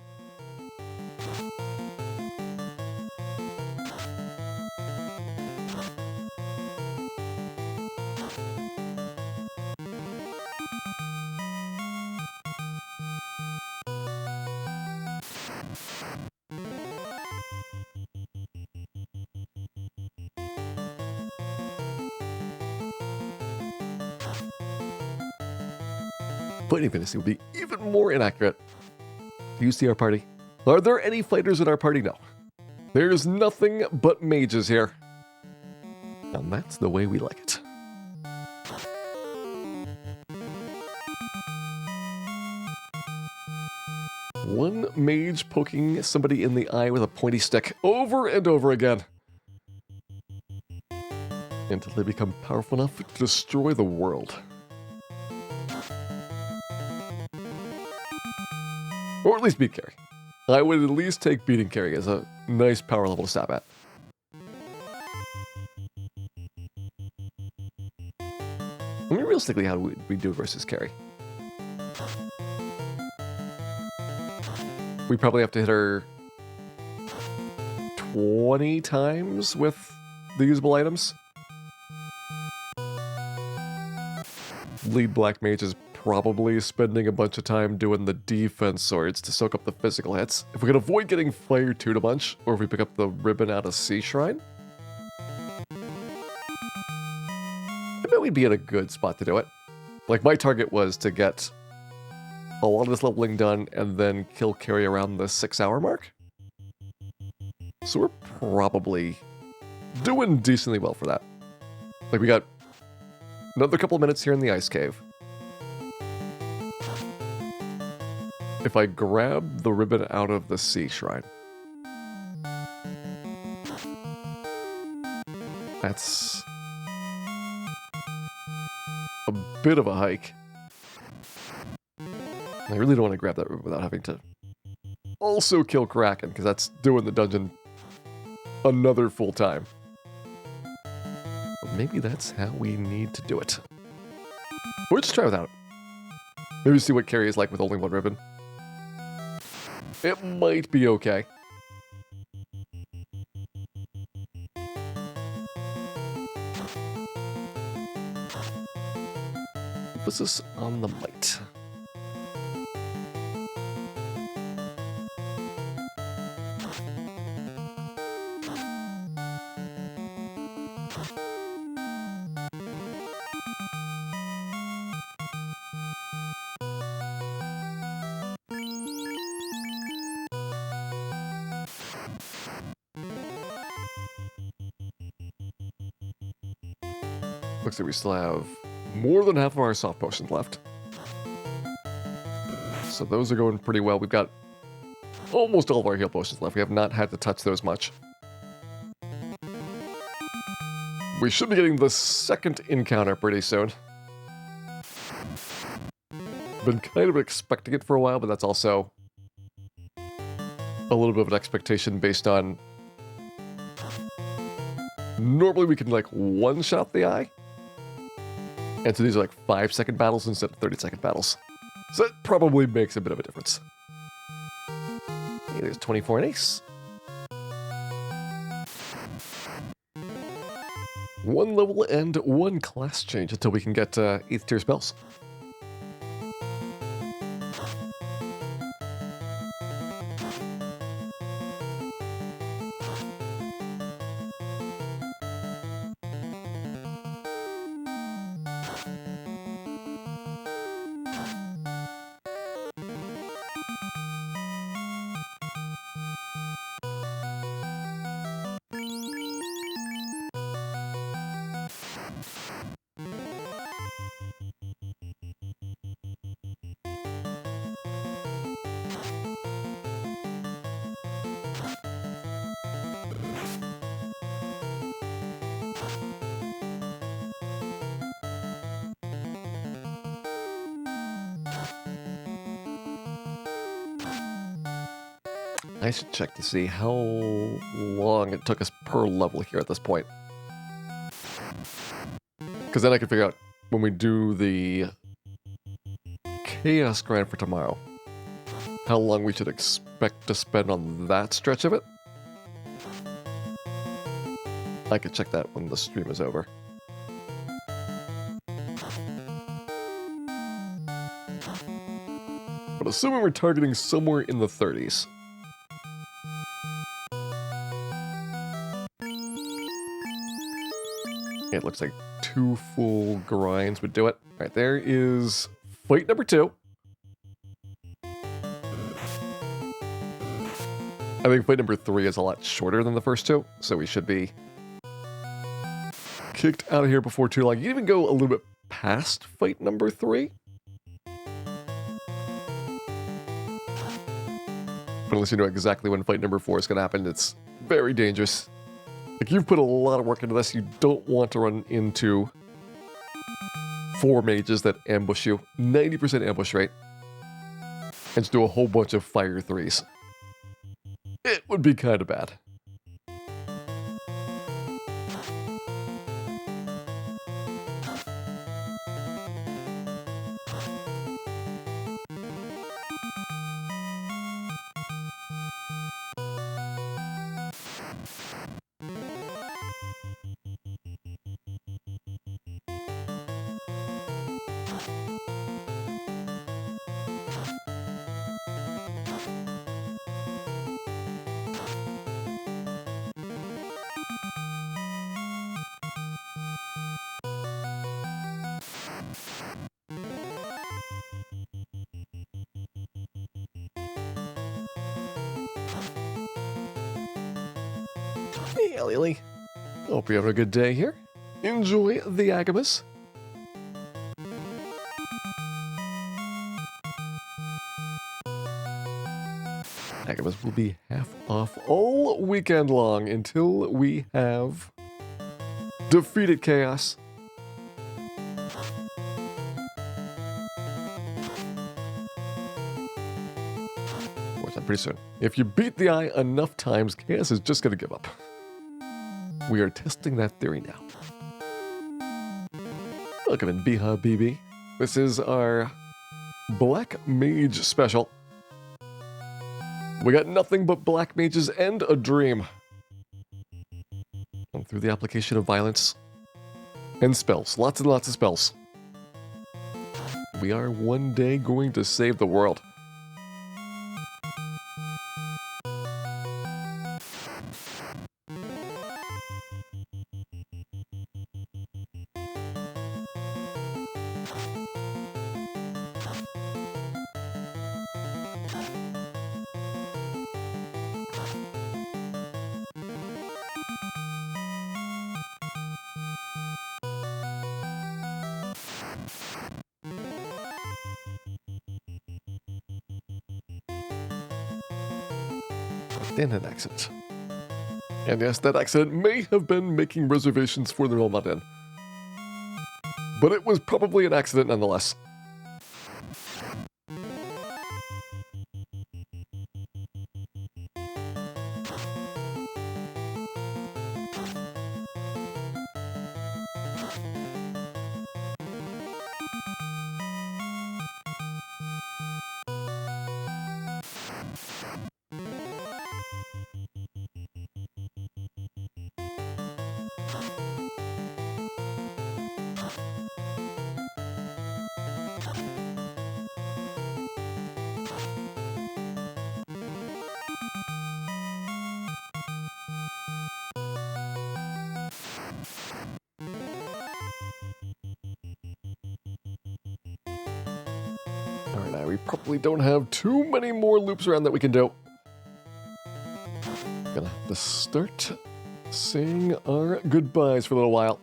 Fighting fantasy would be even more inaccurate. Do you see our party? Are there any fighters in our party? No. There's nothing but mages here. And that's the way we like it. One mage poking somebody in the eye with a pointy stick over and over again. Until they become powerful enough to destroy the world. Or at least beat Carrie. I would at least take beating Carrie as a nice power level to stab at. I mean, realistically, how would we do versus Carrie? We probably have to hit her 20 times with the usable items. Lead Black Mage is probably spending a bunch of time doing the defense swords to soak up the physical hits. If we can avoid getting Fire 2'd a bunch, or if we pick up the ribbon out of Sea Shrine, I bet we'd be in a good spot to do it. Like, my target was to get a lot of this leveling done and then kill Carrie around the 6-hour mark. So we're probably doing decently well for that. Like, we got another couple of minutes here in the ice cave. If I grab the ribbon out of the Sea Shrine, that's a bit of a hike. I really don't want to grab that ribbon without having to also kill Kraken, because that's doing the dungeon another full time. But maybe that's how we need to do it. We'll just try without it. Maybe see what Carrie is like with only one ribbon. It might be okay. Emphasis on the might. Looks like we still have more than half of our soft potions left. So those are going pretty well. We've got almost all of our heal potions left. We have not had to touch those much. We should be getting the second encounter pretty soon. Been kind of expecting it for a while, but that's also a little bit of an expectation based on... Normally we can, like, one-shot the eye. And so these are like 5-second battles instead of 30-second battles. So that probably makes a bit of a difference. Hey, there's 24 and ace. One level and one class change until we can get 8th tier spells. I should check to see how long it took us per level here at this point. Because then I can figure out when we do the Chaos Grind for tomorrow, how long we should expect to spend on that stretch of it. I could check that when the stream is over. But assuming we're targeting somewhere in the 30s. It looks like 2 full grinds would do it. All right, there is fight number 2. I think fight number 3 is a lot shorter than the first 2, so we should be kicked out of here before too long. You can even go a little bit past fight number 3. But unless you know exactly when fight number 4 is going to happen, it's very dangerous. Like, you've put a lot of work into this. You don't want to run into 4 mages that ambush you. 90% ambush rate. And just do a whole bunch of fire 3s. It would be kind of bad. Hey, Lily. Hope you're having a good day here. Enjoy the Agamas. Agamas will be half off all weekend long until we have defeated Chaos. Which I'm pretty soon. If you beat the eye enough times, Chaos is just going to give up. We are testing that theory now. Welcome in, Biha BB. This is our Black Mage special. We got nothing but Black Mages and a dream. And through the application of violence and spells. Lots and lots of spells. We are one day going to save the world. In an accident. And yes, that accident may have been making reservations for the Realmont Inn. But it was probably an accident nonetheless. Alright, we probably don't have too many more loops around that we can do. Gonna have to start saying our goodbyes for a little while.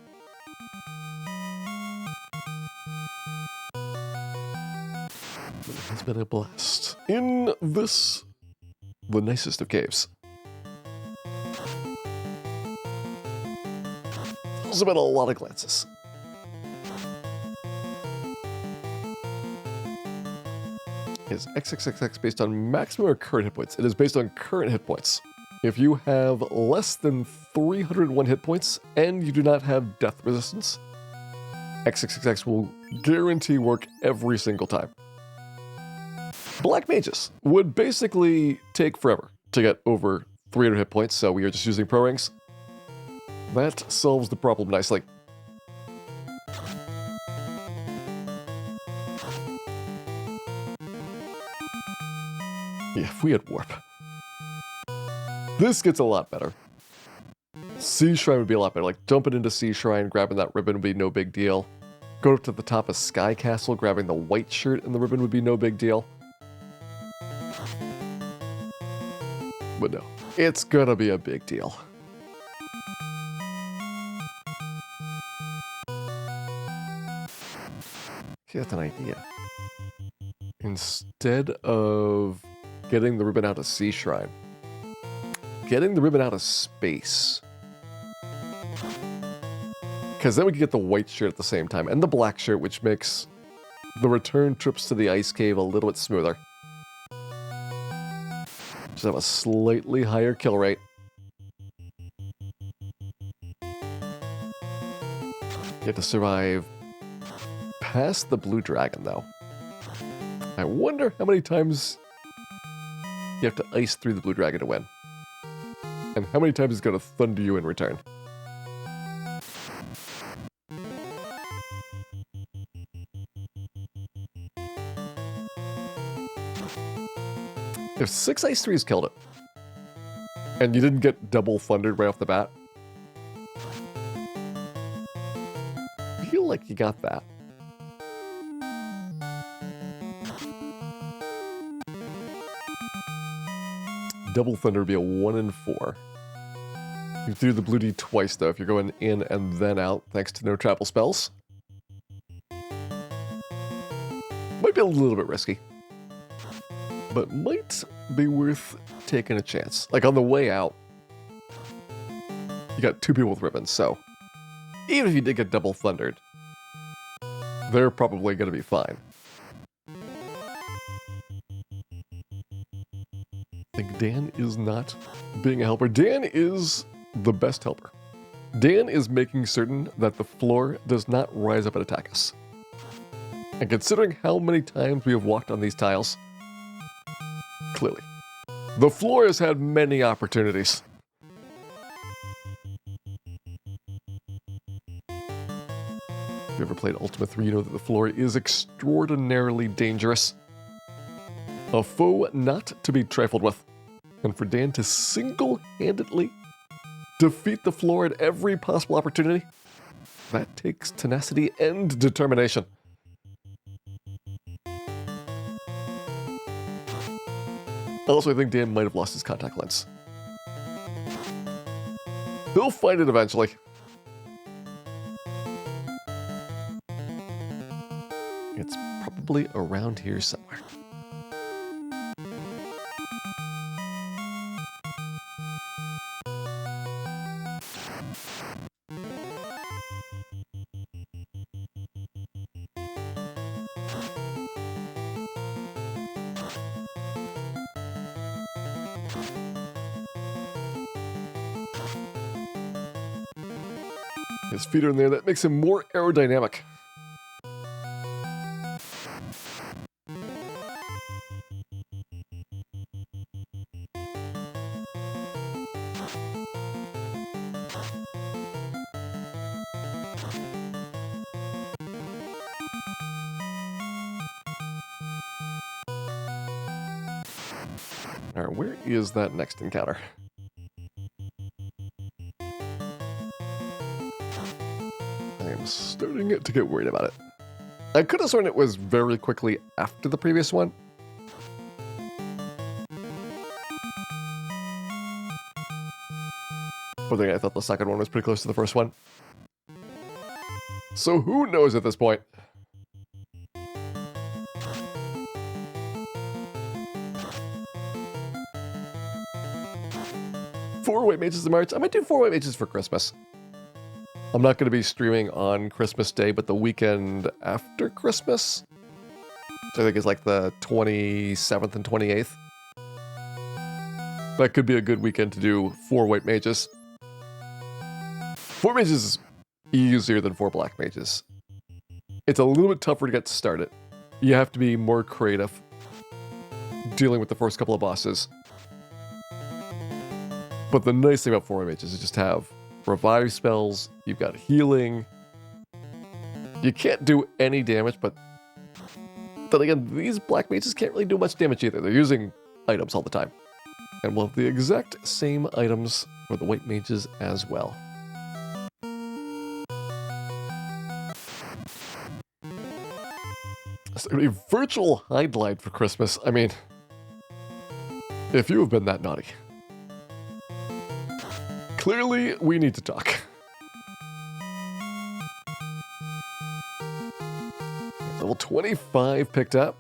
It has been a blast in this, the nicest of caves. There's been a lot of glances. Is XXXX based on maximum or current hit points? It is based on current hit points. If you have less than 301 hit points and you do not have death resistance, XXXX will guarantee work every single time. Black Mages would basically take forever to get over 300 hit points, so we are just using pro rings. That solves the problem nicely. Yeah, if we had warp. This gets a lot better. Sea Shrine would be a lot better. Like, jumping into Sea Shrine, grabbing that ribbon would be no big deal. Go up to the top of Sky Castle, grabbing the white shirt and the ribbon would be no big deal. But no, it's gonna be a big deal. Here's an idea. Instead of getting the ribbon out of Sea Shrine, getting the ribbon out of space. Because then we can get the white shirt at the same time, and the black shirt, which makes the return trips to the ice cave a little bit smoother. Just have a slightly higher kill rate. You have to survive past the blue dragon, though. I wonder how many times you have to ice through the blue dragon to win. And how many times it's going to thunder you in return. If 6 Ice 3s killed it, and you didn't get double thundered right off the bat, I feel like you got that. Double thunder would be a 1 in 4. You threw the blue D twice, though, if you're going in and then out, thanks to no travel spells. Might be a little bit risky, but might be worth taking a chance. Like, on the way out, you got 2 people with ribbons, so even if you did get double thundered, they're probably going to be fine. I think Dan is not being a helper. Dan is the best helper. Dan is making certain that the floor does not rise up and attack us. And considering how many times we have walked on these tiles, clearly, the floor has had many opportunities. If you ever played Ultima 3, you know that the floor is extraordinarily dangerous. A foe not to be trifled with. And for Dan to single-handedly defeat the floor at every possible opportunity, that takes tenacity and determination. Also, I think Dan might have lost his contact lens. He'll find it eventually. It's probably around here somewhere. His feet are in there, that makes him more aerodynamic. Alright, where is that next encounter? I'm starting to get worried about it. I could have sworn it was very quickly after the previous one. But then I thought the second one was pretty close to the first one. So who knows at this point? Four white mages in March. I might do 4 white mages for Christmas. I'm not going to be streaming on Christmas Day, but the weekend after Christmas, which I think is like the 27th and 28th. That could be a good weekend to do 4 white mages. 4 mages is easier than 4 black mages. It's a little bit tougher to get started. You have to be more creative dealing with the first couple of bosses. But the nice thing about 4 white mages is just have revive spells, you've got healing. You can't do any damage, but then again, these black mages can't really do much damage either. They're using items all the time. And we'll have the exact same items for the white mages as well. A virtual highlight for Christmas. I mean, if you have been that naughty, clearly we need to talk. Level 25 picked up.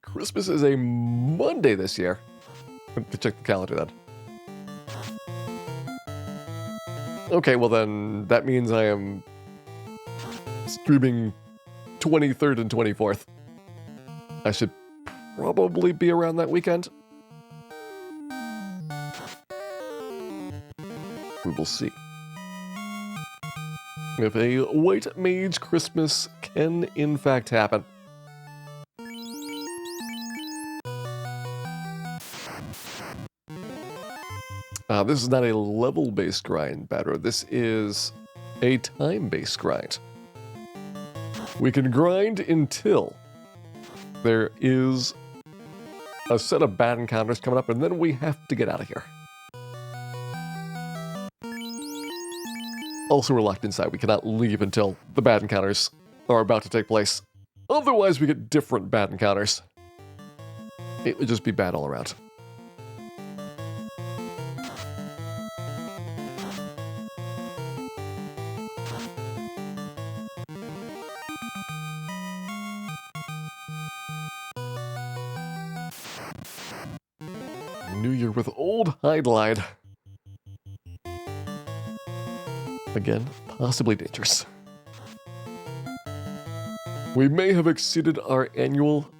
Christmas is a Monday this year. To check the calendar then. Okay, well then that means I am streaming 23rd and 24th. I should probably be around that weekend. We will see. If a White Mage Christmas can in fact happen. This is not a level-based grind, Badro. This is a time-based grind. We can grind until there is a set of bad encounters coming up, and then we have to get out of here. Also, we're locked inside. We cannot leave until the bad encounters are about to take place. Otherwise, we get different bad encounters. It would just be bad all around. New Year with old Hydlide. Again, possibly dangerous. We may have exceeded our annual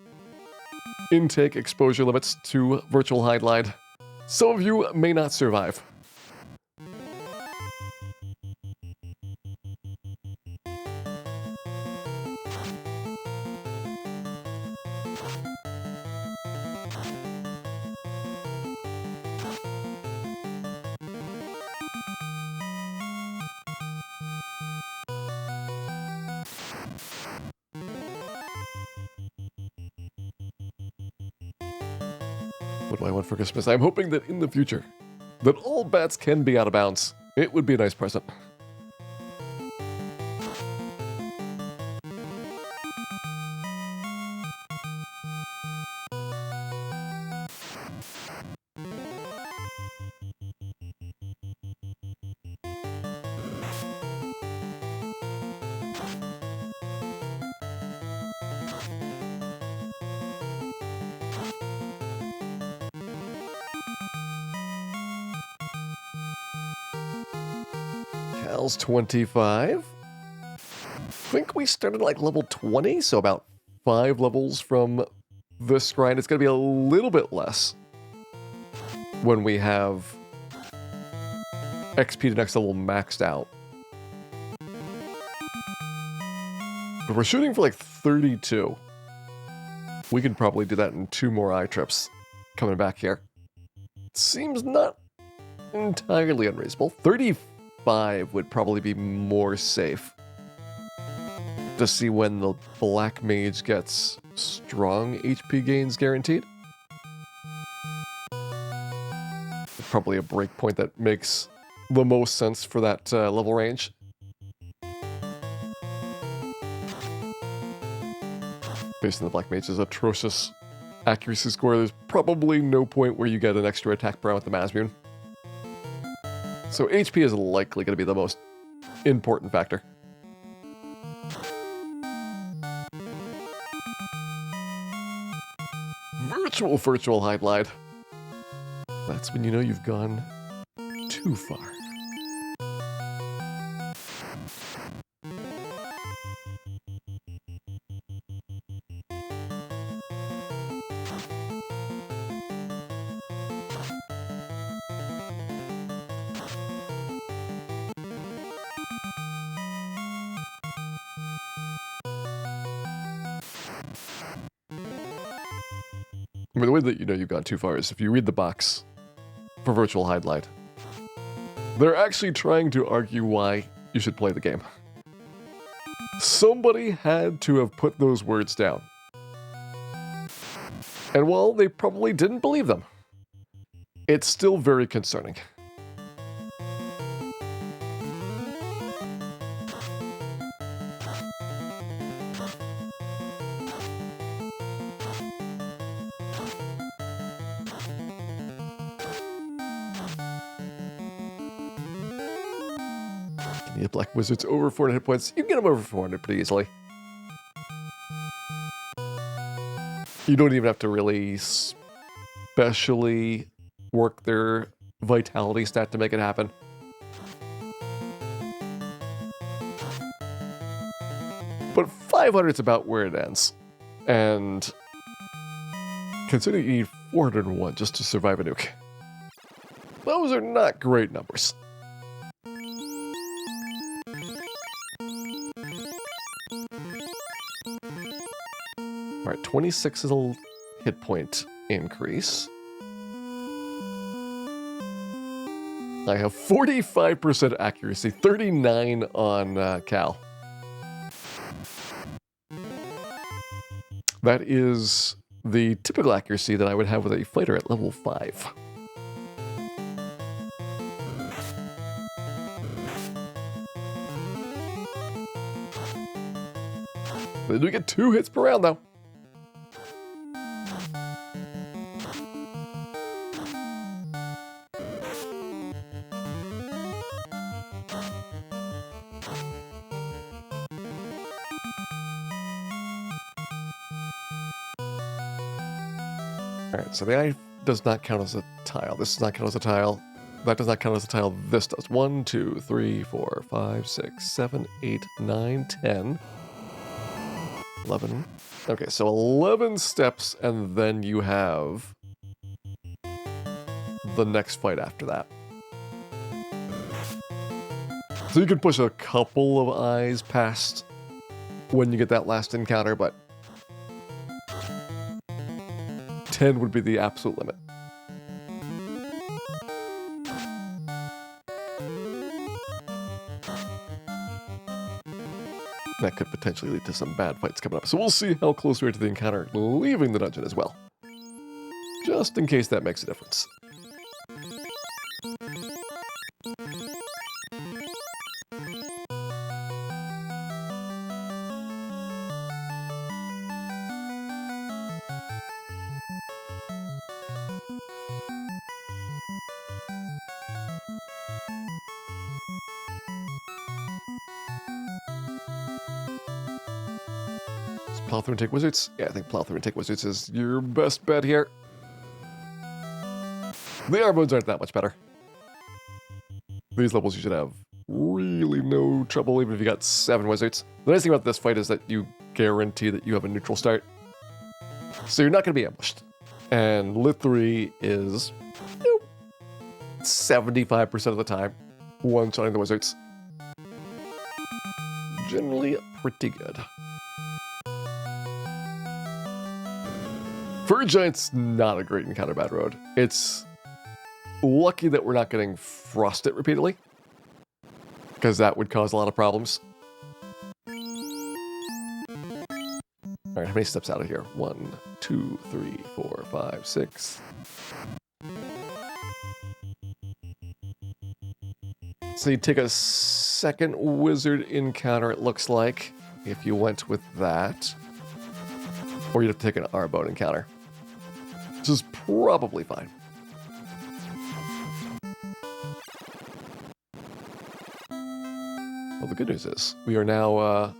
intake exposure limits to virtual Hydlide. Some of you may not survive. What do I want for Christmas? I'm hoping that in the future, that all bats can be out of bounds. It would be a nice present. Cal's 25. I think we started like level 20, so about 5 levels from this grind. It's going to be a little bit less when we have XP to next level maxed out. But we're shooting for like 32. We could probably do that in 2 more eye trips coming back here. Seems not entirely unreasonable. 35 would probably be more safe. To see when the Black Mage gets strong HP gains guaranteed. Probably a breakpoint that makes the most sense for that level range. Based on the Black Mage's atrocious accuracy score, there's probably no point where you get an extra attack per round with the Mazmune. So HP is likely going to be the most important factor. Virtual Hydlide. That's when you know you've gone too far. I mean, the way that you know you've gone too far is if you read the box for virtual highlight. They're actually trying to argue why you should play the game. Somebody had to have put those words down. And while they probably didn't believe them, it's still very concerning. The Black Wizard's over 400 hit points. You can get them over 400 pretty easily. You don't even have to really specially work their vitality stat to make it happen. But 500 is about where it ends. And considering you need 401 just to survive a nuke, those are not great numbers. All right, 26 is a hit point increase. I have 45% accuracy, 39 on Cal. That is the typical accuracy that I would have with a fighter at level 5. They do get 2 hits per round, though. Alright, so the eye does not count as a tile. This does not count as a tile. That does not count as a tile. This does. 1, 2, 3, 4, 5, 6, 7, 8, 9, 10, 11. Okay, so 11 steps, and then you have the next fight after that. So you can push a couple of eyes past when you get that last encounter, but 10 would be the absolute limit. That could potentially lead to some bad fights coming up. So we'll see how close we are to the encounter leaving the dungeon as well. Just in case that makes a difference. Plow through and take wizards? Yeah, I think plow through and take wizards is your best bet here. The armodes aren't that much better. These levels you should have really no trouble even if you got 7 wizards. The nice thing about this fight is that you guarantee that you have a neutral start. So you're not going to be ambushed. And Lit 3 is 75% of the time one-shotting the wizards. Generally pretty good. Fur Giant's not a great encounter bad road. It's lucky that we're not getting frosted repeatedly, because that would cause a lot of problems. Alright, how many steps out of here? 1, 2, 3, 4, 5, 6. So you take a second wizard encounter, it looks like, if you went with that. Or you'd have to take an Arbone encounter. This is probably fine. Well, the good news is we are now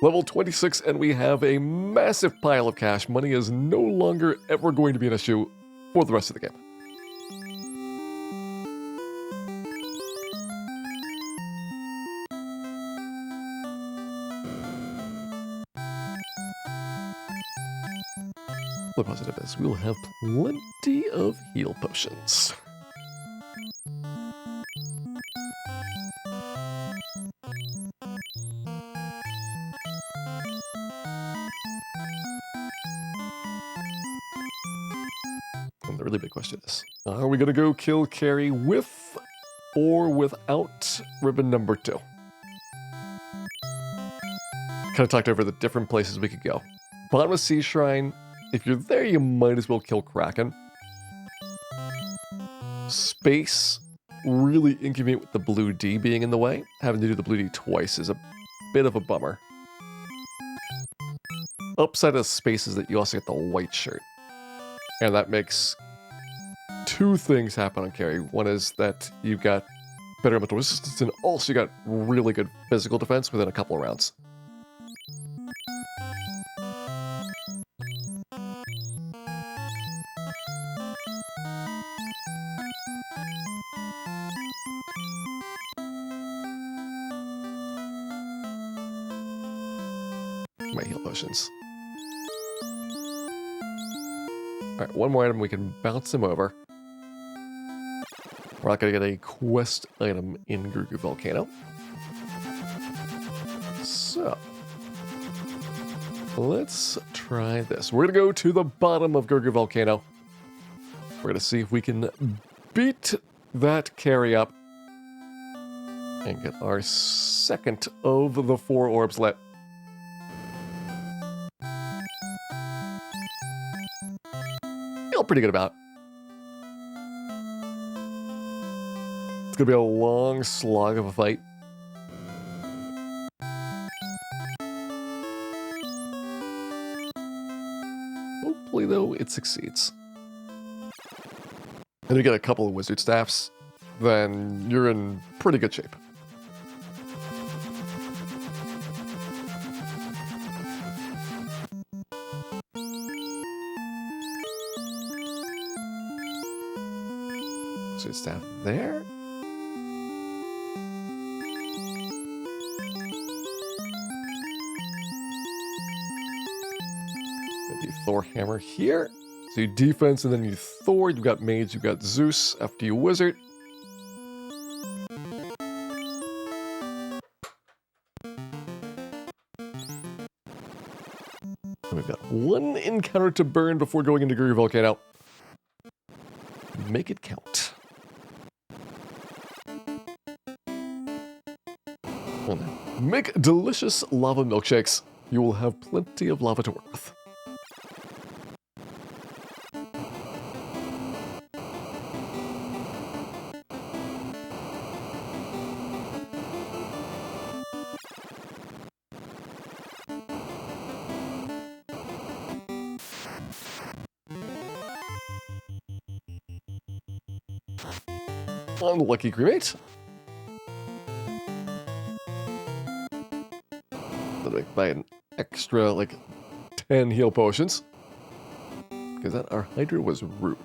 level 26 and we have a massive pile of cash. Money is no longer ever going to be an issue for the rest of the game. The positive is we'll have plenty of heal potions. And the the really big question is, are we going to go kill Carrie with or without ribbon number 2? Kind of talked over the different places we could go. Bottomless Sea Shrine, if you're there, you might as well kill Kraken. Space, really inconvenient with the blue D being in the way. Having to do the blue D twice is a bit of a bummer. Upside of space is that you also get the white shirt. And that makes 2 things happen on Carrie. One is that you got better mental resistance, and also you got really good physical defense within a couple of rounds. My heal potions. Alright, one more item, we can bounce him over. We're not going to get a quest item in Gurgu Volcano. So, let's try this. We're going to go to the bottom of Gurgu Volcano. We're going to see if we can beat that carry up and get our second of the 4 orbs lit. Feel pretty good about. It's gonna be a long slog of a fight. Hopefully, though, it succeeds. And if you get a couple of wizard staffs, then you're in pretty good shape. Wizard staff there. Maybe Thor hammer here. So you defense and then you Thor. You've got mage, you've got Zeus. After you wizard. And we've got 1 encounter to burn before going into Gurgu Volcano. Make it count. Well, now, make delicious lava milkshakes. You will have plenty of lava to work with. Unlucky crewmate. Buy an extra, like, 10 heal potions. Because that, our Hydra was rude.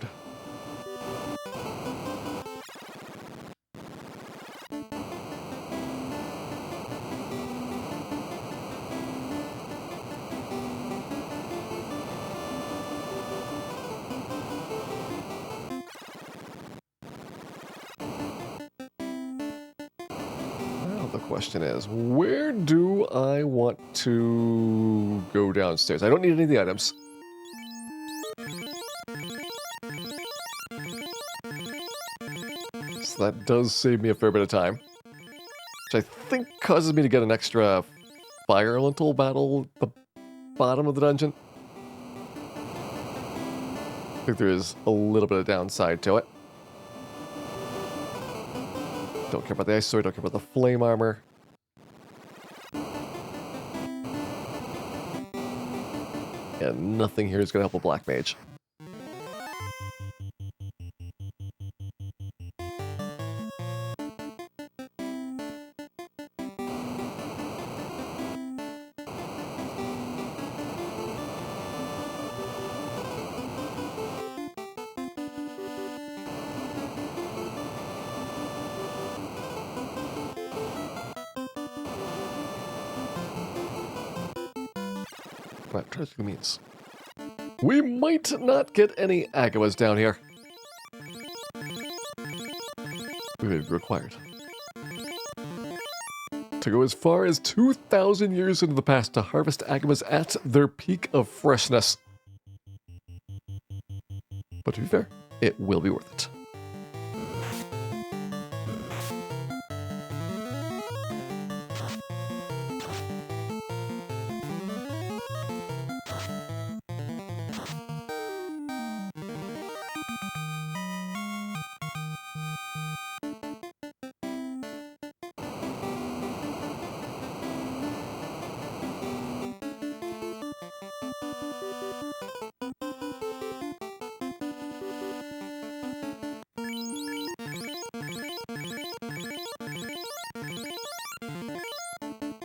The question is, where do I want to go downstairs? I don't need any of the items. So that does save me a fair bit of time. Which I think causes me to get an extra fire elemental battle at the bottom of the dungeon. I think there is a little bit of downside to it. Don't care about the ice sword, don't care about the flame armor. And nothing here is going to help a black mage. Right, try to see what it means. We might not get any Agamas down here. We may be required to go as far as 2,000 years into the past to harvest Agamas at their peak of freshness. But to be fair, it will be worth it.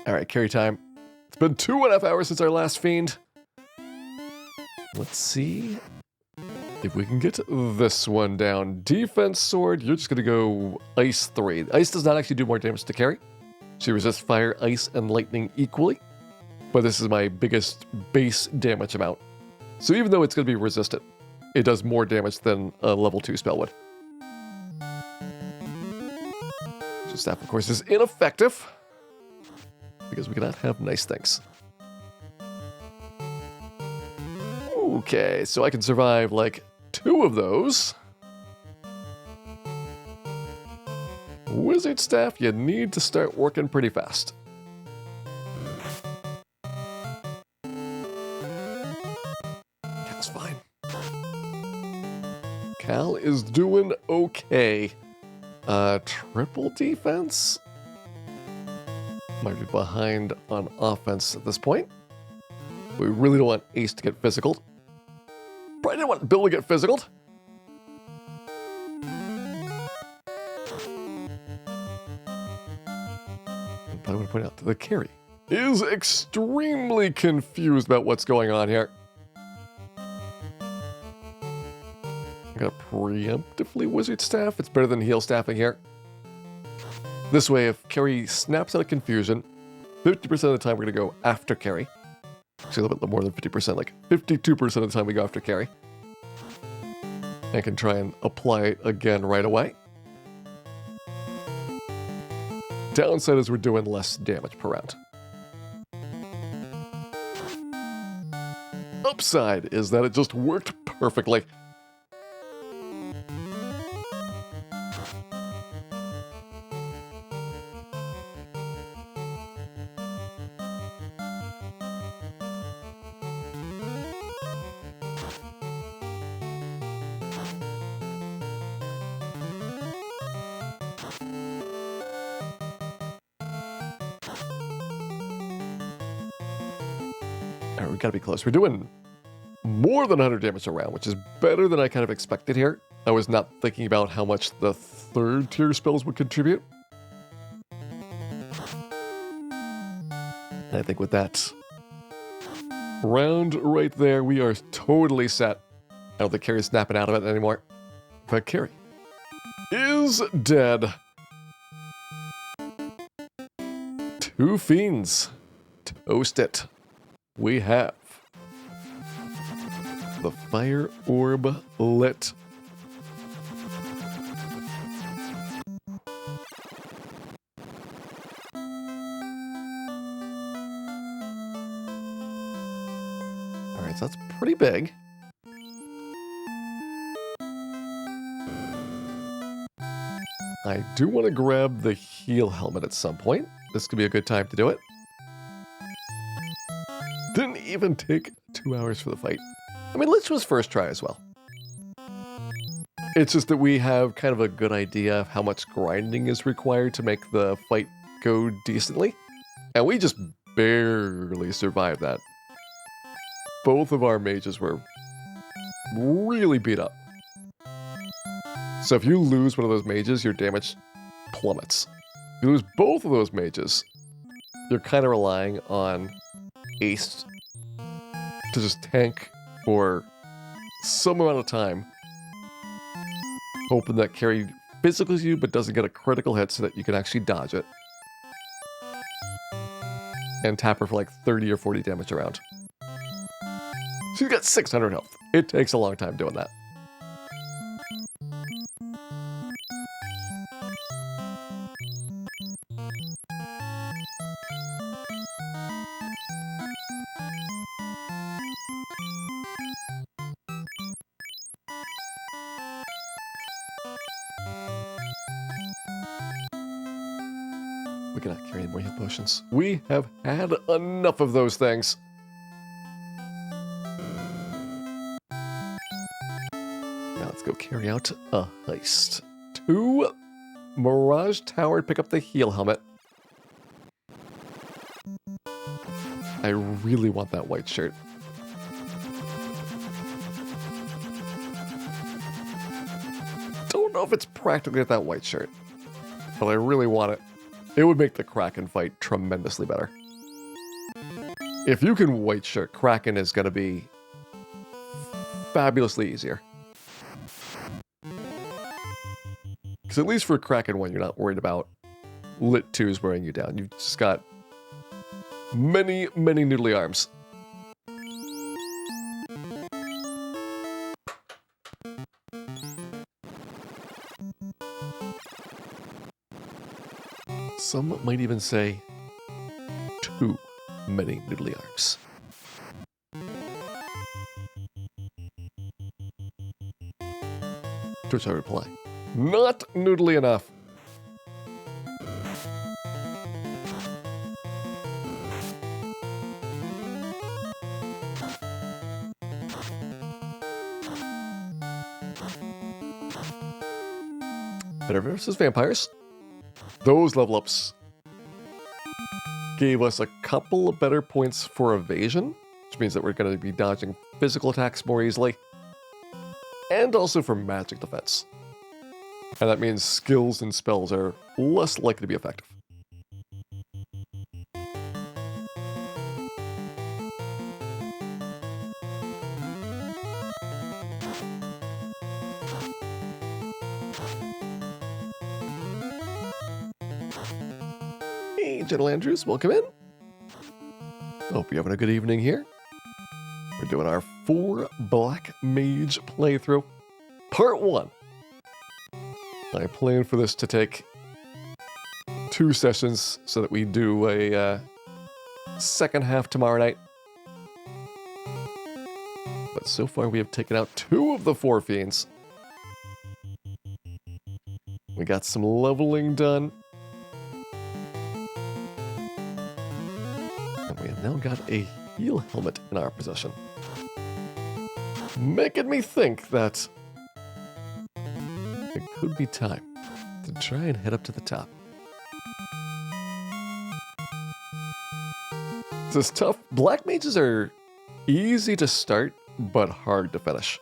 All right, carry time. It's been 2.5 hours since our last fiend. Let's see if we can get this one down. Defense sword, you're just going to go ice 3. Ice does not actually do more damage to carry. She resists fire, ice, and lightning equally. But this is my biggest base damage amount. So even though it's going to be resistant, it does more damage than a level 2 spell would. So staff, of course, is ineffective, because we cannot have nice things. Okay, so I can survive like 2 of those. Wizard staff, you need to start working pretty fast. Cal's fine. Cal is doing okay. Triple defense? Might be behind on offense at this point. We really don't want Ace to get physical. Probably didn't want Bill to get physical. But I want to point out that the carry is extremely confused about what's going on here. I'm gonna preemptively wizard staff. It's better than heal staffing here. This way, if Carrie snaps out of confusion, 50% of the time we're going to go after Carrie. Actually, a little bit more than 50%, like 52% of the time we go after Carrie. And can try and apply it again right away. Downside is we're doing less damage per round. Upside is that it just worked perfectly. Alright, we gotta be close. We're doing more than 100 damage a round, which is better than I kind of expected here. I was not thinking about how much the 3rd tier spells would contribute. And I think with that round right there, we are totally set. I don't think Carrie's snapping out of it anymore. In fact, Carrie is dead. 2 fiends. Toast it. We have the fire orb lit. Alright, so that's pretty big. I do want to grab the heal helmet at some point. This could be a good time to do it. Didn't even take 2 hours for the fight. I mean, Lich was first try as well. It's just that we have kind of a good idea of how much grinding is required to make the fight go decently. And we just barely survived that. Both of our mages were really beat up. So if you lose one of those mages, your damage plummets. If you lose both of those mages, you're kind of relying on Ace to just tank for some amount of time, hoping that Carrie physicals you but doesn't get a critical hit so that you can actually dodge it. And tap her for like 30 or 40 damage around. She's got 600 health. It takes a long time doing that. cannot carry any more heal potions. We have had enough of those things. Now let's go carry out a heist. To Mirage Tower to pick up the heal helmet. I really want that white shirt. Don't know if it's practical to get that white shirt, but I really want it. It would make the Kraken fight tremendously better. If you can white shirt, Kraken is going to be fabulously easier. Because at least for Kraken 1, you're not worried about Lit 2's wearing you down. You've just got many, many noodly arms. Some might even say too many noodly arms. To which I reply, not noodly enough. Better versus vampires. Those level ups gave us a couple of better points for evasion, which means that we're going to be dodging physical attacks more easily, and also for magic defense. And that means skills and spells are less likely to be effective. Hey, Gentle Andrews, welcome in. Hope you're having a good evening here. We're doing our 4 Black Mage playthrough, part 1. I plan for this to take 2 sessions so that we do a second half tomorrow night. But so far we have taken out 2 of the 4 fiends. We got some leveling done. And we have now got a heal helmet in our possession. Making me think that it could be time to try and head up to the top. This is tough. Black mages are easy to start, but hard to finish.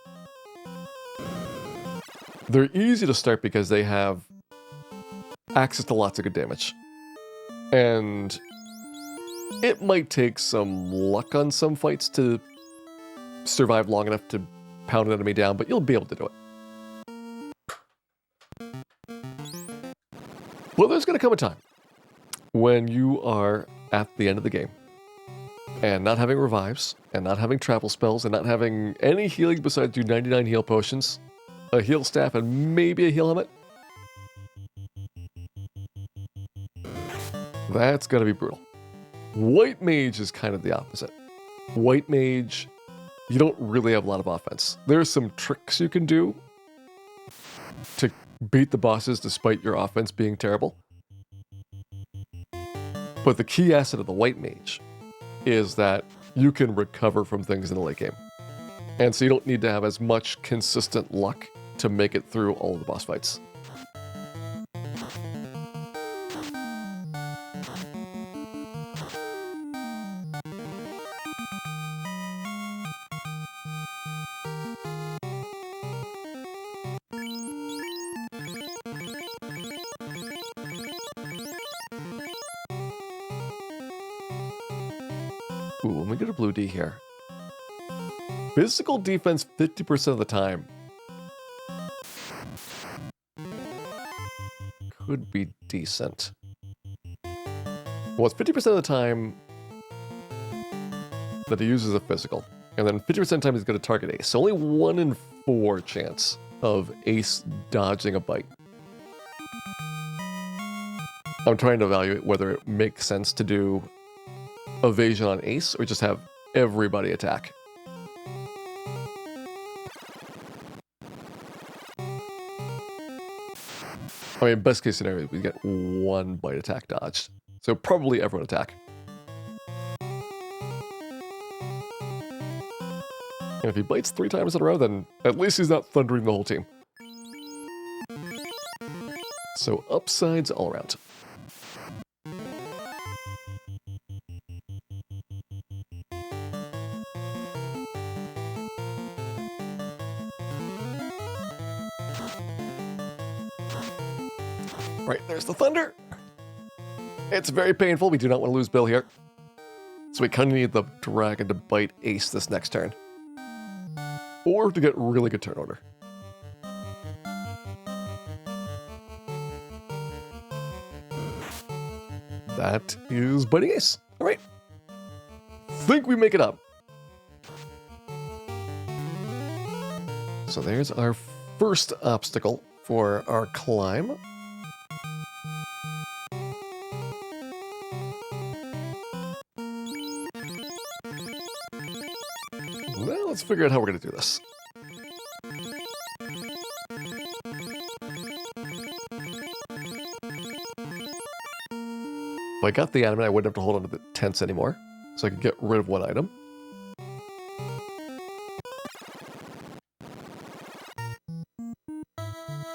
They're easy to start because they have access to lots of good damage. And it might take some luck on some fights to survive long enough to pound an enemy down, but you'll be able to do it. Well, there's going to come a time when you are at the end of the game and not having revives and not having travel spells and not having any healing besides your 99 heal potions, a heal staff, and maybe a heal helmet. That's going to be brutal. White Mage is kind of the opposite. White Mage, you don't really have a lot of offense. There's some tricks you can do to beat the bosses despite your offense being terrible. But the key asset of the White Mage is that you can recover from things in the late game. And so you don't need to have as much consistent luck to make it through all of the boss fights. Ooh, let me get a blue D here. Physical defense 50% of the time. Could be decent. Well, it's 50% of the time that he uses a physical. And then 50% of the time he's going to target Ace. So only 1 in 4 chance of Ace dodging a bite. I'm trying to evaluate whether it makes sense to do evasion on Ace or just have everybody attack. I mean, best case scenario, we get 1 bite attack dodged. So probably everyone attack. And if he bites 3 times in a row, then at least he's not thundering the whole team. So upsides all around. Right, there's the thunder. It's very painful. We do not want to lose Bill here. So we kind of need the dragon to bite Ace this next turn. Or to get really good turn order. That is biting Ace. All right. Think we make it up. So there's our first obstacle for our climb. Now let's figure out how we're going to do this. If I got the animate, I wouldn't have to hold on to the tents anymore, so I can get rid of one item.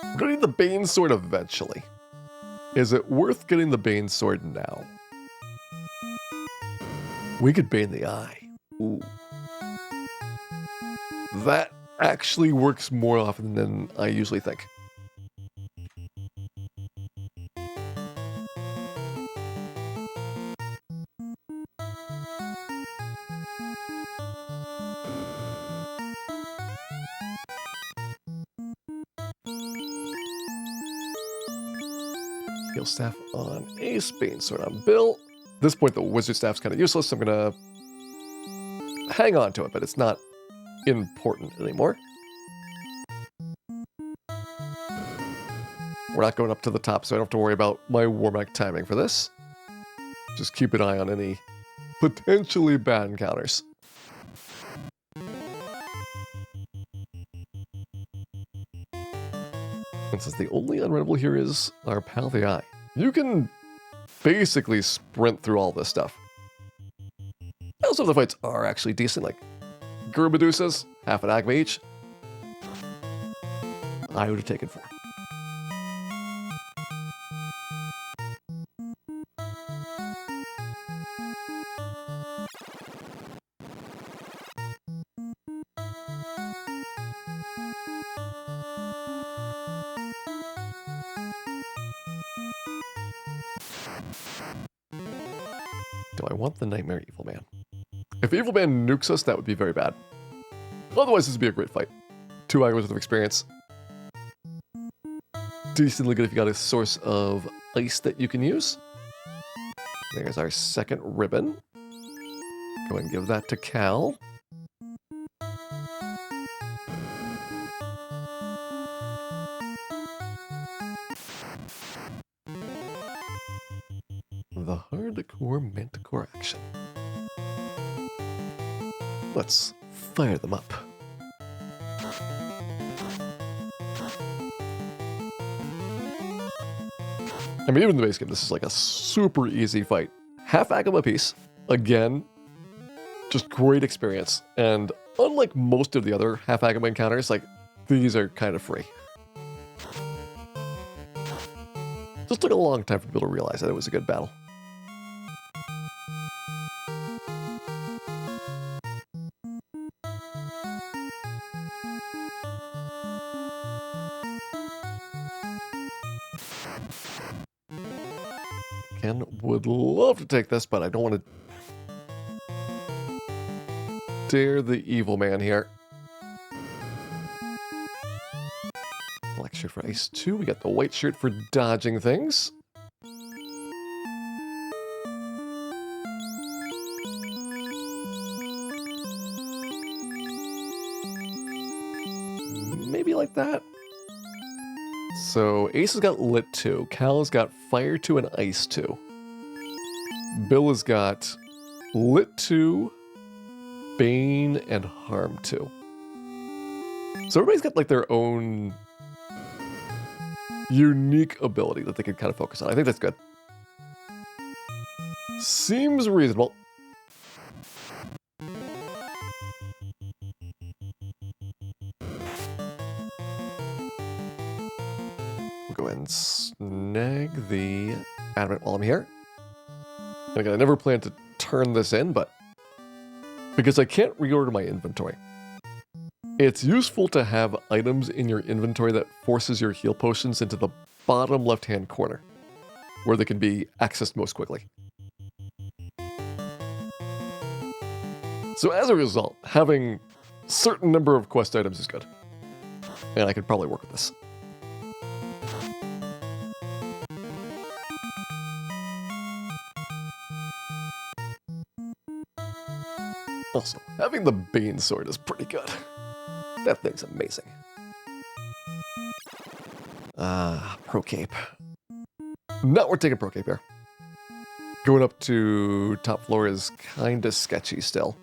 I'm gonna need the Bane Sword eventually. Is it worth getting the Bane Sword now? We could Bane the Eye. Ooh. That actually works more often than I usually think. Heal Staff on Ace, Bane Sword on Bill. At this point, the Wizard Staff's kind of useless. I'm going to hang on to it, but it's not important anymore. We're not going up to the top, so I don't have to worry about my Warmack timing for this. Just keep an eye on any potentially bad encounters. And since the only unrunnable here is our pal the Eye, you can basically sprint through all this stuff. Also, the fights are actually decent, like Gerbedusas, half an Agma each. I would have taken 4. Do I want the Nightmare Evil Man? If Evil Man nukes us, that would be very bad. Otherwise, this would be a great fight. 2 hours worth of experience. Decently good if you got a source of ice that you can use. There's our second ribbon. Go ahead and give that to Cal. The hardcore Manticore action. Let's fire them up. I mean, even in the base game, this is like a super easy fight. Half Agam apiece. Again, just great experience. And unlike most of the other half Agam encounters, like, these are kind of free. Just took a long time for people to realize that it was a good battle. Ken would love to take this, but I don't want to dare the evil man here. Black shirt for Ice 2. We got the white shirt for dodging things. Maybe like that. So Ace has got Lit 2, Cal has got Fire 2 and Ice 2. Bill has got Lit 2, Bane, and Harm 2. So everybody's got like their own unique ability that they can kind of focus on. I think that's good. Seems reasonable. We'll go ahead and snag the adamant while I'm here. And again, I never planned to turn this in, but because I can't reorder my inventory, it's useful to have items in your inventory that forces your heal potions into the bottom left-hand corner, where they can be accessed most quickly. So as a result, having a certain number of quest items is good. And I could probably work with this. Also, having the Bane Sword is pretty good. That thing's amazing. Pro Cape. Not worth taking Pro Cape here. Going up to top floor is kinda sketchy still.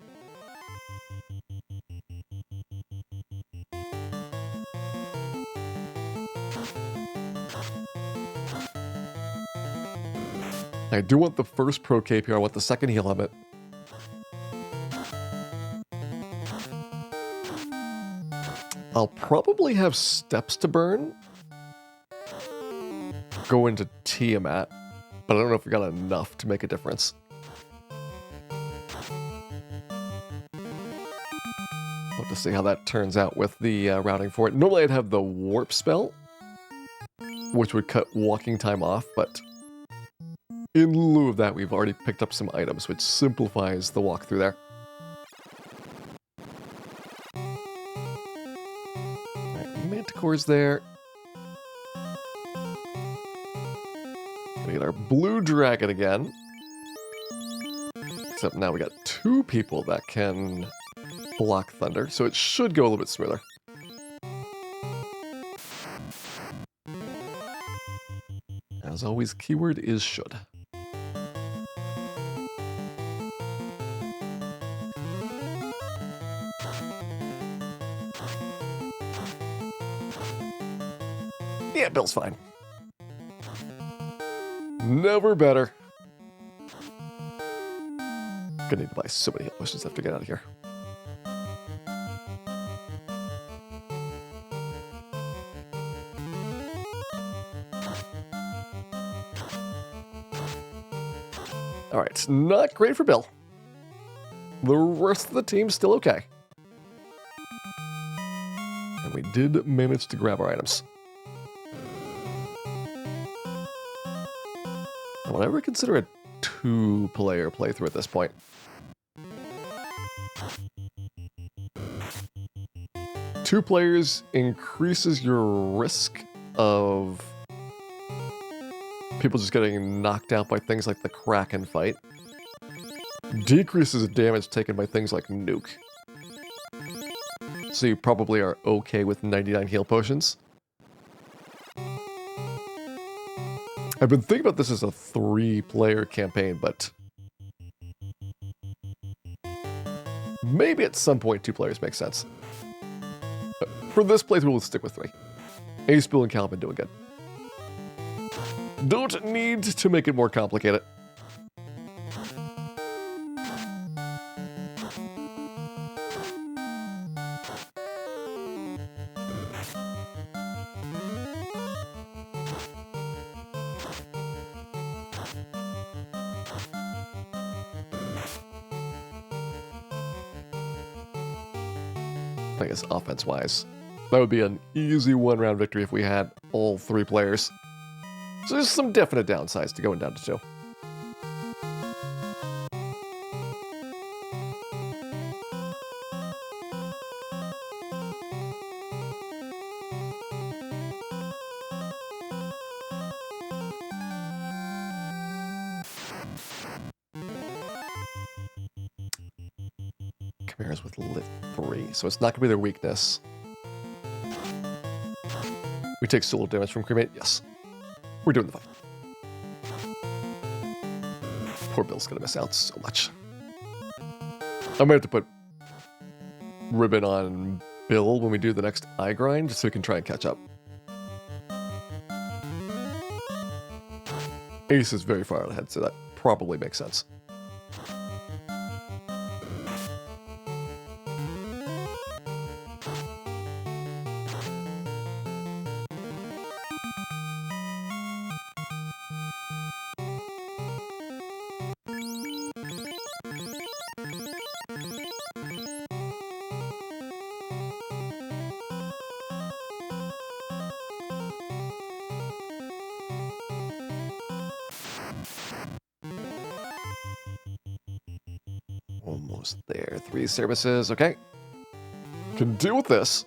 I do want the first Pro Cape here. I want the second heal helmet. I'll probably have steps to burn. Go into Tiamat, but I don't know if we got enough to make a difference. We'll have to see how that turns out with the routing for it. Normally I'd have the warp spell, which would cut walking time off, but in lieu of that, we've already picked up some items, which simplifies the walk through there. Alright, Manticore's there. Gonna get our blue dragon again. Except now we got 2 people that can block thunder, so it should go a little bit smoother. As always, keyword is should. Yeah, Bill's fine. Never better. Gonna need to buy so many heal potions after get out of here. Alright, not great for Bill. The rest of the team's still okay. And we did manage to grab our items. I would ever consider a 2-player playthrough at this point. Two players increases your risk of people just getting knocked out by things like the Kraken fight. Decreases the damage taken by things like Nuke. So you probably are okay with 99 heal potions. I've been thinking about this as a 3-player campaign, but maybe at some point 2 players makes sense. But for this playthrough, we'll stick with 3. Ace, Bill, and Cal have been doing good. Don't need to make it more complicated. I guess offense-wise, that would be an easy 1-round victory if we had all 3 players. So there's some definite downsides to going down to 2. Chimeras with lit 3, so it's not going to be their weakness. We take solo damage from cremate, yes. We're doing the fight. Poor Bill's going to miss out so much. I might have to put ribbon on Bill when we do the next eye grind, so we can try and catch up. Ace is very far ahead, so that probably makes sense. Almost there. 3 services. Okay. Can deal with this.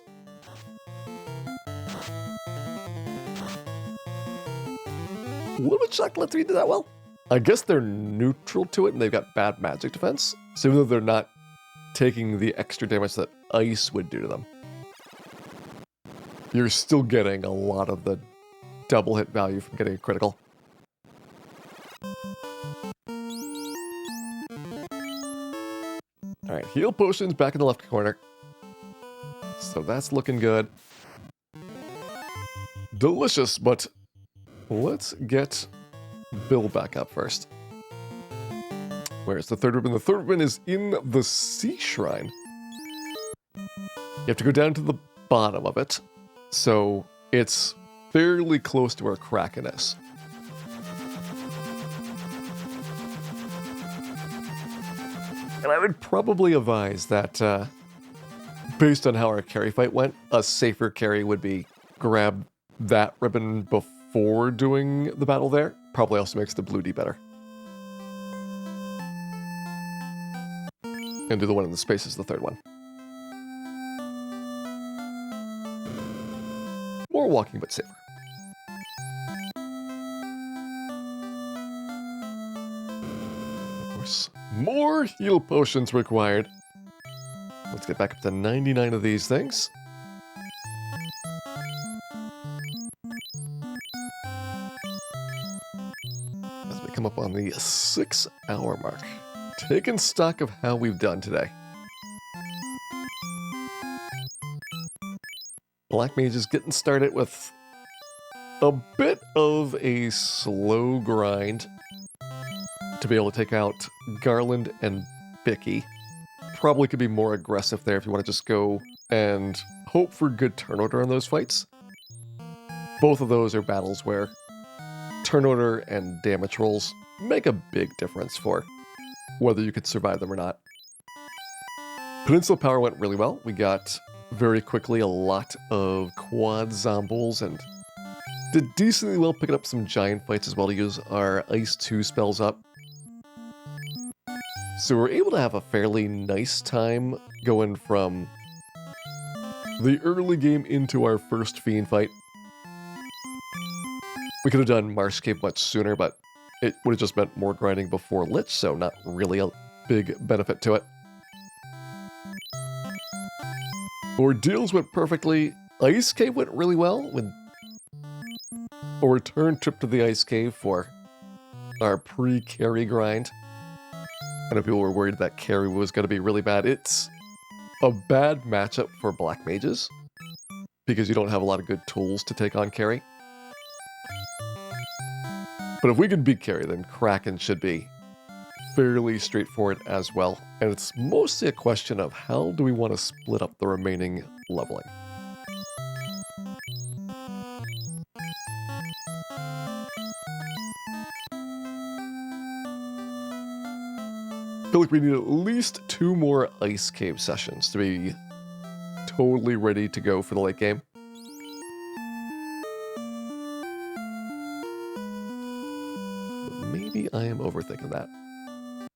What would Chocolate 3 do that well? I guess they're neutral to it and they've got bad magic defense. So even though they're not taking the extra damage that ice would do to them, you're still getting a lot of the double hit value from getting a critical. Alright, heal potions back in the left corner. So that's looking good. Delicious, but let's get Bill back up first. Where's the third ribbon? The third ribbon is in the Sea Shrine. You have to go down to the bottom of it. So it's fairly close to where Kraken is. And I would probably advise that, based on how our carry fight went, a safer carry would be grab that ribbon before doing the battle there. Probably also makes the blue D better. And do the one in the space as the third one. More walking, but safer. Of course, more heal potions required. Let's get back up to 99 of these things. As we come up on the 6-hour mark. Taking stock of how we've done today. Black Mage is getting started with a bit of a slow grind to be able to take out Garland and Bicky. Probably could be more aggressive there if you want to just go and hope for good turn order on those fights. Both of those are battles where turn order and damage rolls make a big difference for whether you could survive them or not. Peninsula Power went really well. We got very quickly a lot of quad zombles and did decently well picking up some giant fights as well to use our Ice 2 spells up. So we're able to have a fairly nice time going from the early game into our first Fiend fight. We could have done Marsh Cave much sooner, but it would have just meant more grinding before Lich, so not really a big benefit to it. Ordeals went perfectly. Ice Cave went really well with a return trip to the Ice Cave for our pre-carry grind. I know people were worried that carry was going to be really bad. It's a bad matchup for Black Mages because you don't have a lot of good tools to take on carry. But if we can beat carry, then Kraken should be fairly straightforward as well. And it's mostly a question of how do we want to split up the remaining leveling. I feel like we need at least 2 more Ice Cave sessions to be totally ready to go for the late game. Maybe I am overthinking that.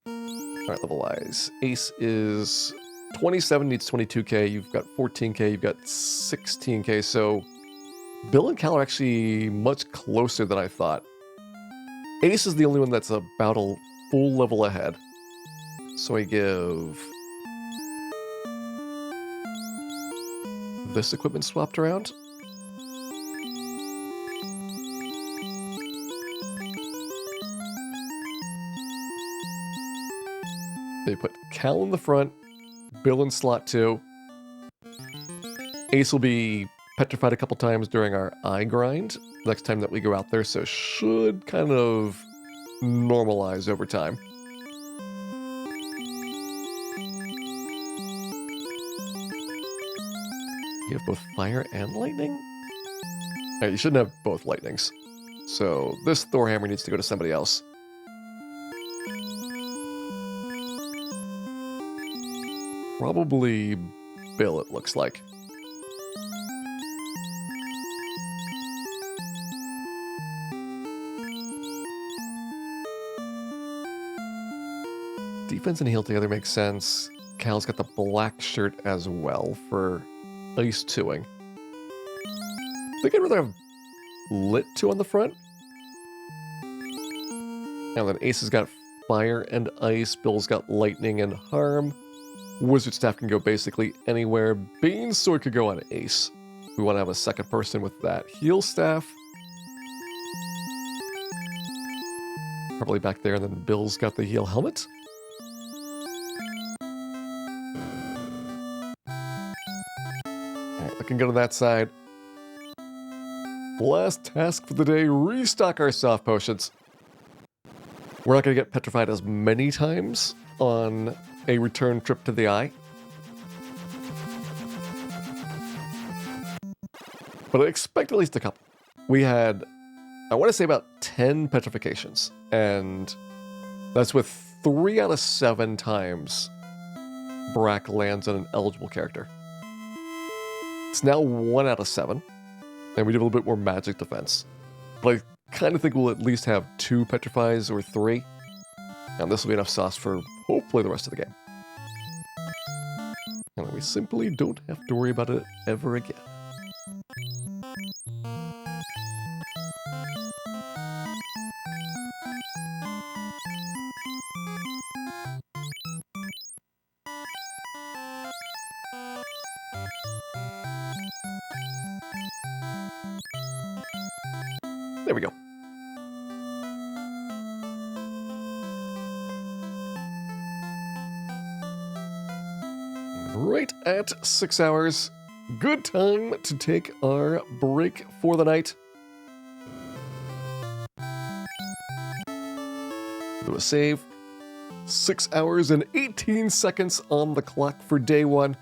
Alright, level-wise. Ace is 27, needs 22k. You've got 14k, you've got 16k. So Bill and Cal are actually much closer than I thought. Ace is the only one that's about a full level ahead. So I give this equipment swapped around. They put Cal in the front, Bill in slot 2. Ace will be petrified a couple times during our eye grind next time that we go out there, so should kind of normalize over time. You have both fire and lightning? Alright, you shouldn't have both lightnings. So this Thor hammer needs to go to somebody else. Probably Bill, it looks like. Defense and heal together makes sense. Cal's got the black shirt as well for ice 2ing. I think I'd rather have lit 2 on the front. And then Ace has got fire and ice. Bill's got lightning and harm. Wizard Staff can go basically anywhere. Bane's Sword could go on Ace. We want to have a second person with that. Heal Staff. Probably back there, and then Bill's got the heal helmet. Alright, looking good on that side. Last task for the day, restock our soft potions. We're not going to get petrified as many times on a return trip to the eye. But I expect at least a couple. We had, I want to say about 10 petrifications, and that's with 3 out of 7 times Brack lands on an eligible character. It's now 1 out of 7, and we do a little bit more magic defense. But I kind of think we'll at least have 2 petrifies or 3, and this will be enough sauce for hopefully the rest of the game. And we simply don't have to worry about it ever again. There we go. Right at 6 hours. Good time to take our break for the night. Do a save. 6 hours and 18 seconds on the clock for day 1.